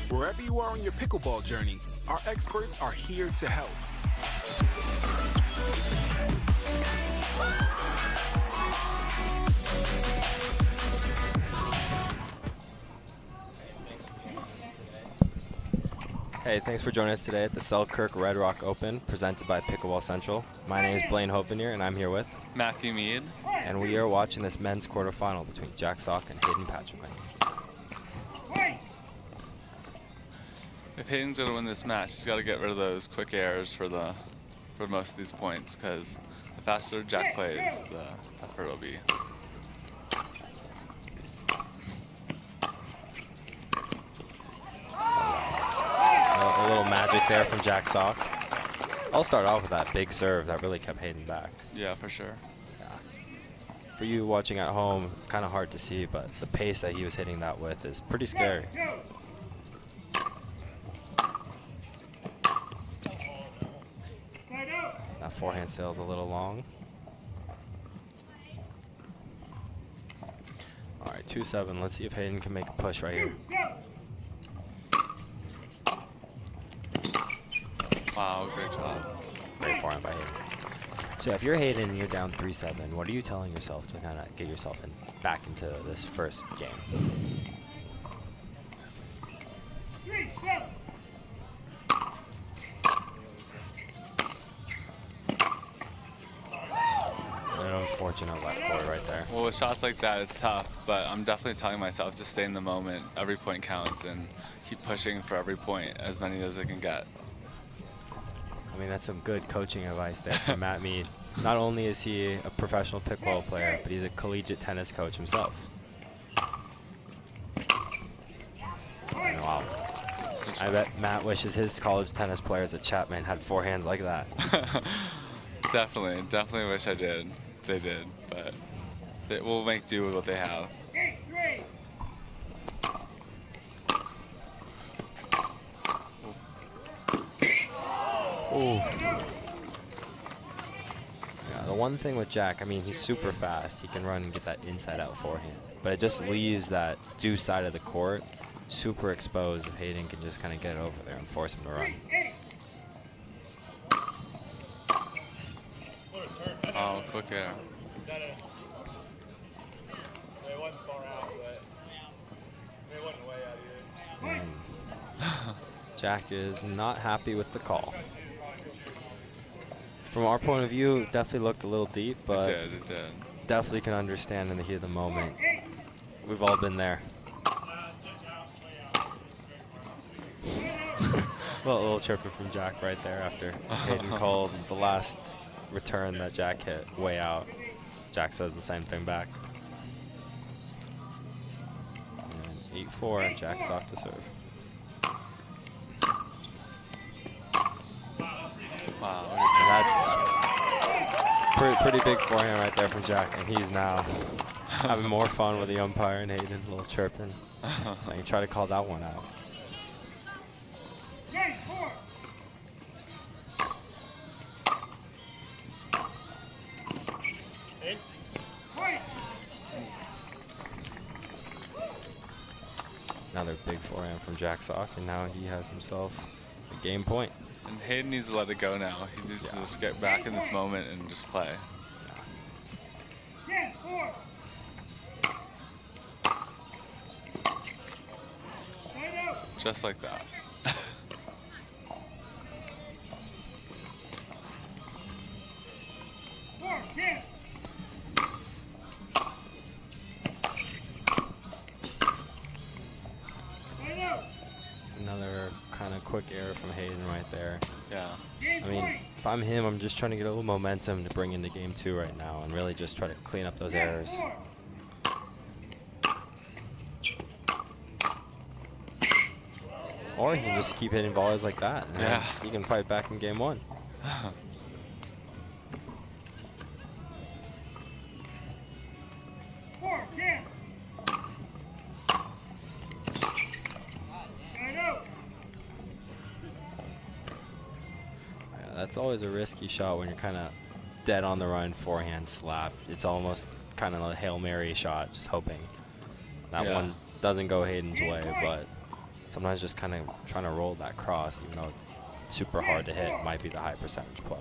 Wherever you are on your pickleball journey, our experts are here to help. Hey, thanks for joining us today at the Selkirk Red Rock Open, presented by Pickleball Central. My name is Blaine Hovenier, and I'm here with Matthew Mead. And we are watching this men's quarterfinal between Jack Sock and Hayden Patrick. If Hayden's going to win this match, he's got to get rid of those quick errors for most of these points, because the faster Jack plays, the tougher it'll be. A little magic there from Jack Sock. I'll start off with that big serve that really kept Hayden back. Yeah, for sure. Yeah. For you watching at home, it's kind of hard to see, but the pace that he was hitting that with is pretty scary. That forehand sail's a little long. All right, 2-7. Let's see if Hayden can make a push right here. Wow, great job. Great forehand by Hayden. So if you're Hayden and you're down 3-7, what are you telling yourself to kind of get yourself back into this first game? An unfortunate left forward right there. Well, with shots like that, it's tough, but I'm definitely telling myself to stay in the moment. Every point counts, and keep pushing for every point, as many as I can get. I mean, that's some good coaching advice there from Matt Mead. Not only is he a professional pickleball player, but he's a collegiate tennis coach himself. And wow. I bet Matt wishes his college tennis players at Chapman had forehands like that. Definitely wish I did. They did, but we'll make do with what they have. Oh. Yeah, the one thing with Jack, I mean, he's super fast. He can run and get that inside out forehand. But it just leaves that deuce side of the court super exposed if Hayden can just kind of get it over there and force him to run. Oh, quick air. It wasn't far out, but it wasn't way out either. And Jack is not happy with the call. From our point of view, it definitely looked a little deep, but It did. definitely can understand in the heat of the moment. We've all been there. A little chirping from Jack right there after Hayden called the last return that Jack hit way out. Jack says the same thing back. And 8-4, Jack's off to serve. Wow, that's pretty big forehand right there from Jack, and he's now having more fun with the umpire and Hayden, a little chirping. So you try to call that one out. Another big forehand from Jack Sock, and now he has himself a game point. And Hayden needs to let it go now. He needs to just get back in this moment and just play. Just like that. Another kind of quick error from Hayden right there. Yeah. I mean, if I'm him, I'm just trying to get a little momentum to bring into game 2 right now and really just try to clean up those errors. Or he can just keep hitting volleys like that, and then he can fight back in game 1. That's always a risky shot when you're kind of dead on the run, forehand slap. It's almost kind of a Hail Mary shot, just hoping that one doesn't go Hayden's way, but sometimes just kind of trying to roll that cross, even though it's super hard to hit, might be the high percentage play.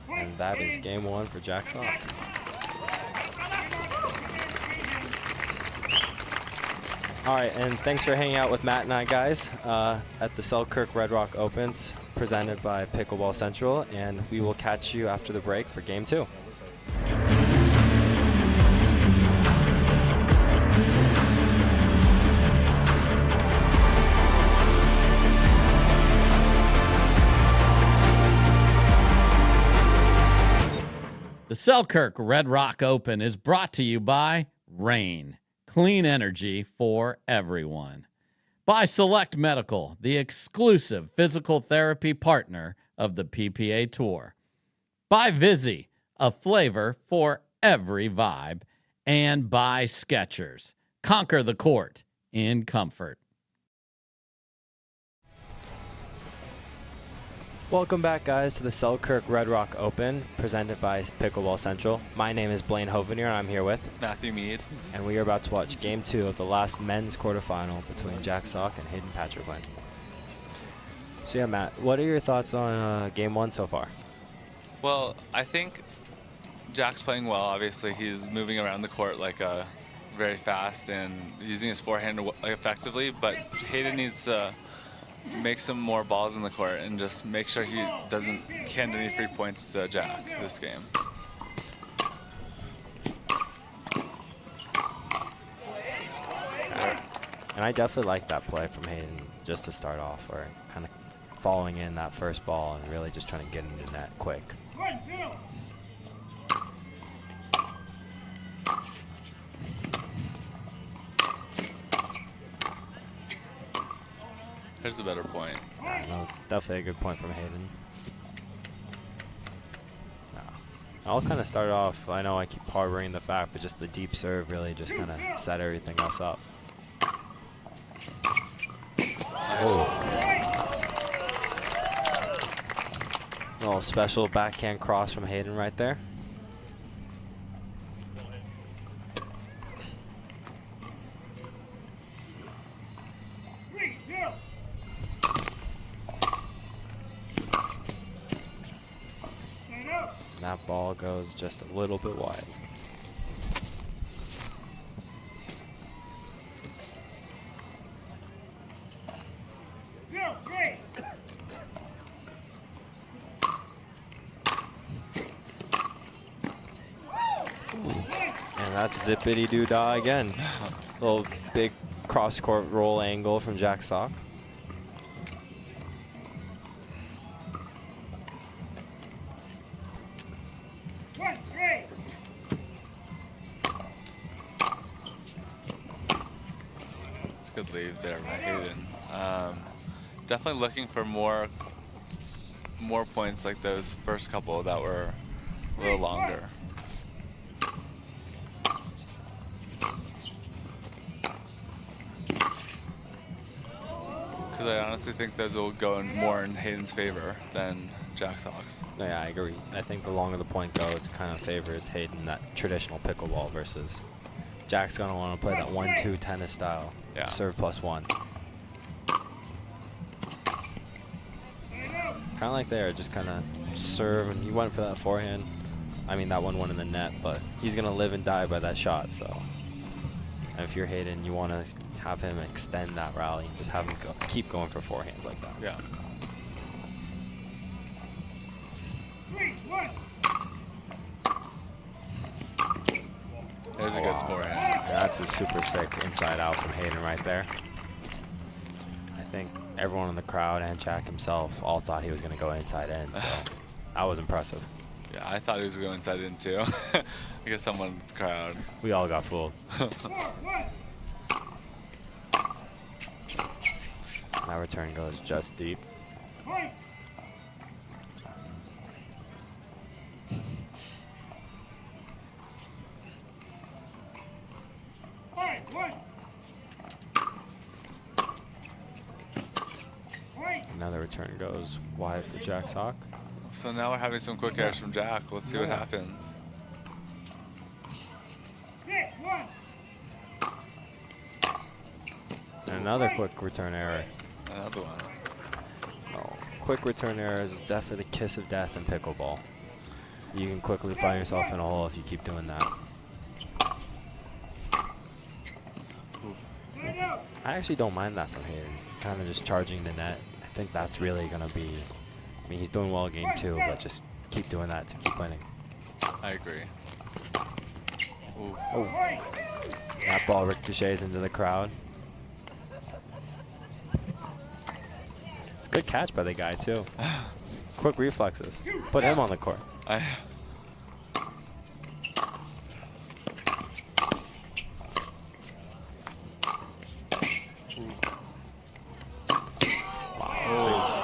And that is game 1 for Jack Sock. All right, and thanks for hanging out with Matt and I, guys, at the Selkirk Red Rock Opens, presented by Pickleball Central, and we will catch you after the break for game 2. The Selkirk Red Rock Open is brought to you by Rain. Clean energy for everyone. By Select Medical, the exclusive physical therapy partner of the PPA Tour. By Vizzy, a flavor for every vibe. And by Skechers, conquer the court in comfort. Welcome back, guys, to the Selkirk Red Rock Open, presented by Pickleball Central. My name is Blaine Hovenier, and I'm here with Matthew Mead. And we are about to watch game 2 of the last men's quarterfinal between Jack Sock and Hayden Patrick. So yeah, Matt, what are your thoughts on game 1 so far? Well, I think Jack's playing well. Obviously, he's moving around the court like very fast and using his forehand effectively, but Hayden needs to make some more balls in the court and just make sure he doesn't hand any free points to Jack this game. And I definitely like that play from Hayden just to start off, or kind of following in that first ball and really just trying to get into net quick. There's a better point. No, it's definitely a good point from Hayden. I'll kind of start off. I know I keep harboring the fact, but just the deep serve really just kind of set everything else up. Oh. Little special backhand cross from Hayden right there. And that ball goes just a little bit wide. And that's zippity doo dah again. Little big cross court roll angle from Jack Sock. It's a good lead there by Hayden. Definitely looking for more points like those first couple that were a little longer. Because I honestly think those will go more in Hayden's favor than Jack Sock's. Yeah, I agree. I think the longer the point goes, kind of favors Hayden that traditional pickleball versus Jack's going to want to play that 1-2 tennis style. Yeah. Serve +1. Kind of like there, just kind of serve, and he went for that forehand. I mean, that one went in the net, but he's going to live and die by that shot, so. And if you're Hayden, you want to have him extend that rally and just have him keep going for forehands like that. Yeah. There's a good forehand. Yeah, that's a super sick inside out from Hayden right there. I think everyone in the crowd and Jack himself all thought he was going to go inside in, so that was impressive. Yeah, I thought he was going inside in too. I guess someone in the crowd. We all got fooled. That return goes just deep. Another return goes wide for Jack Sock. So now we're having some quick airs from Jack. Let's see what happens. And another quick return error. Another one. Oh, quick return errors is definitely the kiss of death in pickleball. You can quickly find yourself in a hole if you keep doing that. I actually don't mind that from Hayden. Kind of just charging the net. I think that's really going to be, I mean, he's doing well game 2, but just keep doing that to keep winning. I agree. Ooh. Oh. That ball ricochets into the crowd. It's a good catch by the guy, too. Quick reflexes. Put him on the court.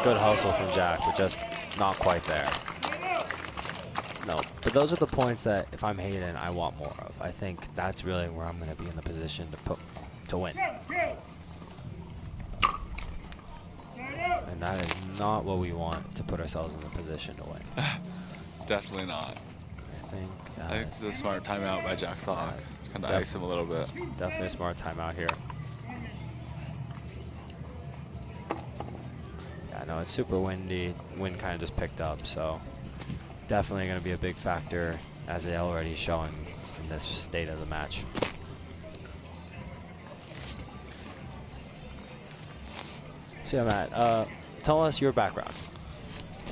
Good hustle from Jack, but just not quite there. No, but those are the points that if I'm Hayden, I want more of. I think that's really where I'm going to be in the position to win. And that is not what we want to put ourselves in the position to win. Definitely not. I think it's a smart timeout by Jack Sock. Kind of ice him a little bit. Definitely a smart timeout here. I know it's super windy. Wind kind of just picked up, so definitely going to be a big factor, as they already showing in this state of the match. So yeah, Matt, tell us your background.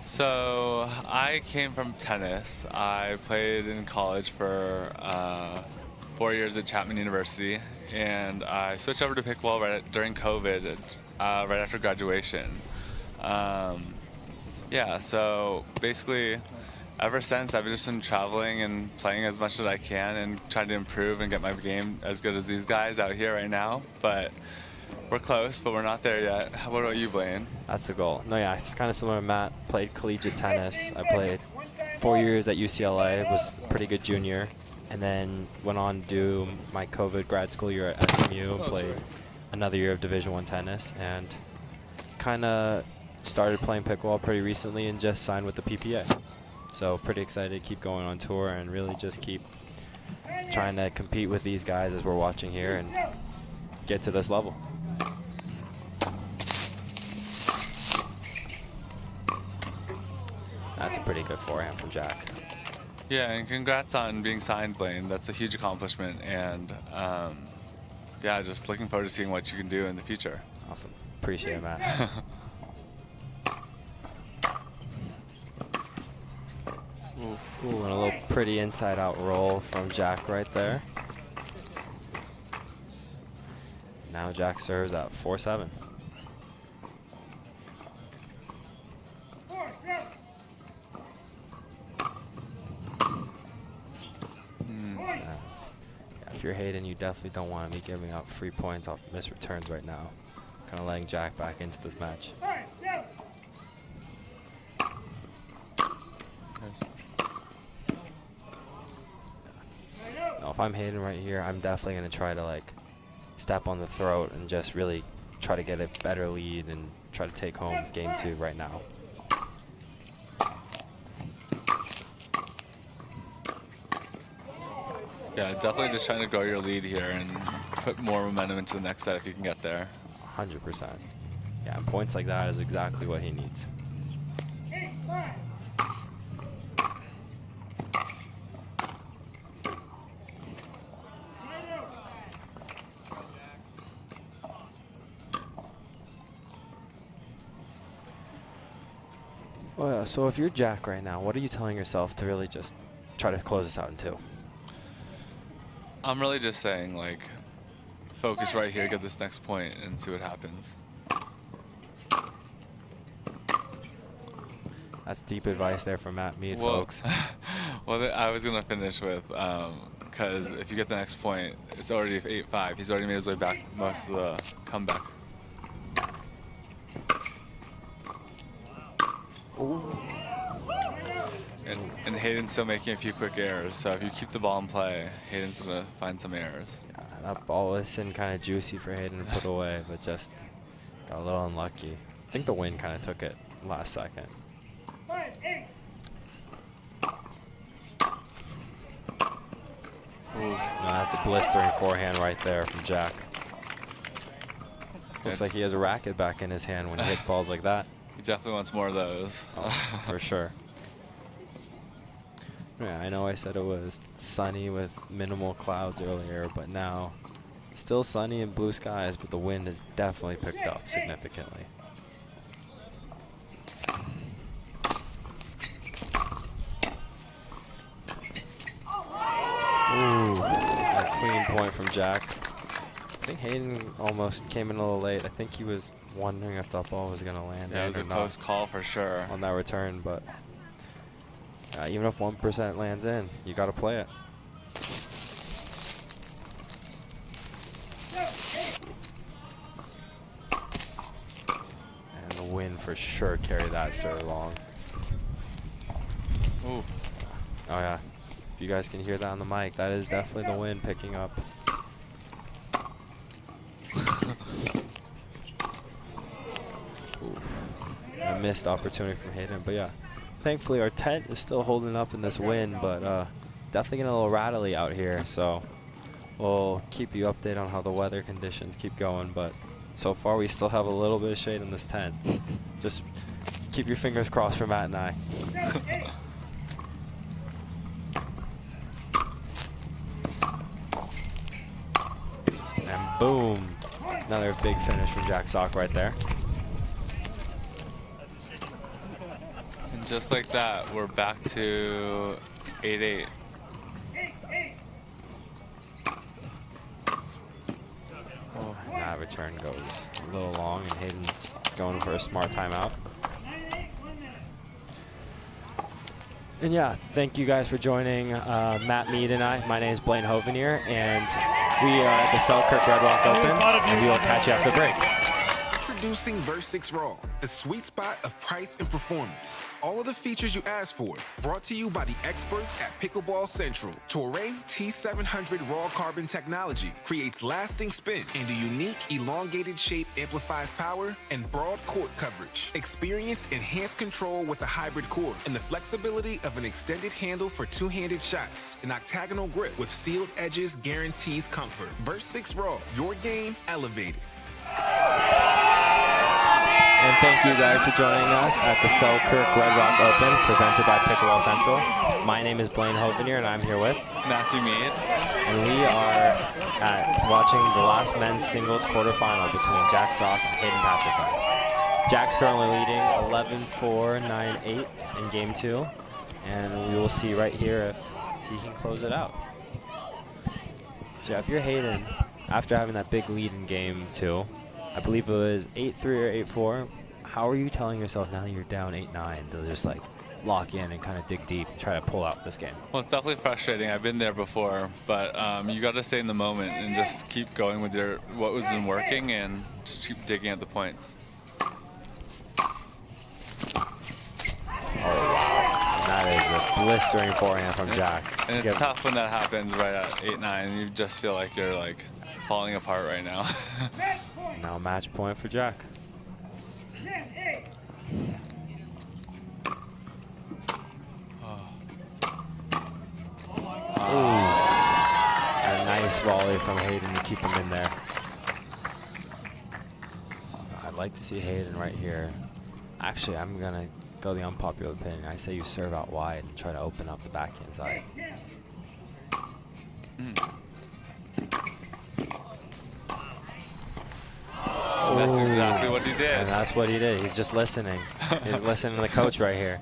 So I came from tennis. I played in college for 4 years at Chapman University, and I switched over to pickleball during COVID, right after graduation. Yeah, so basically ever since I've just been traveling and playing as much as I can and trying to improve and get my game as good as these guys out here right now. But we're close, but we're not there yet. What about you, Blaine? That's the goal. No, yeah, it's kind of similar to Matt. Played collegiate tennis. I played 4 years at UCLA. Was a pretty good junior. and then went on to do my COVID grad school year at SMU, played another year of Division I tennis, and kind of started playing pickleball pretty recently and just signed with the PPA. So pretty excited to keep going on tour and really just keep trying to compete with these guys as we're watching here and get to this level. That's a pretty good forehand from Jack. Yeah, and congrats on being signed, Blaine. That's a huge accomplishment, and yeah, just looking forward to seeing what you can do in the future. Awesome. Appreciate it, Matt. Ooh, and a little pretty inside-out roll from Jack right there. Now Jack serves at 4-7. If you're Hayden, you definitely don't want to be giving up free points off missed returns right now. Kind of letting Jack back into this match. Now, if I'm Hayden right here, I'm definitely going to try to like step on the throat and just really try to get a better lead and try to take home game 2 right now. Yeah, definitely just trying to grow your lead here and put more momentum into the next set if you can get there. 100%. Yeah, and points like that is exactly what he needs. Well, yeah, so if you're Jack right now, what are you telling yourself to really just try to close this out in 2? I'm really just saying, like, focus right here, get this next point, and see what happens. That's deep advice there from Matt Mead, folks. Well, I was going to finish with, because if you get the next point, it's already 8-5. He's already made his way back most of the comeback. Ooh. And Hayden's still making a few quick errors, so if you keep the ball in play, Hayden's going to find some errors. Yeah, that ball was sitting kind of juicy for Hayden to put away, but just got a little unlucky. I think the wind kind of took it last second. Ooh. No, that's a blistering forehand right there from Jack. Looks like he has a racket back in his hand when he hits balls like that. He definitely wants more of those. Oh, for sure. Yeah, I know I said it was sunny with minimal clouds earlier, but now still sunny and blue skies, but the wind has definitely picked up significantly. Ooh, a clean point from Jack. I think Hayden almost came in a little late. I think he was wondering if that ball was going to land. Yeah, it was a close call for sure on that return, but even if 1% lands in, you got to play it. And the wind for sure carried that serve long. Ooh. Oh yeah, if you guys can hear that on the mic, that is definitely the wind picking up. A missed opportunity from Hayden, but yeah. Thankfully, our tent is still holding up in this wind, but definitely getting a little rattly out here. So we'll keep you updated on how the weather conditions keep going. But so far, we still have a little bit of shade in this tent. Just keep your fingers crossed for Matt and I. And boom, another big finish from Jack Sock right there. Just like that, we're back to 8-8. Oh, that return goes a little long, and Hayden's going for a smart timeout. And yeah, thank you guys for joining Matt Mead and I. My name is Blaine Hovenier, and we are at the Selkirk Red Rock Open, and we will catch you after the break. Introducing Verse6 Raw, the sweet spot of price and performance. All of the features you asked for, brought to you by the experts at Pickleball Central. Toray T700 Raw Carbon technology creates lasting spin, and a unique elongated shape amplifies power and broad court coverage. Experienced enhanced control with a hybrid core and the flexibility of an extended handle for two-handed shots. An octagonal grip with sealed edges guarantees comfort. Verse6 Raw, your game elevated. And thank you guys for joining us at the Selkirk Red Rock Open presented by Pickleball Central. My name is Blaine Hovenier and I'm here with Matthew Mead. And we are watching the last men's singles quarterfinal between Jack Sock and Hayden Patrick. Jack's currently leading 11-4, 9-8 in game 2. And we will see right here if he can close it out. Jeff, you're Hayden after having that big lead in game 2. I believe it was 8-3 or 8-4. How are you telling yourself now that you're down 8-9 to just like lock in and kind of dig deep and try to pull out this game? Well, it's definitely frustrating. I've been there before, but you got to stay in the moment and just keep going with what was been working and just keep digging at the points. Oh, wow. And that is a blistering forehand from Jack. And it's tough when that happens right at 8-9. You just feel like you're like falling apart right now. Now match point for Jack. Ooh. A nice volley from Hayden to keep him in there. I'd like to see Hayden right here. Actually, I'm going to go the unpopular opinion. I say you serve out wide and try to open up the backhand side. That's exactly what he did. And that's what he did. He's just listening. He's listening to the coach right here.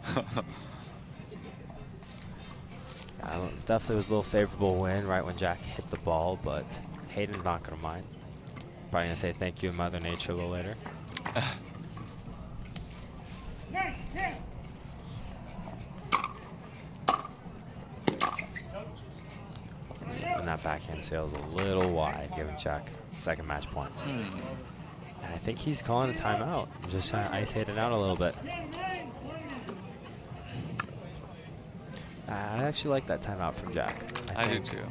Definitely was a little favorable win right when Jack hit the ball, but Hayden's not going to mind. Probably going to say thank you, Mother Nature, a little later. And that backhand sail's a little wide, giving Jack second match point. And I think he's calling a timeout. Just trying to ice Hayden out a little bit. I actually like that timeout from Jack. I do too.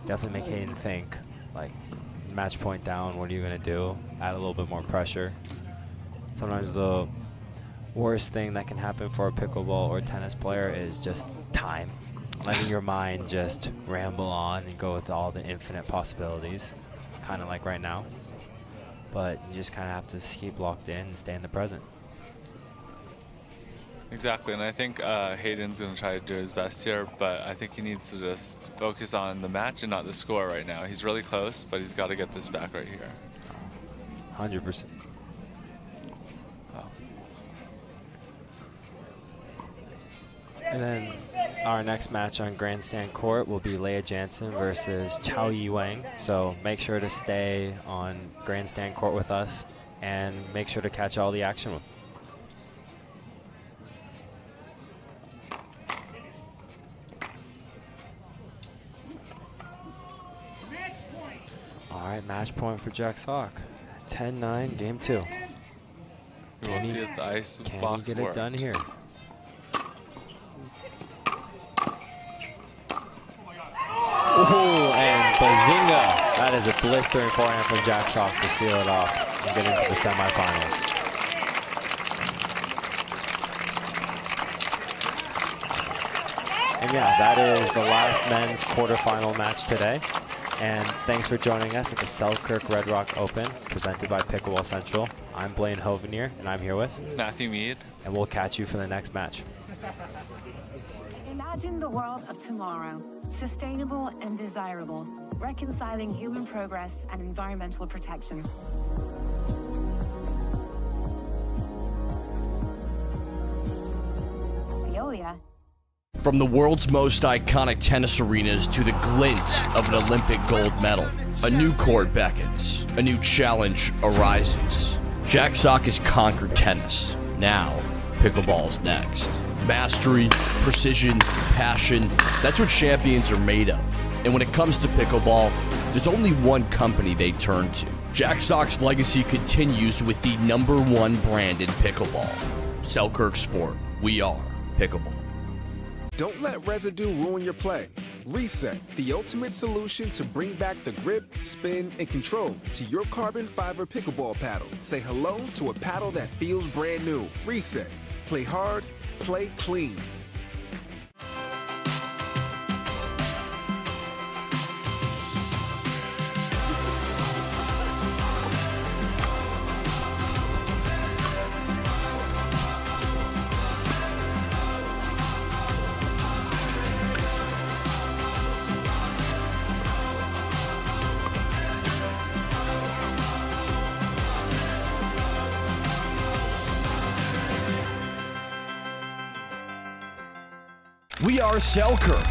Definitely make Hayden think, like, match point down, what are you going to do? Add a little bit more pressure. Sometimes the worst thing that can happen for a pickleball or tennis player is just time. Letting your mind just ramble on and go with all the infinite possibilities, kind of like right now. But you just kind of have to keep locked in and stay in the present. Exactly, and I think Hayden's going to try to do his best here, but I think he needs to just focus on the match and not the score right now. He's really close, but he's got to get this back right here. 100%. Oh. And then our next match on Grandstand Court will be Lea Jansen versus Chao Yi Wang. So make sure to stay on Grandstand Court with us and make sure to catch all the action. All right, match point for Jack Sock. 10-9, game 2. We'll see if the ice Can box he get worked. it done here? Ooh, and bazinga! That is a blistering forehand from Jack Sock to seal it off and get into the semifinals. And yeah, that is the last men's quarterfinal match today. And thanks for joining us at the Selkirk Red Rock Open, presented by Pickleball Central. I'm Blaine Hovenier, and I'm here with Matthew Mead. And we'll catch you for the next match. Imagine the world of tomorrow, sustainable and desirable, reconciling human progress and environmental protection. Veolia. From the world's most iconic tennis arenas to the glint of an Olympic gold medal, a new court beckons, a new challenge arises. Jack Sock has conquered tennis. Now, pickleball's next. Mastery, precision, passion, that's what champions are made of. And when it comes to pickleball, there's only one company they turn to. Jack Sock's legacy continues with the #1 brand in pickleball. Selkirk Sport. We are Pickleball. Don't let residue ruin your play. Reset, the ultimate solution to bring back the grip, spin, and control to your carbon fiber pickleball paddle. Say hello to a paddle that feels brand new. Reset. Play hard, play clean. We are Selkirk.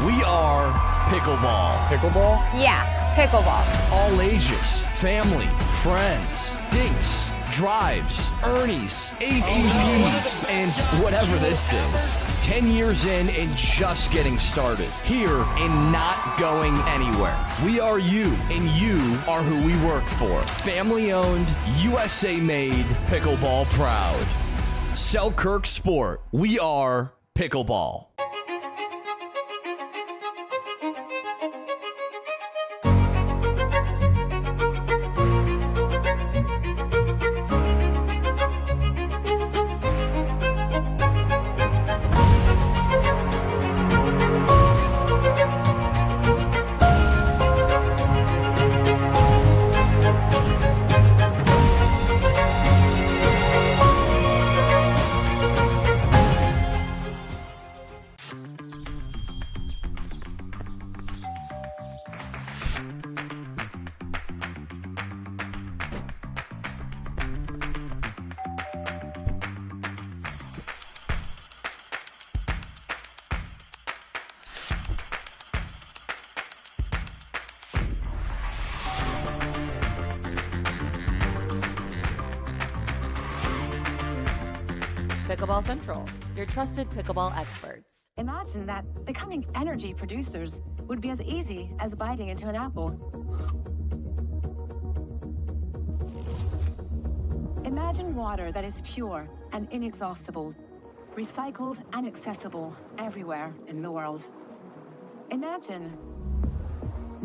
We are Pickleball. Pickleball? Yeah, pickleball. All ages, family, friends, dinks, drives, Ernies, ATPs, and whatever this is. 10 years in and just getting started. Here and not going anywhere. We are you, and you are who we work for. Family owned, USA made, pickleball proud. Selkirk Sport. We are Pickleball. Pickleball Central, your trusted pickleball experts. Imagine that becoming energy producers would be as easy as biting into an apple. Imagine water that is pure and inexhaustible, recycled and accessible everywhere in the world. Imagine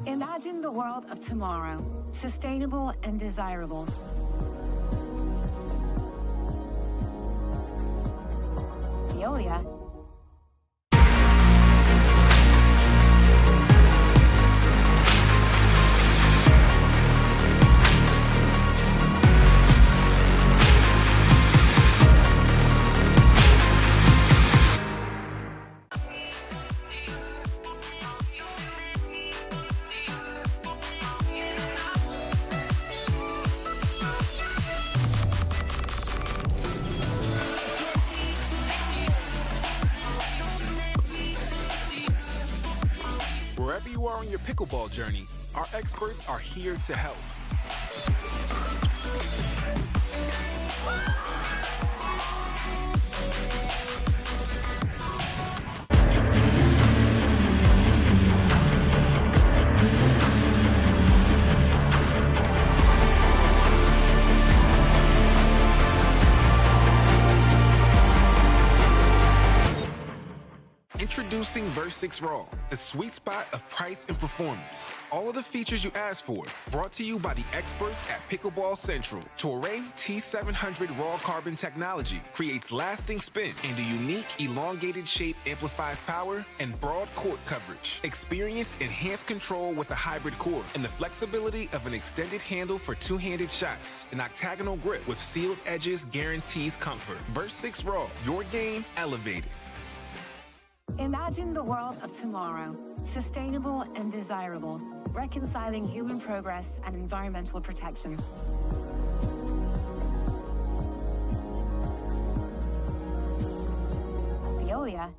the world of tomorrow, sustainable and desirable. Veolia. Wherever you are on your pickleball journey, our experts are here to help. Introducing Verse6 Raw, the sweet spot of price and performance. All of the features you asked for, brought to you by the experts at Pickleball Central. Toray T700 Raw Carbon technology creates lasting spin, and a unique elongated shape amplifies power and broad court coverage. Experience enhanced control with a hybrid core and the flexibility of an extended handle for two-handed shots. An octagonal grip with sealed edges guarantees comfort. Verse6 Raw, your game elevated. Imagine the world of tomorrow, sustainable and desirable, reconciling human progress and environmental protection. Veolia.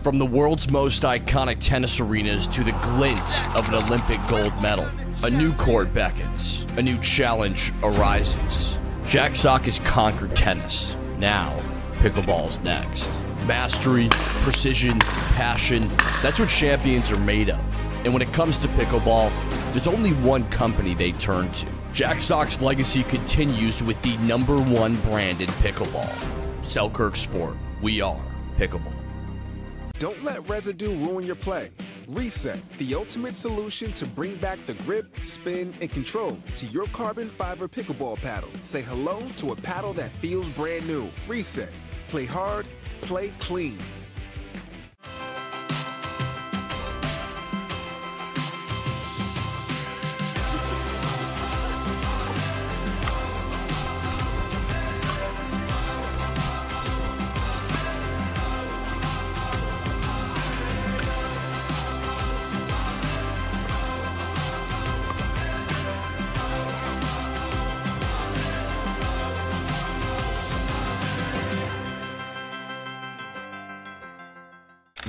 From the world's most iconic tennis arenas to the glint of an Olympic gold medal, a new court beckons, a new challenge arises. Jack Sock has conquered tennis. Now, pickleball's next. Mastery, precision, passion, that's what champions are made of. And when it comes to pickleball, there's only one company they turn to. Jack Sock's legacy continues with the #1 brand in pickleball. Selkirk Sport. We are pickleball. Don't let residue ruin your play. Reset, the ultimate solution to bring back the grip, spin, and control to your carbon fiber pickleball paddle. Say hello to a paddle that feels brand new. Reset. Play hard, play clean.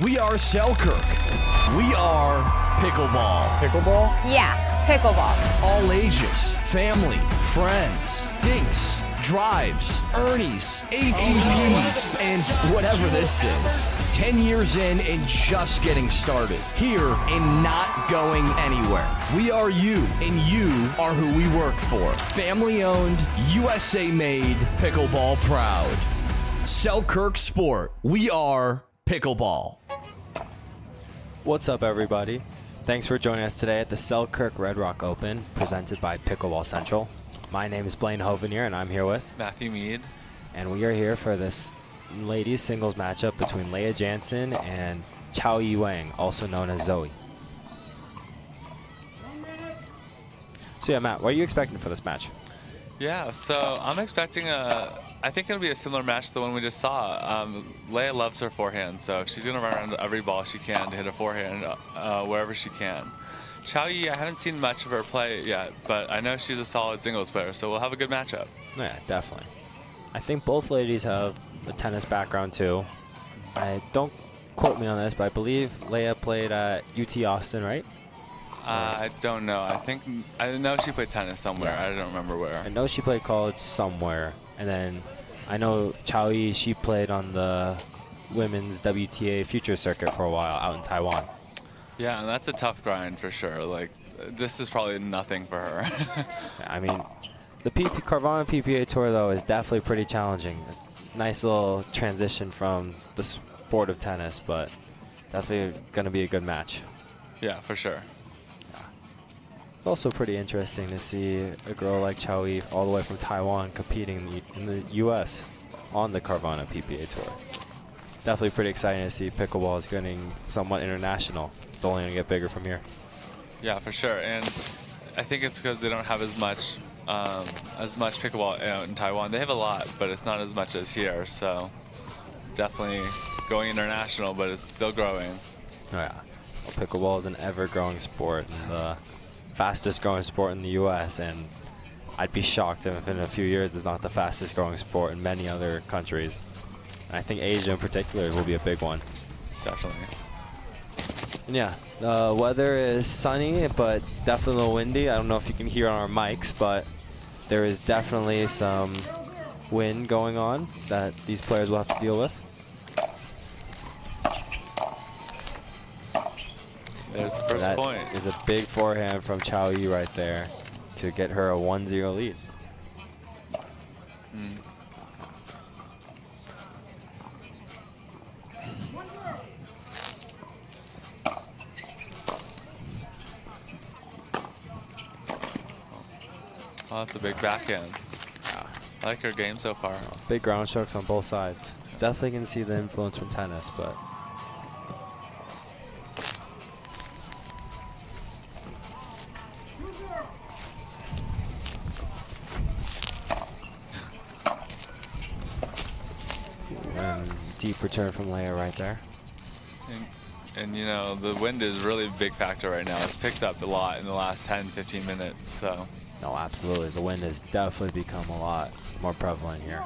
We are Selkirk. We are pickleball. Pickleball? Yeah, pickleball. All ages, family, friends, dinks, drives, Ernies, ATPs, and whatever this is. 10 years in and just getting started. Here and not going anywhere. We are you, and you are who we work for. Family owned, USA made, pickleball proud. Selkirk Sport. We are pickleball. What's up, everybody? Thanks for joining us today at the Selkirk Red Rock Open, presented by Pickleball Central. My name is Blaine Hovenier, and I'm here with Matthew Mead. And we are here for this ladies singles matchup between Lea Jansen and Chao Yi Wang, also known as Zoe. So yeah, Matt, what are you expecting for this match? Yeah, so I'm expecting I think it'll be a similar match to the one we just saw. Lea loves her forehand, so she's going to run around every ball she can to hit a forehand wherever she can. Chao Yi, I haven't seen much of her play yet, but I know she's a solid singles player, so we'll have a good matchup. Yeah, definitely. I think both ladies have a tennis background too. Don't quote me on this, but I believe Lea played at UT Austin, right? I don't know. I know she played tennis somewhere. Yeah. I don't remember where. I know she played college somewhere, and then I know Chao Yi, she played on the women's WTA Future Circuit for a while out in Taiwan. Yeah, and that's a tough grind for sure. Like, this is probably nothing for her. I mean, the Carvana PPA Tour, though, is definitely pretty challenging. It's a nice little transition from the sport of tennis, but definitely going to be a good match. Yeah, for sure. It's also pretty interesting to see a girl like Chao Yi all the way from Taiwan competing in the U.S. on the Carvana PPA Tour. Definitely pretty exciting to see pickleball is getting somewhat international. It's only going to get bigger from here. Yeah, for sure. And I think it's because they don't have as much pickleball out in Taiwan. They have a lot, but it's not as much as here. So definitely going international, but it's still growing. Oh, yeah. Well, pickleball is an ever-growing sport. And fastest growing sport in the U.S., and I'd be shocked if in a few years it's not the fastest growing sport in many other countries. And I think Asia in particular will be a big one. Definitely. And yeah, the weather is sunny, but definitely a little windy. I don't know if you can hear on our mics, but there is definitely some wind going on that these players will have to deal with. There's the first point. That is a big forehand from Chao Yi right there to get her a 1-0 lead. Oh, that's a big backhand. I like her game so far. Big ground strokes on both sides. Definitely can see the influence from tennis, but deep return from Lea right there. And you know, the wind is really a big factor right now. It's picked up a lot in the last 10-15 minutes. So. No, absolutely. The wind has definitely become a lot more prevalent here.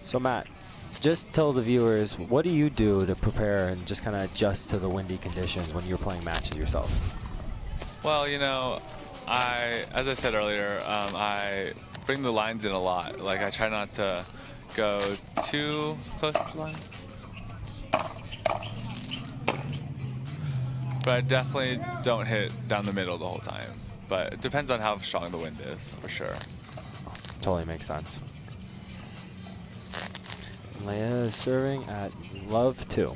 So Matt, just tell the viewers, what do you do to prepare and just kind of adjust to the windy conditions when you're playing matches yourself? Well, you know, as I said earlier, I bring the lines in a lot. Like I try not to go too close to the line. But I definitely don't hit down the middle the whole time. But it depends on how strong the wind is, for sure. Totally makes sense. Lea is serving at love 2.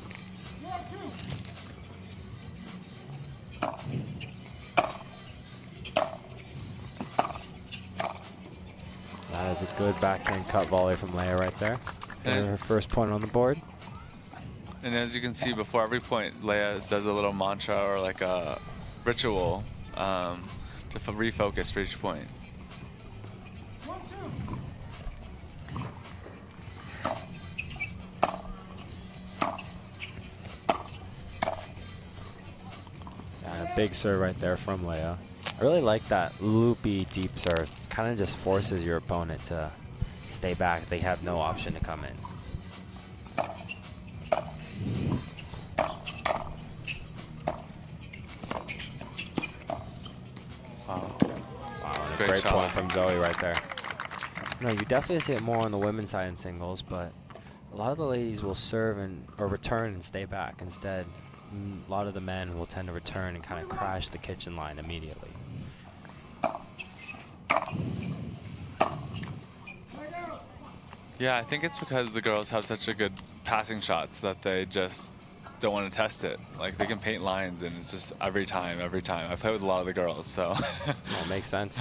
That is a good backhand cut volley from Lea right there. And her first point on the board. And as you can see, before every point, Lea does a little mantra or like a ritual to refocus for each point. And a big serve right there from Lea. I really like that loopy deep serve. Kind of just forces your opponent to stay back. They have no option to come in. Wow, and a great point from Zoe right there. No, you definitely see it more on the women's side in singles, but a lot of the ladies will serve or return and stay back. Instead, a lot of the men will tend to return and kind of crash the kitchen line immediately. Yeah, I think it's because the girls have such a good passing shots that they just don't want to test it. Like they can paint lines and it's just every time. I play with a lot of the girls, so. Well, it makes sense.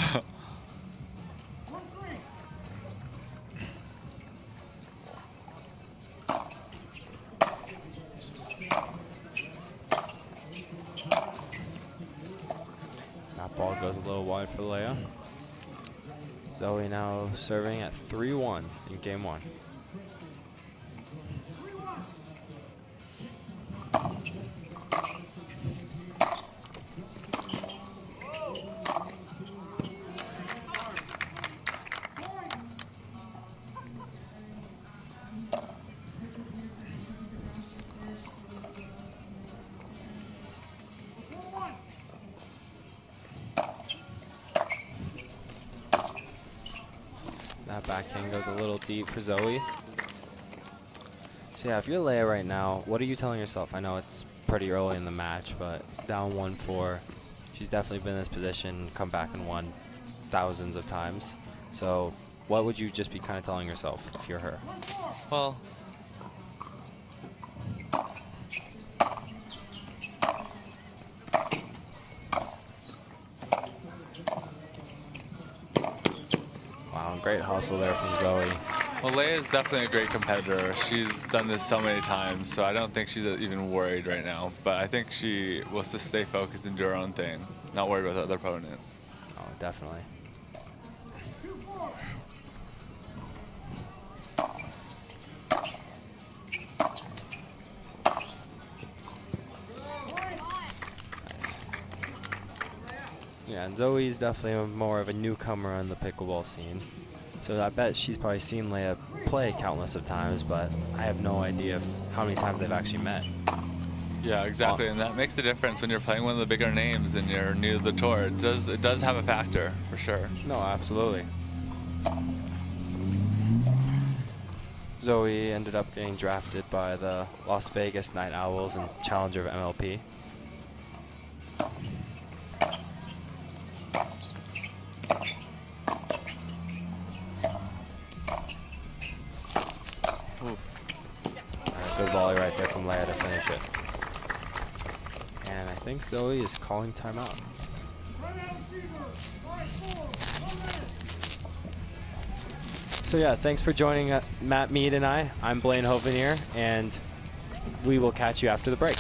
That ball goes a little wide for Lea. Zoe now serving at 3-1 in game 1. That backhand goes a little deep for Zoe. So yeah, if you're Lea right now, what are you telling yourself? I know it's pretty early in the match, but down 1-4, she's definitely been in this position, come back and won thousands of times. So what would you just be kind of telling yourself if you're her? Well, great hustle there from Zoe. Well, Lea is definitely a great competitor. She's done this so many times, so I don't think she's even worried right now. But I think she wants to stay focused and do her own thing, not worried about the other opponent. Oh, definitely. Nice. Yeah, and Zoe's definitely more of a newcomer on the pickleball scene. So I bet she's probably seen Lea play countless of times, but I have no idea how many times they've actually met. Yeah, exactly, and that makes the difference when you're playing one of the bigger names and you're new to the tour. It does have a factor, for sure. No, absolutely. Zoe ended up getting drafted by the Las Vegas Night Owls and challenger of MLP. Good volley right there from Lea to finish it. And I think Zoe is calling timeout. So yeah, thanks for joining Matt Mead and I. I'm Blaine Hovenier, and we will catch you after the break.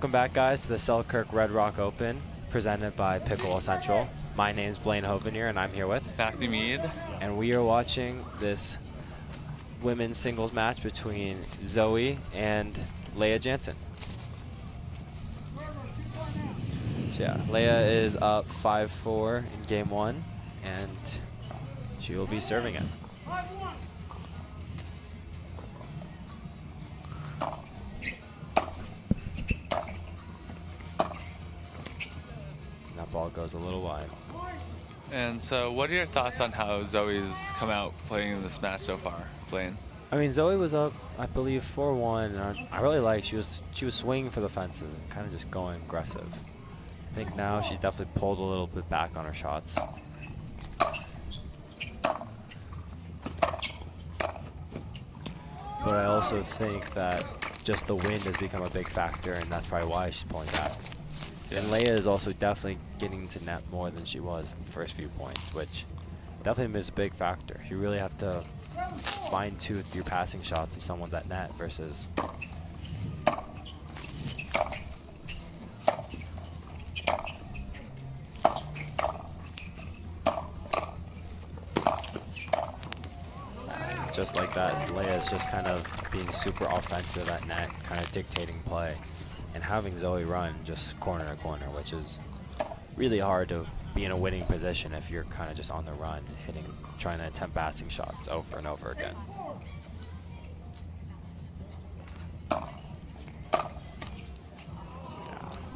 Welcome back, guys, to the Selkirk Red Rock Open, presented by Pickleball Central. My name's Blaine Hovenier, and I'm here with Matthew Mead. And we are watching this women's singles match between Zoe and Lea Jansen. So yeah, Lea is up 5-4 in game 1, and she will be serving it. That ball goes a little wide. And so what are your thoughts on how Zoe's come out playing in this match so far, Blaine? I mean, Zoe was up, I believe, 4-1. And I really like she was swinging for the fences and kind of just going aggressive. I think now she's definitely pulled a little bit back on her shots. But I also think that just the wind has become a big factor, and that's probably why she's pulling back. And Lea is also definitely getting to net more than she was in the first few points, which definitely is a big factor. You really have to fine-tooth your passing shots if someone's at net versus... Just like that, Lea's just kind of being super offensive at net, kind of dictating play. And having Zoe run just corner to corner, which is really hard to be in a winning position if you're kind of just on the run, trying to attempt passing shots over and over again.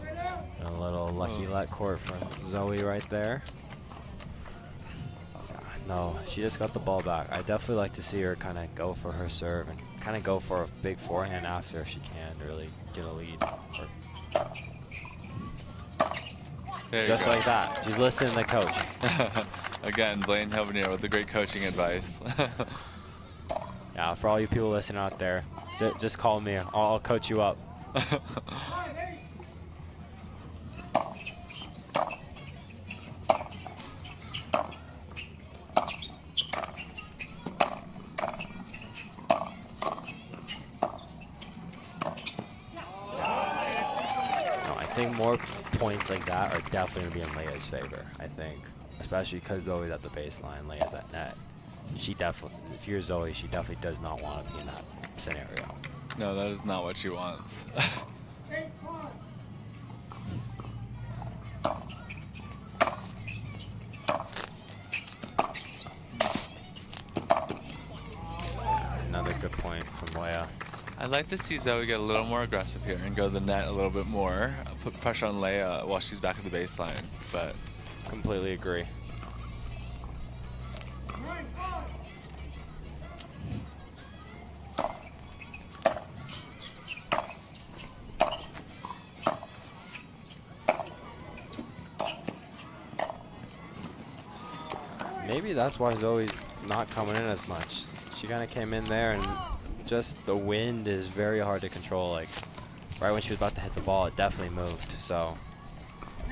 Yeah. A little lucky let court from Zoe right there. No, she just got the ball back. I definitely like to see her kind of go for her serve and kind of go for a big forehand after if she can to really get a lead. Just like that. She's listening to the coach. Again, Blaine Hovenier with the great coaching advice. Yeah, for all you people listening out there, just call me. I'll coach you up. I think more points like that are definitely going to be in Lea's favor, I think. Especially because Zoe's at the baseline, Lea's at net. She definitely, if you're Zoe, she definitely does not want to be in that scenario. No, that is not what she wants. Another good point from Lea. I'd like to see Zoe get a little more aggressive here and go to the net a little bit more, put pressure on Lea while she's back at the baseline, but... Completely agree. Maybe that's why Zoe's not coming in as much. She kind of came in there and just the wind is very hard to control. Like right when she was about to hit the ball, it definitely moved. So,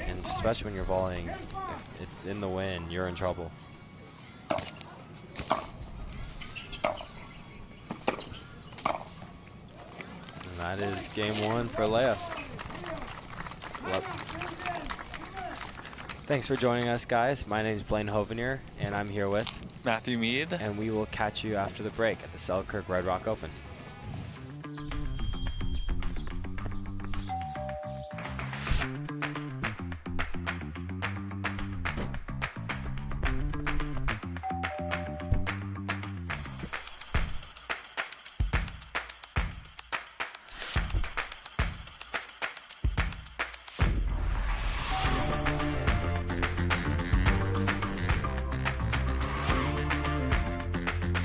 and especially when you're volleying, if it's in the wind, you're in trouble. And that is game 1 for Lea. Thanks for joining us, guys. My name is Blaine Hovenier, and I'm here with Matthew Mead. And we will catch you after the break at the Selkirk Red Rock Open.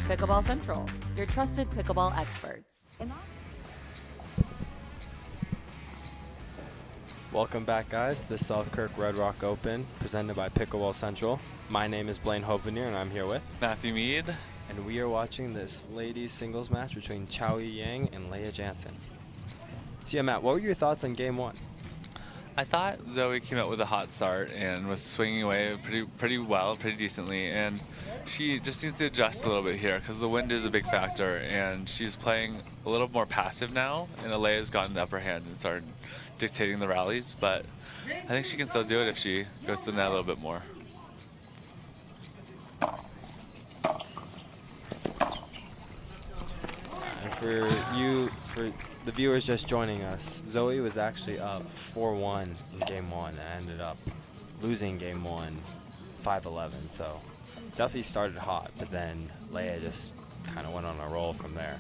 Pickleball Central, your trusted pickleball experts. Welcome back, guys, to the Selkirk Red Rock Open, presented by Pickleball Central. My name is Blaine Hovenier, and I'm here with Matthew Mead. And we are watching this ladies singles match between Chaoyi Yang and Lea Jansen. So yeah, Matt, what were your thoughts on game 1? I thought Zoe came out with a hot start and was swinging away pretty well, pretty decently, and she just needs to adjust a little bit here because the wind is a big factor, and she's playing a little more passive now, and Alea's gotten the upper hand and started dictating the rallies, but I think she can still do it if she goes to the net a little bit more. And for the viewers just joining us, Zoe was actually up 4-1 in game 1 and ended up losing game 1 5-11. So Duffy started hot, but then Lea just kind of went on a roll from there.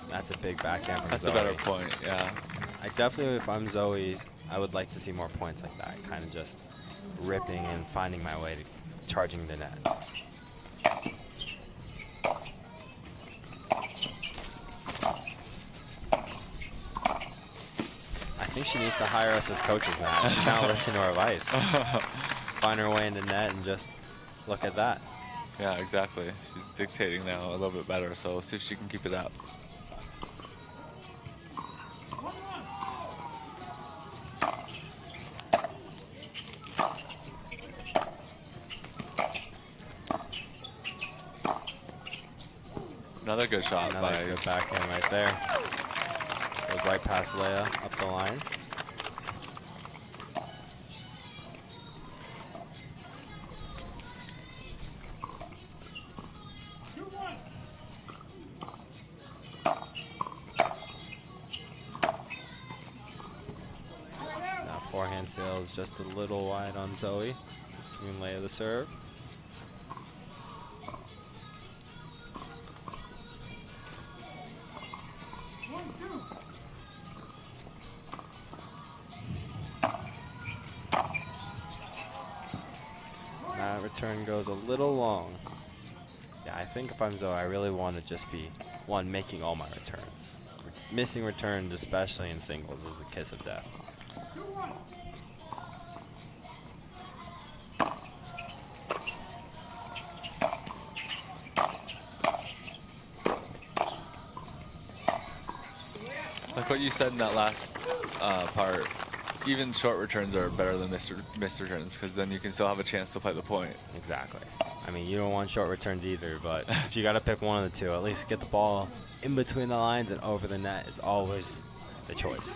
That's a big backhand from That's Zoe. a better point, yeah. I definitely, if I'm Zoe, I would like to see more points like that, kind of just ripping and finding my way to charging the net. I think she needs to hire us as coaches now. She's not listening to our advice. Find her way into net and just look at that. Yeah, exactly. She's dictating now a little bit better, so let's see if she can keep it up. Another good shot. Another good backhand right there. Goes right past Lea up the line. Now forehand sails just a little wide on Zoe. Giving Lea the serve. That return goes a little long. Yeah, I think if I'm Zoe, I really want to just be, one, making all my returns. Missing returns, especially in singles, is the kiss of death. Like what you said in that last part, even short returns are better than missed returns, because then you can still have a chance to play the point. Exactly. I mean, you don't want short returns either, but if you got to pick one of the two, at least get the ball in between the lines and over the net is always the choice.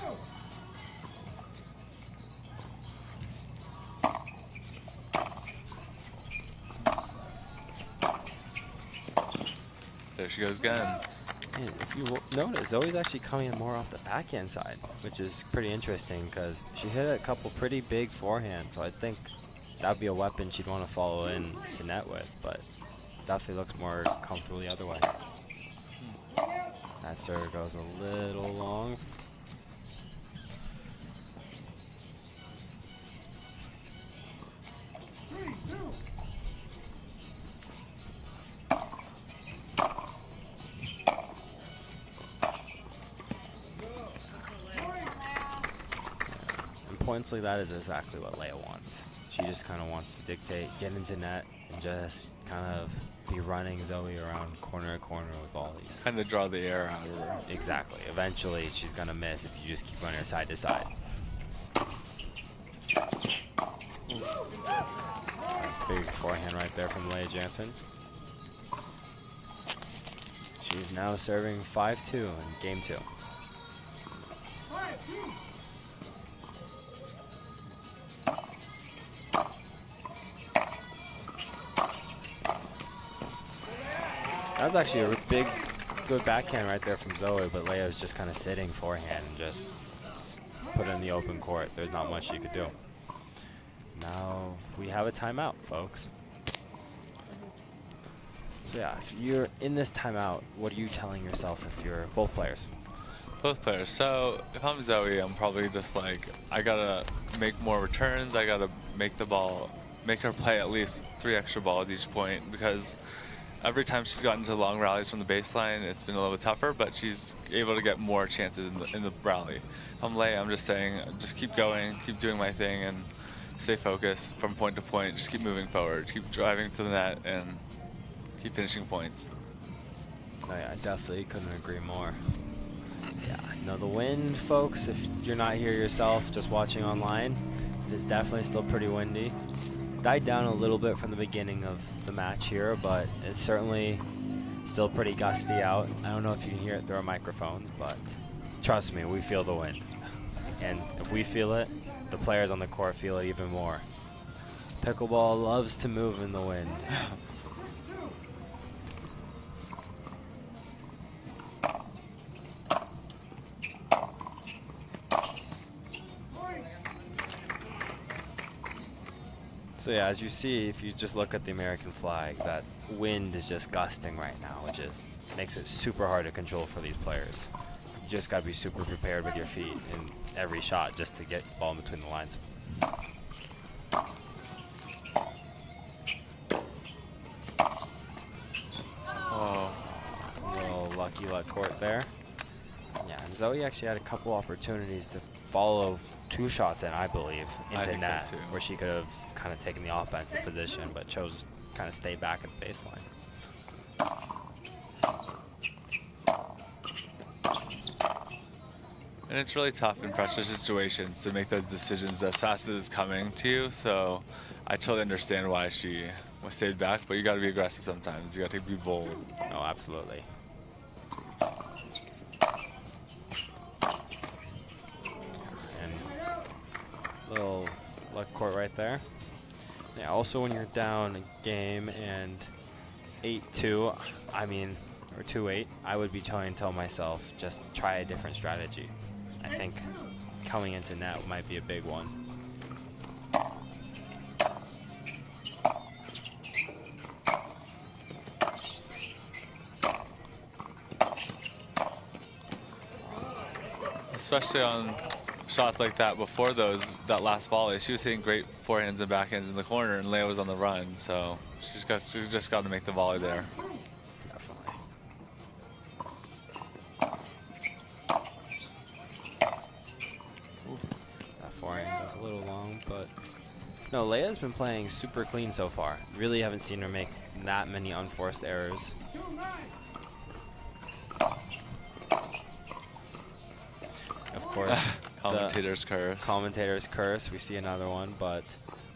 There she goes again. And if you notice, Zoe's actually coming in more off the backhand side, which is pretty interesting because she hit a couple pretty big forehands, so I think that would be a weapon she'd want to follow in to net with, but definitely looks more comfortable the other way. That serve goes a little long. Points like that is exactly what Lea wants. She just kind of wants to dictate, get into net, and just kind of be running Zoe around corner to corner with all these. Kind of draw the air out of her. Exactly. Eventually, she's going to miss if you just keep running her side to side. Big forehand right there from Lea Jansen. She's now serving 5-2 in game 2. That was actually a big, good backhand right there from Zoe, but Lea's just kind of sitting forehand and just put it in the open court. There's not much she could do. Now we have a timeout, folks. So yeah, if you're in this timeout, what are you telling yourself if you're both players? Both players. So if I'm Zoe, I'm probably just like, I gotta make more returns. I gotta make the ball, make her play at least 3 extra balls each point, because every time she's gotten to long rallies from the baseline, it's been a little bit tougher, but she's able to get more chances in the rally. If I'm Lea, I'm just saying, just keep going, keep doing my thing, and stay focused from point to point. Just keep moving forward, keep driving to the net, and keep finishing points. I definitely couldn't agree more. Yeah, No, the wind, folks, if you're not here yourself, just watching online, it is definitely still pretty windy. Died down a little bit from the beginning of the match here, but it's certainly still pretty gusty out. I don't know if you can hear it through our microphones, but trust me, we feel the wind. And if we feel it, the players on the court feel it even more. Pickleball loves to move in the wind. So yeah, as you see, if you just look at the American flag, that wind is just gusting right now, which makes it super hard to control for these players. You just got to be super prepared with your feet in every shot just to get the ball in between the lines. Oh, a little lucky luck court there. Yeah, and Zoe actually had a couple opportunities to follow 2 shots in, I believe, into net, so where she could have kind of taken the offensive position, but chose to kind of stay back at the baseline. And it's really tough in pressure situations to make those decisions as fast as it's coming to you. So I totally understand why she stayed back, but you got to be aggressive sometimes. You got to be bold. Oh, absolutely. Little luck court right there. Yeah, also when you're down a game and 8-2, I mean, or 2-8, I would be trying to tell myself, just try a different strategy. I think coming into net might be a big one. Especially on shots like that before that last volley, she was hitting great forehands and backhands in the corner, and Lea was on the run, so she's just got to make the volley there. Definitely. Ooh, that forehand was a little long, but no, Lea's been playing super clean so far. Really haven't seen her make that many unforced errors. Of course, commentator's curse. Commentator's curse. We see another one, but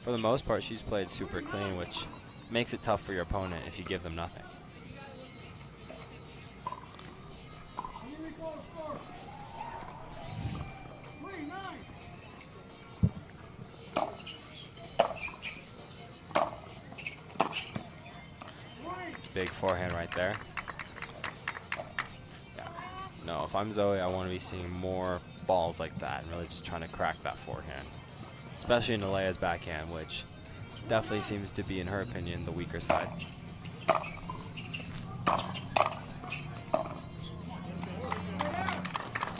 for the most part, she's played super clean, which makes it tough for your opponent if you give them nothing. Big forehand right there. Yeah. No, if I'm Zoe, I want to be seeing more balls like that and really just trying to crack that forehand, especially in Lea's backhand, which definitely seems to be, in her opinion, the weaker side.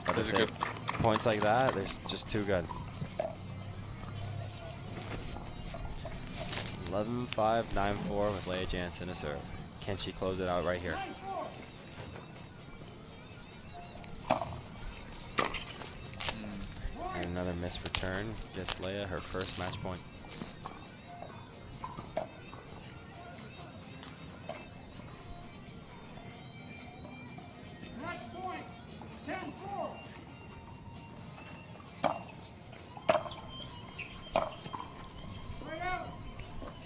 But Those are good. Points like that, they're just too good. 11-5, 9-4 with Lea Jansen to serve. Can she close it out right here? And another missed return gets Lea her first match point. Match point, 10-4.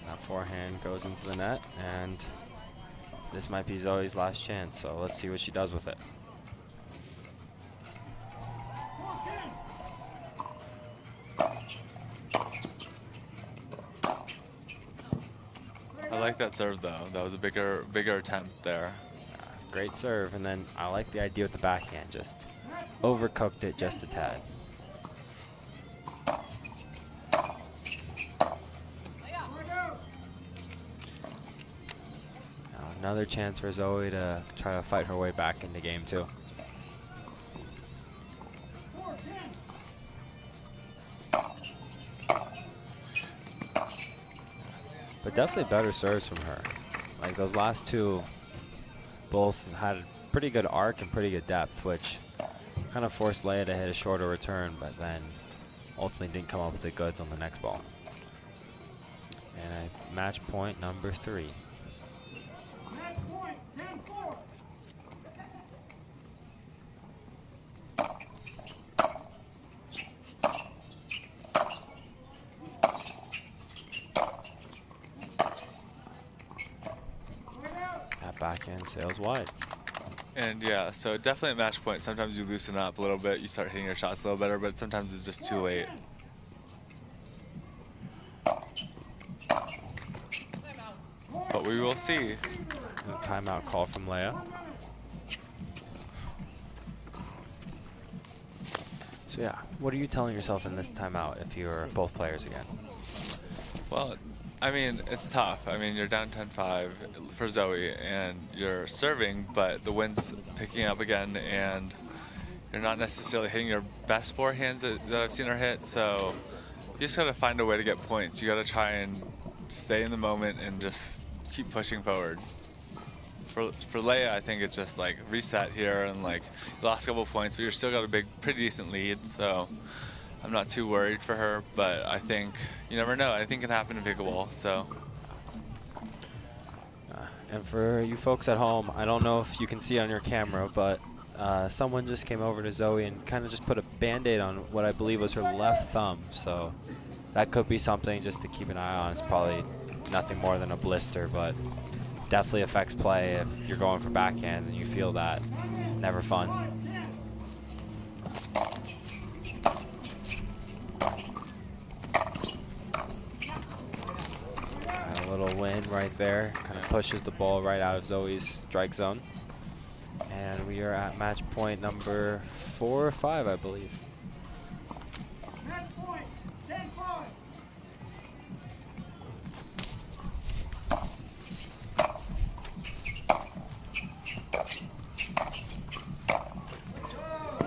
That forehand goes into the net, and this might be Zoe's last chance, so let's see what she does with it. I like that serve though. That was a bigger attempt there. Great serve, and then I like the idea with the backhand. Just overcooked it just a tad. Another chance for Zoe to try to fight her way back into game two. But definitely better serves from her. Like those last two both had a pretty good arc and pretty good depth, which kind of forced Lea to hit a shorter return, but then ultimately didn't come up with the goods on the next ball. And a match point number 3. Match point, 10-4. and sails wide. And yeah, so definitely at match point, sometimes you loosen up a little bit, you start hitting your shots a little better, but sometimes it's just too late. But we will see. A timeout call from Lea. So yeah, what are you telling yourself in this timeout if you're both players again? Well, I mean, it's tough. I mean, you're down 10-5 for Zoe, and you're serving, but the wind's picking up again, and you're not necessarily hitting your best forehands that I've seen her hit, so you just got to find a way to get points. You got to try and stay in the moment and just keep pushing forward. For Lea, I think it's just like reset here, and like you lost a couple points, but you're still got a pretty decent lead, so I'm not too worried for her, but I think you never know. Anything can happen in pickleball, so. And for you folks at home, I don't know if you can see on your camera, but someone just came over to Zoe and kind of just put a Band-Aid on what I believe was her left thumb. So that could be something just to keep an eye on. It's probably nothing more than a blister, but definitely affects play if you're going for backhands and you feel that. It's never fun. A little wind right there, kind of pushes the ball right out of Zoe's strike zone. And we are at match point number 4 or 5, I believe. Match point, 10-5.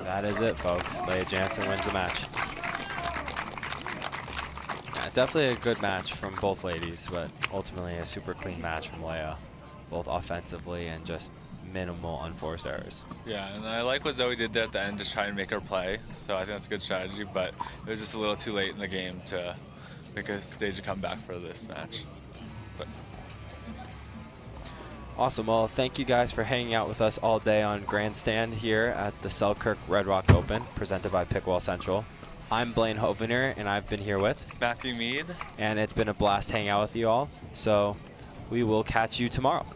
That is it, folks. Lea Jansen wins the match. Yeah, definitely a good match from both ladies, but ultimately a super clean match from Lea, both offensively and just minimal unforced errors. Yeah, and I like what Zoe did there at the end, just try and make her play. So I think that's a good strategy, but it was just a little too late in the game to make a stage a comeback for this match. But awesome. Well, thank you guys for hanging out with us all day on Grandstand here at the Selkirk Red Rock Open, presented by Pickleball Central. I'm Blaine Hovener, and I've been here with Matthew Mead. And it's been a blast hanging out with you all. So we will catch you tomorrow.